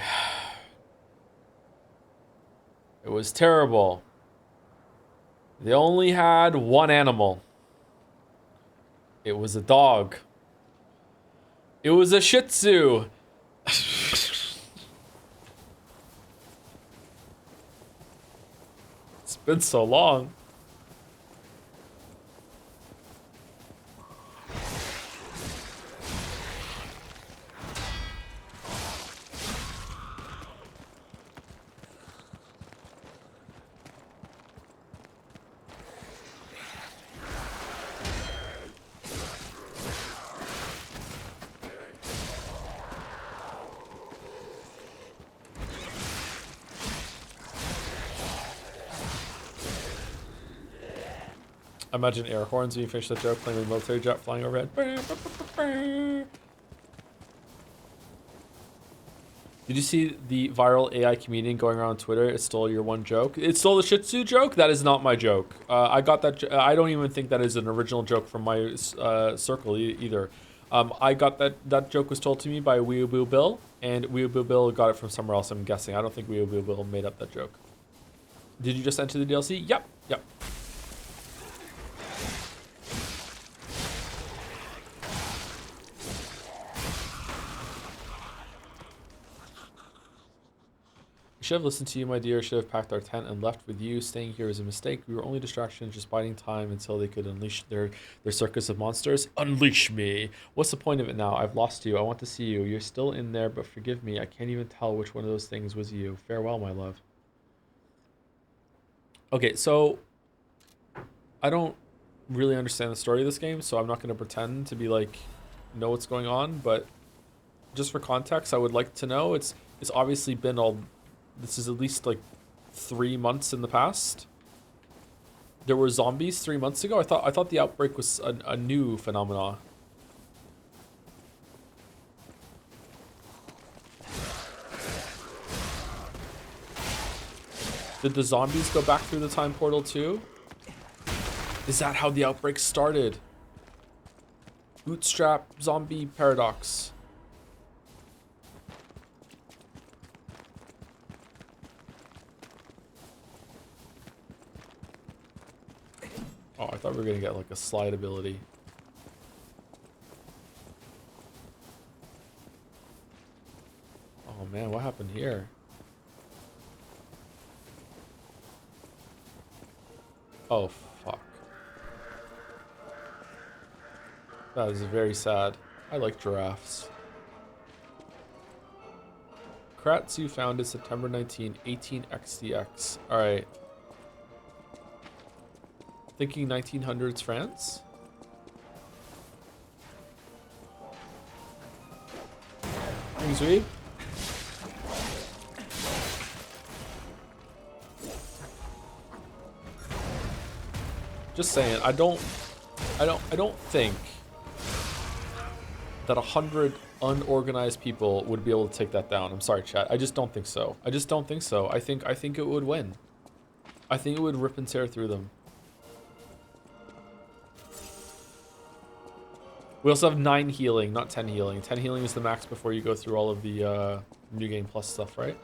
It was terrible. They only had one animal. It was a dog. It was a Shih Tzu. It's been so long. Imagine air horns when you finish the joke playing with military jet flying overhead. Did you see the viral AI comedian going around Twitter? It stole your one joke. It stole the Shih Tzu joke? That is not my joke. I got that. I don't even think that is an original joke from my circle either. I got that joke was told to me by Weeaboo Bill, and Weeaboo Bill got it from somewhere else, I'm guessing. I don't think Weeaboo Bill made up that joke. Did you just enter the DLC? Yep. Yep. Should have listened to you, my dear. Should have packed our tent and left with you. Staying here was a mistake. We were only distractions, just biding time until they could unleash their circus of monsters. Unleash me! What's the point of it now? I've lost you. I want to see you. You're still in there, but forgive me. I can't even tell which one of those things was you. Farewell, my love. Okay, so I don't really understand the story of this game, so I'm not going to pretend to be like know what's going on. But just for context, I would like to know. It's obviously been all. This is at least like 3 months in the past. There were zombies 3 months ago. I thought the outbreak was a new phenomenon. Did the zombies go back through the time portal too? Is that how the outbreak started? Bootstrap zombie paradox. Oh, I thought we were gonna get like a slide ability. Oh man, what happened here? Oh fuck. That is very sad. I like giraffes. Kratzu founded September 19, 18xdx. Alright. Thinking 1900s France? Thanks, Reed. Just saying, I don't think that 100 unorganized people would be able to take that down. I'm sorry, chat. I just don't think so. I just don't think so. I think it would win. I think it would rip and tear through them. We also have 9 healing, not 10 healing. 10 healing is the max before you go through all of the New Game Plus stuff, right?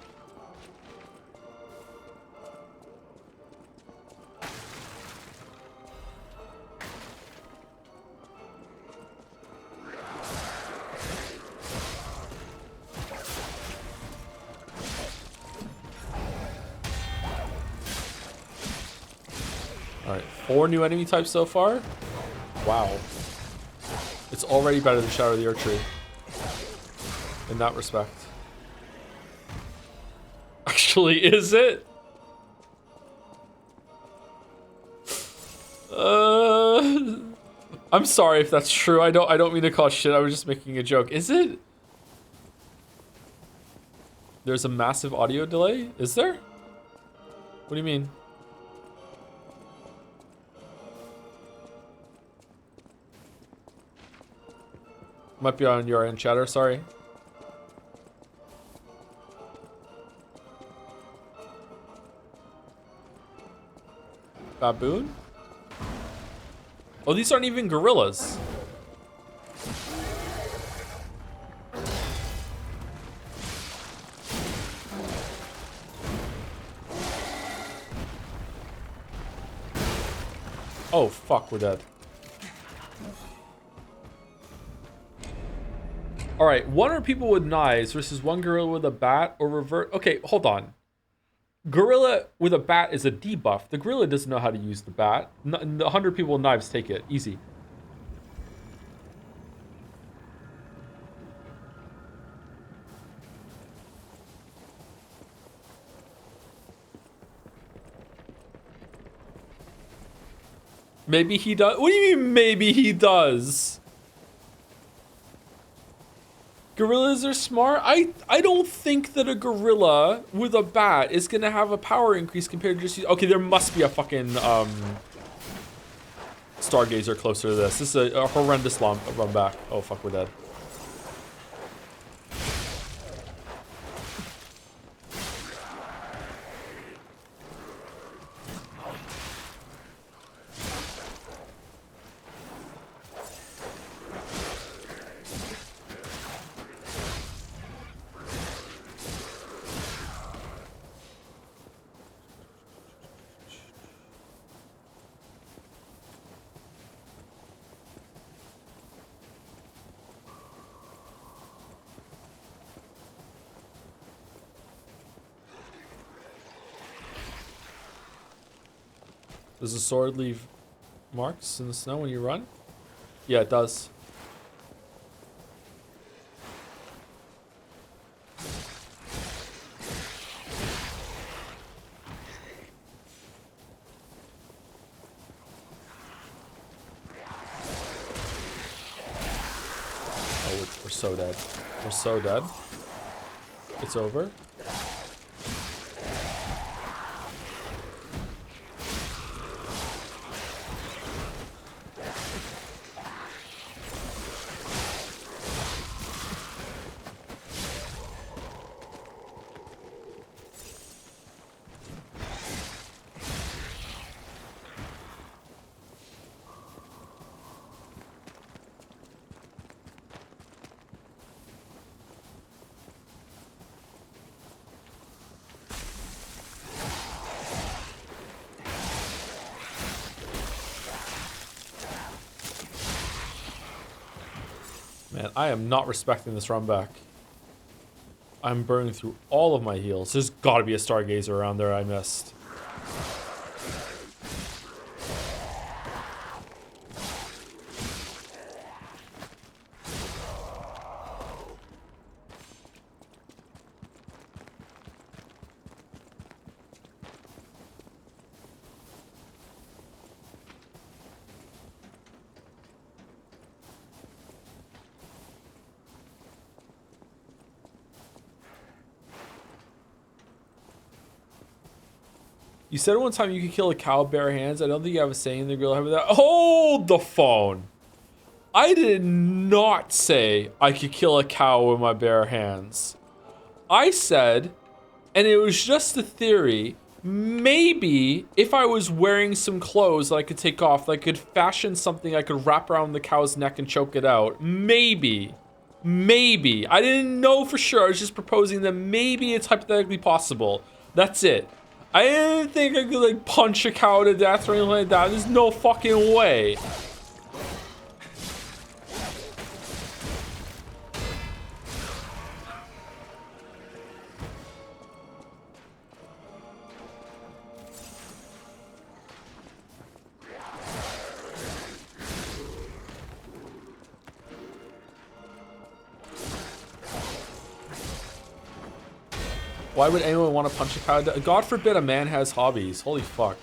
Alright, 4 new enemy types so far. Wow. It's already better than Shadow of the Archery. In that respect. Actually, is it? I'm sorry if that's true. I don't mean to call shit. I was just making a joke. Is it? There's a massive audio delay? Is there? What do you mean? Might be on your end, chatter, sorry. Baboon? Oh, these aren't even gorillas. Oh, fuck, we're dead. Alright, 100 people with knives versus 1 gorilla with a bat or revert. Okay, hold on. Gorilla with a bat is a debuff. The gorilla doesn't know how to use the bat. 100 people with knives take it. Easy. Maybe he does. What do you mean maybe he does? Gorillas are smart. I don't think that a gorilla with a bat is gonna have a power increase compared to just. Okay, there must be a fucking Stargazer closer to this. This is a horrendous run back. Oh fuck, we're dead. Does the sword leave marks in the snow when you run? Yeah, it does. Oh, we're so dead. We're so dead. It's over. Man, I am not respecting this run back. I'm burning through all of my heals. There's gotta be a Stargazer around there I missed. You said one time you could kill a cow bare hands. I don't think you have a saying in the grill. Have that. Hold the phone. I did not say I could kill a cow with my bare hands. I said, and it was just a theory, maybe if I was wearing some clothes that I could take off, that I could fashion something I could wrap around the cow's neck and choke it out. Maybe. Maybe. I didn't know for sure. I was just proposing that maybe it's hypothetically possible. That's it. I didn't think I could like punch a cow to death or anything like that. There's no fucking way. Why would anyone want to punch a cow? God forbid a man has hobbies. Holy fuck.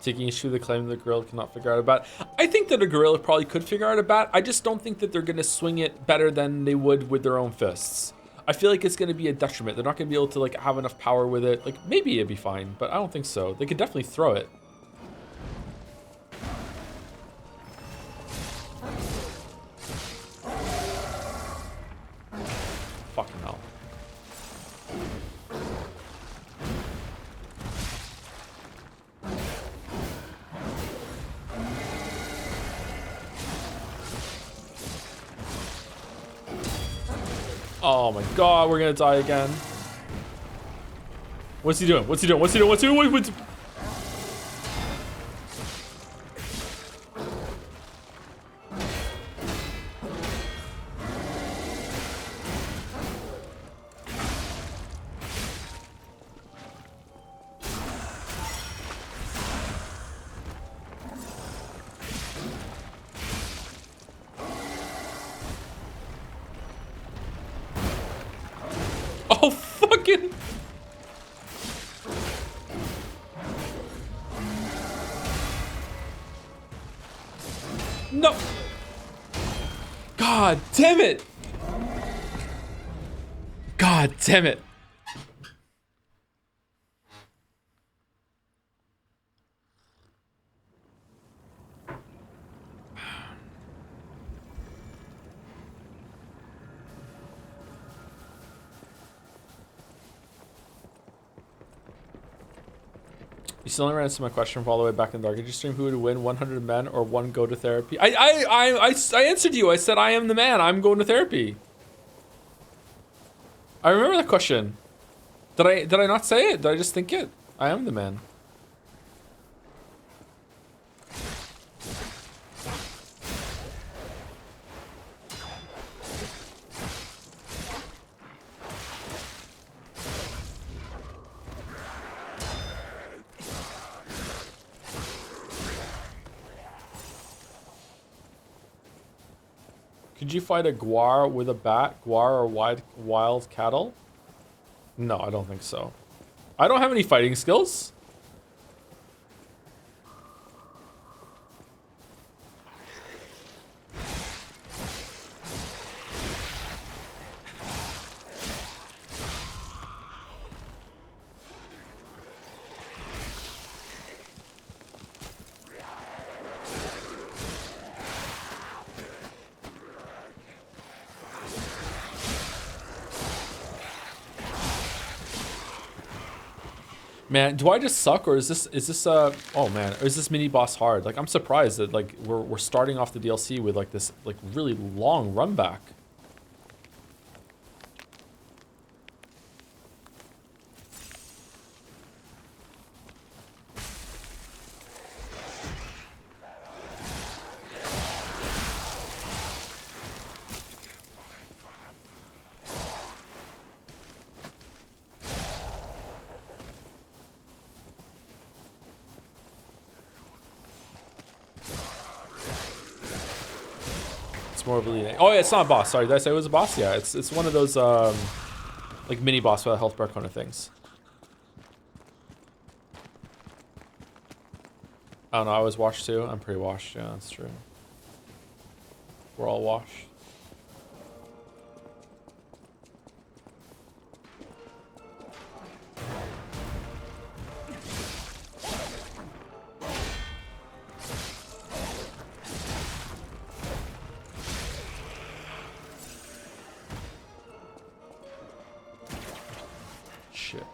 Taking issue with the claim that the gorilla cannot figure out a bat. I think that a gorilla probably could figure out a bat. I just don't think that they're going to swing it better than they would with their own fists. I feel like it's going to be a detriment. They're not going to be able to like have enough power with it. Like maybe it'd be fine, but I don't think so. They could definitely throw it. Fucking hell. Oh my god, we're gonna die again. What's he doing? What's he doing? What's he doing? What's he doing? What's... Oh, fucking... No! God damn it! God damn it! You still never answered my question from all the way back in the Dark Ages stream. Who would win, 100 men or one go to therapy? I answered you. I said I am the man. I'm going to therapy. I remember that question. Did I not say it? Did I just think it? I am the man. Could you fight a guar with a bat? Guar or wild cattle? No, I don't think so. I don't have any fighting skills. Man, do I just suck, or is this oh man, or is this mini boss hard? Like I'm surprised that like we're starting off the DLC with like this like really long run back. More of a oh yeah, it's not a boss. Sorry, did I say it was a boss? Yeah, it's one of those like mini boss with a health bar kind of things. I don't know. I was washed too. I'm pretty washed. Yeah, that's true. We're all washed. Shit.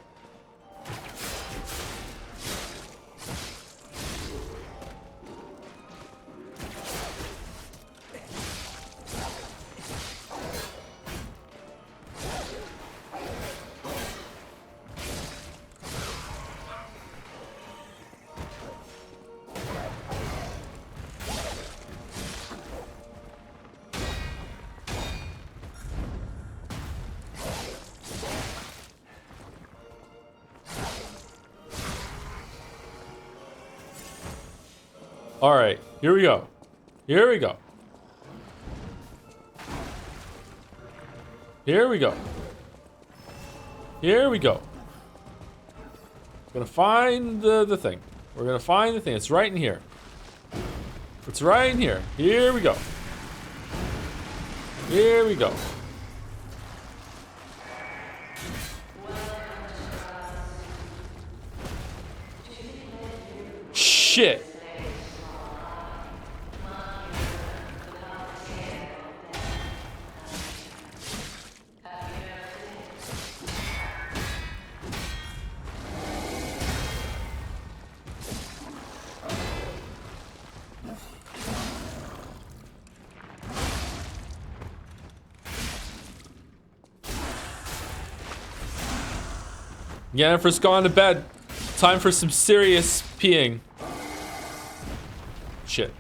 All right, here we go. Here we go. Here we go. Here we go. Gonna find the thing. We're gonna find the thing. It's right in here. It's right in here. Here we go. Here we go. Shit. Yennefer's gone to bed. Time for some serious peeing. Shit.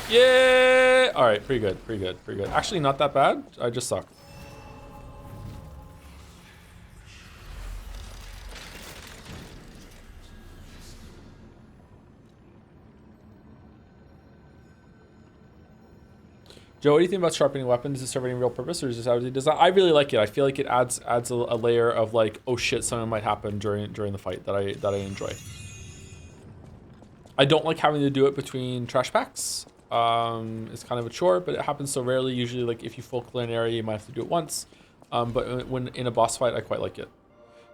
Yeah! Alright, pretty good, pretty good, pretty good. Actually, not that bad. I just suck. Joe, what do you think about sharpening weapons? Does it serve any real purpose, or is it how it does that? I really like it. I feel like it adds a layer of like, oh shit, something might happen during the fight that I enjoy. I don't like having to do it between trash packs. It's kind of a chore, but it happens so rarely. Usually, like if you full clear an area, you might have to do it once. But when in a boss fight, I quite like it.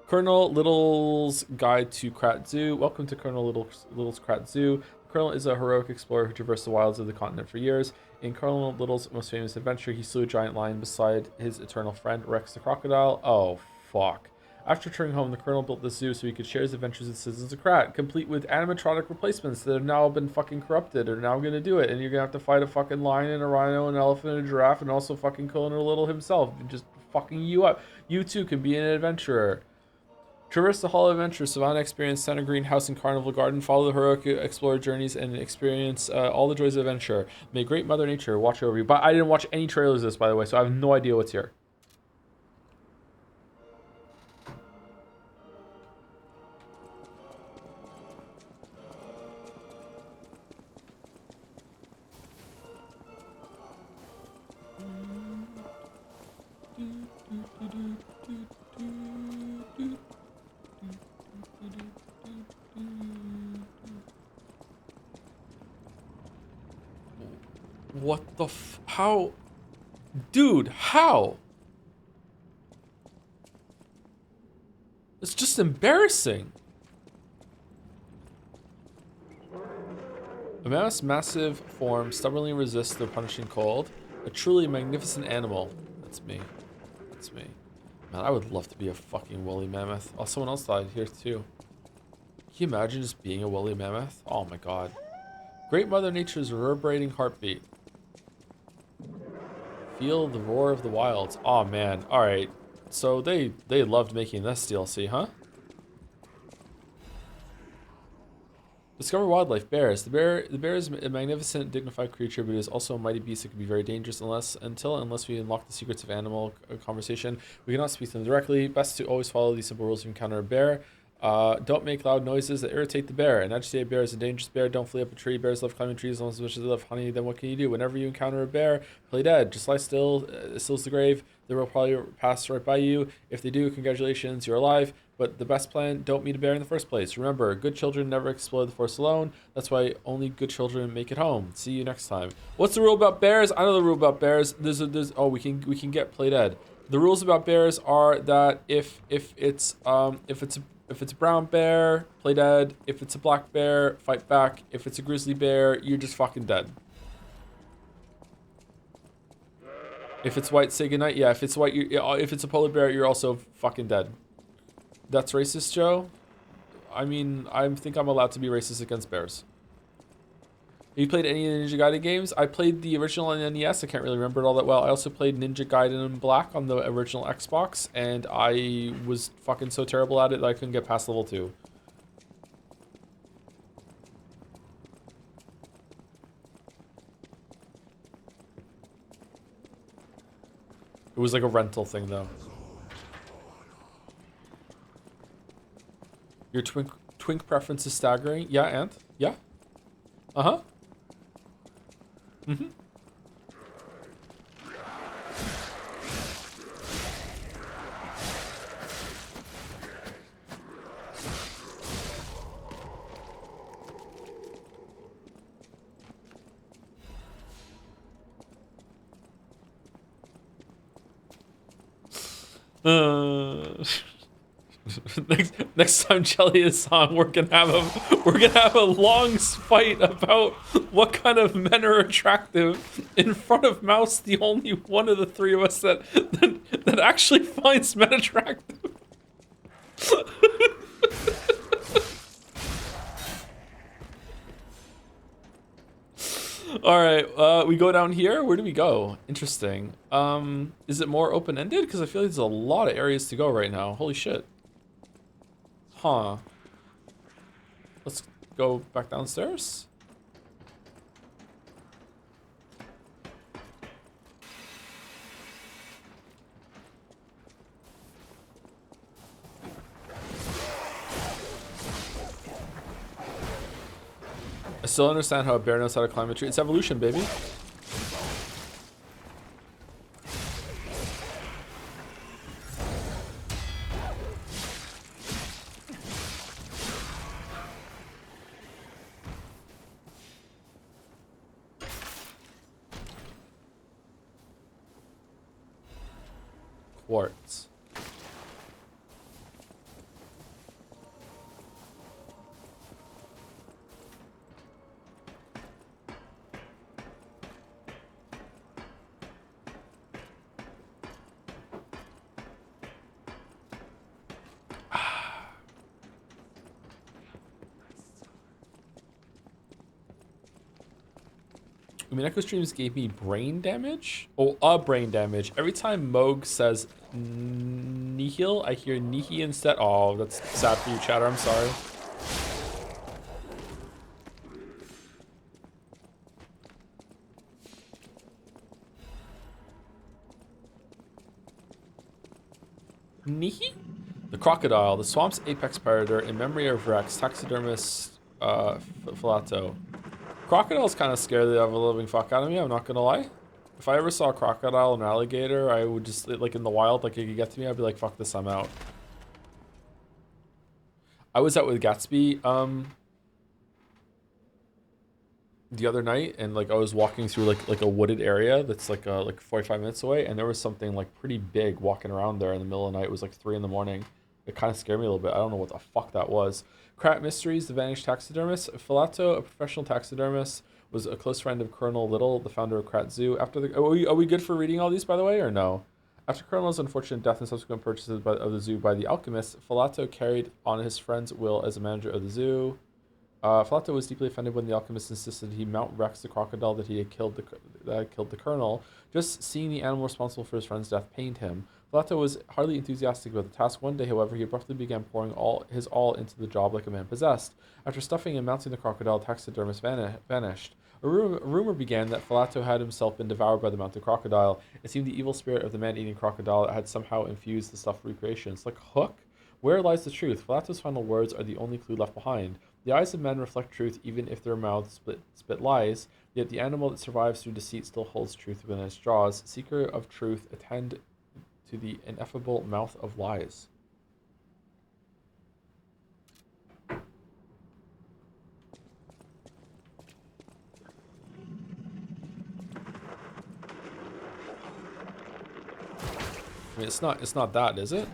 Colonel Little's Guide to Krat Zoo. Welcome to Colonel Little's Krat Zoo. Colonel is a heroic explorer who traversed the wilds of the continent for years. In Colonel Little's most famous adventure, he slew a giant lion beside his eternal friend, Rex the crocodile. Oh, fuck. After returning home, the Colonel built the zoo so he could share his adventures with citizens of Krat, complete with animatronic replacements that have now been fucking corrupted, are now going to do it. And you're going to have to fight a fucking lion and a rhino, an elephant and a giraffe, and also fucking Colonel Little himself. Just fucking you up. You too can be an adventurer. Traverse the Hall of Adventure, Savannah Experience, Center Greenhouse, and Carnival Garden. Follow the heroic explorer journeys and experience all the joys of adventure. May great Mother Nature watch over you. But I didn't watch any trailers of this, by the way, so I have no idea what's here. What the how? Dude, how? It's just embarrassing. A mammoth's massive form stubbornly resists the punishing cold. A truly magnificent animal. That's me. That's me. Man, I would love to be a fucking woolly mammoth. Oh, someone else died here too. Can you imagine just being a woolly mammoth? Oh my god. Great Mother Nature's reverberating heartbeat. Feel the roar of the wilds. Oh man. Alright. So they loved making this DLC, huh? Discover wildlife. Bears. The bear is a magnificent, dignified creature, but it is also a mighty beast that can be very dangerous unless we unlock the secrets of animal conversation. We cannot speak to them directly. Best to always follow these simple rules if you encounter a bear. Don't make loud noises that irritate the bear. An agitated bear is a dangerous bear. Don't flee up a tree. Bears love climbing trees as much as they love honey. Then what can you do? Whenever you encounter a bear, play dead. Just lie still. Still's the grave. They will probably pass right by you. If they do, congratulations, you're alive. But the best plan, don't meet a bear in the first place. Remember, good children never explore the forest alone. That's why only good children make it home. See you next time. What's the rule about bears? I know the rule about bears. We can get play dead. The rules about bears are that if it's a brown bear, play dead. If it's a black bear, fight back. If it's a grizzly bear, you're just fucking dead. If it's white, say goodnight. Yeah, if it's white, if it's a polar bear, you're also fucking dead. That's racist, Joe? I mean, I think I'm allowed to be racist against bears. Have you played any of the Ninja Gaiden games? I played the original on NES. I can't really remember it all that well. I also played Ninja Gaiden in Black on the original Xbox, and I was fucking so terrible at it that I couldn't get past level 2. It was like a rental thing, though. Your twink preference is staggering. Yeah, Ant? Yeah? Uh-huh. Mm-hmm. Next time Jelly is on, we're gonna have a long fight about what kind of men are attractive. In front of Mouse, the only one of the three of us that actually finds men attractive. All right, we go down here. Where do we go? Interesting. Is it more open-ended? Because I feel like there's a lot of areas to go right now. Holy shit. Huh. Let's go back downstairs. I still understand how a bear knows how to climb a tree. It's evolution, baby. Quartz. Mineko streams gave me brain damage? Oh, brain damage. Every time Moog says nihil, I hear nihi instead. Oh, that's sad for you, chatter. I'm sorry. Nihi? The crocodile, the swamp's apex predator in memory of Rex, taxidermist Filato. Crocodile's kind of scary the ever-living fuck out of me, I'm not gonna lie. If I ever saw a crocodile and an alligator, I would just, like in the wild, like it could get to me, I'd be like, fuck this, I'm out. I was out with Gatsby the other night, and like I was walking through like a wooded area that's like 45 minutes away, and there was something like pretty big walking around there in the middle of the night. It was like 3 in the morning. It kind of scared me a little bit. I don't know what the fuck that was. Krat Mysteries, the vanished taxidermist. Filato, a professional taxidermist, was a close friend of Colonel Little, the founder of Krat Zoo. After the are we good for reading all these, by the way, or no? After Colonel's unfortunate death and subsequent purchases of the zoo by the alchemist, Filato carried on his friend's will as a manager of the zoo. Filato was deeply offended when the alchemist insisted he mount Rex, the crocodile that had killed the colonel. Just seeing the animal responsible for his friend's death pained him. Filato was hardly enthusiastic about the task. One day, however, he abruptly began pouring his all into the job like a man possessed. After stuffing and mounting the crocodile, taxidermist vanished. A rumor began that Filato had himself been devoured by the mounted crocodile. It seemed the evil spirit of the man-eating crocodile had somehow infused the stuffed recreations. Like Hook? Where lies the truth? Filato's final words are the only clue left behind. The eyes of men reflect truth even if their mouths spit lies, yet the animal that survives through deceit still holds truth within its jaws. Seeker of truth, attend to the ineffable mouth of lies. I mean, it's not that, is it?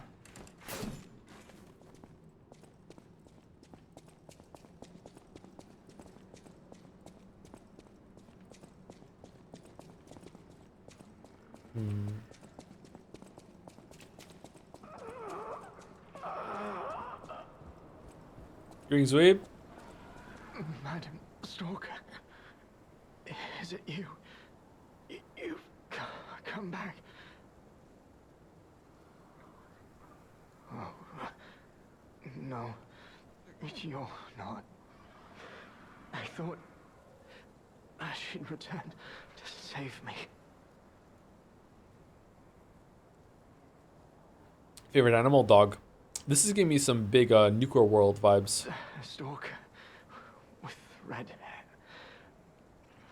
Greetings, Weeb. Madam Stalker, is it you? You've come back. Oh, no, you're not. I thought she'd return to save me. Favorite animal? Dog. This is giving me some big nuclear world vibes. Stalker with red hair.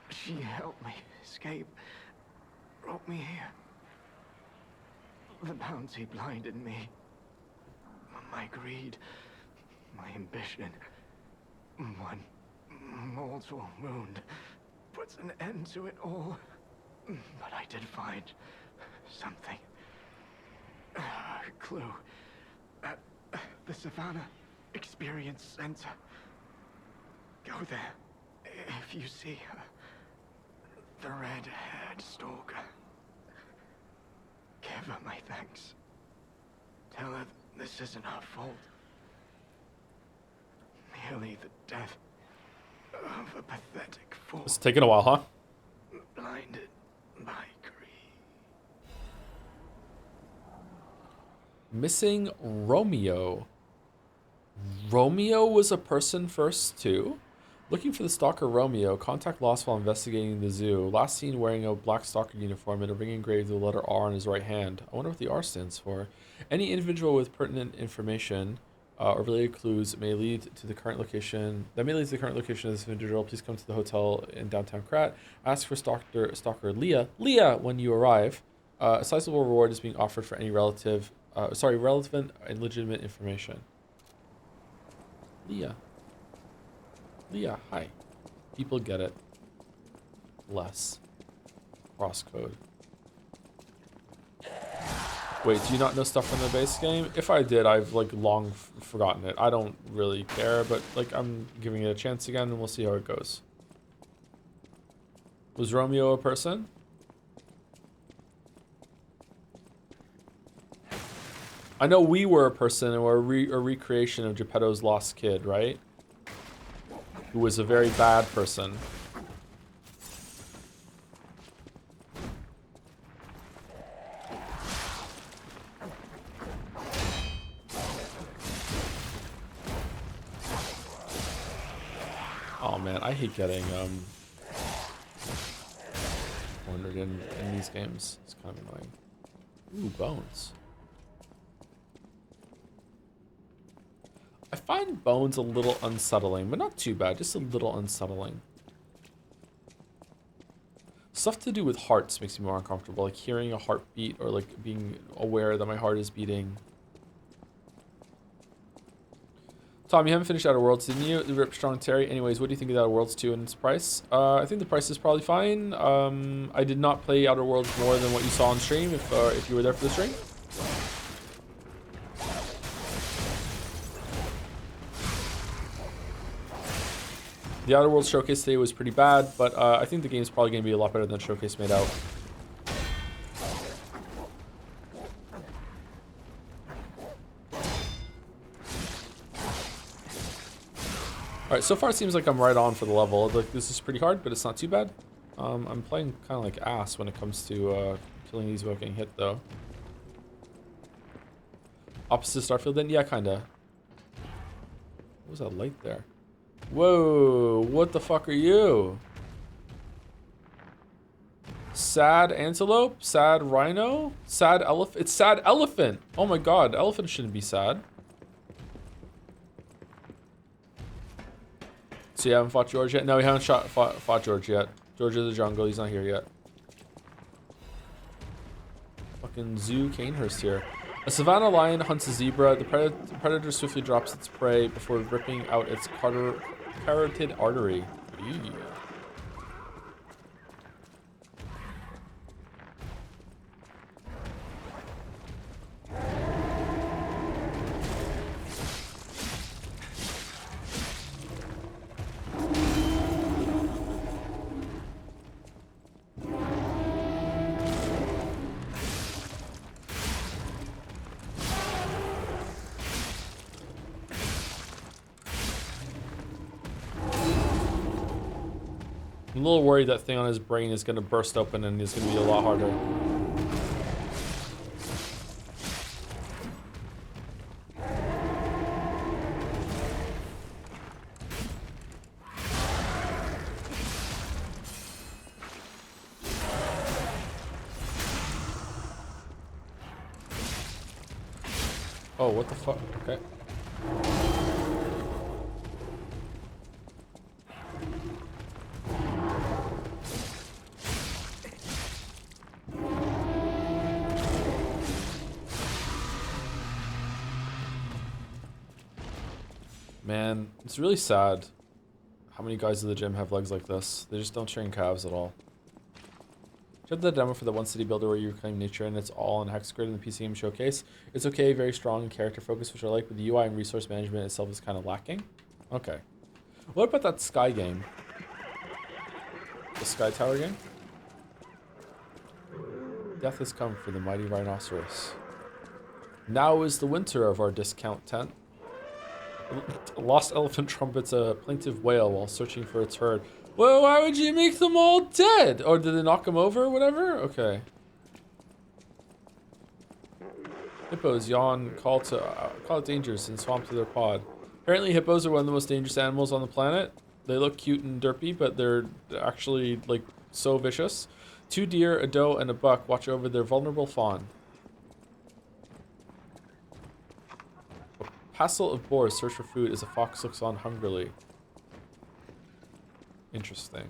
She helped me escape, brought me here. The bounty blinded me. My greed, my ambition. One mortal wound puts an end to it all. But I did find something. A clue at the Savannah Experience Center. Go there if you see her. The red-haired stalker. Give her my thanks. Tell her this isn't her fault. Merely the death of a pathetic fool. It's taking a while, huh? Blinded by greed. Missing Romeo. Romeo was a person first, too? Looking for the stalker Romeo. Contact lost while investigating the zoo. Last seen wearing a black stalker uniform and a ring engraved with the letter R on his right hand. I wonder what the R stands for. Any individual with pertinent information or related clues may lead to the current location. That may lead to the current location of this individual. Please come to the hotel in downtown Krat. Ask for stalker Leah. Leah, when you arrive. A sizable reward is being offered for any relevant and legitimate information. Leah. Leah, hi. People get it. Less. Crosscode. Wait, do you not know stuff from the base game? If I did, I've like long forgotten it. I don't really care, but like I'm giving it a chance again and we'll see how it goes. Was Romeo a person? I know we were a person and we're a recreation of Geppetto's lost kid, right? Who was a very bad person. Oh man, I hate getting cornered in these games. It's kind of annoying. Ooh, bones. I find bones a little unsettling, but not too bad, just a little unsettling. Stuff to do with hearts makes me more uncomfortable, like hearing a heartbeat or like being aware that my heart is beating. Tom, you haven't finished Outer Worlds, didn't you? The Rip Strong Terry. Anyways, what do you think of Outer Worlds 2 and its price? I think the price is probably fine. I did not play Outer Worlds more than what you saw on stream, if you were there for the stream. The Outer Worlds showcase today was pretty bad, but I think the game's probably going to be a lot better than showcase made out. Alright, so far it seems like I'm right on for the level. Like, this is pretty hard, but it's not too bad. I'm playing kind of like ass when it comes to killing these without getting hit, though. Opposite Starfield then? Yeah, kind of. What was that light there? Whoa, what the fuck are you? Sad antelope? Sad rhino? Sad elephant? It's sad elephant! Oh my god, elephant shouldn't be sad. So you haven't fought George yet? No, we haven't fought George yet. George of the jungle, he's not here yet. Fucking Zoo Canehurst here. A savanna lion hunts a zebra. The predator swiftly drops its prey before ripping out its carotid artery. Eee. I'm a little worried that thing on his brain is going to burst open and it's going to be a lot harder. Oh, what the fuck? Okay. Man, it's really sad how many guys at the gym have legs like this. They just don't train calves at all. Check the demo for the One City Builder where you reclaim nature, and it's all on hex grid in the PC game showcase. It's okay, very strong and character focus, which I like, but the UI and resource management itself is kind of lacking. Okay. What about that Sky game? The Sky Tower game? Death has come for the mighty rhinoceros. Now is the winter of our discount tent. A lost elephant trumpets a plaintive wail while searching for its herd. Well, why would you make them all dead? Or did they knock them over or whatever? Okay. Hippos yawn, call it dangerous and swamp to their pod. Apparently hippos are one of the most dangerous animals on the planet. They look cute and derpy, but they're actually like so vicious. 2 deer, a doe, and a buck watch over their vulnerable fawn. A passel of boars search for food as a fox looks on hungrily. Interesting.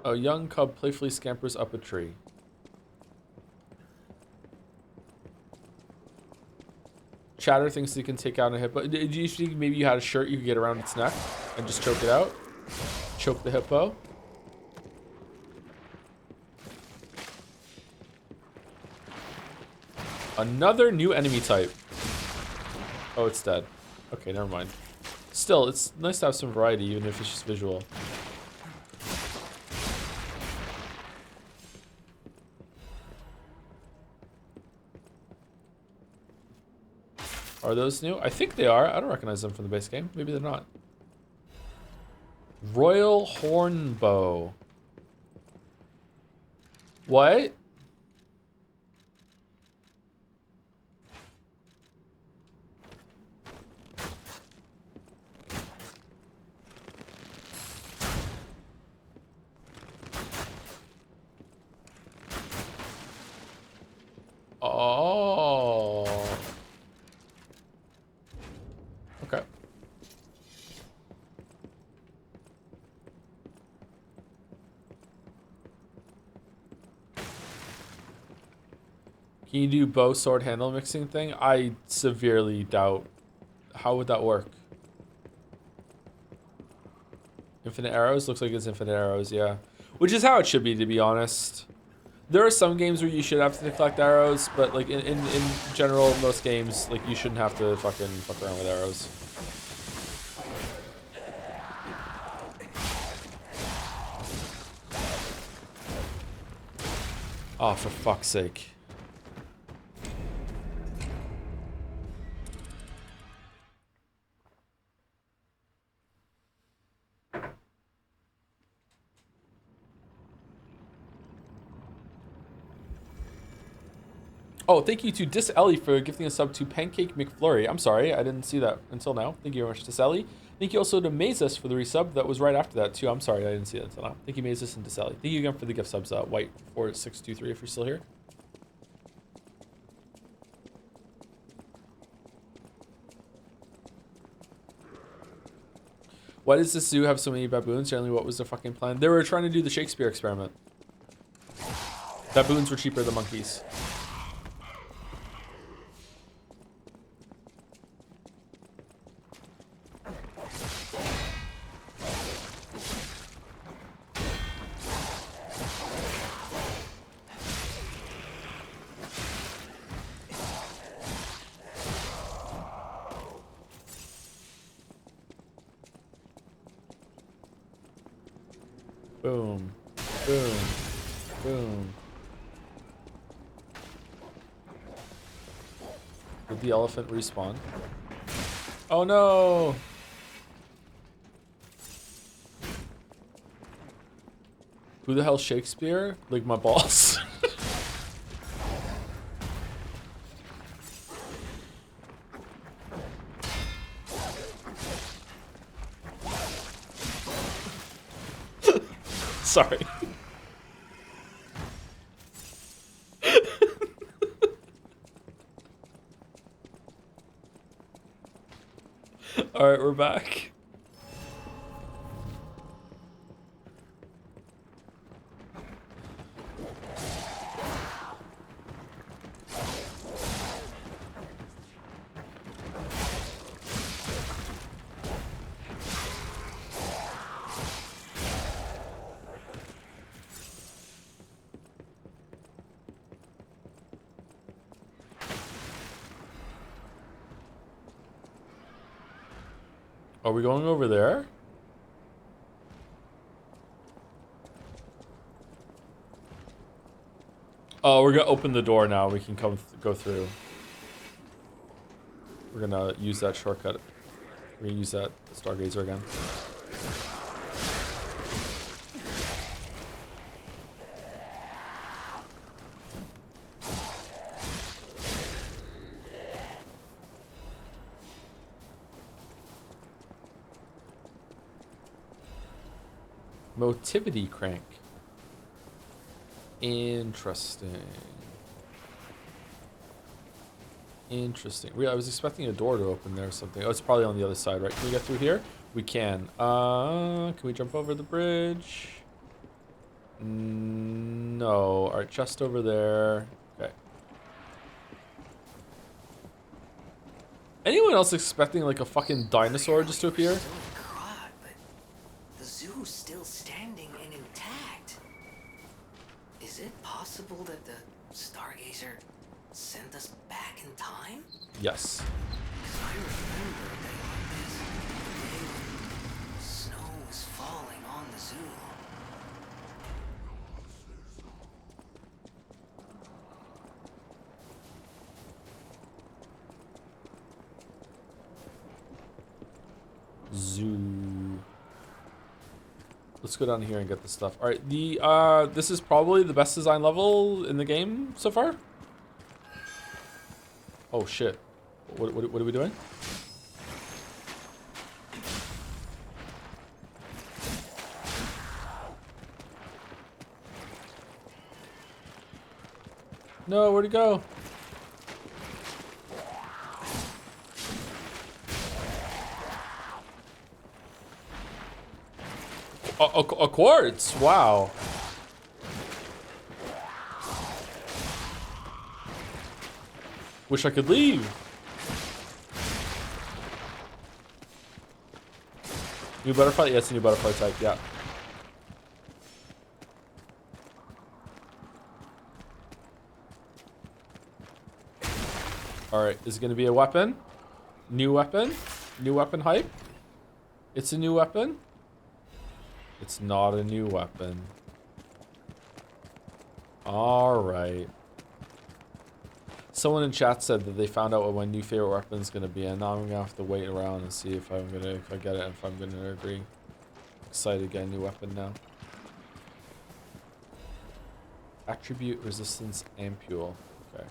A young cub playfully scampers up a tree. Chatter thinks he can take out a hippo. Do you think maybe you had a shirt you could get around its neck and just choke it out? Choke the hippo? Another new enemy type. Oh, it's dead. Okay, never mind. Still, it's nice to have some variety, even if it's just visual. Are those new? I think they are. I don't recognize them from the base game. Maybe they're not. Royal Hornbow. What? Oh. Okay. Can you do bow sword handle mixing thing? I severely doubt. How would that work? Infinite arrows? Looks like it's infinite arrows, yeah. Which is how it should be, to be honest. There are some games where you should have to collect arrows, but like in general, most games, like you shouldn't have to fucking fuck around with arrows. Oh, for fuck's sake. Oh, thank you to Dis Ellie for gifting a sub to Pancake McFlurry. I'm sorry, I didn't see that until now. Thank you very much, Dis Ellie. Thank you also to Mazes for the resub. That was right after that, too. I'm sorry, I didn't see that until now. Thank you, Mazes and Dis Ellie. Thank you again for the gift subs, White4623, if you're still here. Why does this zoo have so many baboons? Generally, what was their fucking plan? They were trying to do the Shakespeare experiment. Baboons were cheaper than monkeys. Boom. Boom. Boom. Did the elephant respawn? Oh no! Who the hell's Shakespeare? Like my balls. Sorry. All right, we're back. Are we going over there? Oh, we're gonna open the door now. We can go through. We're gonna use that shortcut. We're gonna use that Stargazer again. Motivity crank. Interesting. Interesting. I was expecting a door to open there or something. Oh, it's probably on the other side, right? Can we get through here? We can. Can we jump over the bridge? No. Alright, chest over there. Okay. Anyone else expecting like a fucking dinosaur just to appear? The zoo's still standing and intact. Is it possible that the Stargazer sent us back in time? Yes. 'Cause I remember a day like this. The day when snow was falling on the zoo. Zoo. Let's go down here and get the stuff. All right, this is probably the best design level in the game so far. Oh shit! What are we doing? No, where'd it go? A quartz! Wow. Wish I could leave. New butterfly? Yes, new butterfly type, yeah. Alright, is it going to be a weapon? New weapon? New weapon hype? It's a new weapon? It's not a new weapon. Alright. Someone in chat said that they found out what my new favorite weapon is going to be, and now I'm going to have to wait around and see if I get it and if I'm going to agree. Excited to get a new weapon now. Attribute resistance ampule. Okay.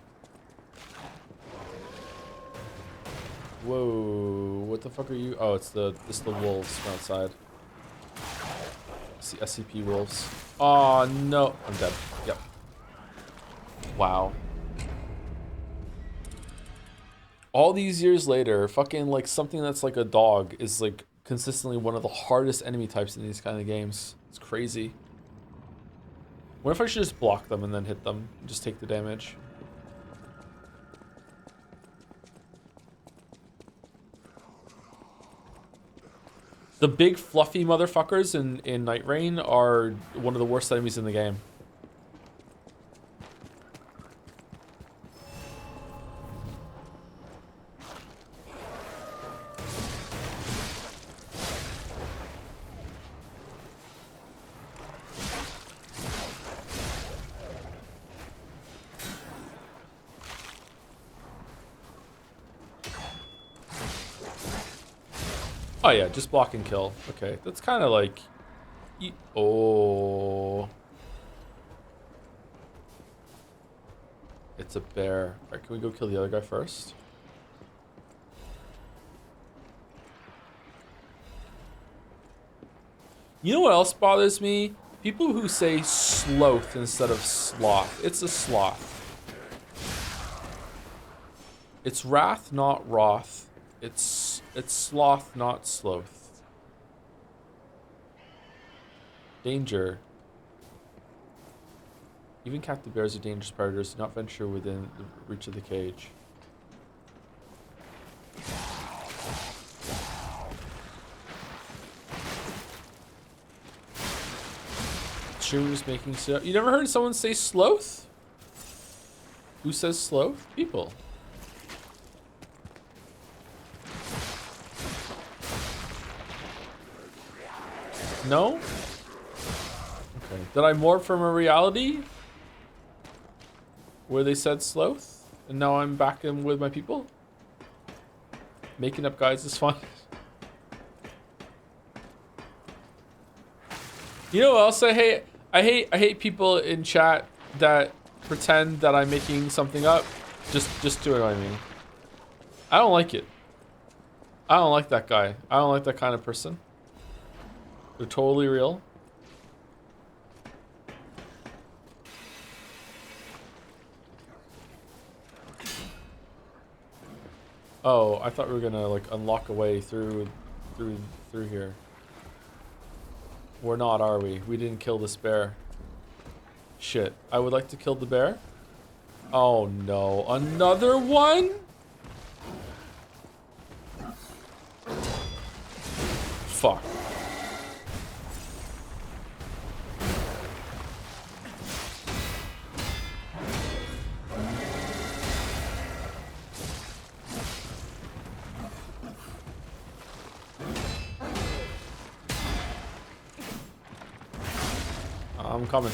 Whoa, what the fuck are you? Oh, it's the wolves from outside. SCP wolves. Oh no, I'm dead. Yep. Wow. All these years later, fucking like something that's like a dog is like consistently one of the hardest enemy types in these kind of games. It's crazy. What if I should just block them and then hit them and just take the damage? The big fluffy motherfuckers in Night Rain are one of the worst enemies in the game. Oh yeah, just block and kill. Okay, that's kind of like... Oh. It's a bear. Alright, can we go kill the other guy first? You know what else bothers me? People who say sloth instead of sloth. It's a sloth. It's wrath, not wrath. It's sloth, not sloth. Danger. Even captive bears are dangerous predators. Do not venture within the reach of the cage. Streamers making stuff. You never heard someone say sloth? Who says sloth? People. No? Okay. Did I morph from a reality where they said sloth? And now I'm back in with my people? Making up guys is fun. You know what else I hate? I hate people in chat that pretend that I'm making something up just to annoy me. I don't like it. I don't like that guy. I don't like that kind of person. They're totally real. Oh, I thought we were gonna like unlock a way through here. We're not, are we? We didn't kill this bear. Shit. I would like to kill the bear. Oh no, another one? Fuck. I'm coming.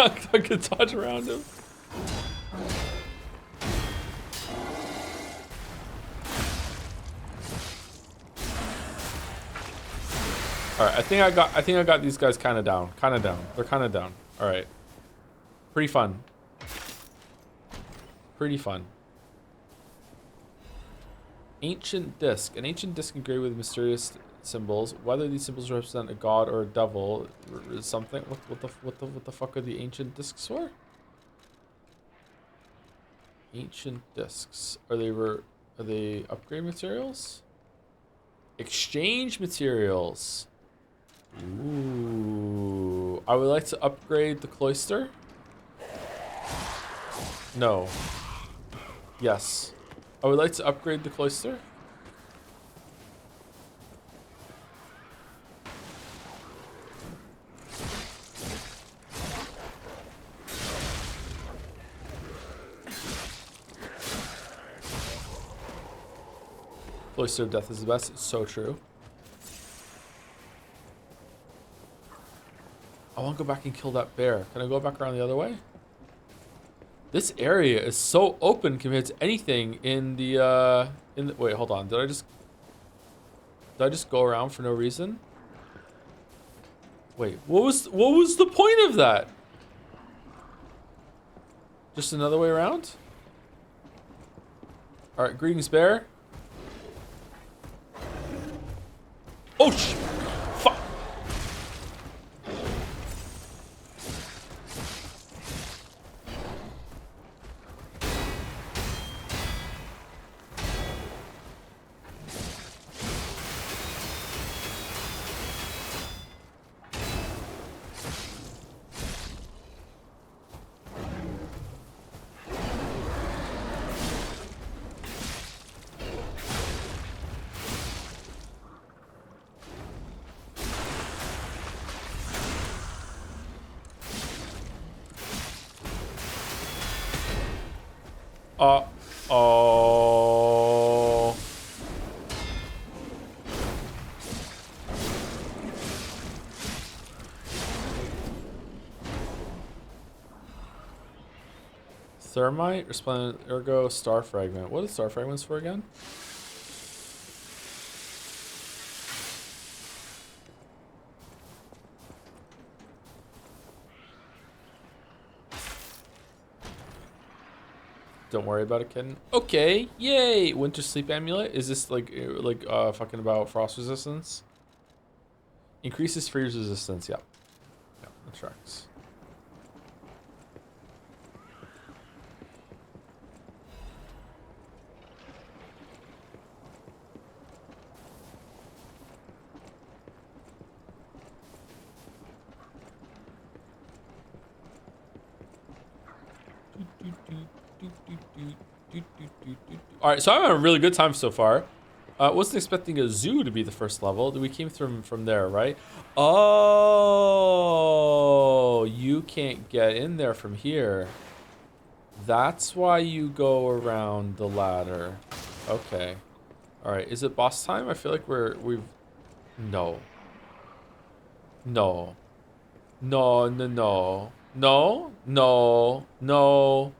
Fuck, I could dodge around him. Alright, I think I got these guys kinda down. They're kinda down. Alright. Pretty fun. Pretty fun. Ancient disc. An ancient disc engraved with mysterious symbols. Whether these symbols represent a god or a devil is something. What the fuck are the ancient discs for? Ancient discs. Are they upgrade materials? Exchange materials. Ooh. I would like to upgrade the cloister. No. Yes. I would like to upgrade the cloister. Cloister of Death is the best. It's so true. I want to go back and kill that bear. Can I go back around the other way? This area is so open compared to anything in the wait, hold on. Did I just go around for no reason? Wait, what was the point of that? Just another way around? All right, greetings, bear. Oh, fuck. Oh. Thermite, resplendent, ergo, star fragment. What are star fragments for again? Don't worry about it, kitten. Okay, yay! Winter sleep amulet. Is this like fucking about frost resistance? Increases freeze resistance. Yeah, yeah, that tracks. All right, so I'm having a really good time so far. Wasn't expecting a zoo to be the first level. We came from there, right? Oh, you can't get in there from here. That's why you go around the ladder. Okay. All right, is it boss time? I feel like we've... No. No. No, no, no. No, no, no.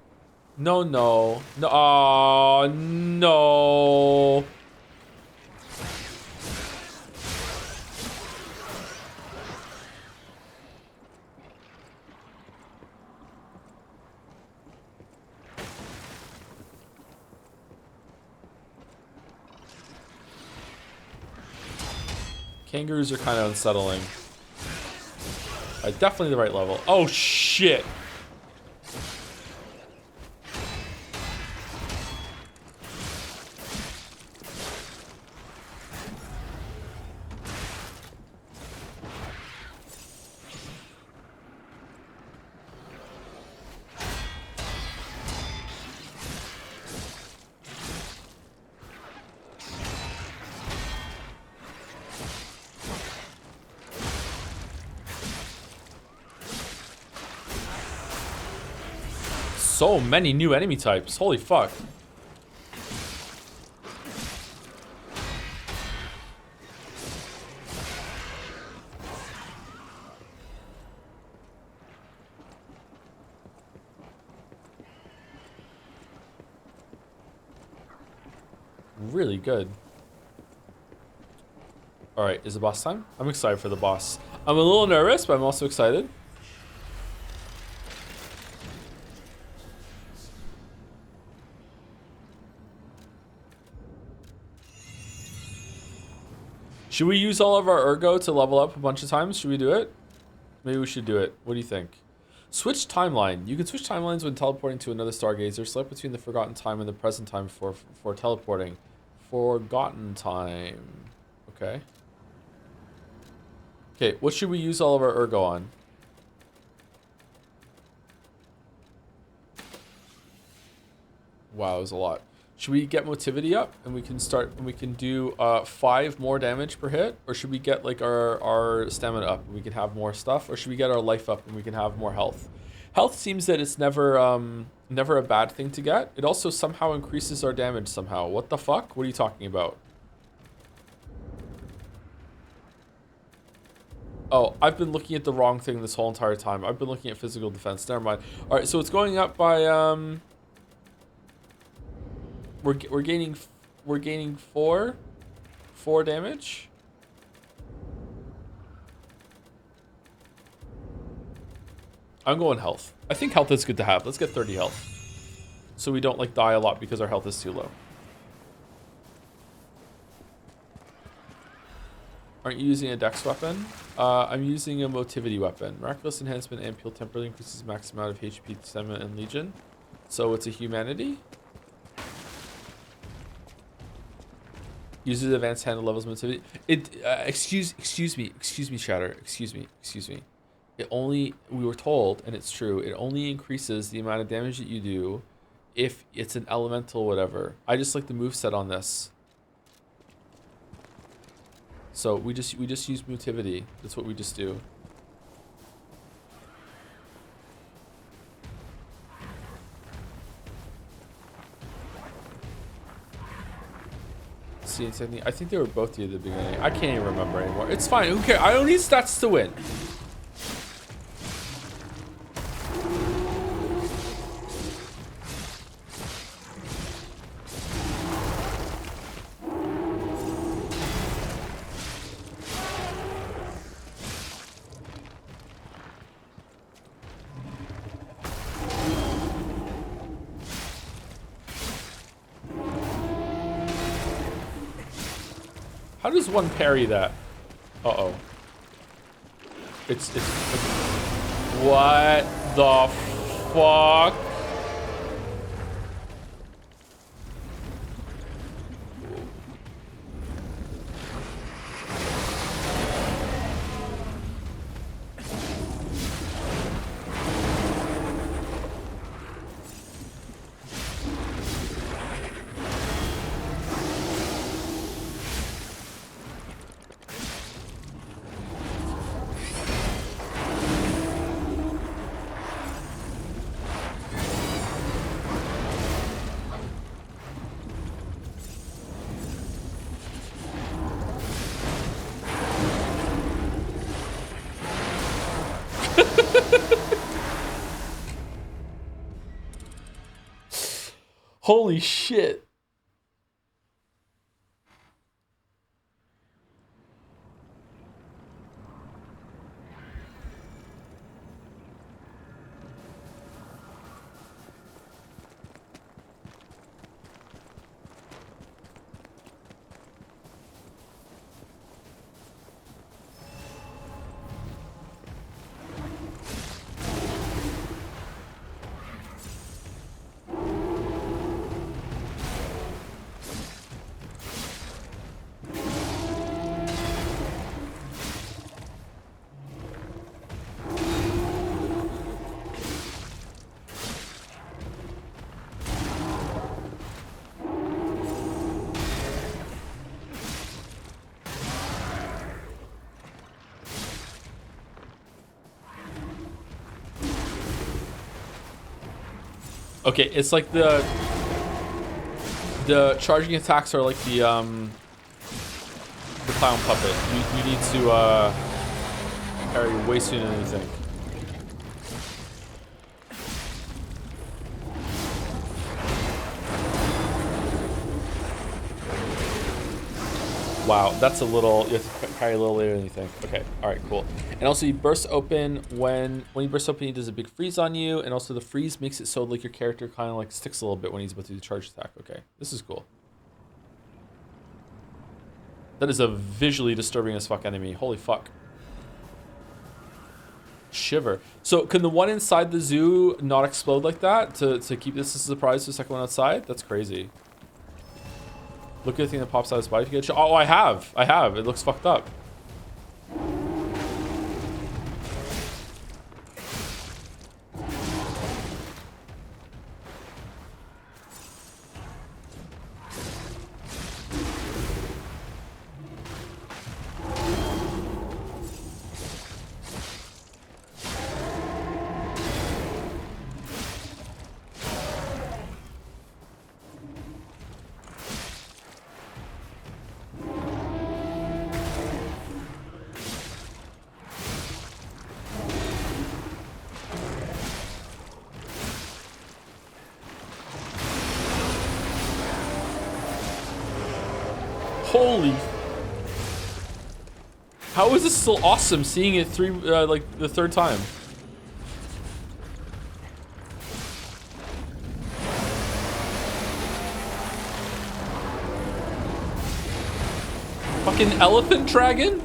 No, no, no, oh, no. Kangaroos are kind of unsettling. Definitely the right level. Oh, shit. So many new enemy types. Holy fuck. Really good. All right, is the boss time? I'm excited for the boss. I'm a little nervous, but I'm also excited. Should we use all of our ergo to level up a bunch of times? Should we do it? Maybe we should do it. What do you think? Switch timeline. You can switch timelines when teleporting to another stargazer. Select between the forgotten time and the present time for teleporting. Forgotten time. Okay. Okay, what should we use all of our ergo on? Wow, it was a lot. Should we get motivity up and we can start and we can do 5 more damage per hit? Or should we get like our stamina up and we can have more stuff? Or should we get our life up and we can have more health? Health seems that it's never never a bad thing to get. It also somehow increases our damage somehow. What the fuck? What are you talking about? Oh, I've been looking at the wrong thing this whole entire time. I've been looking at physical defense. Never mind. All right, so it's going up by we're gaining four damage. I'm going health. I think health is good to have. Let's get 30 health, so we don't like die a lot because our health is too low. Aren't you using a dex weapon? I'm using a motivity weapon. Miraculous enhancement and peel temporarily increases max amount of HP, stamina, and legion. So it's a humanity. Uses advanced handle levels motivity. It excuse me, chatter. Excuse me. It only, we were told, and it's true, it only increases the amount of damage that you do if it's an elemental whatever. I just like the moveset on this. So we just use motivity. That's what we just do. See, I think they were both at the beginning. I can't even remember anymore. It's fine. Who cares? I don't need stats to win. How does one parry that? Uh-oh. It's what the fuck? Holy shit. Okay, it's like the charging attacks are like the clown puppet. You need to parry way sooner than you think. Wow, that's a little, you have to parry a little later than you think. Okay, all right, cool. And also you burst open, when you burst open, he does a big freeze on you, and also the freeze makes it so like your character kind of like sticks a little bit when he's about to do the charge attack. Okay, this is cool. That is a visually disturbing as fuck enemy. Holy fuck. Shiver. So can the one inside the zoo not explode like that to keep this a surprise to the second one outside? That's crazy. Look at the thing that pops out of his body if you get shot. Oh, I have. It looks fucked up. Holy. How is this still awesome seeing it like the third time? Fucking elephant dragon?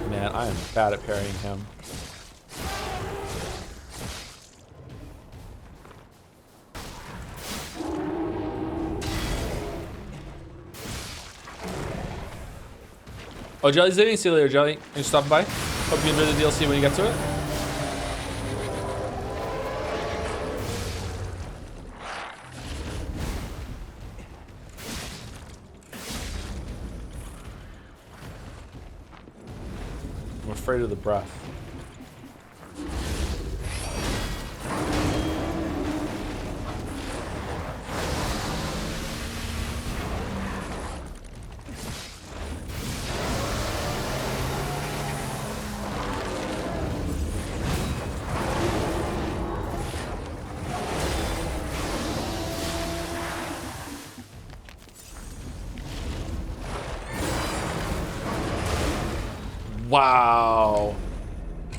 Man, I am bad at parrying him. Oh, Jelly's leaving. See you later, Jelly. Thanks for stopping by. Hope you enjoy the DLC when you get to it. I'm afraid of the breath. Wow.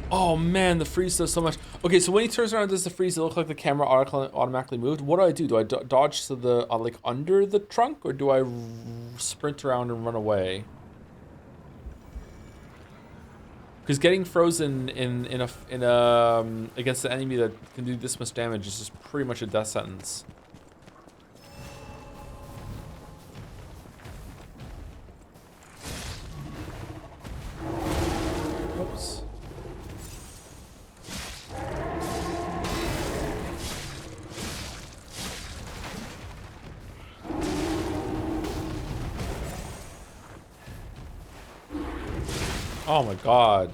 Oh man, the freeze does so much. Okay, so when he turns around, does the freeze? It look like the camera automatically moved. What do? Do I dodge to the like under the trunk, or do I sprint around and run away? Because getting frozen in a against the enemy that can do this much damage is just pretty much a death sentence. Oops. Oh my god.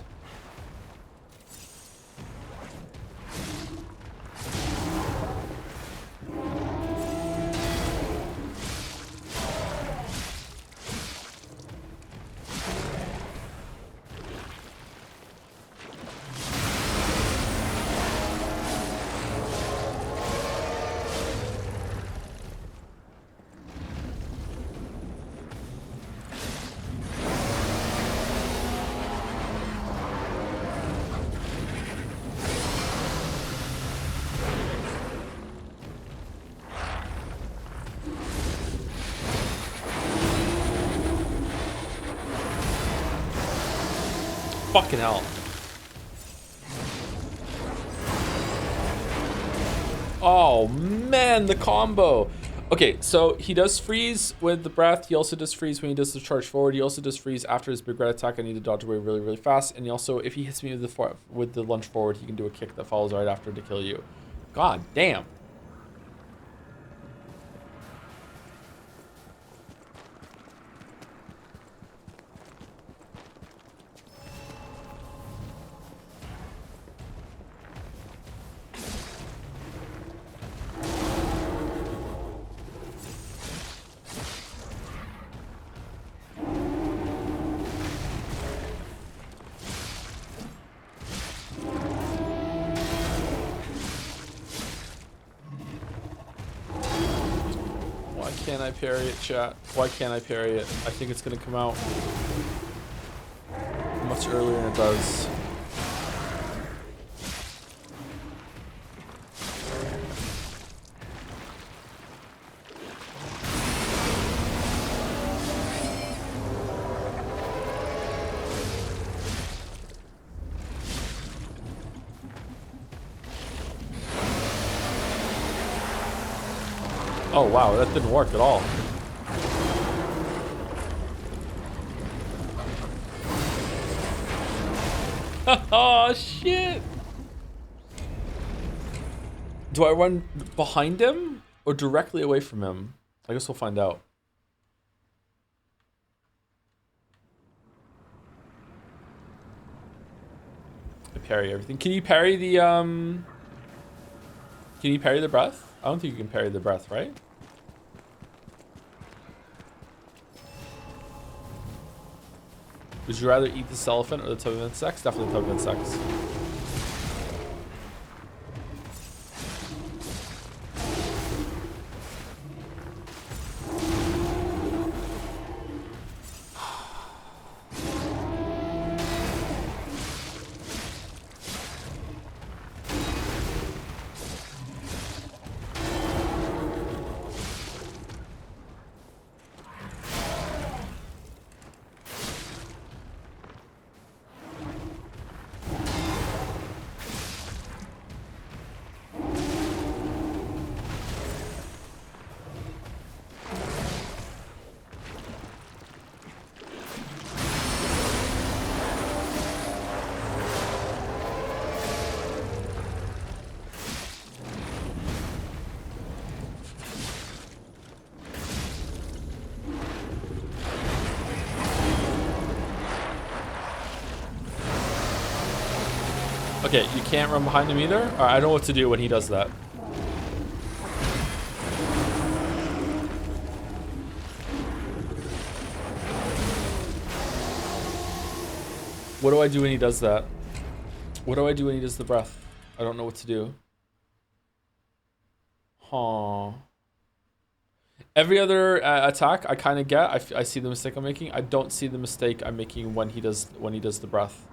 Fucking hell. Oh man, the combo. Okay, so he does freeze with the breath. He also does freeze when he does the charge forward. He also does freeze after his big red attack. I need to dodge away really, really fast. And he also, if he hits me with the lunge forward, he can do a kick that follows right after to kill you. God damn. Why can't I parry it, chat? Why can't I parry it? I think it's gonna come out much earlier than it does. Oh wow, that didn't work at all. Oh shit! Do I run behind him or directly away from him? I guess we'll find out. I parry everything. Can you parry the Can you parry the breath? I don't think you can parry the breath, right? Would you rather eat this elephant or the tub of insects? Definitely the tub of insects. Okay, you can't run behind him either? Alright, I don't know what to do when he does that. What do I do when he does that? What do I do when he does the breath? I don't know what to do. Huh. Every other attack I kind of get. I see the mistake I'm making. I don't see the mistake I'm making when he does the breath.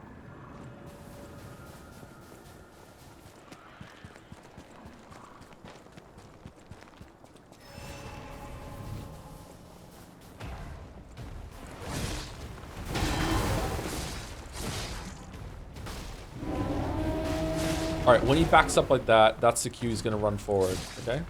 Alright, when he backs up like that, that's the cue he's going to run forward, okay?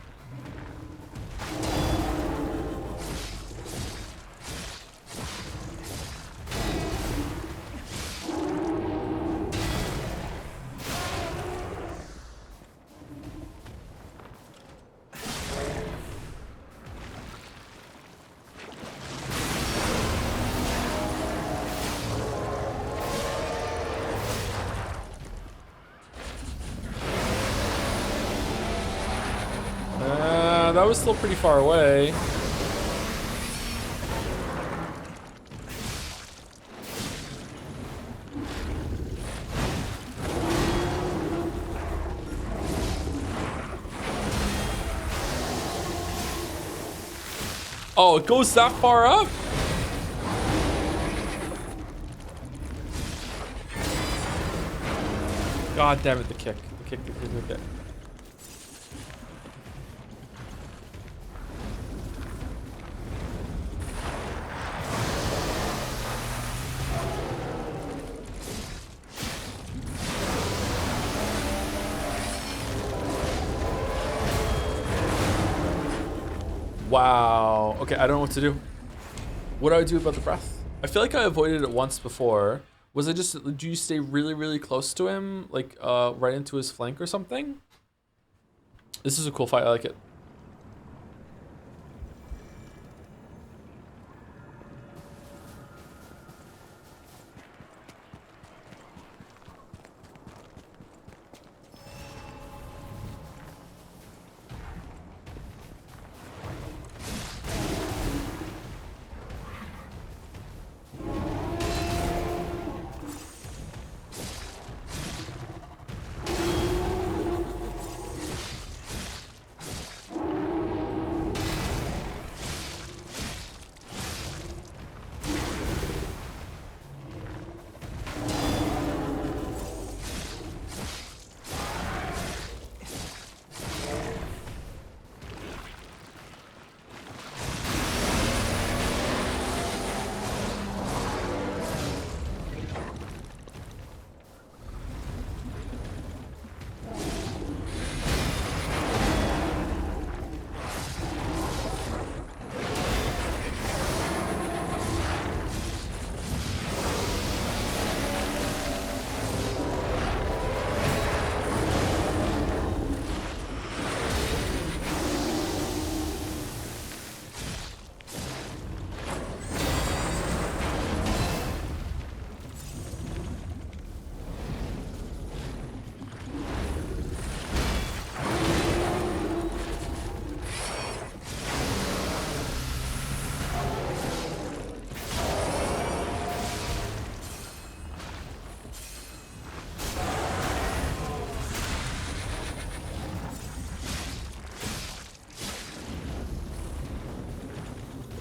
That was still pretty far away. Oh, it goes that far up? God damn it, the kick. The kick, the kick, the kick. Wow. Okay, I don't know what to do. What do I do about the breath? I feel like I avoided it once before. Was it just, do you stay really, really close to him? Like, right into his flank or something? This is a cool fight. I like it.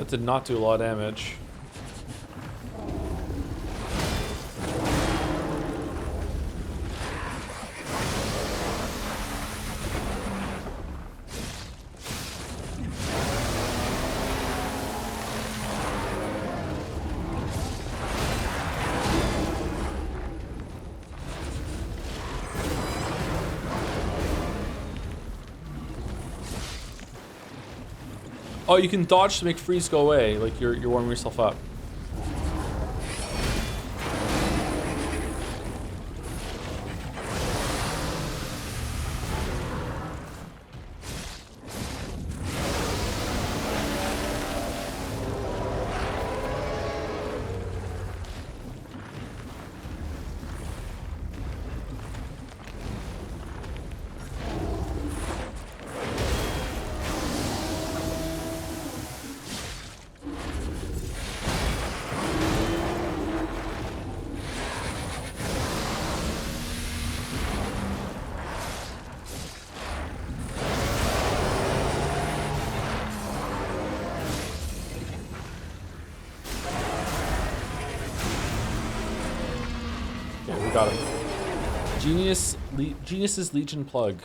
That did not do a lot of damage. Oh, you can dodge to make freeze go away, like you're warming yourself up. Got him. Genius's Legion plug.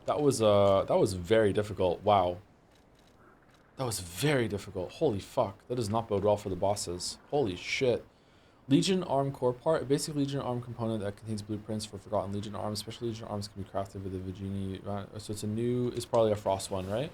That was very difficult. Wow. That was very difficult. Holy fuck. That does not bode well for the bosses. Holy shit. Legion arm core part. A basic Legion arm component that contains blueprints for forgotten Legion arms. Special Legion arms can be crafted with the Vigini. So it's a new. It's probably a Frost one, right?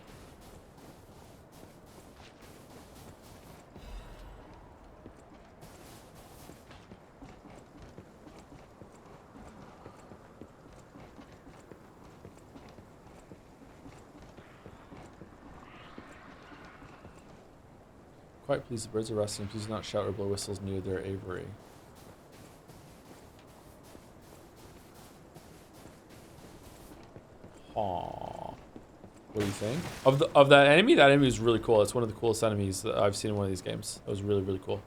Quite please, the birds are resting. Please do not shout or blow whistles near their aviary. Aww. What do you think? Of that enemy? That enemy was really cool. It's one of the coolest enemies that I've seen in one of these games. That was really, really cool.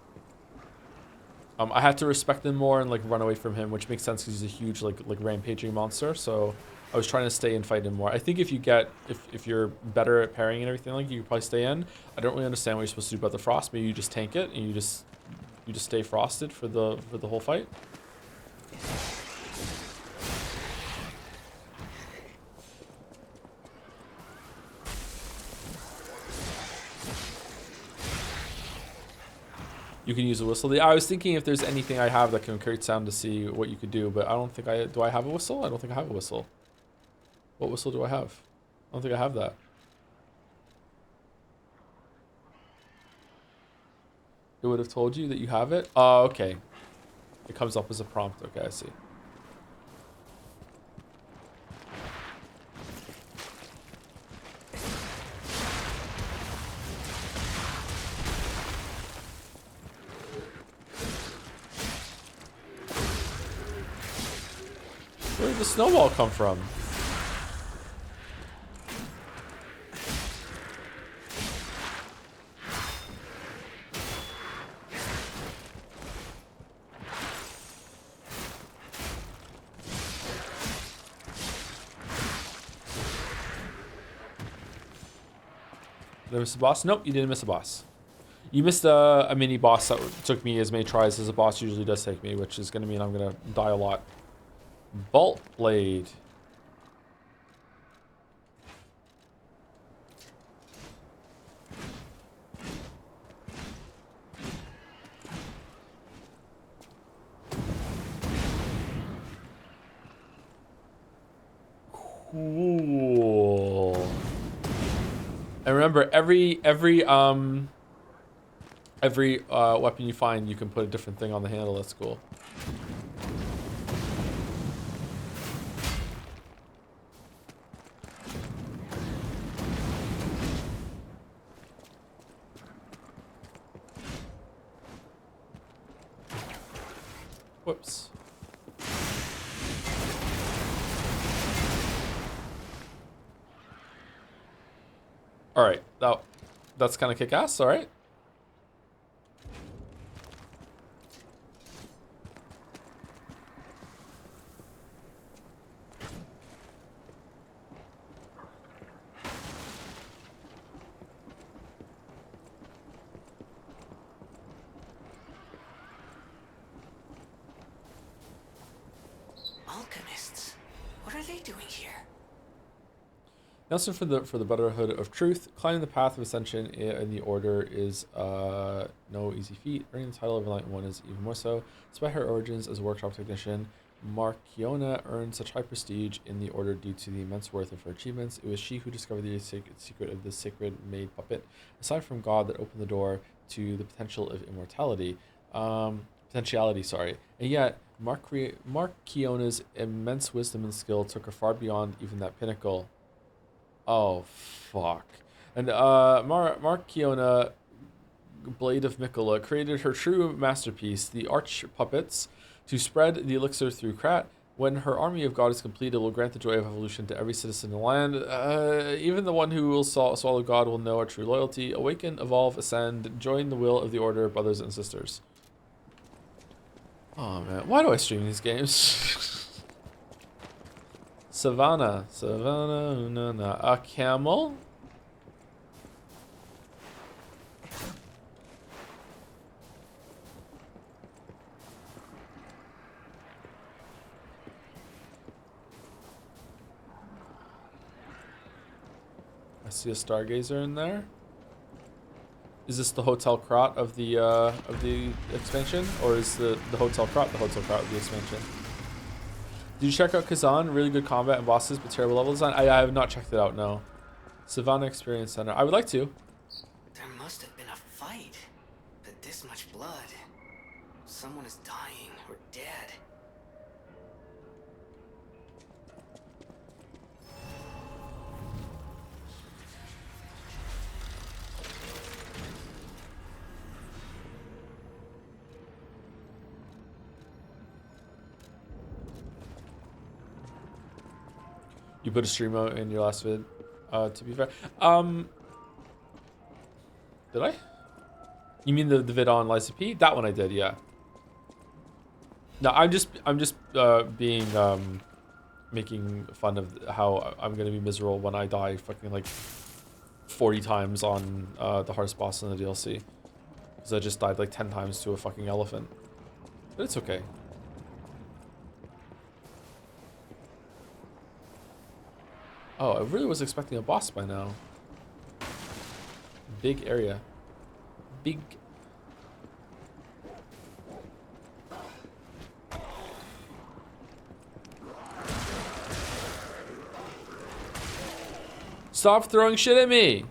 I had to respect him more and like run away from him, which makes sense because he's a huge like rampaging monster. So I was trying to stay and fight him more. I think if you're better at parrying and everything, like you could probably stay in. I don't really understand what you're supposed to do about the frost. Maybe you just tank it and you just stay frosted for the whole fight. You can use a whistle. I was thinking if there's anything I have that can create sound to see what you could do, but I don't think do I have a whistle? I don't think I have a whistle. What whistle do I have? I don't think I have that. It would have told you that you have it? Oh, okay. It comes up as a prompt. Okay, I see. Where did the snowball come from? Did I miss a boss? Nope, you didn't miss a boss. You missed a mini boss that took me as many tries as a boss usually does take me, which is going to mean I'm going to die a lot. Bolt blade. Cool. And remember, every weapon you find, you can put a different thing on the handle. That's cool. Whoops. All right, that's kind of kick-ass. All right. What are they doing here? Nelson for the Brotherhood of Truth. Climbing the path of ascension in the order is no easy feat. Earning the title of Enlightened One is even more so. Despite her origins as a workshop technician, Markiona earned such high prestige in the order due to the immense worth of her achievements. It was she who discovered the secret of the sacred maid puppet, aside from God, that opened the door to the potential of immortality. Potentiality, sorry. And yet, Markiona's immense wisdom and skill took her far beyond even that pinnacle. Oh, fuck. And Markiona, Blade of Mikola, created her true masterpiece, the Arch Puppets, to spread the elixir through Krat. When her army of God is complete, it will grant the joy of evolution to every citizen in the land. Even the one who will swallow God will know our true loyalty. Awaken, evolve, ascend, join the will of the order, brothers and sisters. Oh, man. Why do I stream these games? Savannah, a camel? I see a stargazer in there. Is this the Hotel Krat of the expansion, or is the Hotel Krat of the expansion? Did you check out Kazan? Really good combat and bosses, but terrible level design. I have not checked it out. No. Savannah Experience Center. I would like to. There must have been a fight, but this much blood. Someone is dying or dead. You put a stream out in your last vid, to be fair. Did I? You mean the vid on Liza P? That one I did, yeah. No, I'm just being making fun of how I'm gonna be miserable when I die fucking like 40 times on the hardest boss in the DLC. Because I just died like 10 times to a fucking elephant. But it's okay. Oh, I really was expecting a boss by now. Big area. Big. Stop throwing shit at me!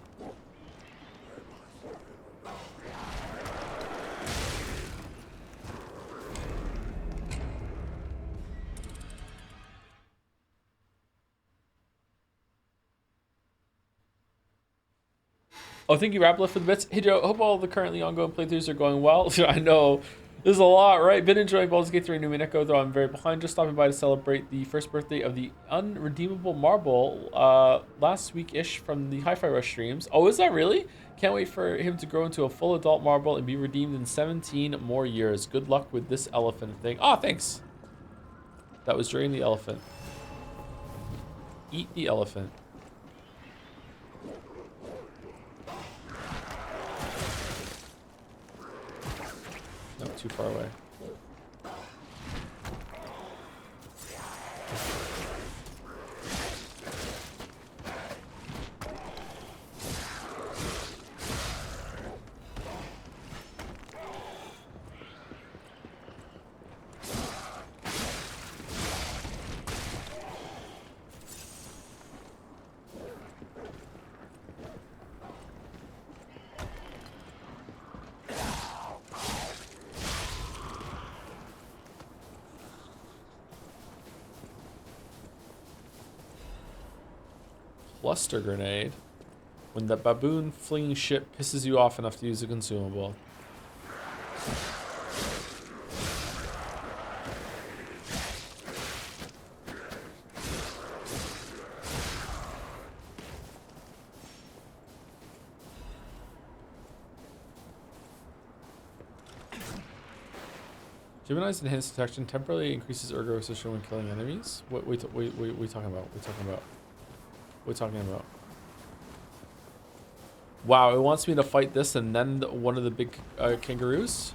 Oh, thank you, Rapla, for the bits. Hey, Joe, hope all the currently ongoing playthroughs are going well. I know. There's a lot, right? Been enjoying Baldur's Gate 3 New Mineko, though I'm very behind. Just stopping by to celebrate the first birthday of the Unredeemable Marble last week-ish from the Hi-Fi Rush streams. Oh, is that really? Can't wait for him to grow into a full adult marble and be redeemed in 17 more years. Good luck with this elephant thing. Oh, thanks. That was during the elephant. Eat the elephant. Not too far away. Cluster grenade. When the baboon flinging ship pisses you off enough to use a consumable. Gemini's enhanced detection temporarily increases ergo resistance when killing enemies. What we talking about? We talking about? What are we talking about? Wow, it wants me to fight this and then one of the big kangaroos?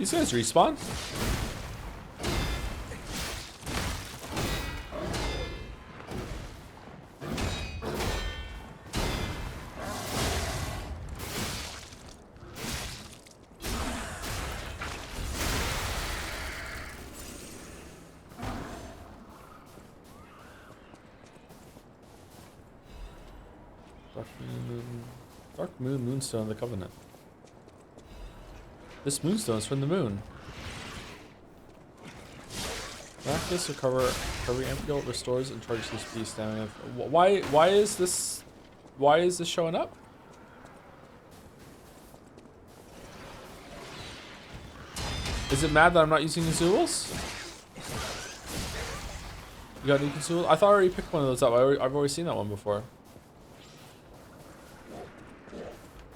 These guys respawn? Dark Moon Moonstone of the Covenant. This moonstone is from the moon. Practice recovery ampule restores and charges HP stamina. Why is this showing up? Is it mad that I'm not using consumables? You got any consumables? I thought I already picked one of those up. I've already seen that one before.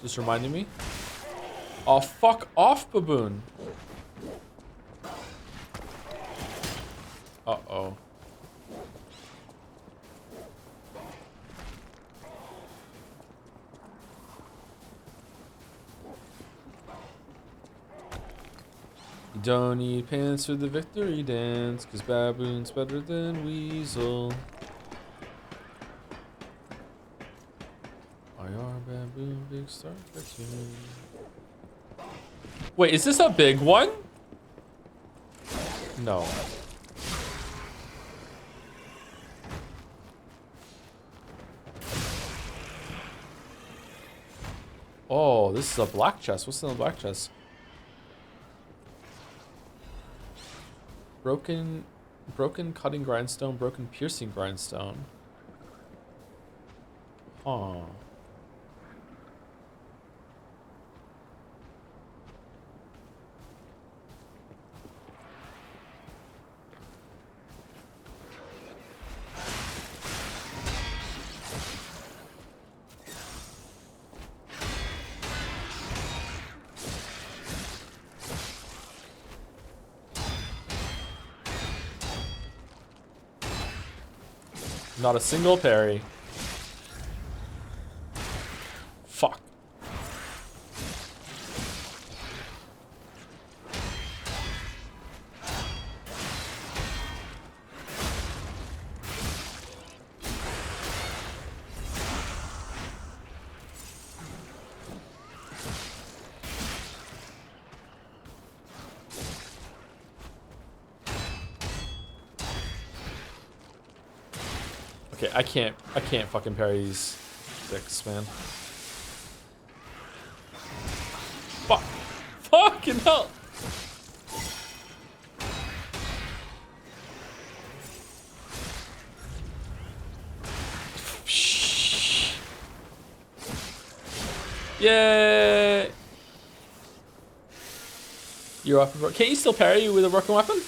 Just reminding me. Oh, fuck off, baboon. Uh-oh. You don't need pants for the victory dance, 'cause baboon's better than weasel. IR baboon big star cartoon. Wait, is this a big one? No. Oh, this is a black chest. What's in the black chest? Broken cutting grindstone, broken piercing grindstone. Huh. Not a single parry. Fuck. Okay, I can't fucking parry these dicks, man. Fuck. Fucking hell. Yay! Your weapon. Can't you still parry with a broken weapon?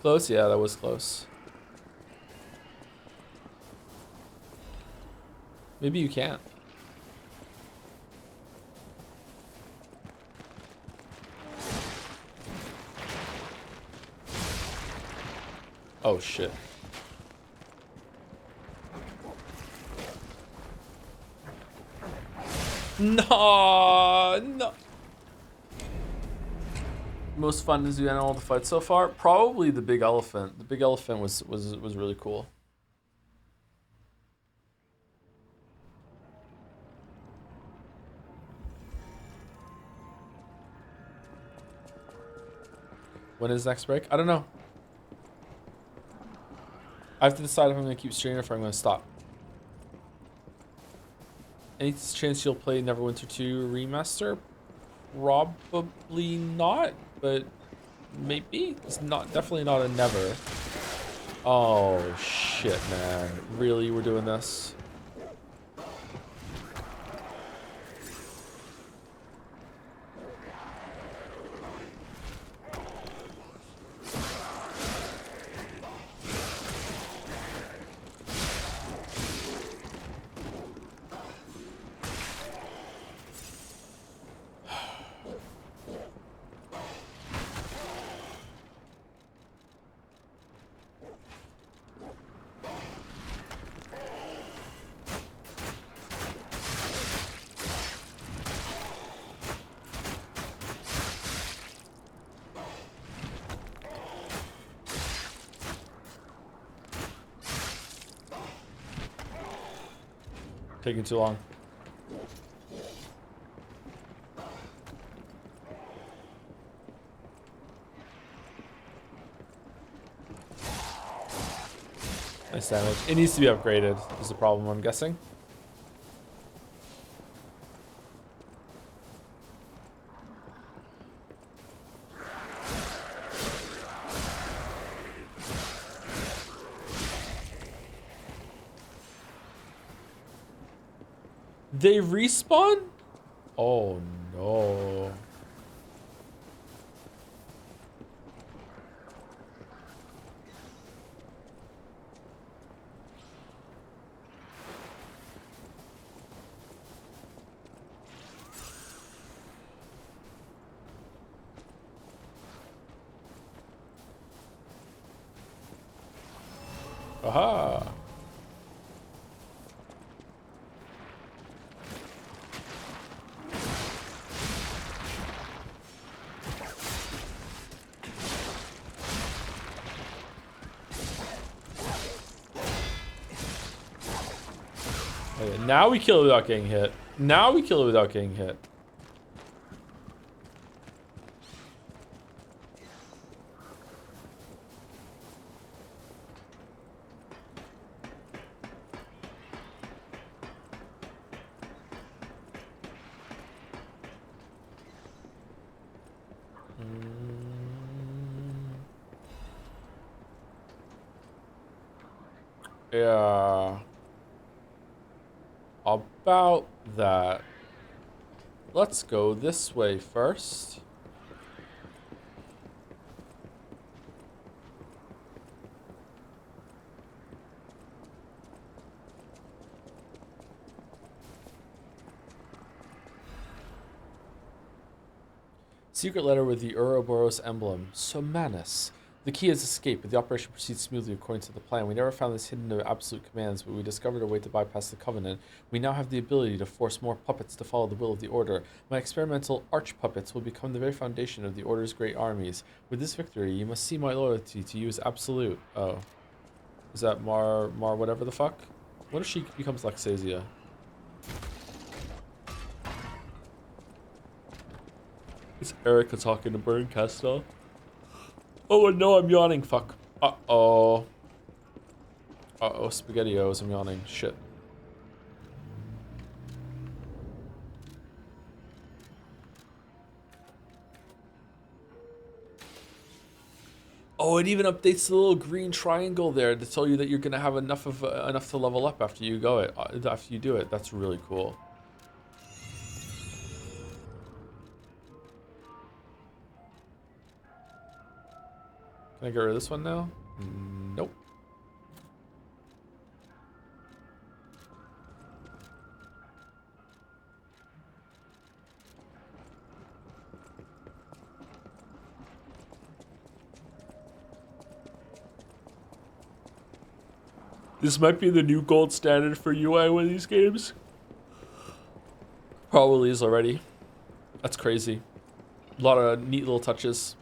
Close? Yeah, that was close. Maybe you can't. Oh shit. No. Most fun is doing all the fights so far. Probably the big elephant. The big elephant was really cool. When is next break? I don't know. I have to decide if I'm going to keep streaming or if I'm going to stop. Any chance you'll play Neverwinter 2 Remaster? Probably not, but maybe. It's definitely not a never. Oh shit, man. Really, we're doing this? Taking too long. Nice damage. It needs to be upgraded, is the problem, I'm guessing. They respawn? Oh no. Aha. Okay, now we kill it without getting hit. Now we kill it without getting hit. Yeah. About that. Let's go this way first. Secret letter with the Ouroboros emblem. Somanus. The key has escaped, but the operation proceeds smoothly according to the plan. We never found this hidden to absolute commands, but we discovered a way to bypass the Covenant. We now have the ability to force more puppets to follow the will of the Order. My experimental arch-puppets will become the very foundation of the Order's great armies. With this victory, you must see my loyalty to you as absolute. Oh. Is that Mar whatever the fuck? What if she becomes Lexasia? Is Erica talking to Burn Castle? Oh no, I'm yawning. Fuck. Uh-oh. Uh-oh, SpaghettiOs. I'm yawning. Shit. Oh, it even updates the little green triangle there to tell you that you're gonna have enough to level up after you do it. That's really cool. Can I get rid of this one now? Nope. This might be the new gold standard for UI with these games. Probably is already. That's crazy. A lot of neat little touches.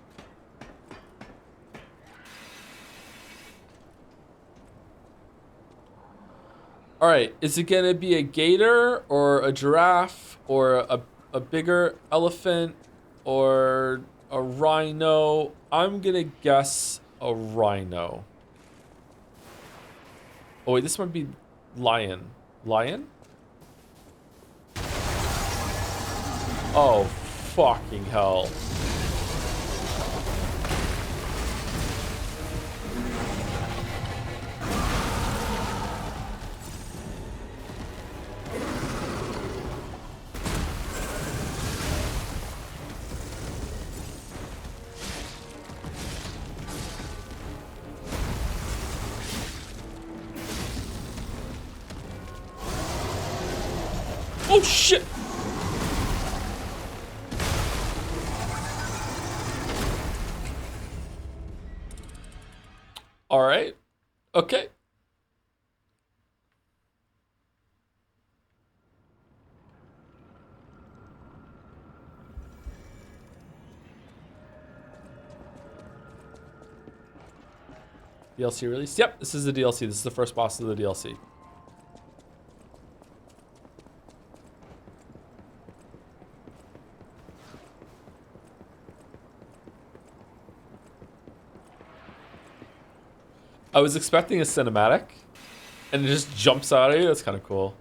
All right, is it gonna be a gator or a giraffe or a bigger elephant or a rhino? I'm gonna guess a rhino. Oh wait, this might be lion. Lion? Oh, fucking hell. Oh shit! All right. Okay. DLC release? Yep, this is the DLC. This is the first boss of the DLC. I was expecting a cinematic, and it just jumps out at you. That's kind of cool.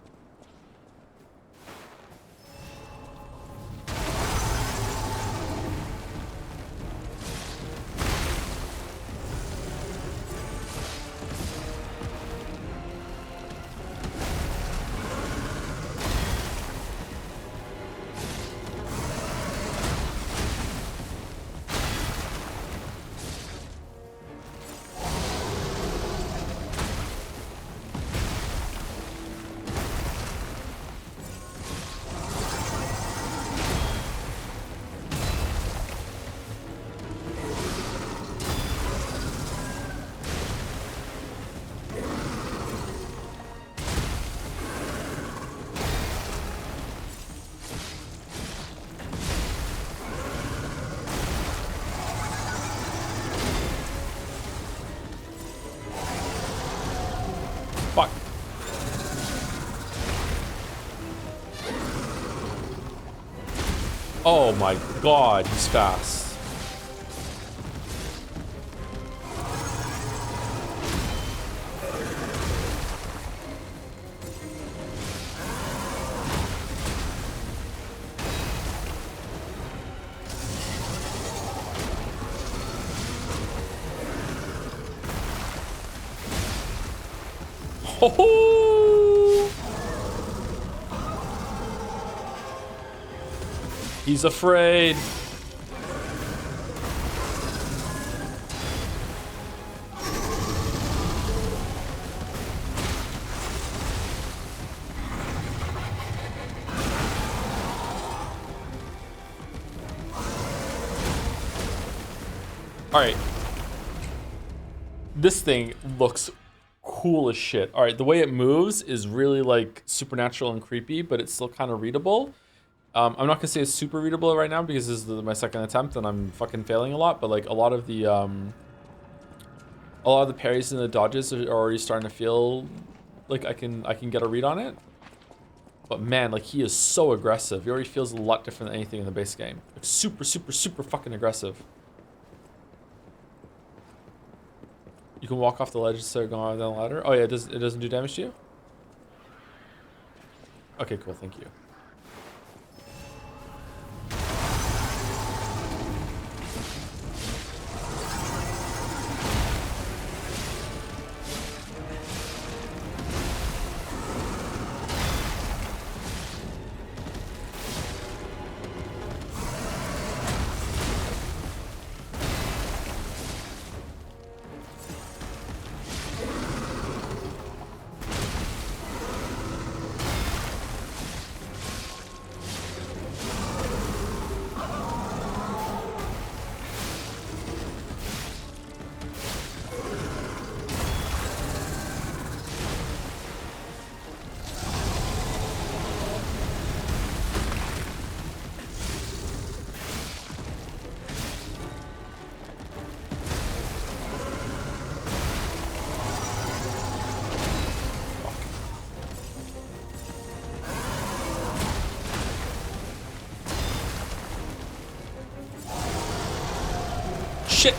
Fuck. Oh my god, he's fast. Oh, he's afraid. All right. This thing looks cool as shit. All right, the way it moves is really like supernatural and creepy, but it's still kind of readable. I'm not gonna say it's super readable right now because this is my second attempt and I'm fucking failing a lot. But like a lot of the parries and the dodges are already starting to feel like I can get a read on it. But man, like he is so aggressive. He already feels a lot different than anything in the base game. Like super, super, super fucking aggressive. You can walk off the ledge instead of going down the ladder. Oh yeah, it doesn't do damage to you? Okay, cool, thank you. Shit!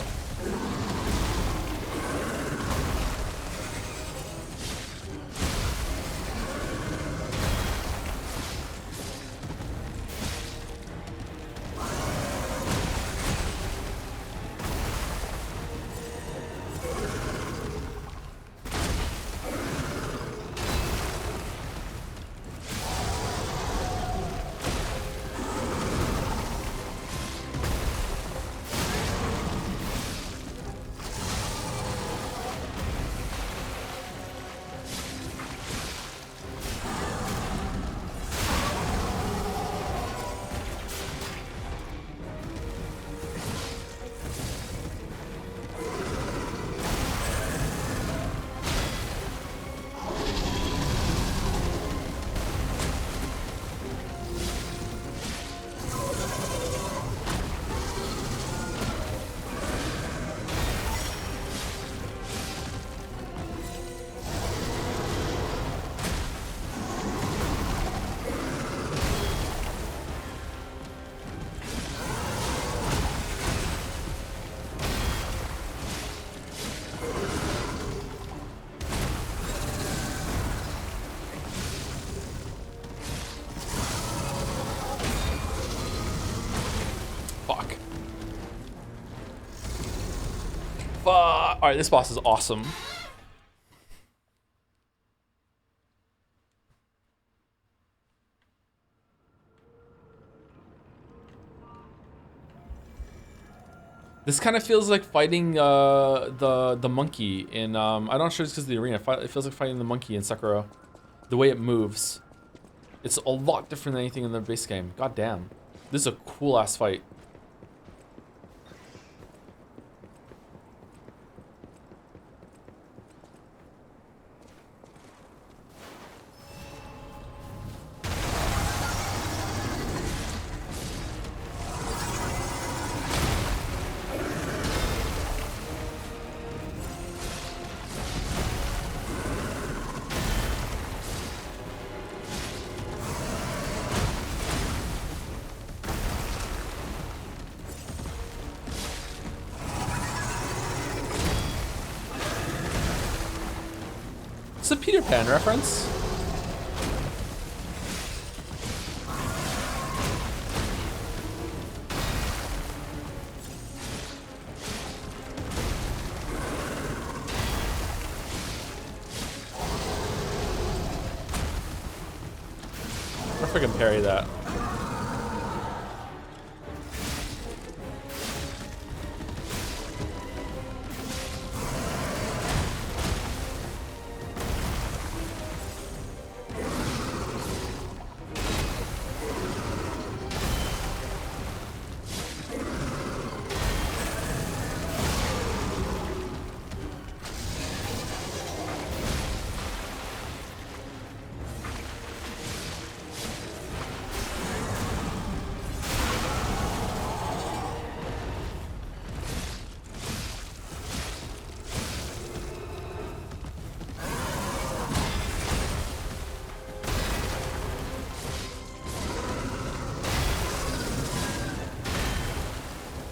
Fuck. All right, this boss is awesome. This kind of feels like fighting the monkey in I'm not sure it's because of the arena. It feels like fighting the monkey in Sekiro. The way it moves. It's a lot different than anything in the base game. God damn. This is a cool ass fight. It's a Peter Pan reference. I freaking parry that.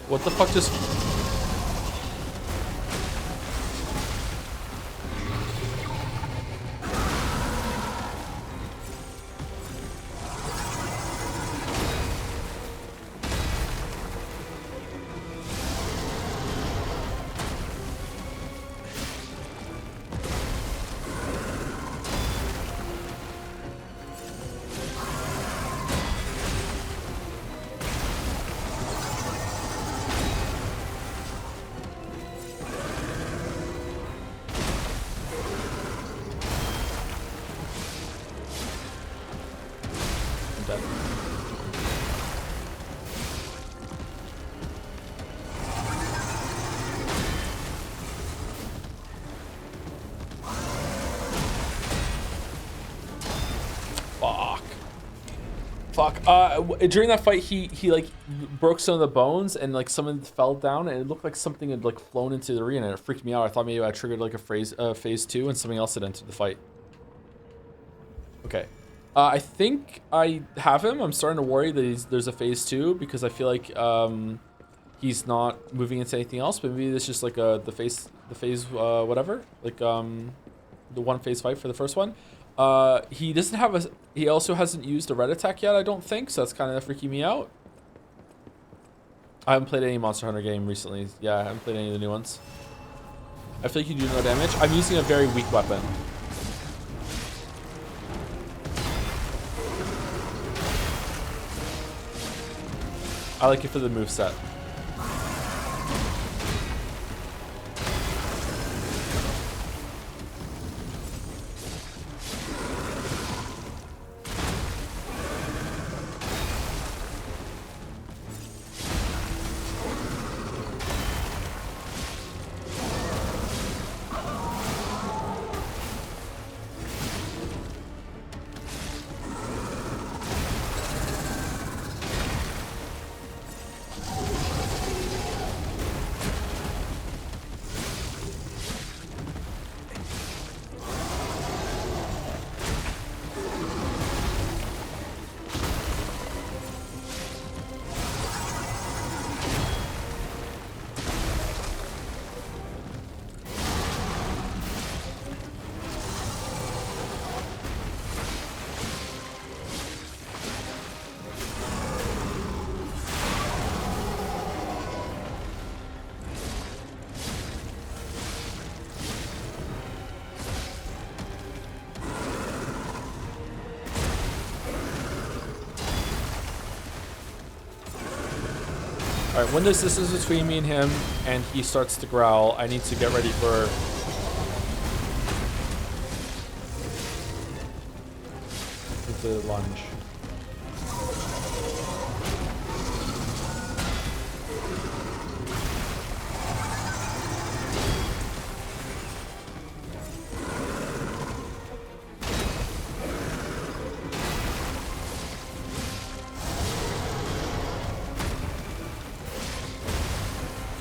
What the fuck just... Fuck. During that fight, he like broke some of the bones and like something fell down and it looked like something had like flown into the arena and it freaked me out. I thought maybe I triggered like a phase 2 and something else had entered the fight. Okay. I think I have him. I'm starting to worry that there's a phase 2 because I feel like he's not moving into anything else. But maybe this is just like the phase whatever, like the one phase fight for the first one. He doesn't have a. He also hasn't used a red attack yet, I don't think. So that's kind of freaking me out. I haven't played any Monster Hunter game recently. Yeah, I haven't played any of the new ones. I feel like you do no damage. I'm using a very weak weapon. I like it for the moveset. Alright, when there's distance between me and him and he starts to growl, I need to get ready for... the lunge.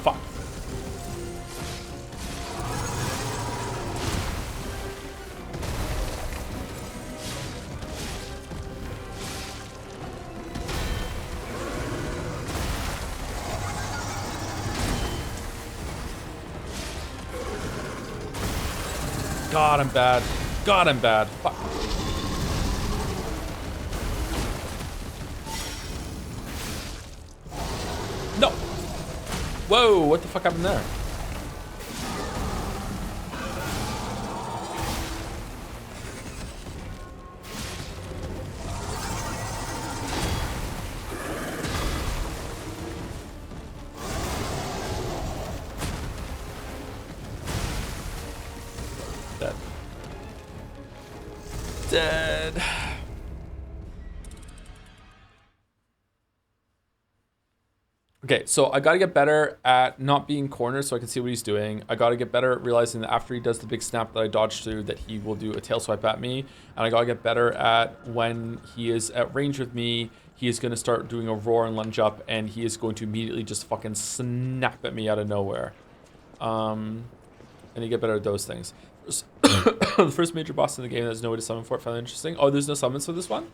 Fuck. God, I'm bad. God, I'm bad. Fuck. No. Whoa, what the fuck happened there? Dead. Dead. Okay, so I gotta get better at not being cornered so I can see what he's doing. I gotta get better at realizing that after he does the big snap that I dodged through, that he will do a tail swipe at me. And I gotta get better at when he is at range with me, he is gonna start doing a roar and lunge up, and he is going to immediately just fucking snap at me out of nowhere. And you get better at those things. The first major boss in the game that there's no way to summon for it, found interesting. Oh, there's no summons for this one?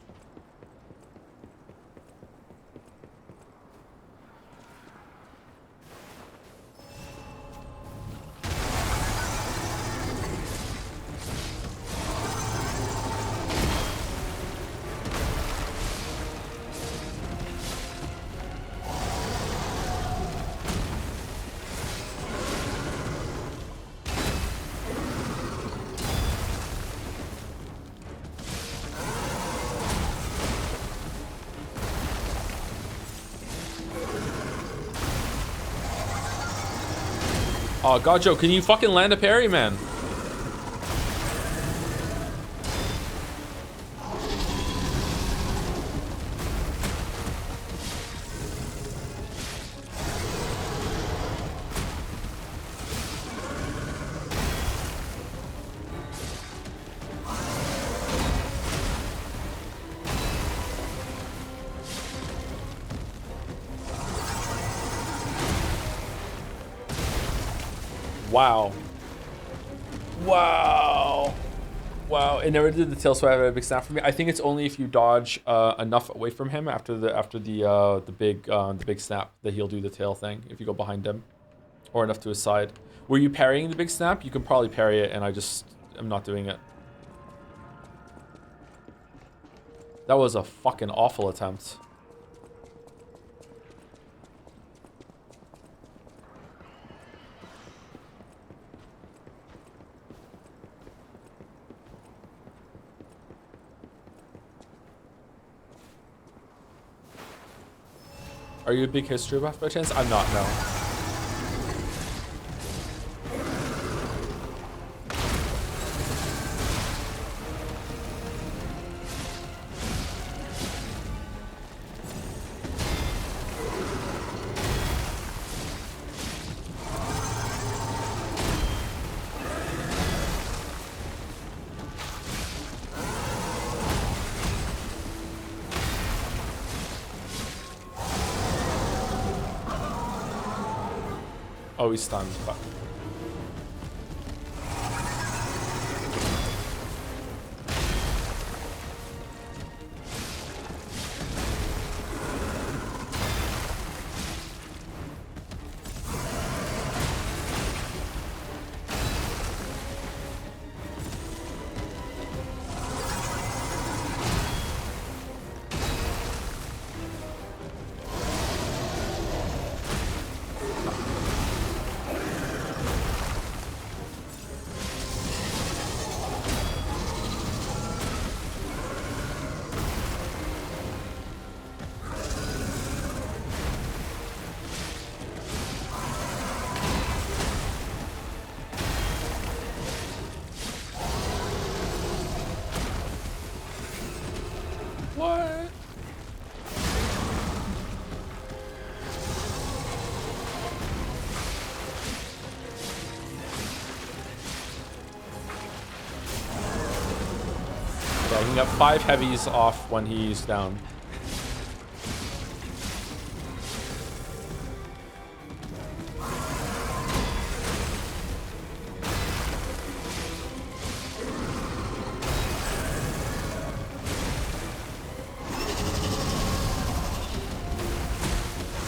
Oh, Gajo, can you fucking land a parry, man? Wow. Wow. Wow. It never did the tail swipe have a big snap for me. I think it's only if you dodge enough away from him after the big snap that he'll do the tail thing. If you go behind him or enough to his side. Were you parrying the big snap? You can probably parry it, and I just am not doing it. That was a fucking awful attempt. Are you a big history buff by chance? I'm not, no. Oh, he's stunned. Fuck. can get 5 heavies off when he's down.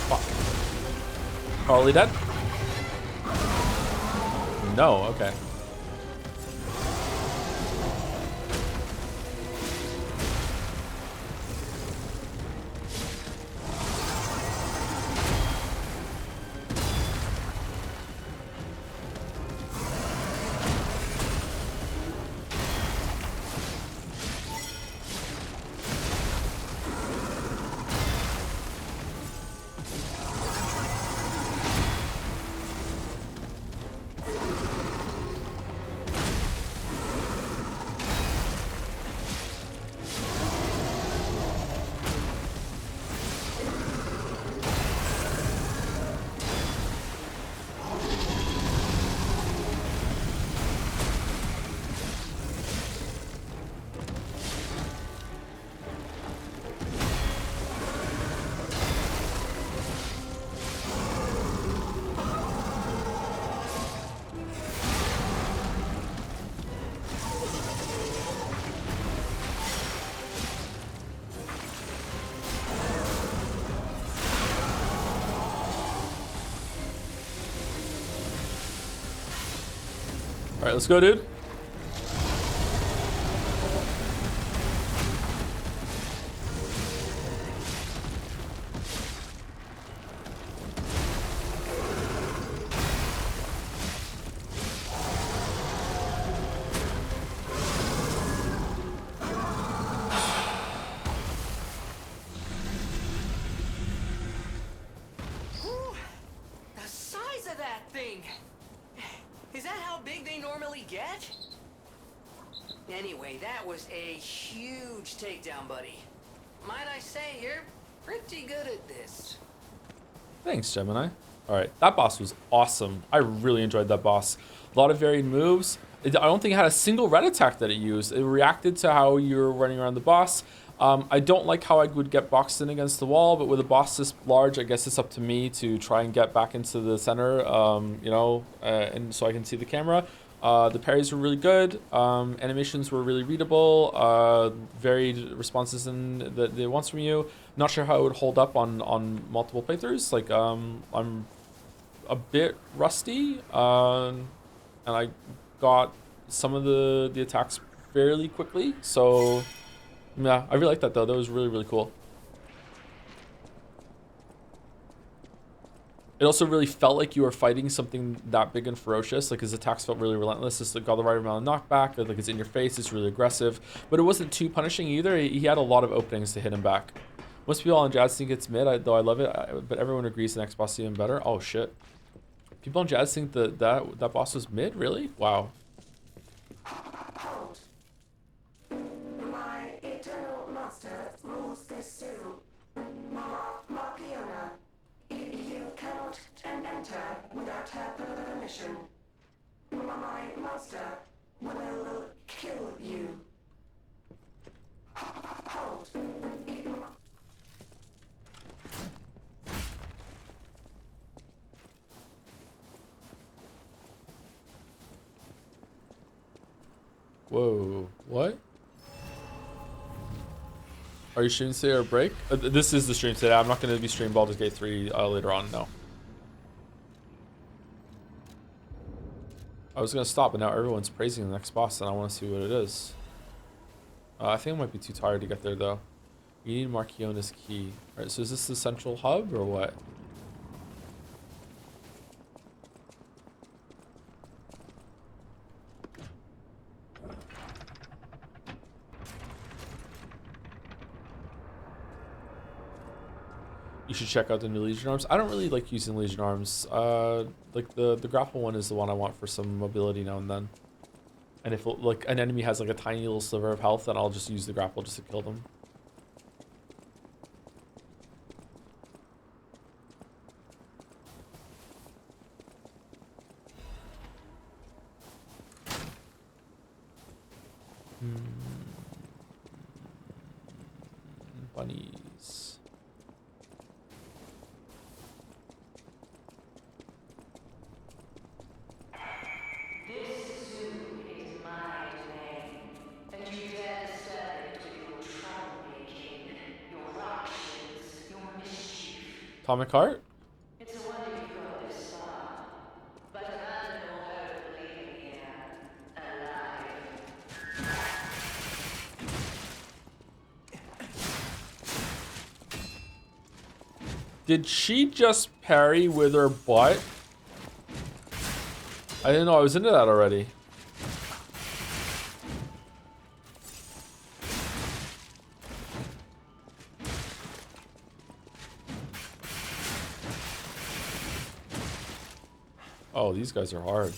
Fuck. Harley dead? No, okay. All right, let's go, dude. Whew, the size of that thing! Is that how big they normally get? Anyway, that was a huge takedown, buddy. Might I say, you're pretty good at this. Thanks, Gemini. All right, that boss was awesome. I really enjoyed that boss. A lot of varied moves. I don't think it had a single red attack that it used. It reacted to how you were running around the boss. I don't like how I would get boxed in against the wall, but with a boss this large, I guess it's up to me to try and get back into the center, you know, and so I can see the camera. The parries were really good. Animations were really readable. Varied responses that it wants from you. Not sure how it would hold up on multiple playthroughs. Like, I'm a bit rusty, and I got some of the attacks fairly quickly. So, yeah, I really like that though. That was really, really cool. It also really felt like you were fighting something that big and ferocious. Like his attacks felt really relentless. It's like got the right amount of knockback. Like it's in your face. It's really aggressive, but it wasn't too punishing either. He had a lot of openings to hit him back. Most people on Jazz think it's mid, though I love it. But everyone agrees the next boss is even better. Oh shit! People on Jazz think that boss was mid. Really? Wow. My eternal master rules this too. Markiona. You cannot enter without her permission. My master will kill you. Hold. Whoa, what? Are you streaming today or break? This is the stream today. I'm not going to be streaming Baldur's Gate 3 later on, no. I was going to stop, but now everyone's praising the next boss, and I want to see what it is. I think I might be too tired to get there, though. You need Markiona's key. Alright, so is this the central hub, or what? You should check out the new Legion Arms. I don't really like using Legion Arms. Like the grapple one is the one I want for some mobility now and then. And if like an enemy has like a tiny little sliver of health, then I'll just use the grapple just to kill them. Atomic Heart? It's a wonder you've got this far. But a man will hope leaving here alive. Did she just parry with her butt? I didn't know I was into that already. Oh, these guys are hard.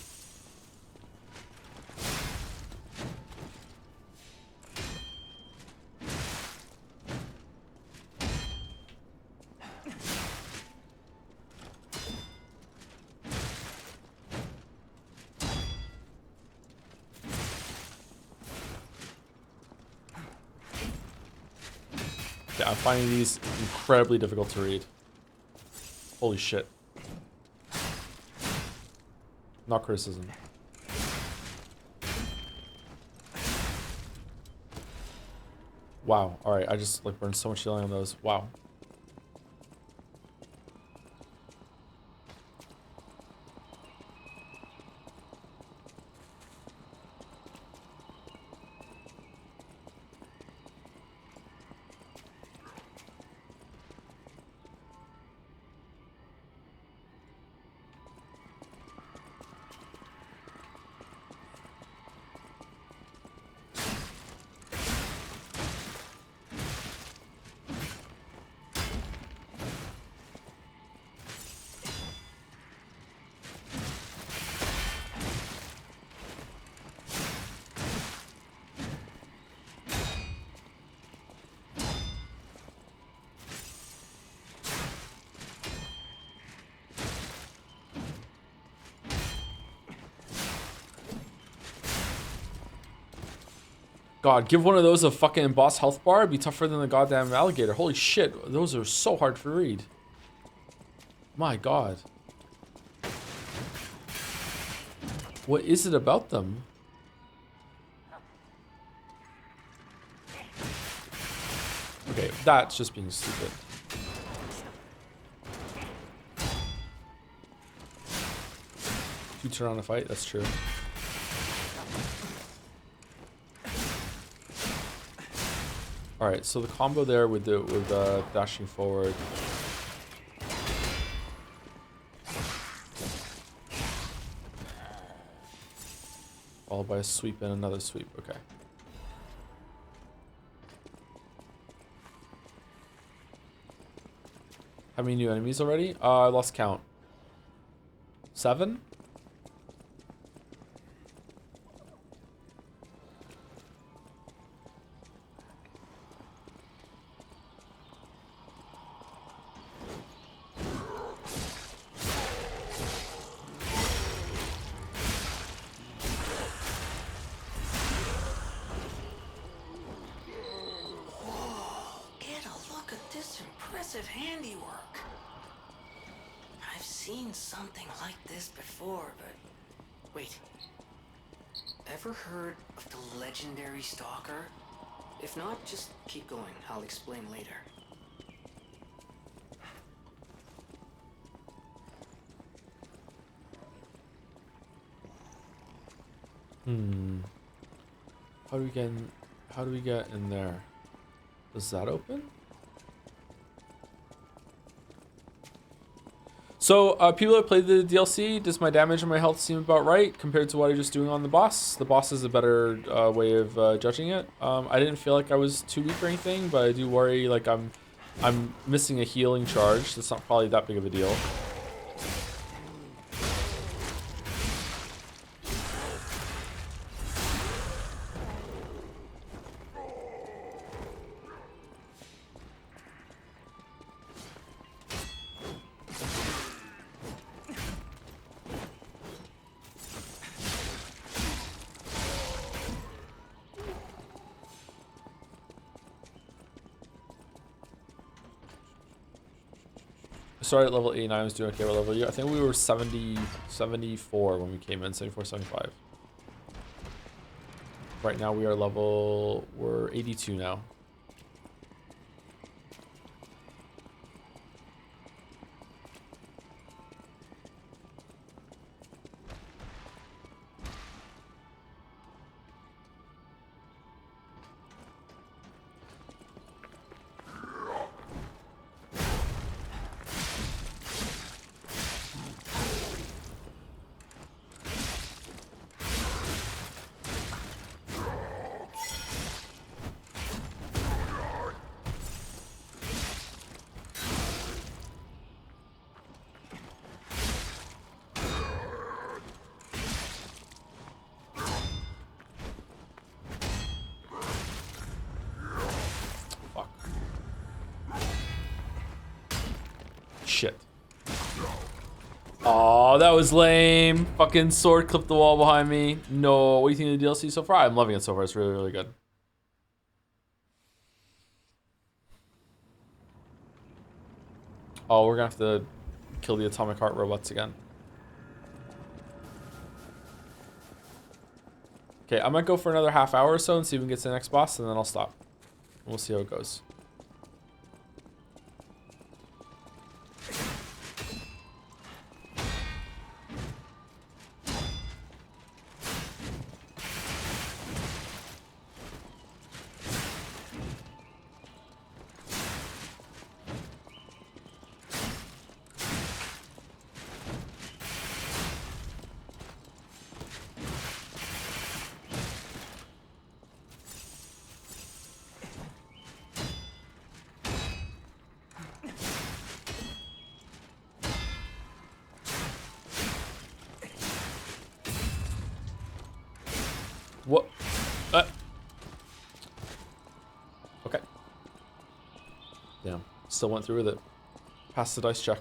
Yeah, I'm finding these incredibly difficult to read. Holy shit. Not criticism. Wow. Alright, I just like burned so much healing on those. Wow. God, give one of those a fucking boss health bar. It'd be tougher than the goddamn alligator. Holy shit, those are so hard to read. My God. What is it about them? Okay, that's just being stupid. You turn on a fight, that's true. Alright, so the combo there with dashing forward. Followed by a sweep and another sweep, okay. How many new enemies already? I lost count. 7? Get a look at this impressive handiwork. I've seen something like this before, but... Wait. Ever heard of the legendary stalker? If not, just keep going. I'll explain later. How do we get in there? Does that open? So, people that played the DLC, does my damage and my health seem about right compared to what I was just doing on the boss? The boss is a better way of judging it. I didn't feel like I was too weak or anything, but I do worry like I'm missing a healing charge. That's not probably that big of a deal. Started at level 89, I was doing okay. What level are you? I think we were 74 when we came in, 74, 75. Right now we're 82 now. Oh, that was lame. Fucking sword clipped the wall behind me. No, what do you think of the DLC so far? I'm loving it so far. It's really, really good. Oh, we're gonna have to kill the atomic heart robots again. Okay, I might go for another half hour or so and see if we can get to the next boss, and then I'll stop. We'll see how it goes. What? Okay. Damn. Still went through with it. Passed the dice check.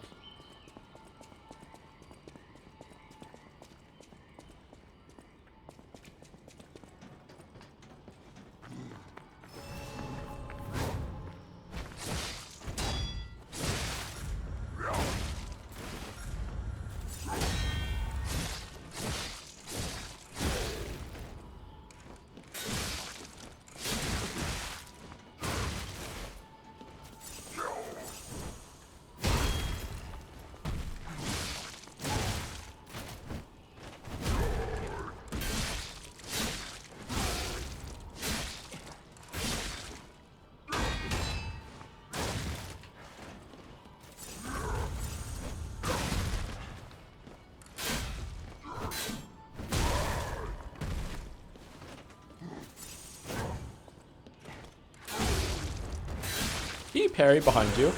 Can you parry behind you?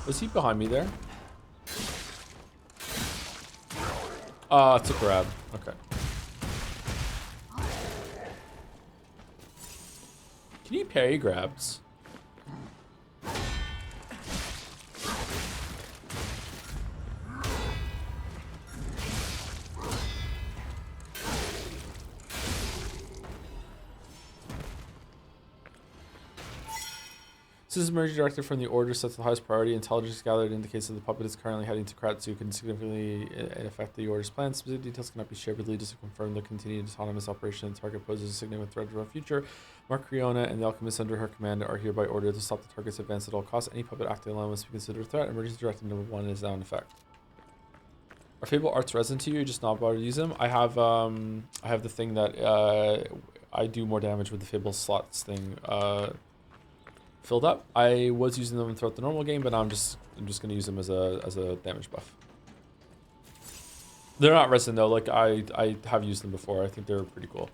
Was he behind me there? It's a grab. Okay. Can you parry grabs? This is emergency directive from the order sets the highest priority. Intelligence gathered indicates that the puppet is currently heading to Kratzu can significantly affect the order's plans. Specific details cannot be shared with leaders to confirm the continued autonomous operation. The target poses a significant threat to our future. Mark Riona and the alchemists under her command are hereby ordered to stop the target's advance at all costs. Any puppet acting alone must be considered a threat. Emergency directive number 1 is now in effect. Are Fable Arts resin to you? You're just not about to use them. I have the thing that I do more damage with the Fable slots thing. Filled up. I was using them throughout the normal game, but now I'm just gonna use them as a damage buff. They're not resin though. Like I have used them before. I think they're pretty cool.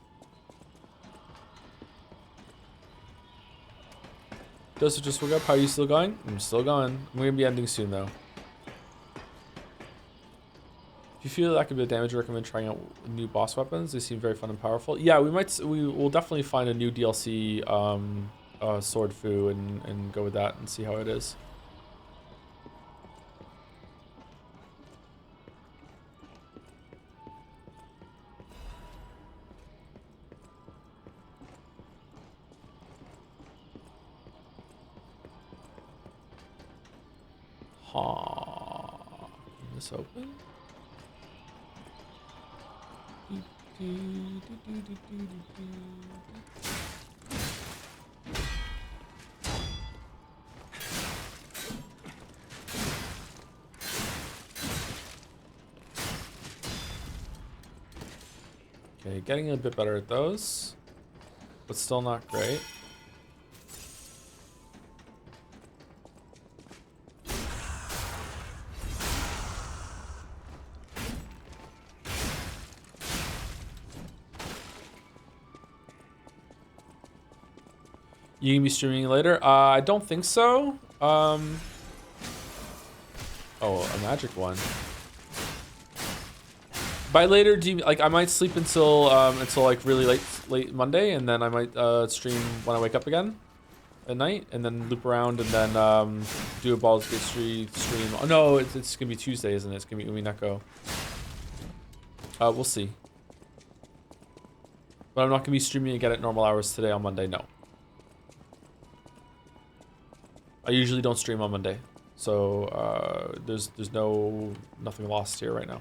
Joseph just woke up. How are you still going? I'm still going. I'm gonna be ending soon though. If you feel that could be a damage, I recommend trying out new boss weapons. They seem very fun and powerful. Yeah, we will definitely find a new DLC. Sword Fu and go with that and see how it is. Can this open? Okay, getting a bit better at those, but still not great. You can be streaming later? I don't think so. Oh, a magic one. By later, do you like I might sleep until like really late Monday, and then I might stream when I wake up again. at night, and then loop around, and then do a Baldur's Gate stream. Oh no, it's gonna be Tuesday, isn't it? It's gonna be Umineko. We'll see. But I'm not gonna be streaming again at normal hours today on Monday. No. I usually don't stream on Monday, so there's nothing lost here right now.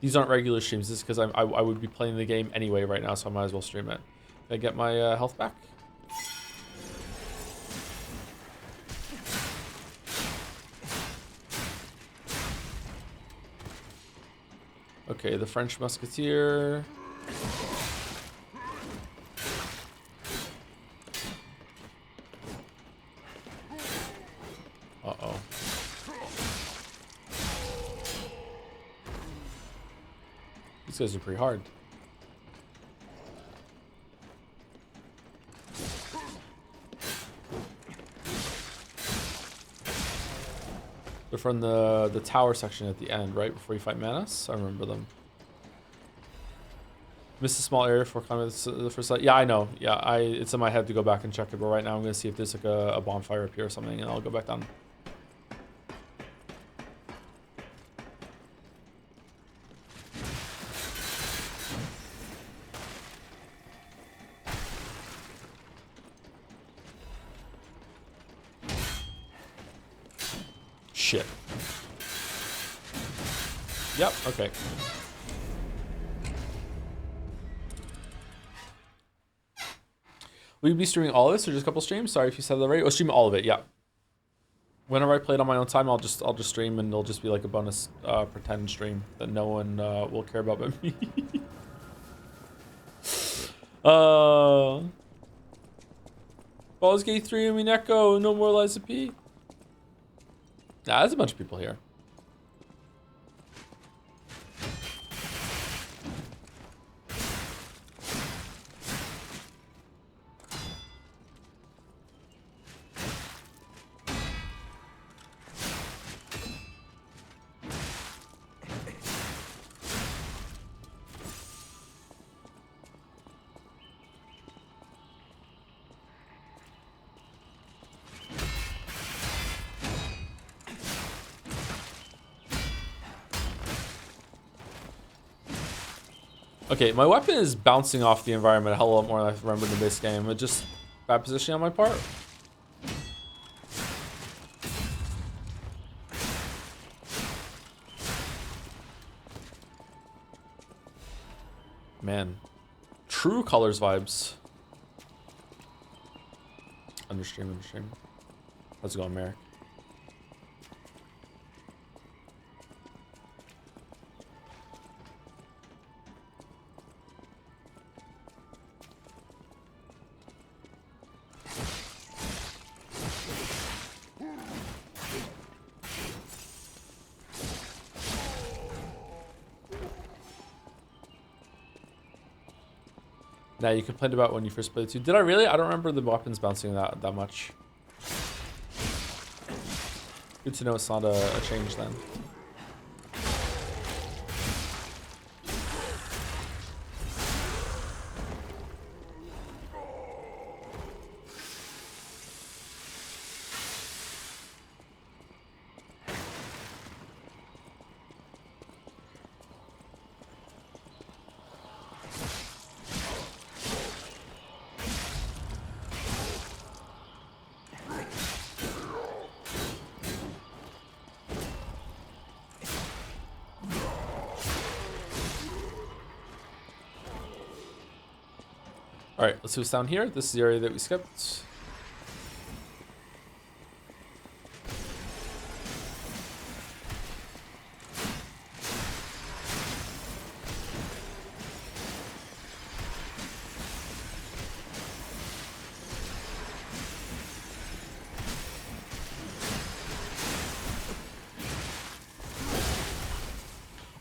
These aren't regular streams. This is because I would be playing the game anyway right now, so I might as well stream it. Can I get my health back? Okay, the French Musketeer. Uh-oh. These guys are pretty hard. They're from the tower section at the end, right before you fight Manus. I remember them. Missed a small area for coming the first light. Yeah, I know. Yeah, it's in my head to go back and check it, but right now I'm gonna see if there's like a bonfire up here or something, and I'll go back down. Shit. Yep, okay. Will you be streaming all of this or just a couple streams? Sorry if you said that already. Oh, stream all of it, yeah. Whenever I play it on my own time, I'll just stream, and it'll just be like a bonus pretend stream that no one will care about but me. Baldur's Gate 3 and Mineko, no more Liza P. Nah, there's a bunch of people here. Okay, my weapon is bouncing off the environment a hell of a lot more than I remember in the base game. It's just bad positioning on my part. Man, true colors vibes. Understream. How's it going, Merrick? Now you complained about when you first played 2. Did I really? I don't remember the weapons bouncing that much. Good to know it's not a change then. Alright, let's see what's down here. This is the area that we skipped.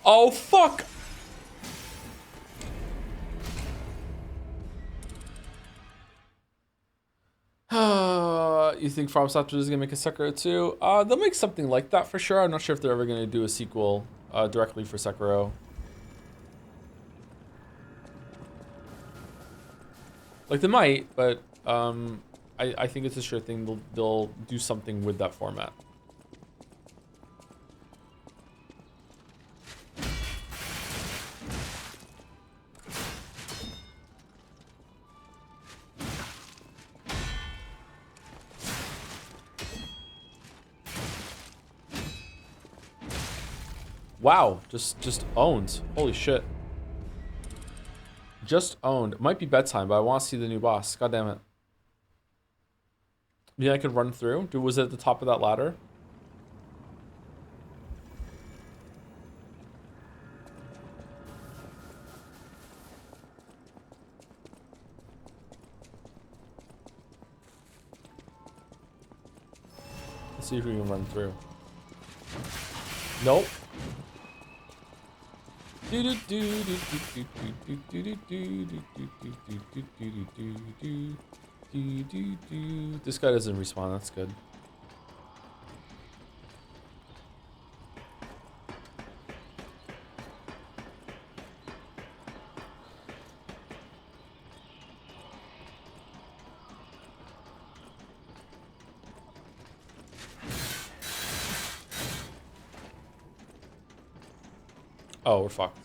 Oh, fuck! You think From Software is gonna make a Sekiro 2? They'll make something like that for sure. I'm not sure if they're ever gonna do a sequel directly for Sekiro. Like they might, but I think it's a sure thing. They'll do something with that format. Wow, just owned. Holy shit. Just owned. It might be bedtime, but I want to see the new boss. God damn it. Yeah, I could run through. Dude, was it at the top of that ladder? Let's see if we can run through. Nope. This guy doesn't respawn, that's good. Oh, we're fucked.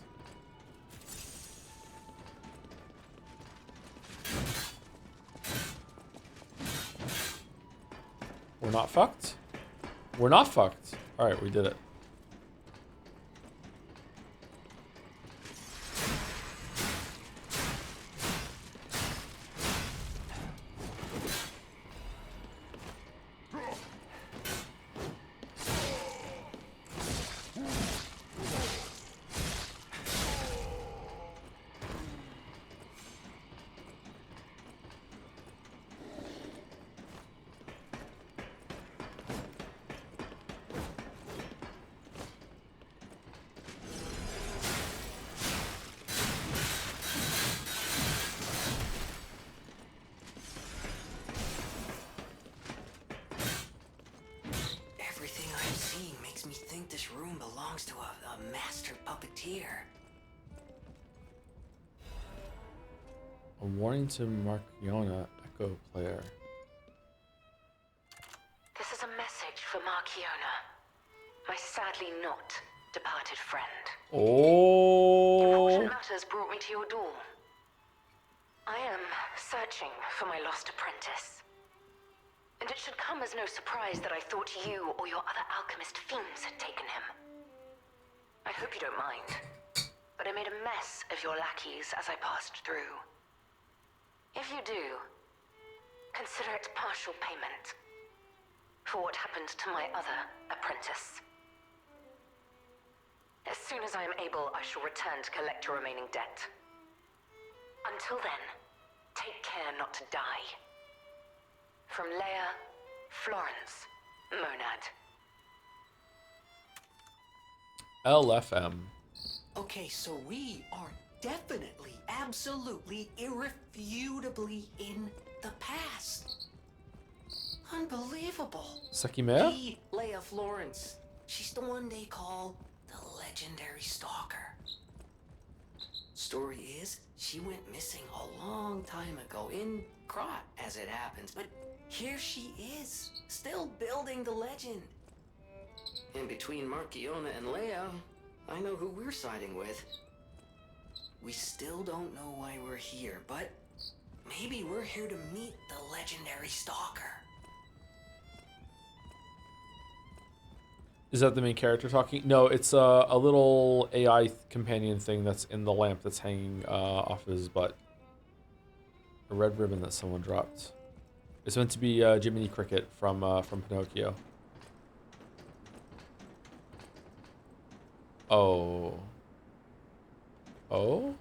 We're not fucked? We're not fucked. Alright, we did it. Everything I'm seeing makes me think this room belongs to a master puppeteer. A warning to Markiona, Echo Player. This is a message for Markiona, my sadly not departed friend. Oh. Important matters brought me to your door. I am searching for my lost apprentice. And it should come as no surprise that I thought you or your other alchemist fiends had taken him. I hope you don't mind, but I made a mess of your lackeys as I passed through. If you do, consider it partial payment for what happened to my other apprentice. As soon as I am able, I shall return to collect your remaining debt. Until then, take care not to die. From Leia, Florence, Monad. LFM. Okay, so we are definitely, absolutely, irrefutably in the past. Unbelievable. Sakimea? The Leia Florence. She's the one they call the legendary stalker. Story is, she went missing a long time ago, in Krot, as it happens, but here she is, still building the legend. And between Markiona and Leia, I know who we're siding with. We still don't know why we're here, but maybe we're here to meet the legendary stalker. Is that the main character talking? No, it's a little AI companion thing that's in the lamp that's hanging off his butt. A red ribbon that someone dropped. It's meant to be Jiminy Cricket from Pinocchio. Oh. Oh?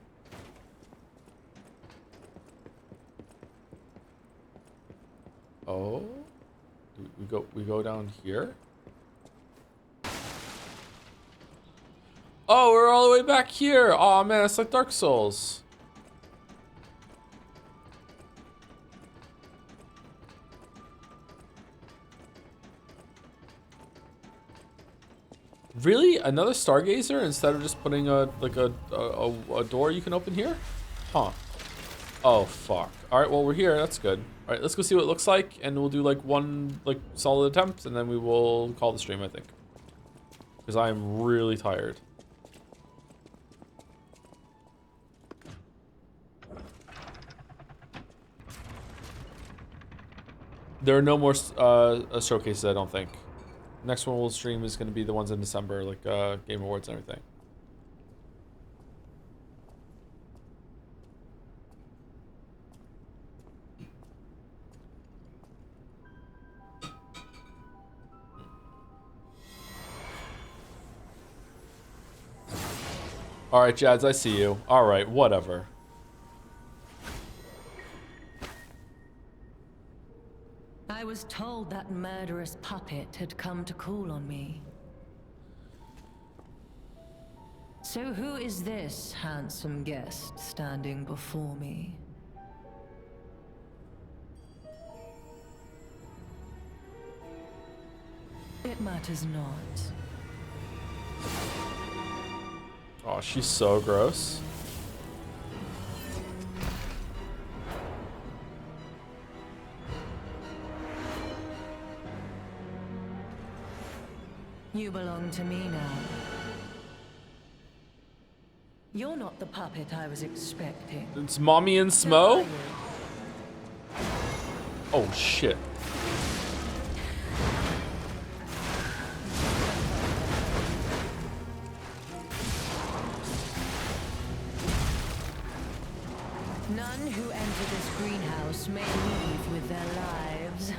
Oh? We go down here? Oh, we're all the way back here. Oh man, it's like Dark Souls. Really? Another Stargazer instead of just putting a door you can open here? Huh. Oh, fuck. All right, well, we're here. That's good. All right, let's go see what it looks like, and we'll do like one like solid attempt, and then we will call the stream, I think. Because I am really tired. There are no more showcases, I don't think. Next one we'll stream is going to be the ones in December, like Game Awards and everything. All right, Jads, I see you. All right, whatever. I was told that murderous puppet had come to call on me. So who is this handsome guest standing before me? It matters not. Oh, she's so gross. You belong to me now. You're not the puppet I was expecting. It's Mommy and Smo? Oh, shit. None who enter this greenhouse may leave with their lives.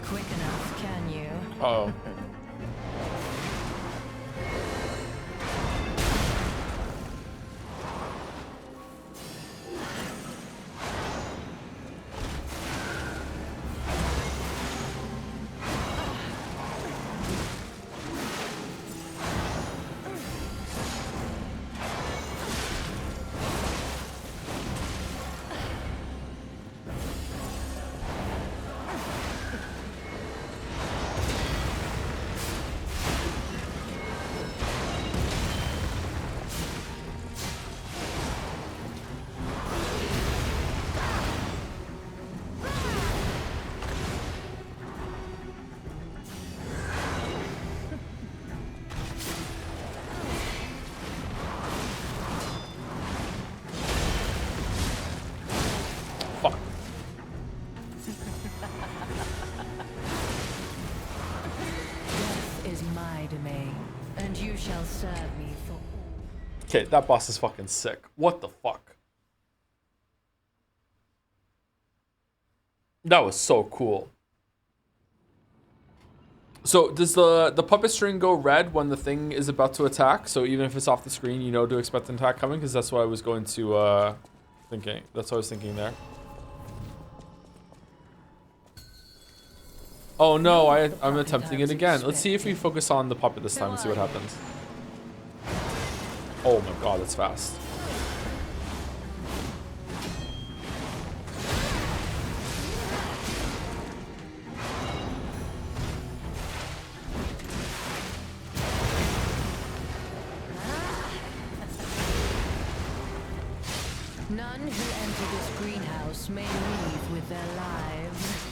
Quick enough, can you? Uh-oh. Shall serve me for. Okay, that boss is fucking sick. What the fuck? That was so cool. So does the puppet string go red when the thing is about to attack? So even if it's off the screen, you know to expect an attack coming? Because that's what I was going to thinking. That's what I was thinking there. Oh no, I'm attempting it again. Let's see if we focus on the puppet this time and see what happens. Oh my god, that's fast. None who enter this greenhouse may leave with their lives.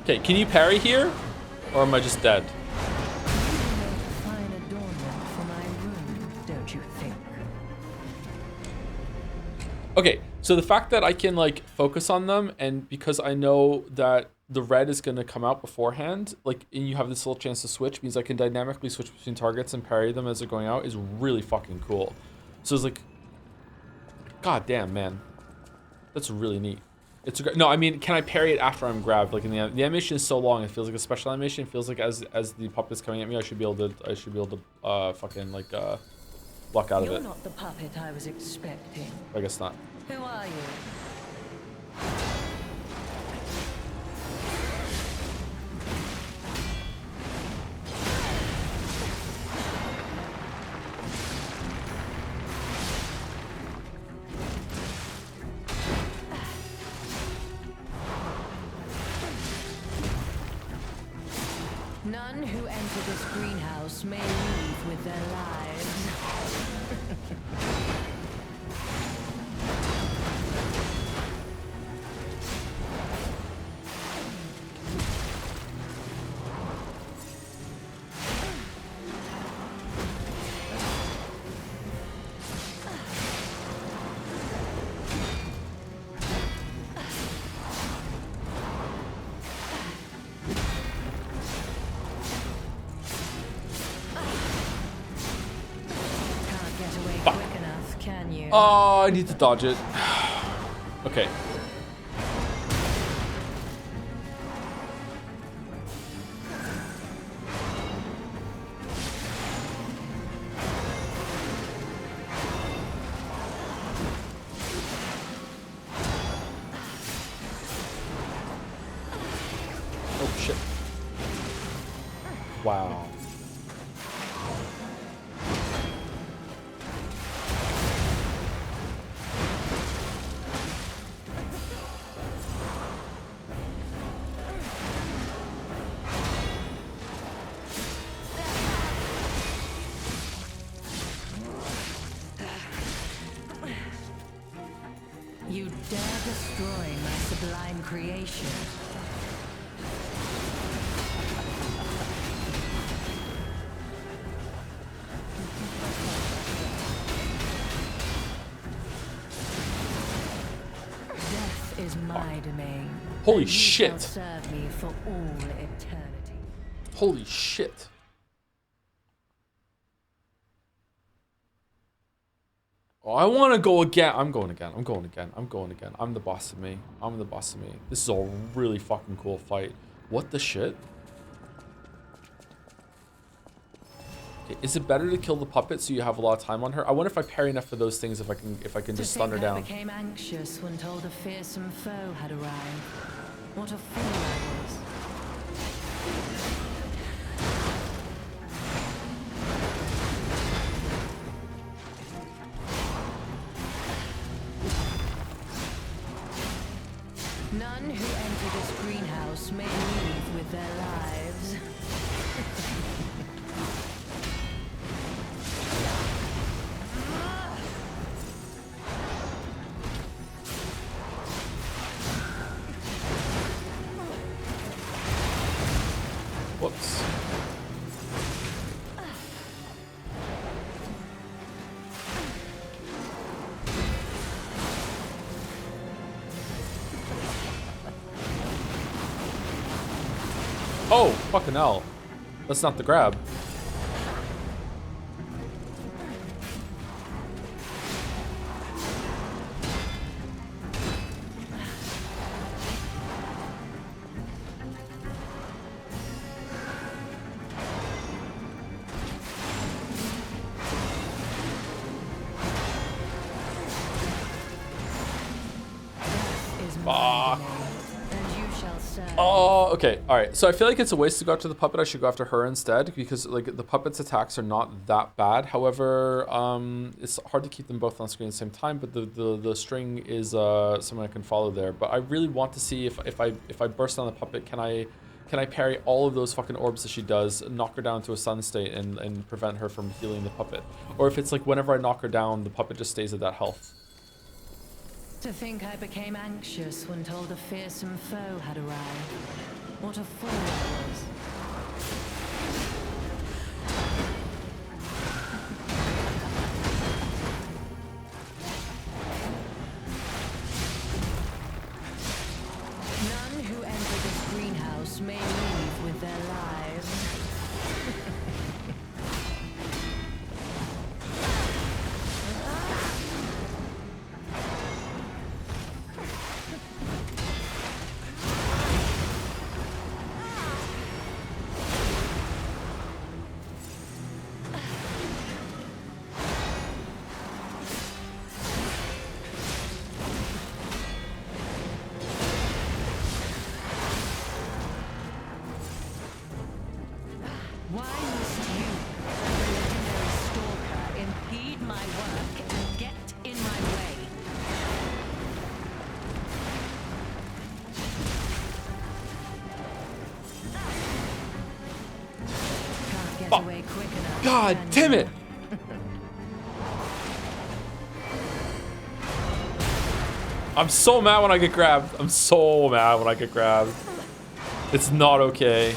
Okay, can you parry here? Or am I just dead? Fine adornment for my room, don't you think? Okay, so the fact that I can like focus on them, and because I know that the red is gonna come out beforehand, like, and you have this little chance to switch, means I can dynamically switch between targets and parry them as they're going out, is really fucking cool. So it's like, god damn, man, that's really neat. It's no, I mean, can I parry it after I'm grabbed? Like, in the animation is so long, it feels like a special animation. It feels like as the puppet's coming at me, I should be able to fucking like block out of You're it. not the puppet I was expecting. I guess not. Who are you? None who enter this greenhouse may leave with their lives. Oh, I need to dodge it. Okay. Oh shit. Wow. You dare destroy my sublime creation. Death is my domain. Holy and you shit. shall serve me for all eternity. Holy shit. Oh, I want to go again. I'm going again. I'm going again. I'm going again. I'm the boss of me. I'm the boss of me. This is a really fucking cool fight. What the shit? Okay, is it better to kill the puppet so you have a lot of time on her? I wonder if I parry enough for those things, if I can just stun her down. I became anxious when told a fearsome foe had arrived. What a fool I was. None who enter this greenhouse may leave with their lives. Whoops. Oh, fucking hell. That's not the grab. Fuck. Oh, okay. All right. So I feel like it's a waste to go after the puppet. I should go after her instead because like the puppet's attacks are not that bad. However, it's hard to keep them both on screen at the same time. But the string is something I can follow there. But I really want to see if I burst on the puppet, can I parry all of those fucking orbs that she does, knock her down to a stun state, and prevent her from healing the puppet, or if it's like whenever I knock her down, the puppet just stays at that health. To think I became anxious when told a fearsome foe had arrived. What a fool I was. None who enter this greenhouse may leave with their lives. Why must you, the legendary stalker, impede my work and get in my way? Can't get away quick enough. God damn it! I'm so mad when I get grabbed. I'm so mad when I get grabbed. It's not okay.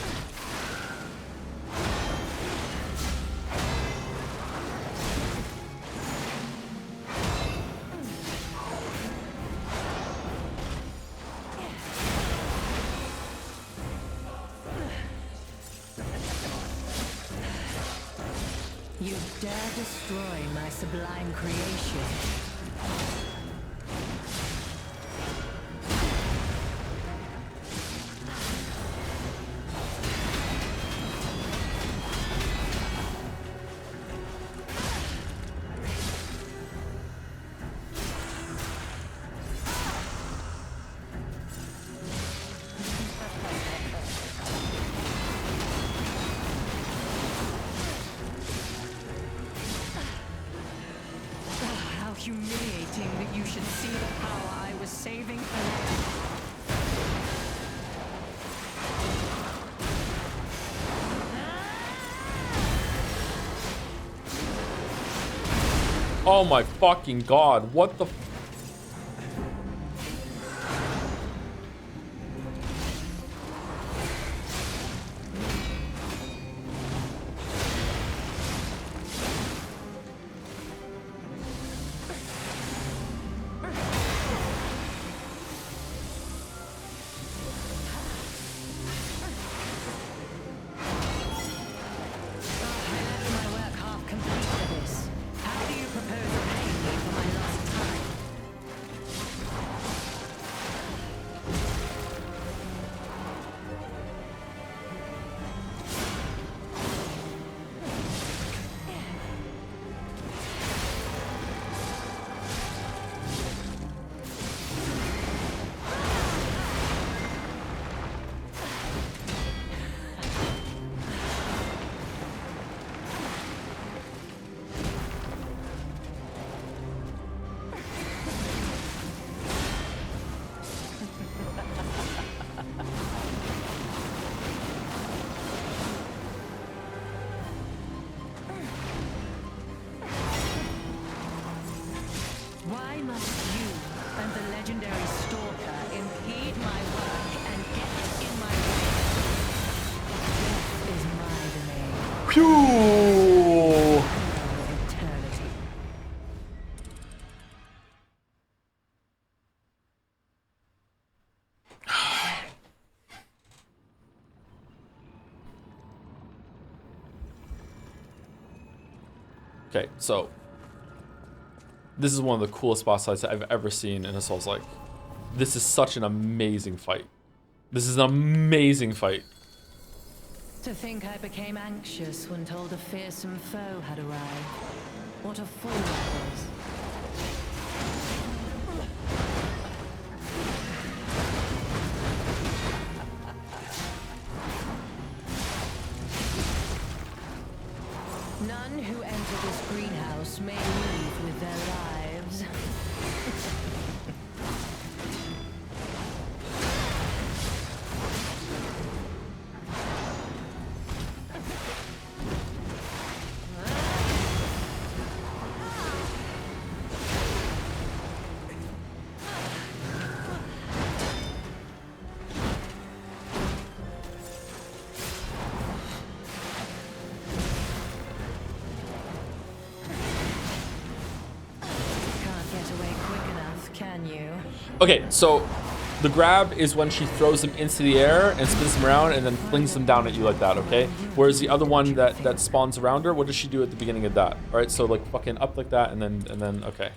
You dare destroy my sublime creation. How humiliating that you should see the power I was saving for. Oh my fucking god, what the My work half complete for this. How do you propose repaying me for my lost time? Why must you and the legendary stalker impede my work and get in my way? Death is my domain. Phew! Eternity. Okay, so this is one of the coolest boss fights I've ever seen in a Souls-like. This is such an amazing fight. This is an amazing fight. To think I became anxious when told a fearsome foe had arrived. What a fool I was. None who enter this greenhouse may leave with their lives. on you. Okay, so the grab is when she throws them into the air and spins them around and then flings them down at you like that, okay? Whereas the other one that spawns around her, what does she do at the beginning of that? All right, so like fucking up like that and then okay.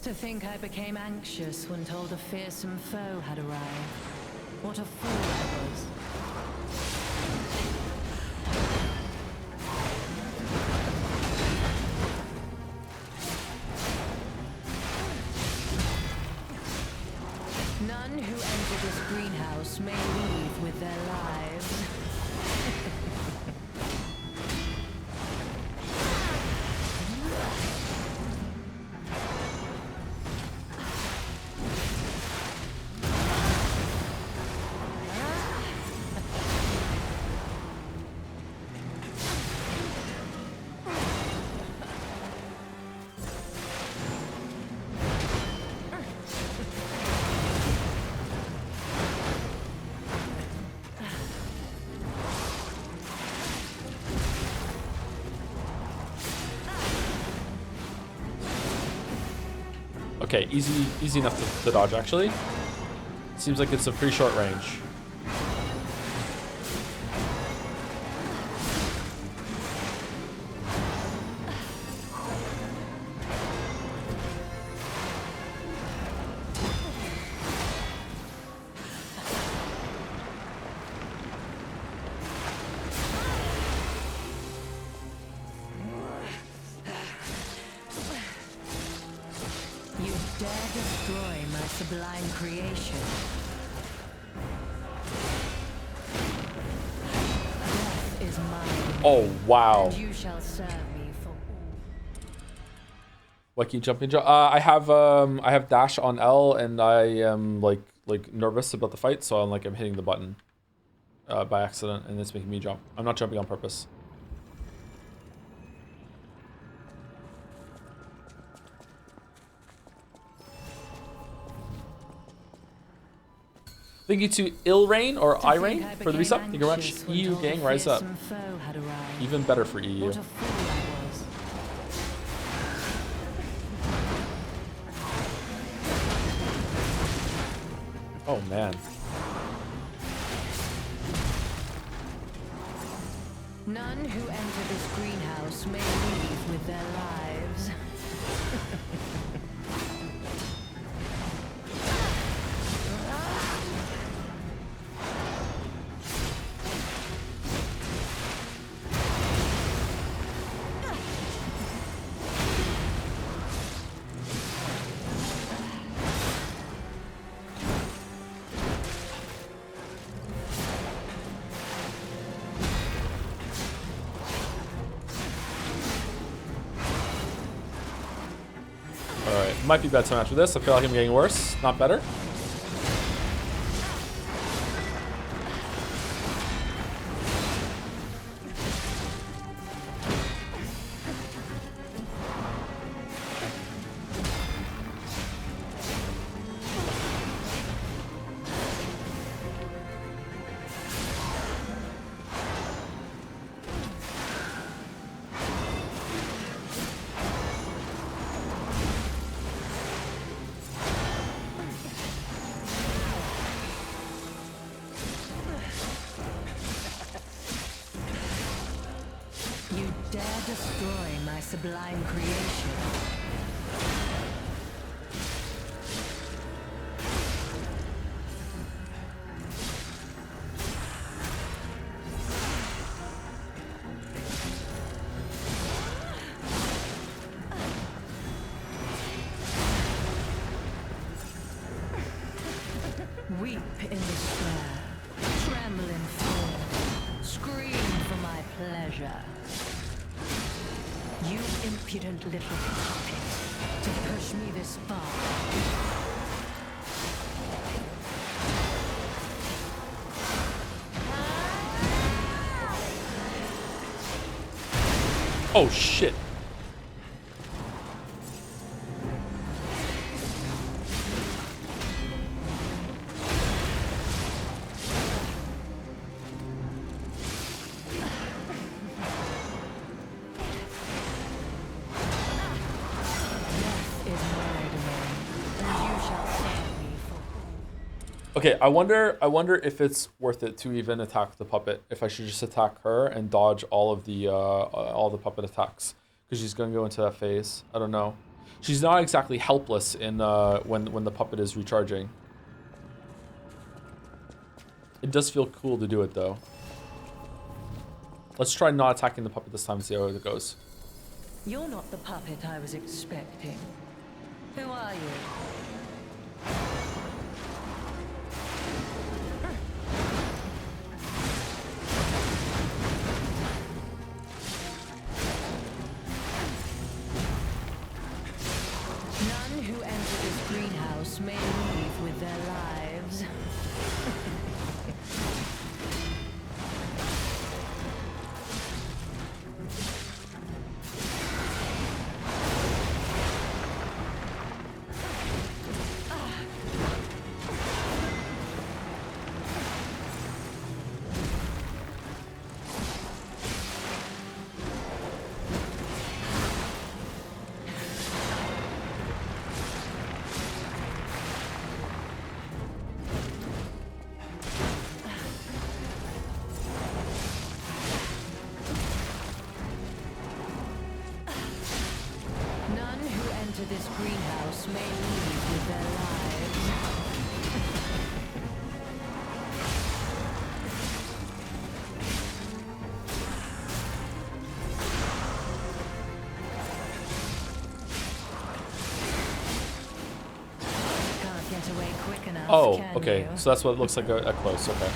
To think I became anxious when told a fearsome foe had arrived. What a fool I was. None who enter this greenhouse may leave with their lives. Okay, easy enough to dodge actually. Seems like it's a pretty short range. You dare destroy my sublime creation. Death is mine. Oh wow. And you shall serve me for Lucky jumping jump. I have dash on L and I am like nervous about the fight, so I'm hitting the button by accident and it's making me jump. I'm not jumping on purpose. Thank you to Ilrain or Irain for the resub. Thank you very much. EU gang, rise up. Even better for EU. Oh man. None who enter this greenhouse may leave with their lives. Alright, might be bad time after this. I feel like I'm getting worse, not better. You dare destroy my sublime creation. Weep in despair, tremble in fear, scream for my pleasure. You impudent little puppet, to push me this far. Oh shit. Okay, I wonder if it's worth it to even attack the puppet. If I should just attack her and dodge all the puppet attacks, because she's gonna go into that phase. I don't know. She's not exactly helpless in when the puppet is recharging. It does feel cool to do it though. Let's try not attacking the puppet this time and see how it goes. You're not the puppet I was expecting. Who are you? None who enter this greenhouse may leave with their lives. None who enter this greenhouse may leave with their lives. Can't get away quick enough. Oh, can okay. you? So that's what it looks like at close. Okay.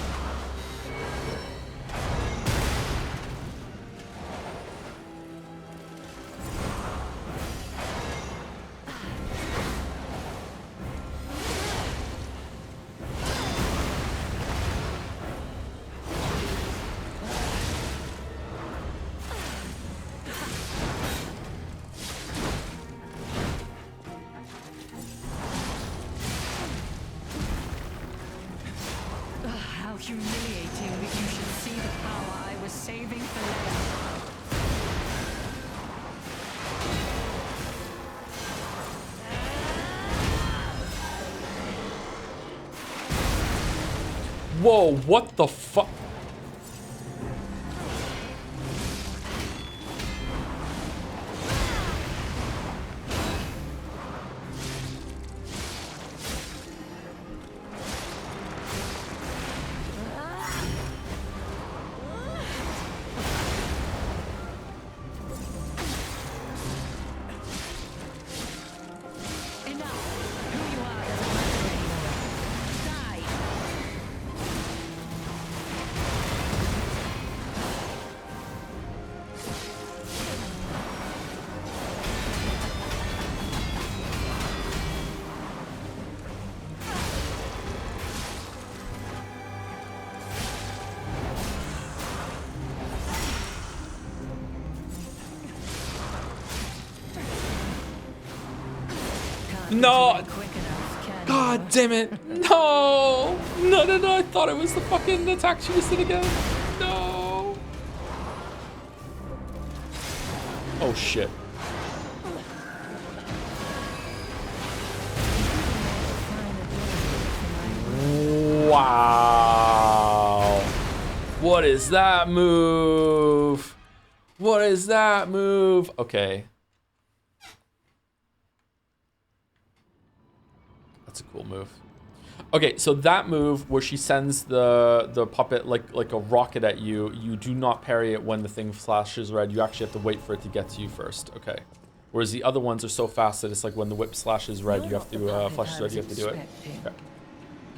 How humiliating that you should see the power I was saving for later. Whoa, what the fuck? No! God damn it! No! No, no, no! I thought it was the fucking attack she just did again. No! Oh shit! Wow! What is that move? What is that move? Okay. That's a cool move. Okay, so that move where she sends the puppet like a rocket at you, you do not parry it when the thing flashes red. You actually have to wait for it to get to you first. Okay. Whereas the other ones are so fast that it's like when the whip slashes red, you have to flashes red, you have to do it. Okay.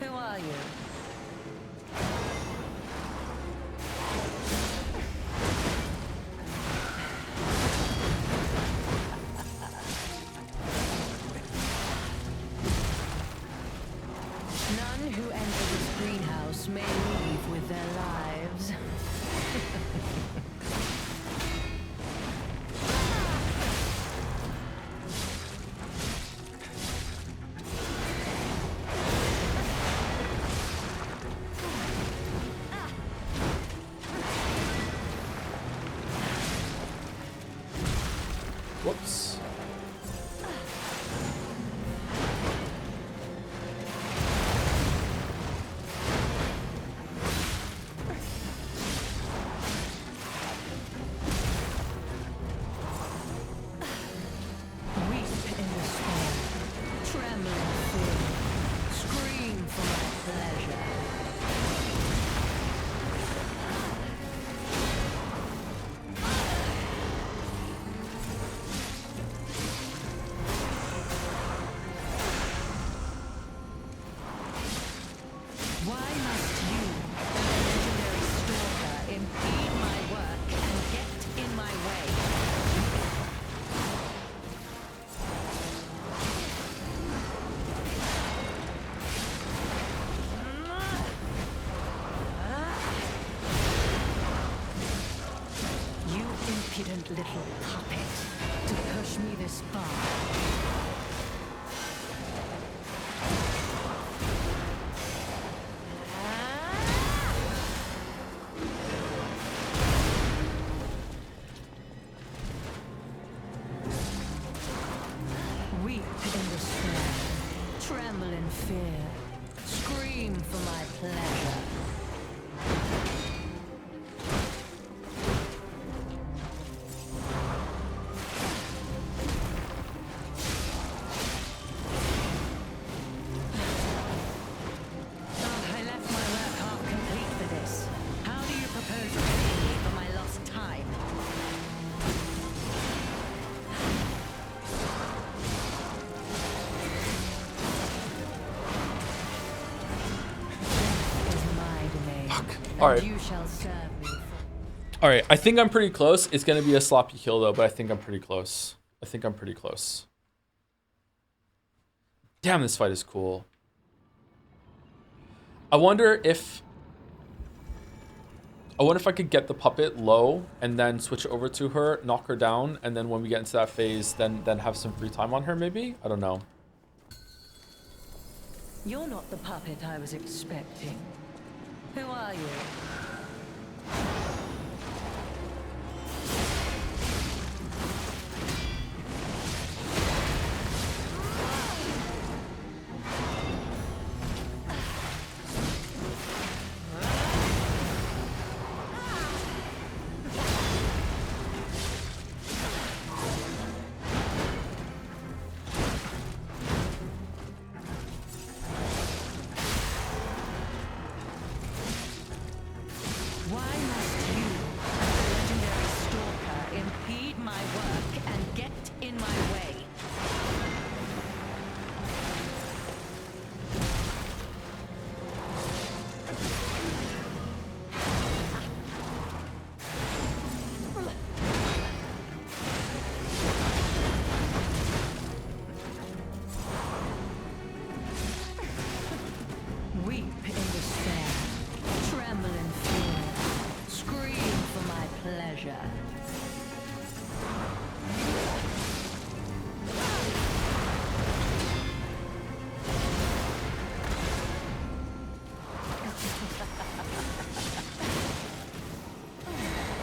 Who are you? None who enter this greenhouse may leave with their lives. Whoops. Weep in despair, tremble in fear, scream for my pleasure. Why must you, the legendary stalker, impede my work and get in my way? You impudent little puppet, to push me this far. Weep in despair, tremble in fear, scream for my pleasure. Oh, I left my work half complete for this. How do you propose repaying me for my lost time? Death is my domain. All and right. you shall serve me. All right, I think I'm pretty close. It's gonna be a sloppy kill though, but I think I'm pretty close. Damn, this fight is cool. I wonder if I could get the puppet low and then switch over to her, knock her down, and then when we get into that phase, then have some free time on her maybe? I don't know. You're not the puppet I was expecting. Who are you? Why must you, the legendary stalker, impede my work and get in my way? Weep in despair, tremble in fear, scream for my pleasure.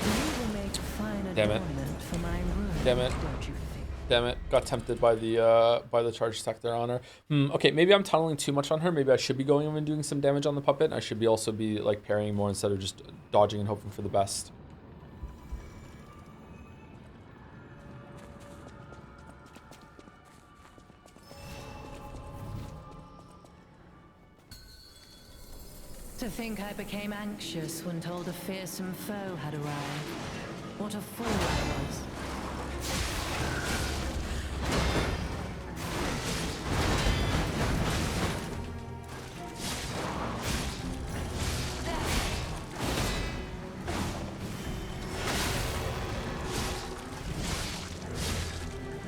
You will make fine Damn it. adornment for my room, Damn it. don't you think? Damn it. Got tempted by the charge attack there on her. Okay, maybe I'm tunneling too much on her. Maybe I should be going in and doing some damage on the puppet. I should be also be like parrying more instead of just dodging and hoping for the best. To think I became anxious when told a fearsome foe had arrived. What a fool I was.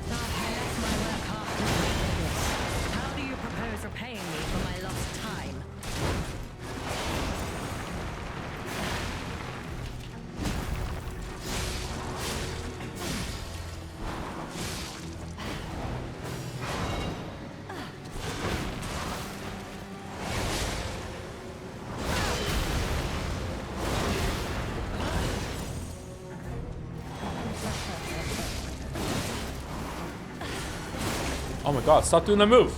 I left my work half complete for this. How do you propose repaying me for my lost time? Oh my god, stop doing that move.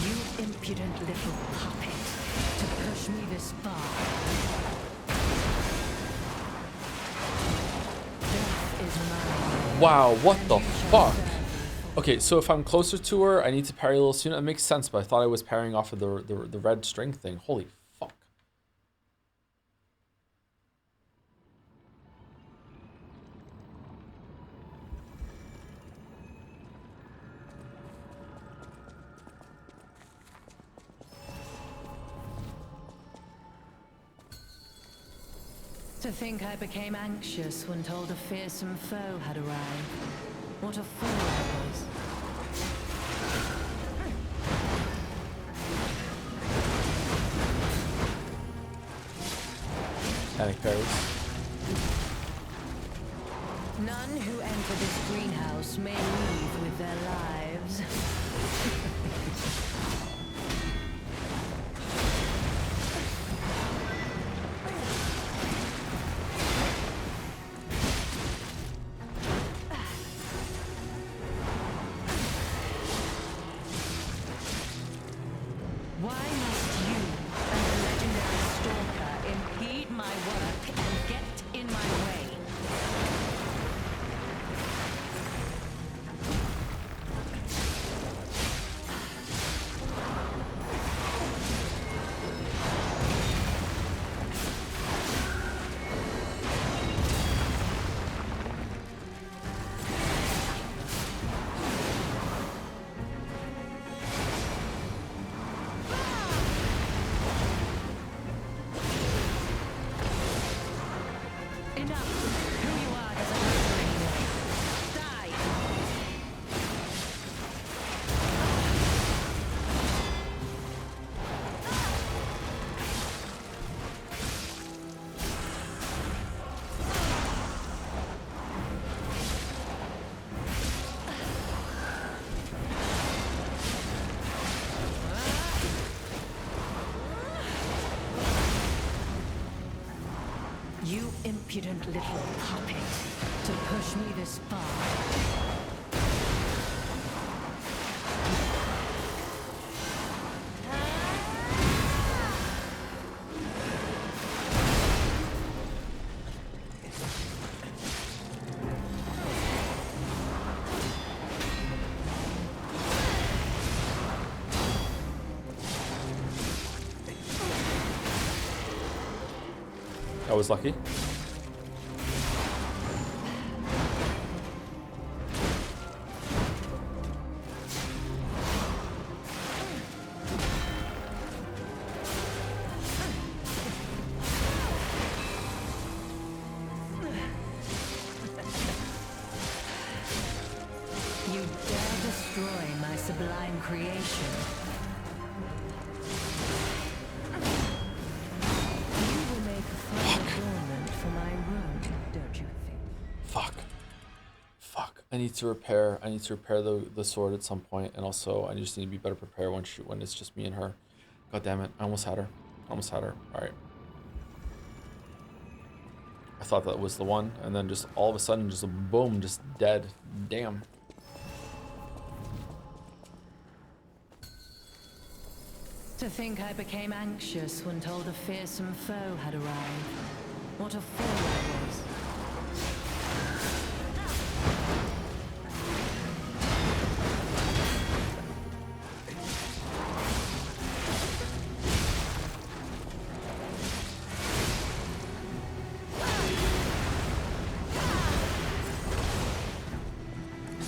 You impudent little puppet. To push me this far. Death is mine. Wow, what the fuck? Okay, so if I'm closer to her, I need to parry a little sooner. That makes sense, but I thought I was parrying off of the red string thing. Holy fuck. To think I became anxious when told a fearsome foe had arrived. What a fool I was. Panic parries. None who enter this greenhouse may leave with their lives. Why must you and the legendary stalker impede my work and get in my way? Enough! Who you are doesn't matter anymore. Die! You impudent little puppet. To push me this far. That was lucky. You dare destroy my sublime creation. You will make a fine adornment for my room, don't you think? Fuck. Fuck. I need to repair the sword at some point, and also I just need to be better prepared when it's just me and her. God damn it. I almost had her. Alright. I thought that was the one, and then just all of a sudden, just a boom, just dead. Damn. To think I became anxious when told a fearsome foe had arrived. What a fool I was.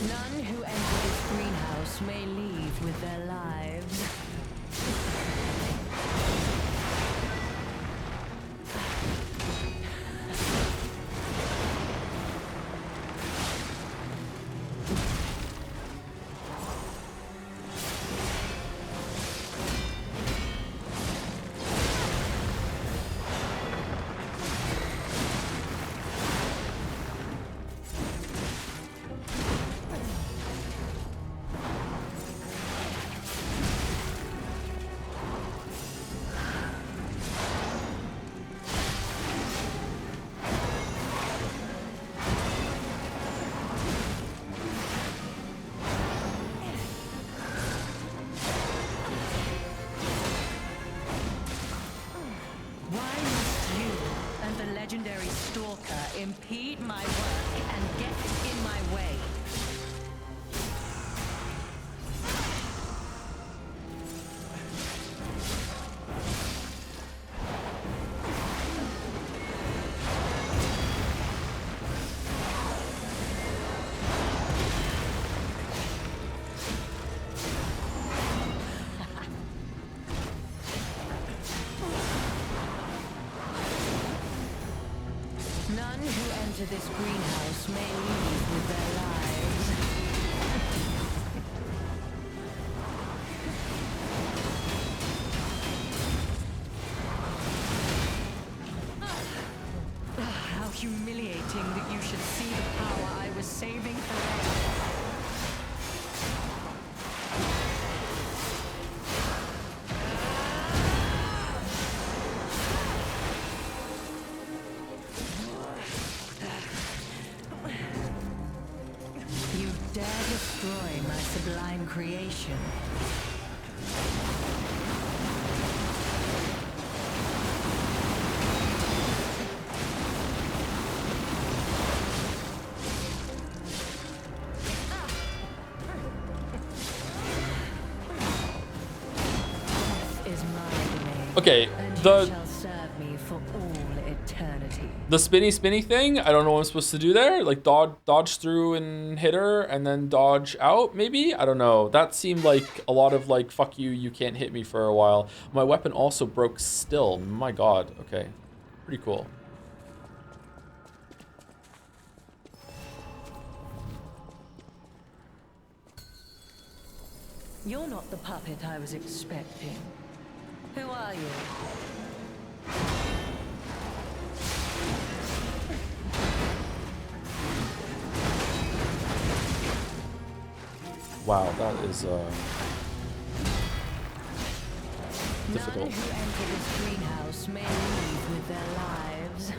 None who enter this greenhouse may leave with their lives. impede my work and get in my way. None who enter this greenhouse may leave with their lives. How humiliating that you should see the power I was saving for later. You dare destroy my sublime creation. Death is my domain. Okay, and the- you shall serve me for all eternity. The spinny thing, I don't know what I'm supposed to do there. Like dodge through and hit her and then dodge out, maybe? I don't know. That seemed like a lot of like, fuck you, you can't hit me for a while. My weapon also broke still. My god. Okay. Pretty cool. You're not the puppet I was expecting. Who are you? Wow, that is difficult. None who enter this greenhouse may leave with their lives.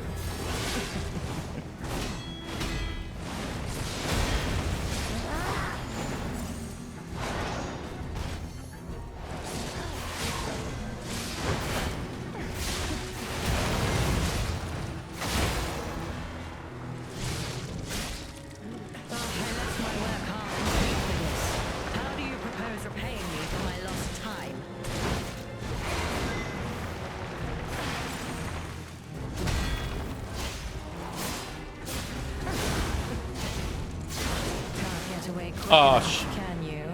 How do you propose repaying me for my lost time? Can't get away quick Oh, enough, can you?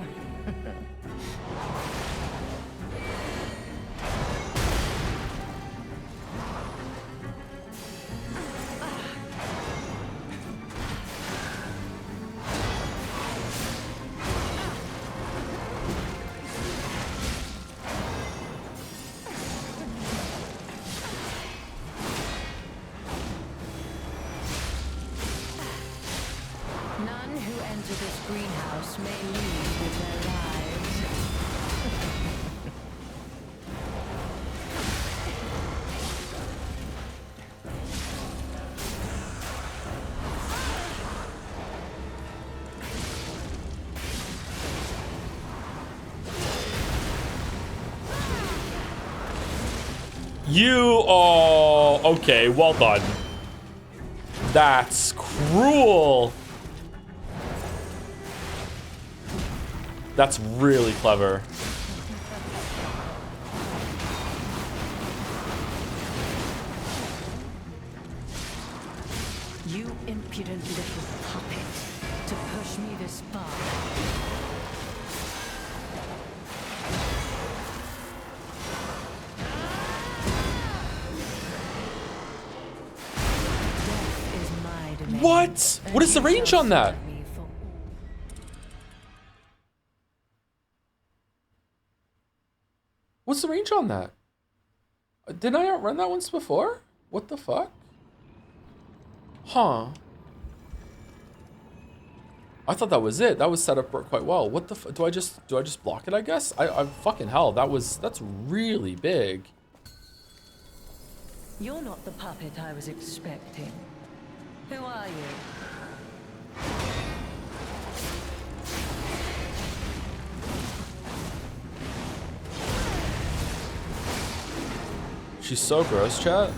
None who enter this greenhouse may leave with their lives. You, oh, okay, well done. That's cruel. That's really clever. You impudent little puppet, to push me this far. Death is my domain. What? What is the range on that? What's the range on that? Didn't I outrun that once before? What the fuck? Huh. I thought that was it. That was set up quite well. What the do I just block it, I guess? I fucking hell, that's really big. You're not the puppet I was expecting. Who are you? She's so gross, chat.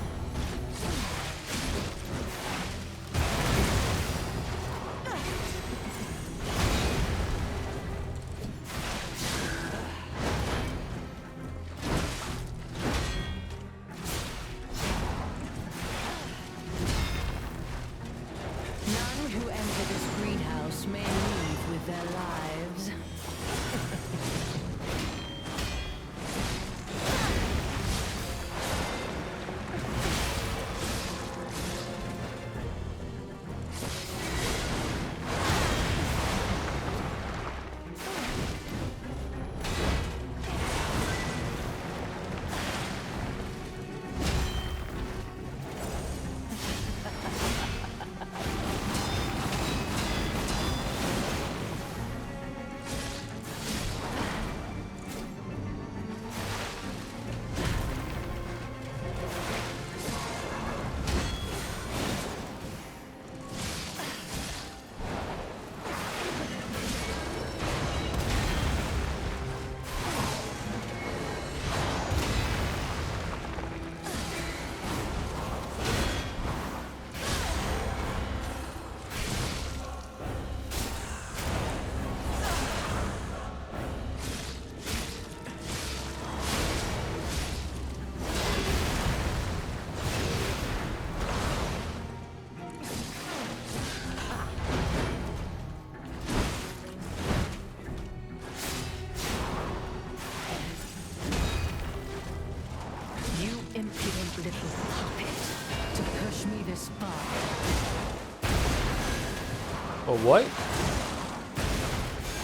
Oh, what?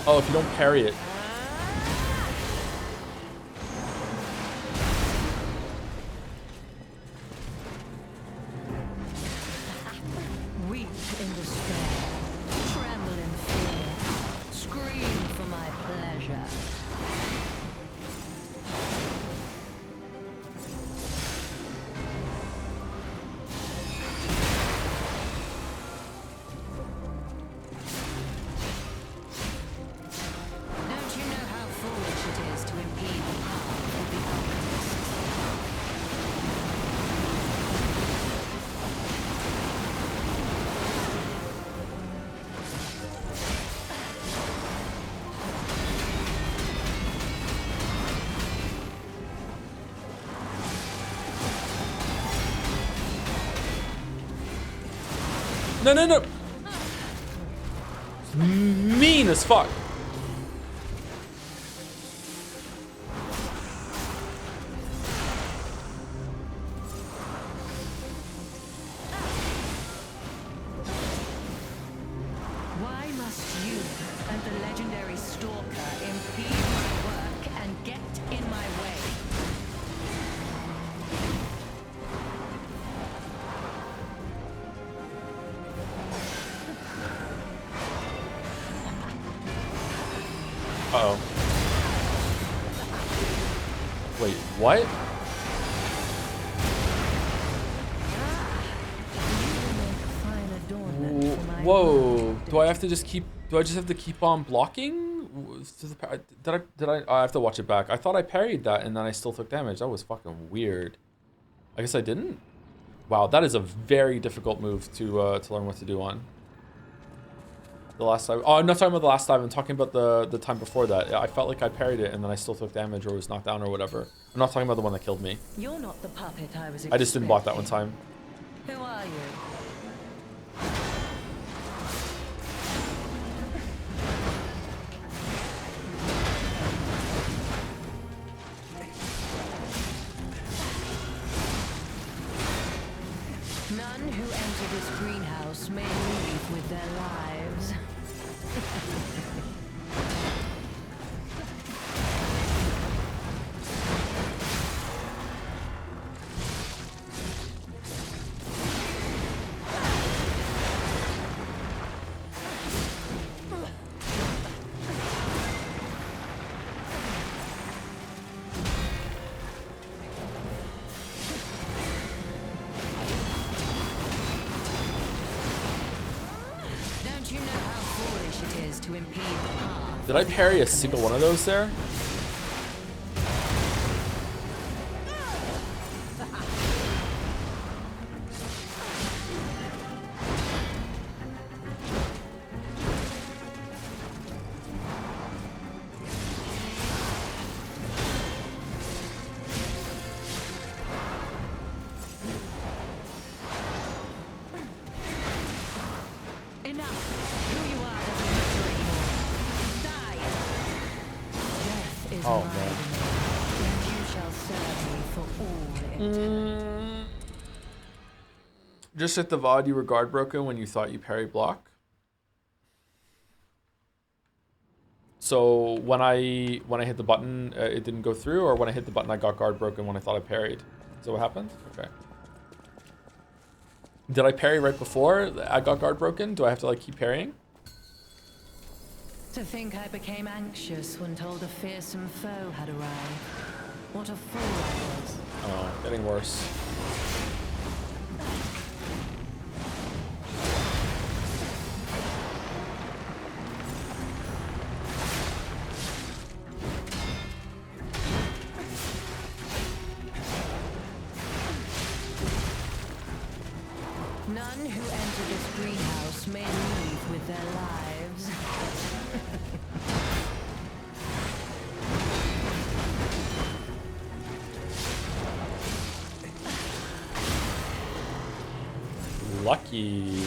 Oh, if you don't parry it. Weep in despair, tremble in fear, scream for my pleasure. Don't you know how foolish it is to impede the path of the alchemists? No, no, no. Mean as fuck. Why must you and the legendary stalker impede my work and get in my way? Uh-oh. Wait, what? Whoa. Do I have to just keep... Do I just have to keep on blocking? Did I have to watch it back. I thought I parried that and then I still took damage. That was fucking weird. I guess I didn't? Wow, that is a very difficult move to learn what to do on. The last time... Oh, I'm not talking about the last time. I'm talking about the time before that. I felt like I parried it and then I still took damage or was knocked down or whatever. I'm not talking about the one that killed me. You're not the puppet I was expecting. I just didn't block that one time. Who are you? None who enter this greenhouse may leave with their lives. Don't you know how foolish it is to impede the path? Did I parry a single one of those there? Enough. Who you are doesn't matter anymore. Die. Death is Oh, mine, man. and you shall serve me for all eternity. Just hit the VOD, you were guard broken when you thought you parry block. So when I hit the button, it didn't go through, or when I hit the button, I got guard broken when I thought I parried. Is that what happened? Okay. Did I parry right before I got guard broken? Do I have to like keep parrying? To think I became anxious when told a fearsome foe had arrived. What a fool I was. Oh, getting worse. None who enter this greenhouse may leave with their lives. Lucky.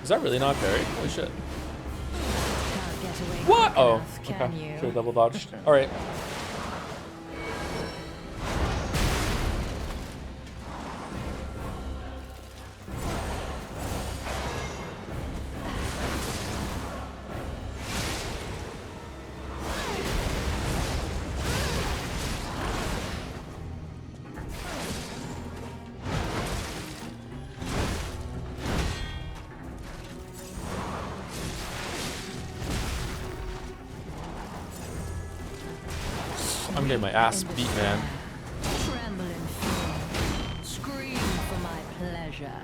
Is that really not parry? Holy shit. Can't get away What? quick Oh, enough, can okay. you? Should have double dodged. All right. I'm getting my ass beat, man. Tremble in fear. Scream for my pleasure.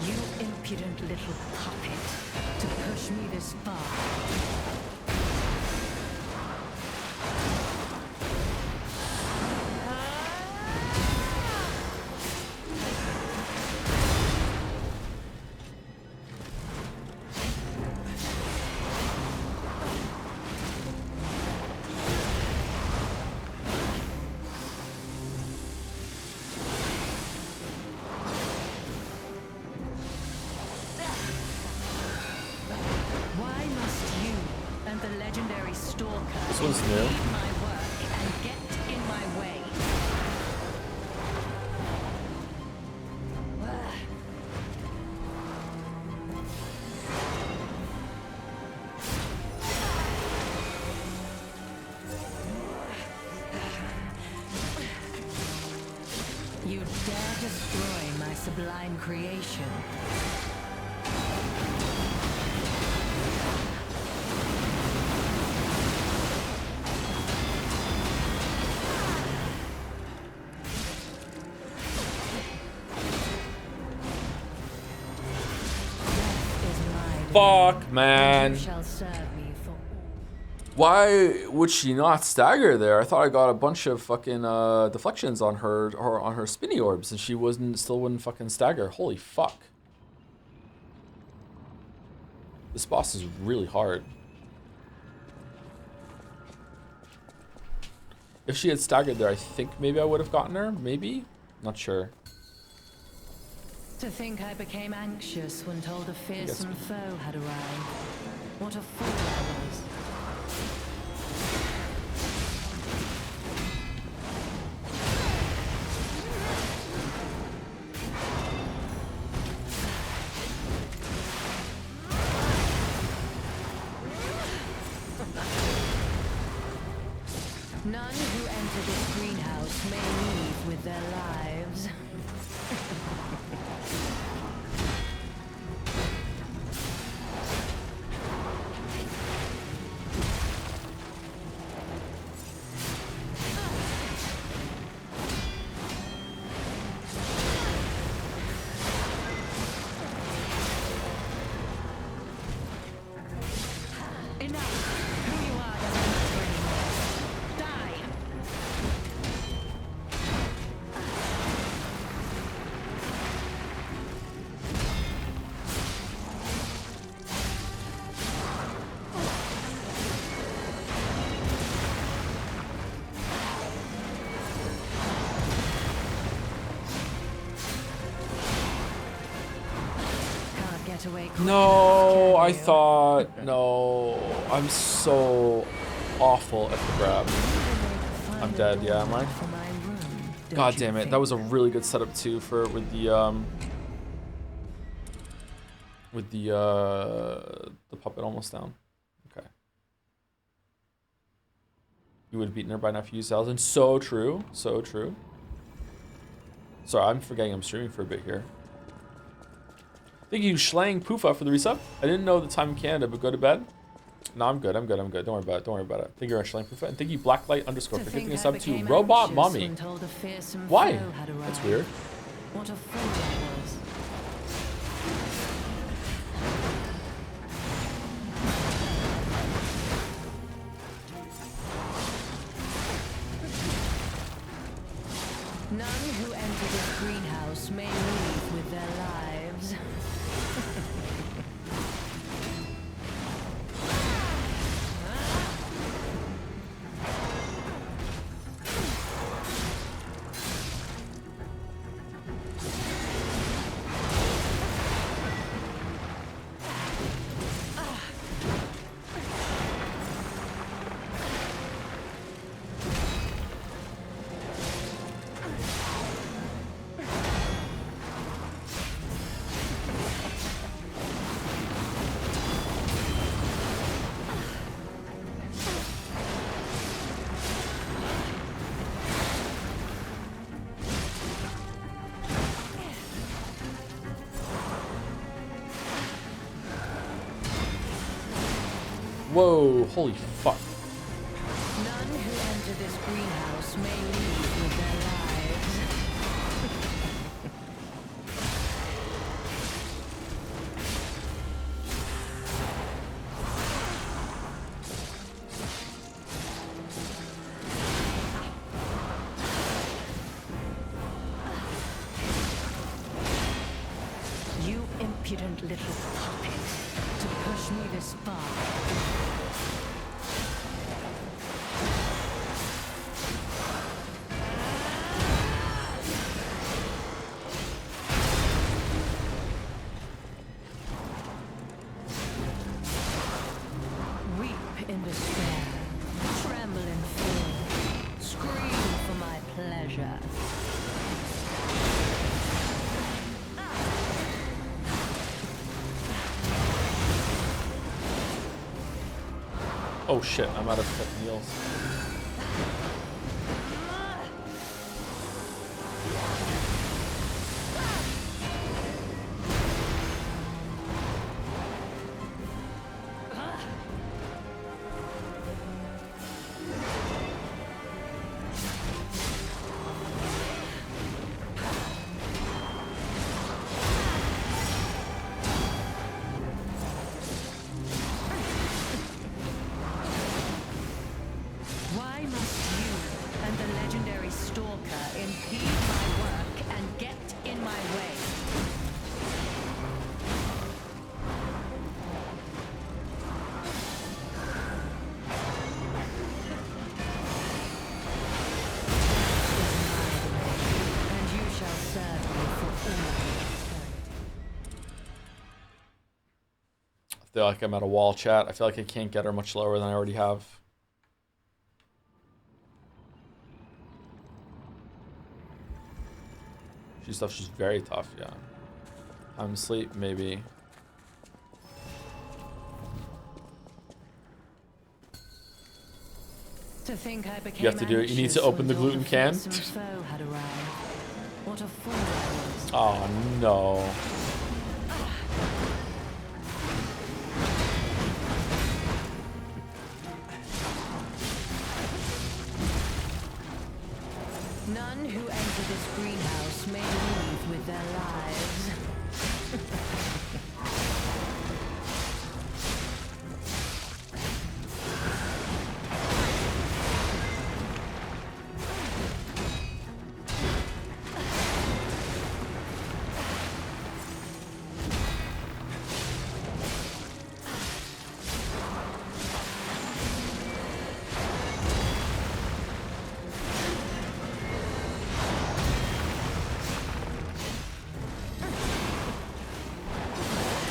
You impudent little puppet, to push me this far. Why must you and the legendary stalker This one's new. impede my work and get in my way? You dare destroy my sublime creation. Fuck, man. You shall serve me for Why would she not stagger there? I thought I got a bunch of fucking deflections on her or on her spinny orbs, and she still wouldn't fucking stagger. Holy fuck! This boss is really hard. If she had staggered there, I think maybe I would have gotten her. Maybe, not sure. To think I became anxious when told a fearsome foe had arrived. What a fool I was. None who enter this greenhouse may leave with their lives. Enough! Who you are doesn't matter anymore. Die! Can't get away quick No, enough, I can you? thought no. I'm so awful at the grab. I'm dead. Yeah, am I? God damn it! That was a really good setup too for with the puppet almost down. Okay. You would have beaten her by now if you used Salad. So true. So true. Sorry, I'm forgetting I'm streaming for a bit here. Thank you, Schlang Poofa, for the resub. I didn't know the time in Canada, but go to bed. No, I'm good. I'm good. I'm good. Don't worry about it. Don't worry about it. Thank you, Schlang Poofa. And thank you, Blacklight _ for gifting a sub to Robot Mommy. Why? That's weird. What a fool I was. None who enter this greenhouse may leave with their lives. Whoa, holy fuck. None who enter this greenhouse may leave with their lives. You impudent little puppet, to push me this far. Weep in despair, tremble in fear, scream for my pleasure. Oh shit, I'm out of cut heals. Why must you and the legendary stalker impede my work and get in my way? And you shall serve me for all. I feel like I'm at a wall, chat. I feel like I can't get her much lower than I already have. She's tough. She's very tough, yeah. I'm asleep, maybe. To think I became You have to do it. You need to anxious open when the your gluten can. fearsome foe had arrived. What a fool I was. Oh no. None who enter this greenhouse may leave with their lives.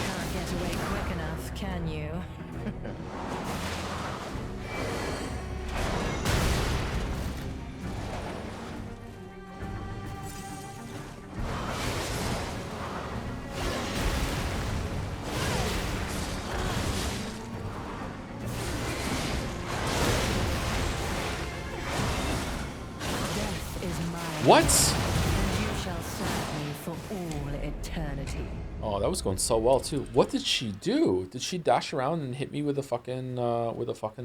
Can't get away quick enough, can you? Death is mine. What? And you shall serve me for all eternity. Oh, that was going so well too. What did she do? Did she dash around and hit me with a fucking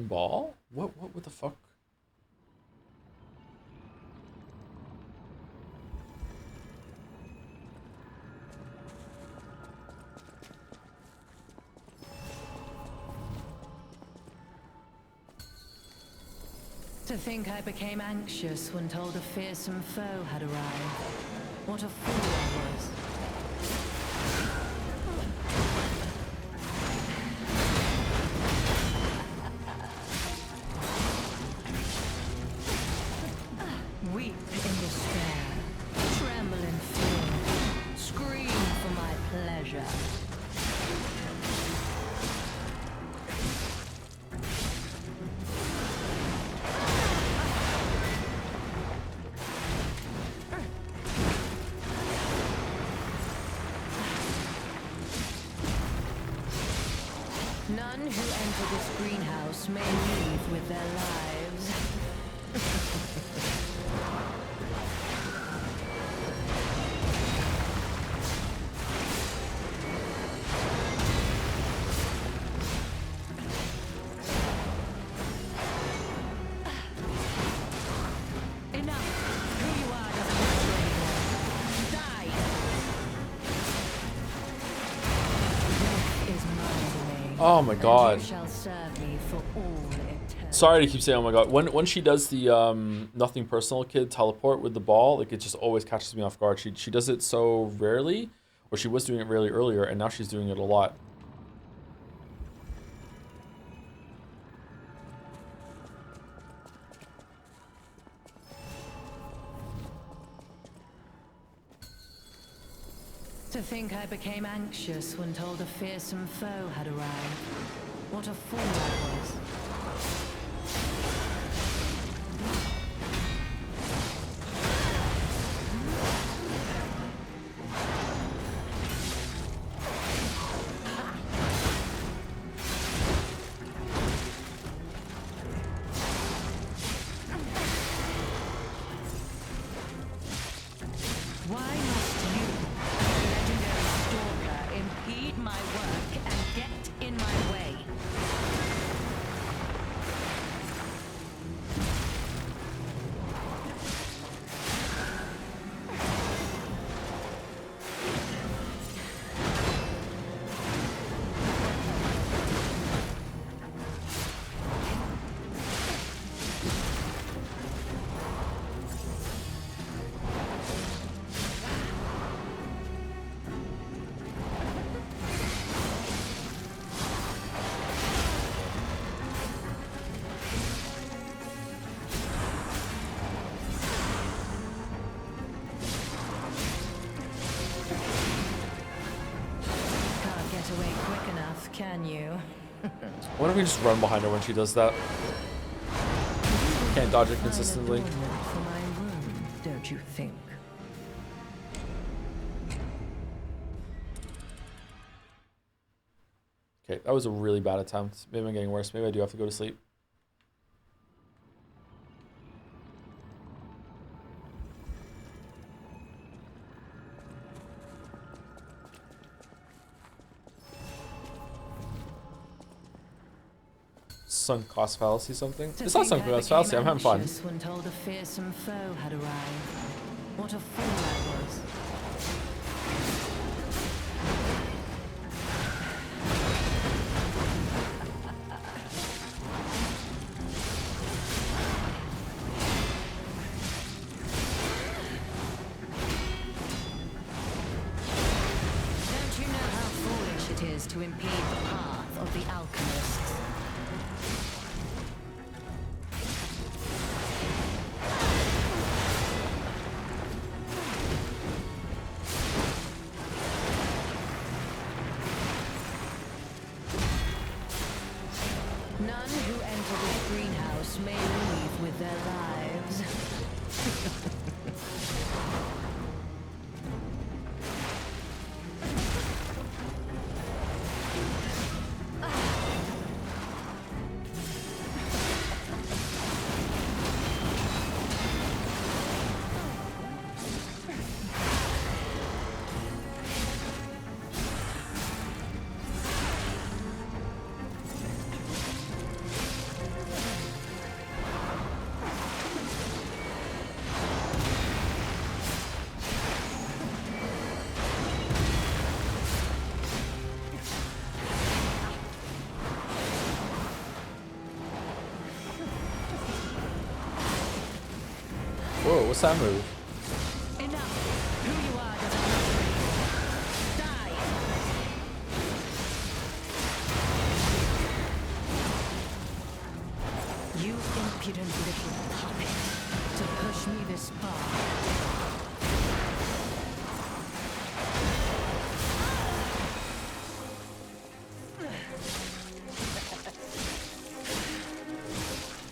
ball? What the fuck? To think I became anxious when told a fearsome foe had arrived. What a fool I was. Weep in despair, tremble in fear, scream for my pleasure. None who enter this greenhouse may leave with their lives. Enough! Who you are doesn't matter anymore. Die! Death is my domain. Oh my god. And you shall serve me for all eternity. Sorry to keep saying oh my god. When she does the nothing personal kid teleport with the ball, like it just always catches me off guard. She does it so rarely, or she was doing it really earlier, and now she's doing it a lot. To think I became anxious when told a fearsome foe had arrived. What a fool I was. Why must you, the legendary stalker, impede my work and get in my way? Can't get away quick enough, can you? Why don't we just run behind her when she does that? Can't dodge it consistently. For my room, don't you think? Okay, that was a really bad attempt. Maybe I'm getting worse. Maybe I do have to go to sleep. Sunk cost fallacy something? It's not sunk cost fallacy, I'm having fun. When told a fearsome foe had arrived. What a fool I was. Don't you know how foolish it is to impede the path of the alchemists? None who enter this greenhouse may leave with their lives. Whoa, what's that move? Enough. Who you are doesn't matter anymore. Die. You impudent little puppet. To push me this far.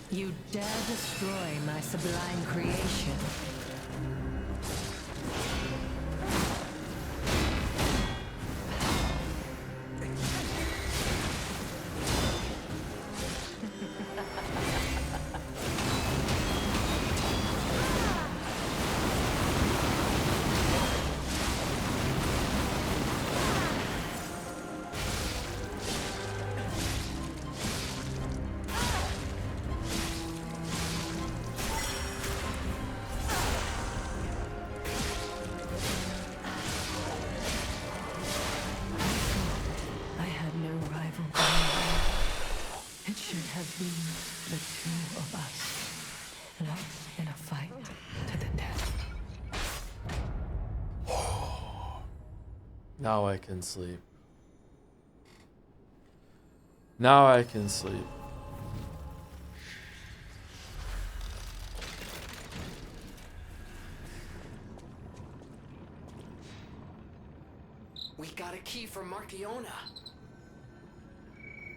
You dare destroy my sublime creation. I had no rival. It should have been the two of us, locked in a fight to the death. Now I can sleep. Now I can sleep. We got a key from Marciona.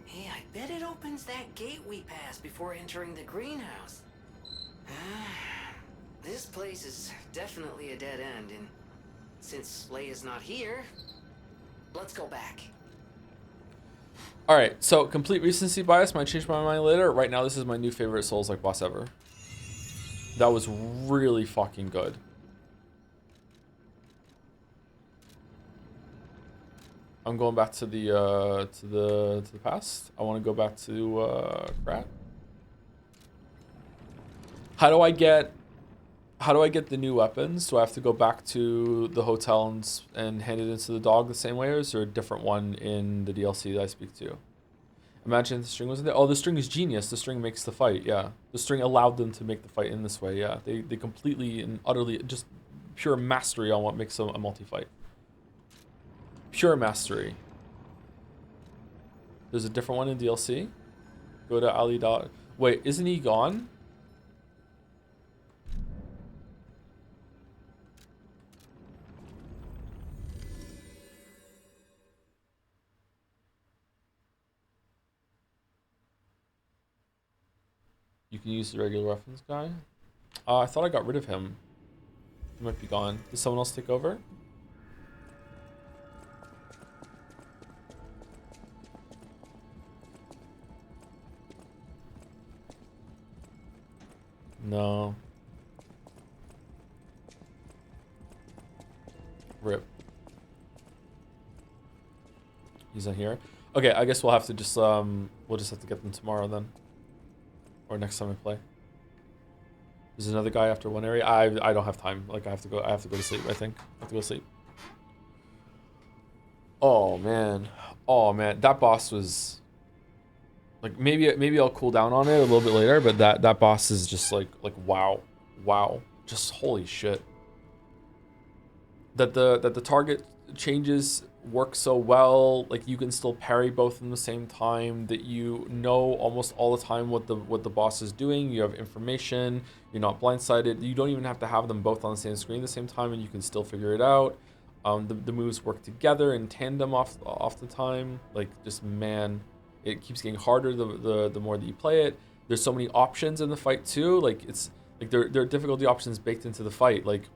Hey, I bet it opens that gate we passed before entering the greenhouse. This place is definitely a dead end, and since Leia's not here, let's go back. Alright, so complete recency bias might change my mind later. Right now, this is my new favorite Souls-like boss ever. That was really fucking good. I'm going back to the past. I want to go back to Krat. How do I get the new weapons? Do I have to go back to the hotel and hand it into the dog the same way, or is there a different one in the DLC that I speak to? Imagine the string wasn't there. Oh, the string is genius. The string makes the fight, yeah. The string allowed them to make the fight in this way, yeah. They completely and utterly, just pure mastery on what makes a multi-fight. Pure mastery. There's a different one in DLC. Go to Ali Dog. Wait, isn't he gone? You can use the regular reference guy. I thought I got rid of him. He might be gone. Did someone else take over? No. Rip. He's not here. Okay, I guess we'll have to just we'll just have to get them tomorrow then. Or next time I play. There's another guy after one area. I don't have time. Like I have to go to sleep, I think. I have to go to sleep. Oh man. Oh man. That boss was like maybe I'll cool down on it a little bit later, but that boss is just like wow. Wow. Just holy shit. That the target changes work so well, like you can still parry both at the same time, that you know almost all the time what the boss is doing. You have information, you're not blindsided. You don't even have to have them both on the same screen at the same time, and you can still figure it out. The moves work together in tandem off the time. Like just man, it keeps getting harder the more that you play it. There's so many options in the fight too. Like it's like there are difficulty options baked into the fight. Like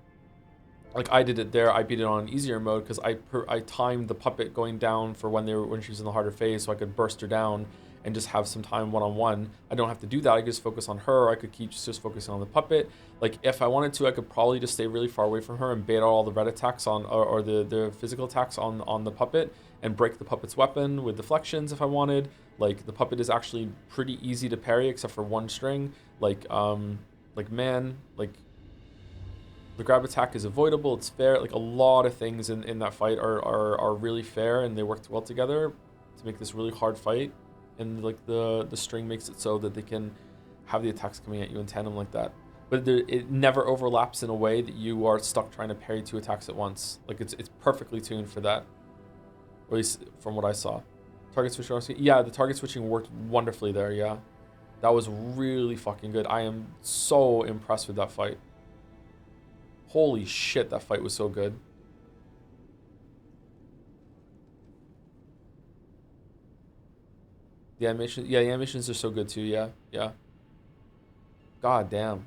I did it there. I beat it on easier mode because I timed the puppet going down for when she was in the harder phase, so I could burst her down and just have some time one-on-one. I don't have to do that. I could just focus on her. I could keep just focusing on the puppet. Like if I wanted to, I could probably just stay really far away from her and bait out all the red attacks on or the physical attacks on the puppet and break the puppet's weapon with deflections if I wanted. Like the puppet is actually pretty easy to parry except for one string. Like man, like the grab attack is avoidable, it's fair. Like a lot of things in that fight are really fair, and they worked well together to make this really hard fight. And like the string makes it so that they can have the attacks coming at you in tandem like that. but it never overlaps in a way that you are stuck trying to parry 2 attacks at once. Like it's perfectly tuned for that. Or at least from what I saw. Target switching, yeah, the target switching worked wonderfully there, yeah. That was really fucking good. I am so impressed with that fight. Holy shit, that fight was so good. The animation, yeah, the animations are so good too, yeah, yeah. God damn.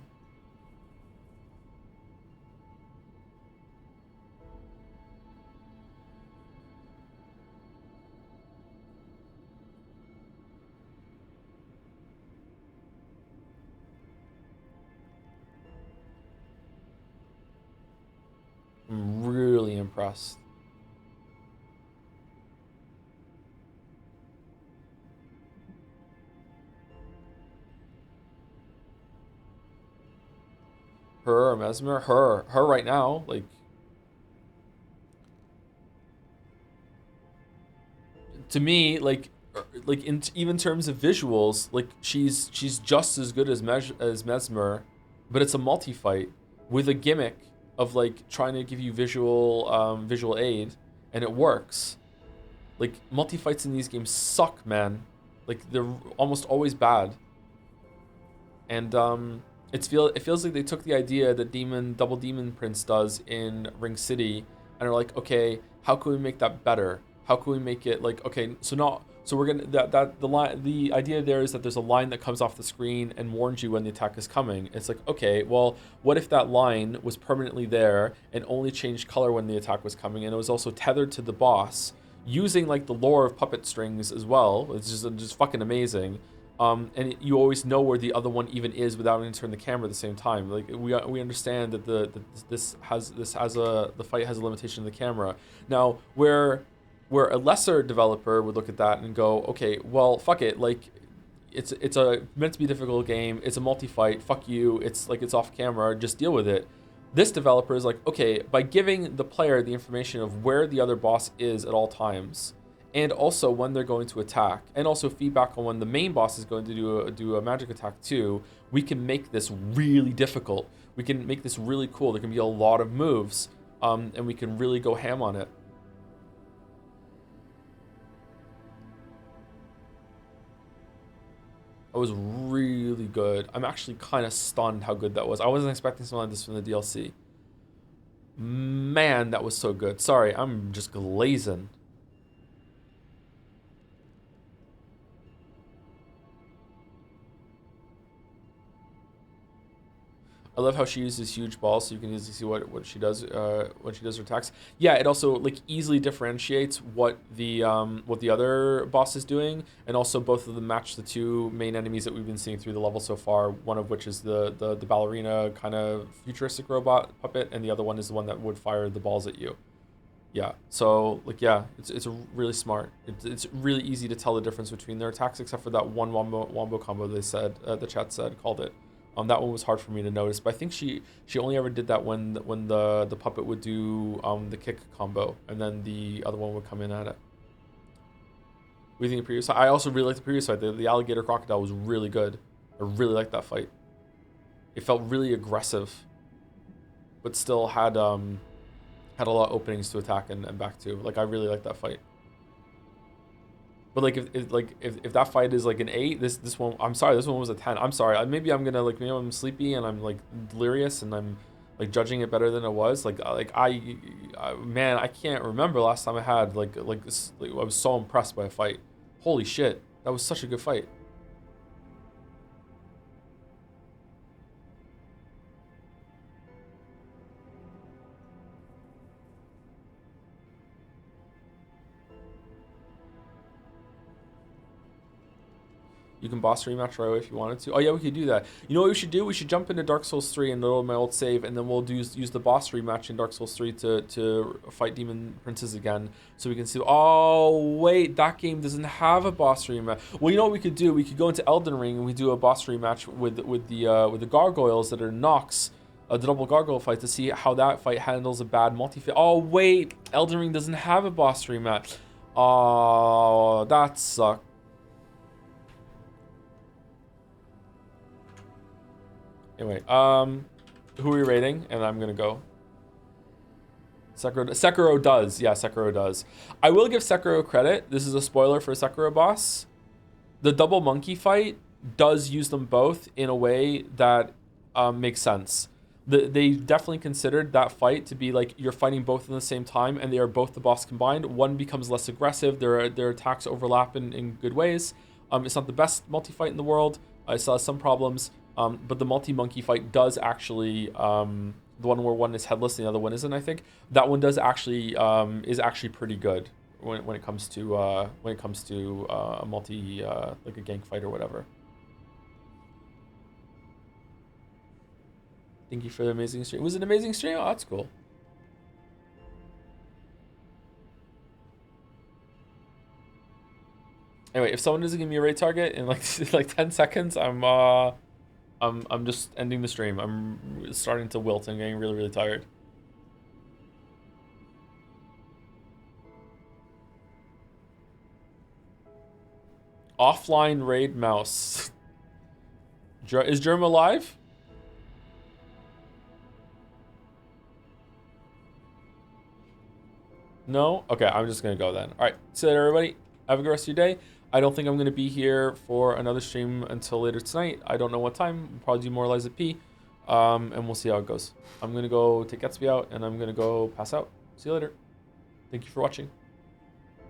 I'm really impressed. Her or Mesmer? Her right now, like to me, like in even terms of visuals, like she's just as good as Mesmer, but it's a multi-fight with a gimmick of like trying to give you visual aid, and it works. Like multi-fights in these games suck, man. Like they're almost always bad. And it feels like they took the idea that Double Demon Prince does in Ring City and are like, okay, how can we make that better? How can we make it like, okay, so we're gonna the idea there is that there's a line that comes off the screen and warns you when the attack is coming. It's like, okay, well, what if that line was permanently there and only changed color when the attack was coming, and it was also tethered to the boss using like the lore of puppet strings as well. It's just fucking amazing. And you always know where the other one even is without having to turn the camera at the same time. Like we understand that the fight has a limitation in the camera. Now where a lesser developer would look at that and go, okay, well, fuck it, like it's a meant to be difficult game. It's a multi-fight. Fuck you. It's like it's off camera. Just deal with it. This developer is like, okay, by giving the player the information of where the other boss is at all times, and also when they're going to attack, and also feedback on when the main boss is going to do a magic attack too, we can make this really difficult. We can make this really cool. There can be a lot of moves, and we can really go ham on it. It was really good. I'm actually kind of stunned how good that was. I wasn't expecting something like this from the DLC. Man, that was so good. Sorry, I'm just glazing. I love how she uses huge balls, so you can easily see what she does when she does her attacks. Yeah, it also like easily differentiates what the other boss is doing, and also both of them match the 2 main enemies that we've been seeing through the level so far. One of which is the ballerina kind of futuristic robot puppet, and the other one is the one that would fire the balls at you. Yeah, so like yeah, it's really smart. It's really easy to tell the difference between their attacks, except for that one wombo combo they said the chat called it. That one was hard for me to notice, but I think she only ever did that when the puppet would do the kick combo, and then the other one would come in at it. What do you think of the previous fight? I also really liked the previous fight. The alligator crocodile was really good. I really liked that fight. It felt really aggressive, but still had a lot of openings to attack and back to. Like I really liked that fight. But like if that fight is like an 8, this one, I'm sorry, this one was a 10. I'm sorry. Maybe I'm gonna like, maybe I'm sleepy and I'm like delirious and I'm like judging it better than it was. Man, I can't remember last time I had I was so impressed by a fight. Holy shit, that was such a good fight. You can boss rematch right away if you wanted to. Oh yeah, we could do that. You know what we should do? We should jump into Dark Souls 3 and load my old save, and then we'll use the boss rematch in Dark Souls 3 to fight Demon Princes again, so we can see. Oh wait, that game doesn't have a boss rematch. Well, you know what we could do? We could go into Elden Ring and we do a boss rematch with the gargoyles that are Nox, the double gargoyle fight, to see how that fight handles a bad multi-fit. Oh wait, Elden Ring doesn't have a boss rematch. Oh, that sucks. Anyway, who are we rating? And I'm gonna go. Sekiro does. Yeah, Sekiro does. I will give Sekiro credit. This is a spoiler for a Sekiro boss. The double monkey fight does use them both in a way that makes sense. They definitely considered that fight to be like you're fighting both in the same time, and they are both the boss combined. One becomes less aggressive. Their attacks overlap in good ways. It's not the best multi-fight in the world. I still have some problems, but the multi-monkey fight does actually, the one where one is headless and the other one isn't, I think, that one does actually, is actually pretty good when it comes to a multi, like a gank fight or whatever. Thank you for the amazing stream. It was an amazing stream. Oh, that's cool. Anyway, if someone doesn't give me a raid target in like 10 seconds, I'm just ending the stream. I'm starting to wilt and getting really tired. Offline raid mouse. Is Germ alive? No? Okay, I'm just gonna go then. All right, see you later, everybody. Have a good rest of your day. I don't think I'm gonna be here for another stream until later tonight. I don't know what time. We'll probably do more Lies at P. And we'll see how it goes. I'm gonna go take Gatsby out, and I'm gonna go pass out. See you later. Thank you for watching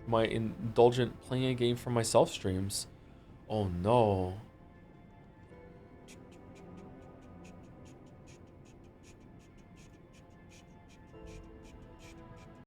my indulgent playing a game for myself streams. Oh no.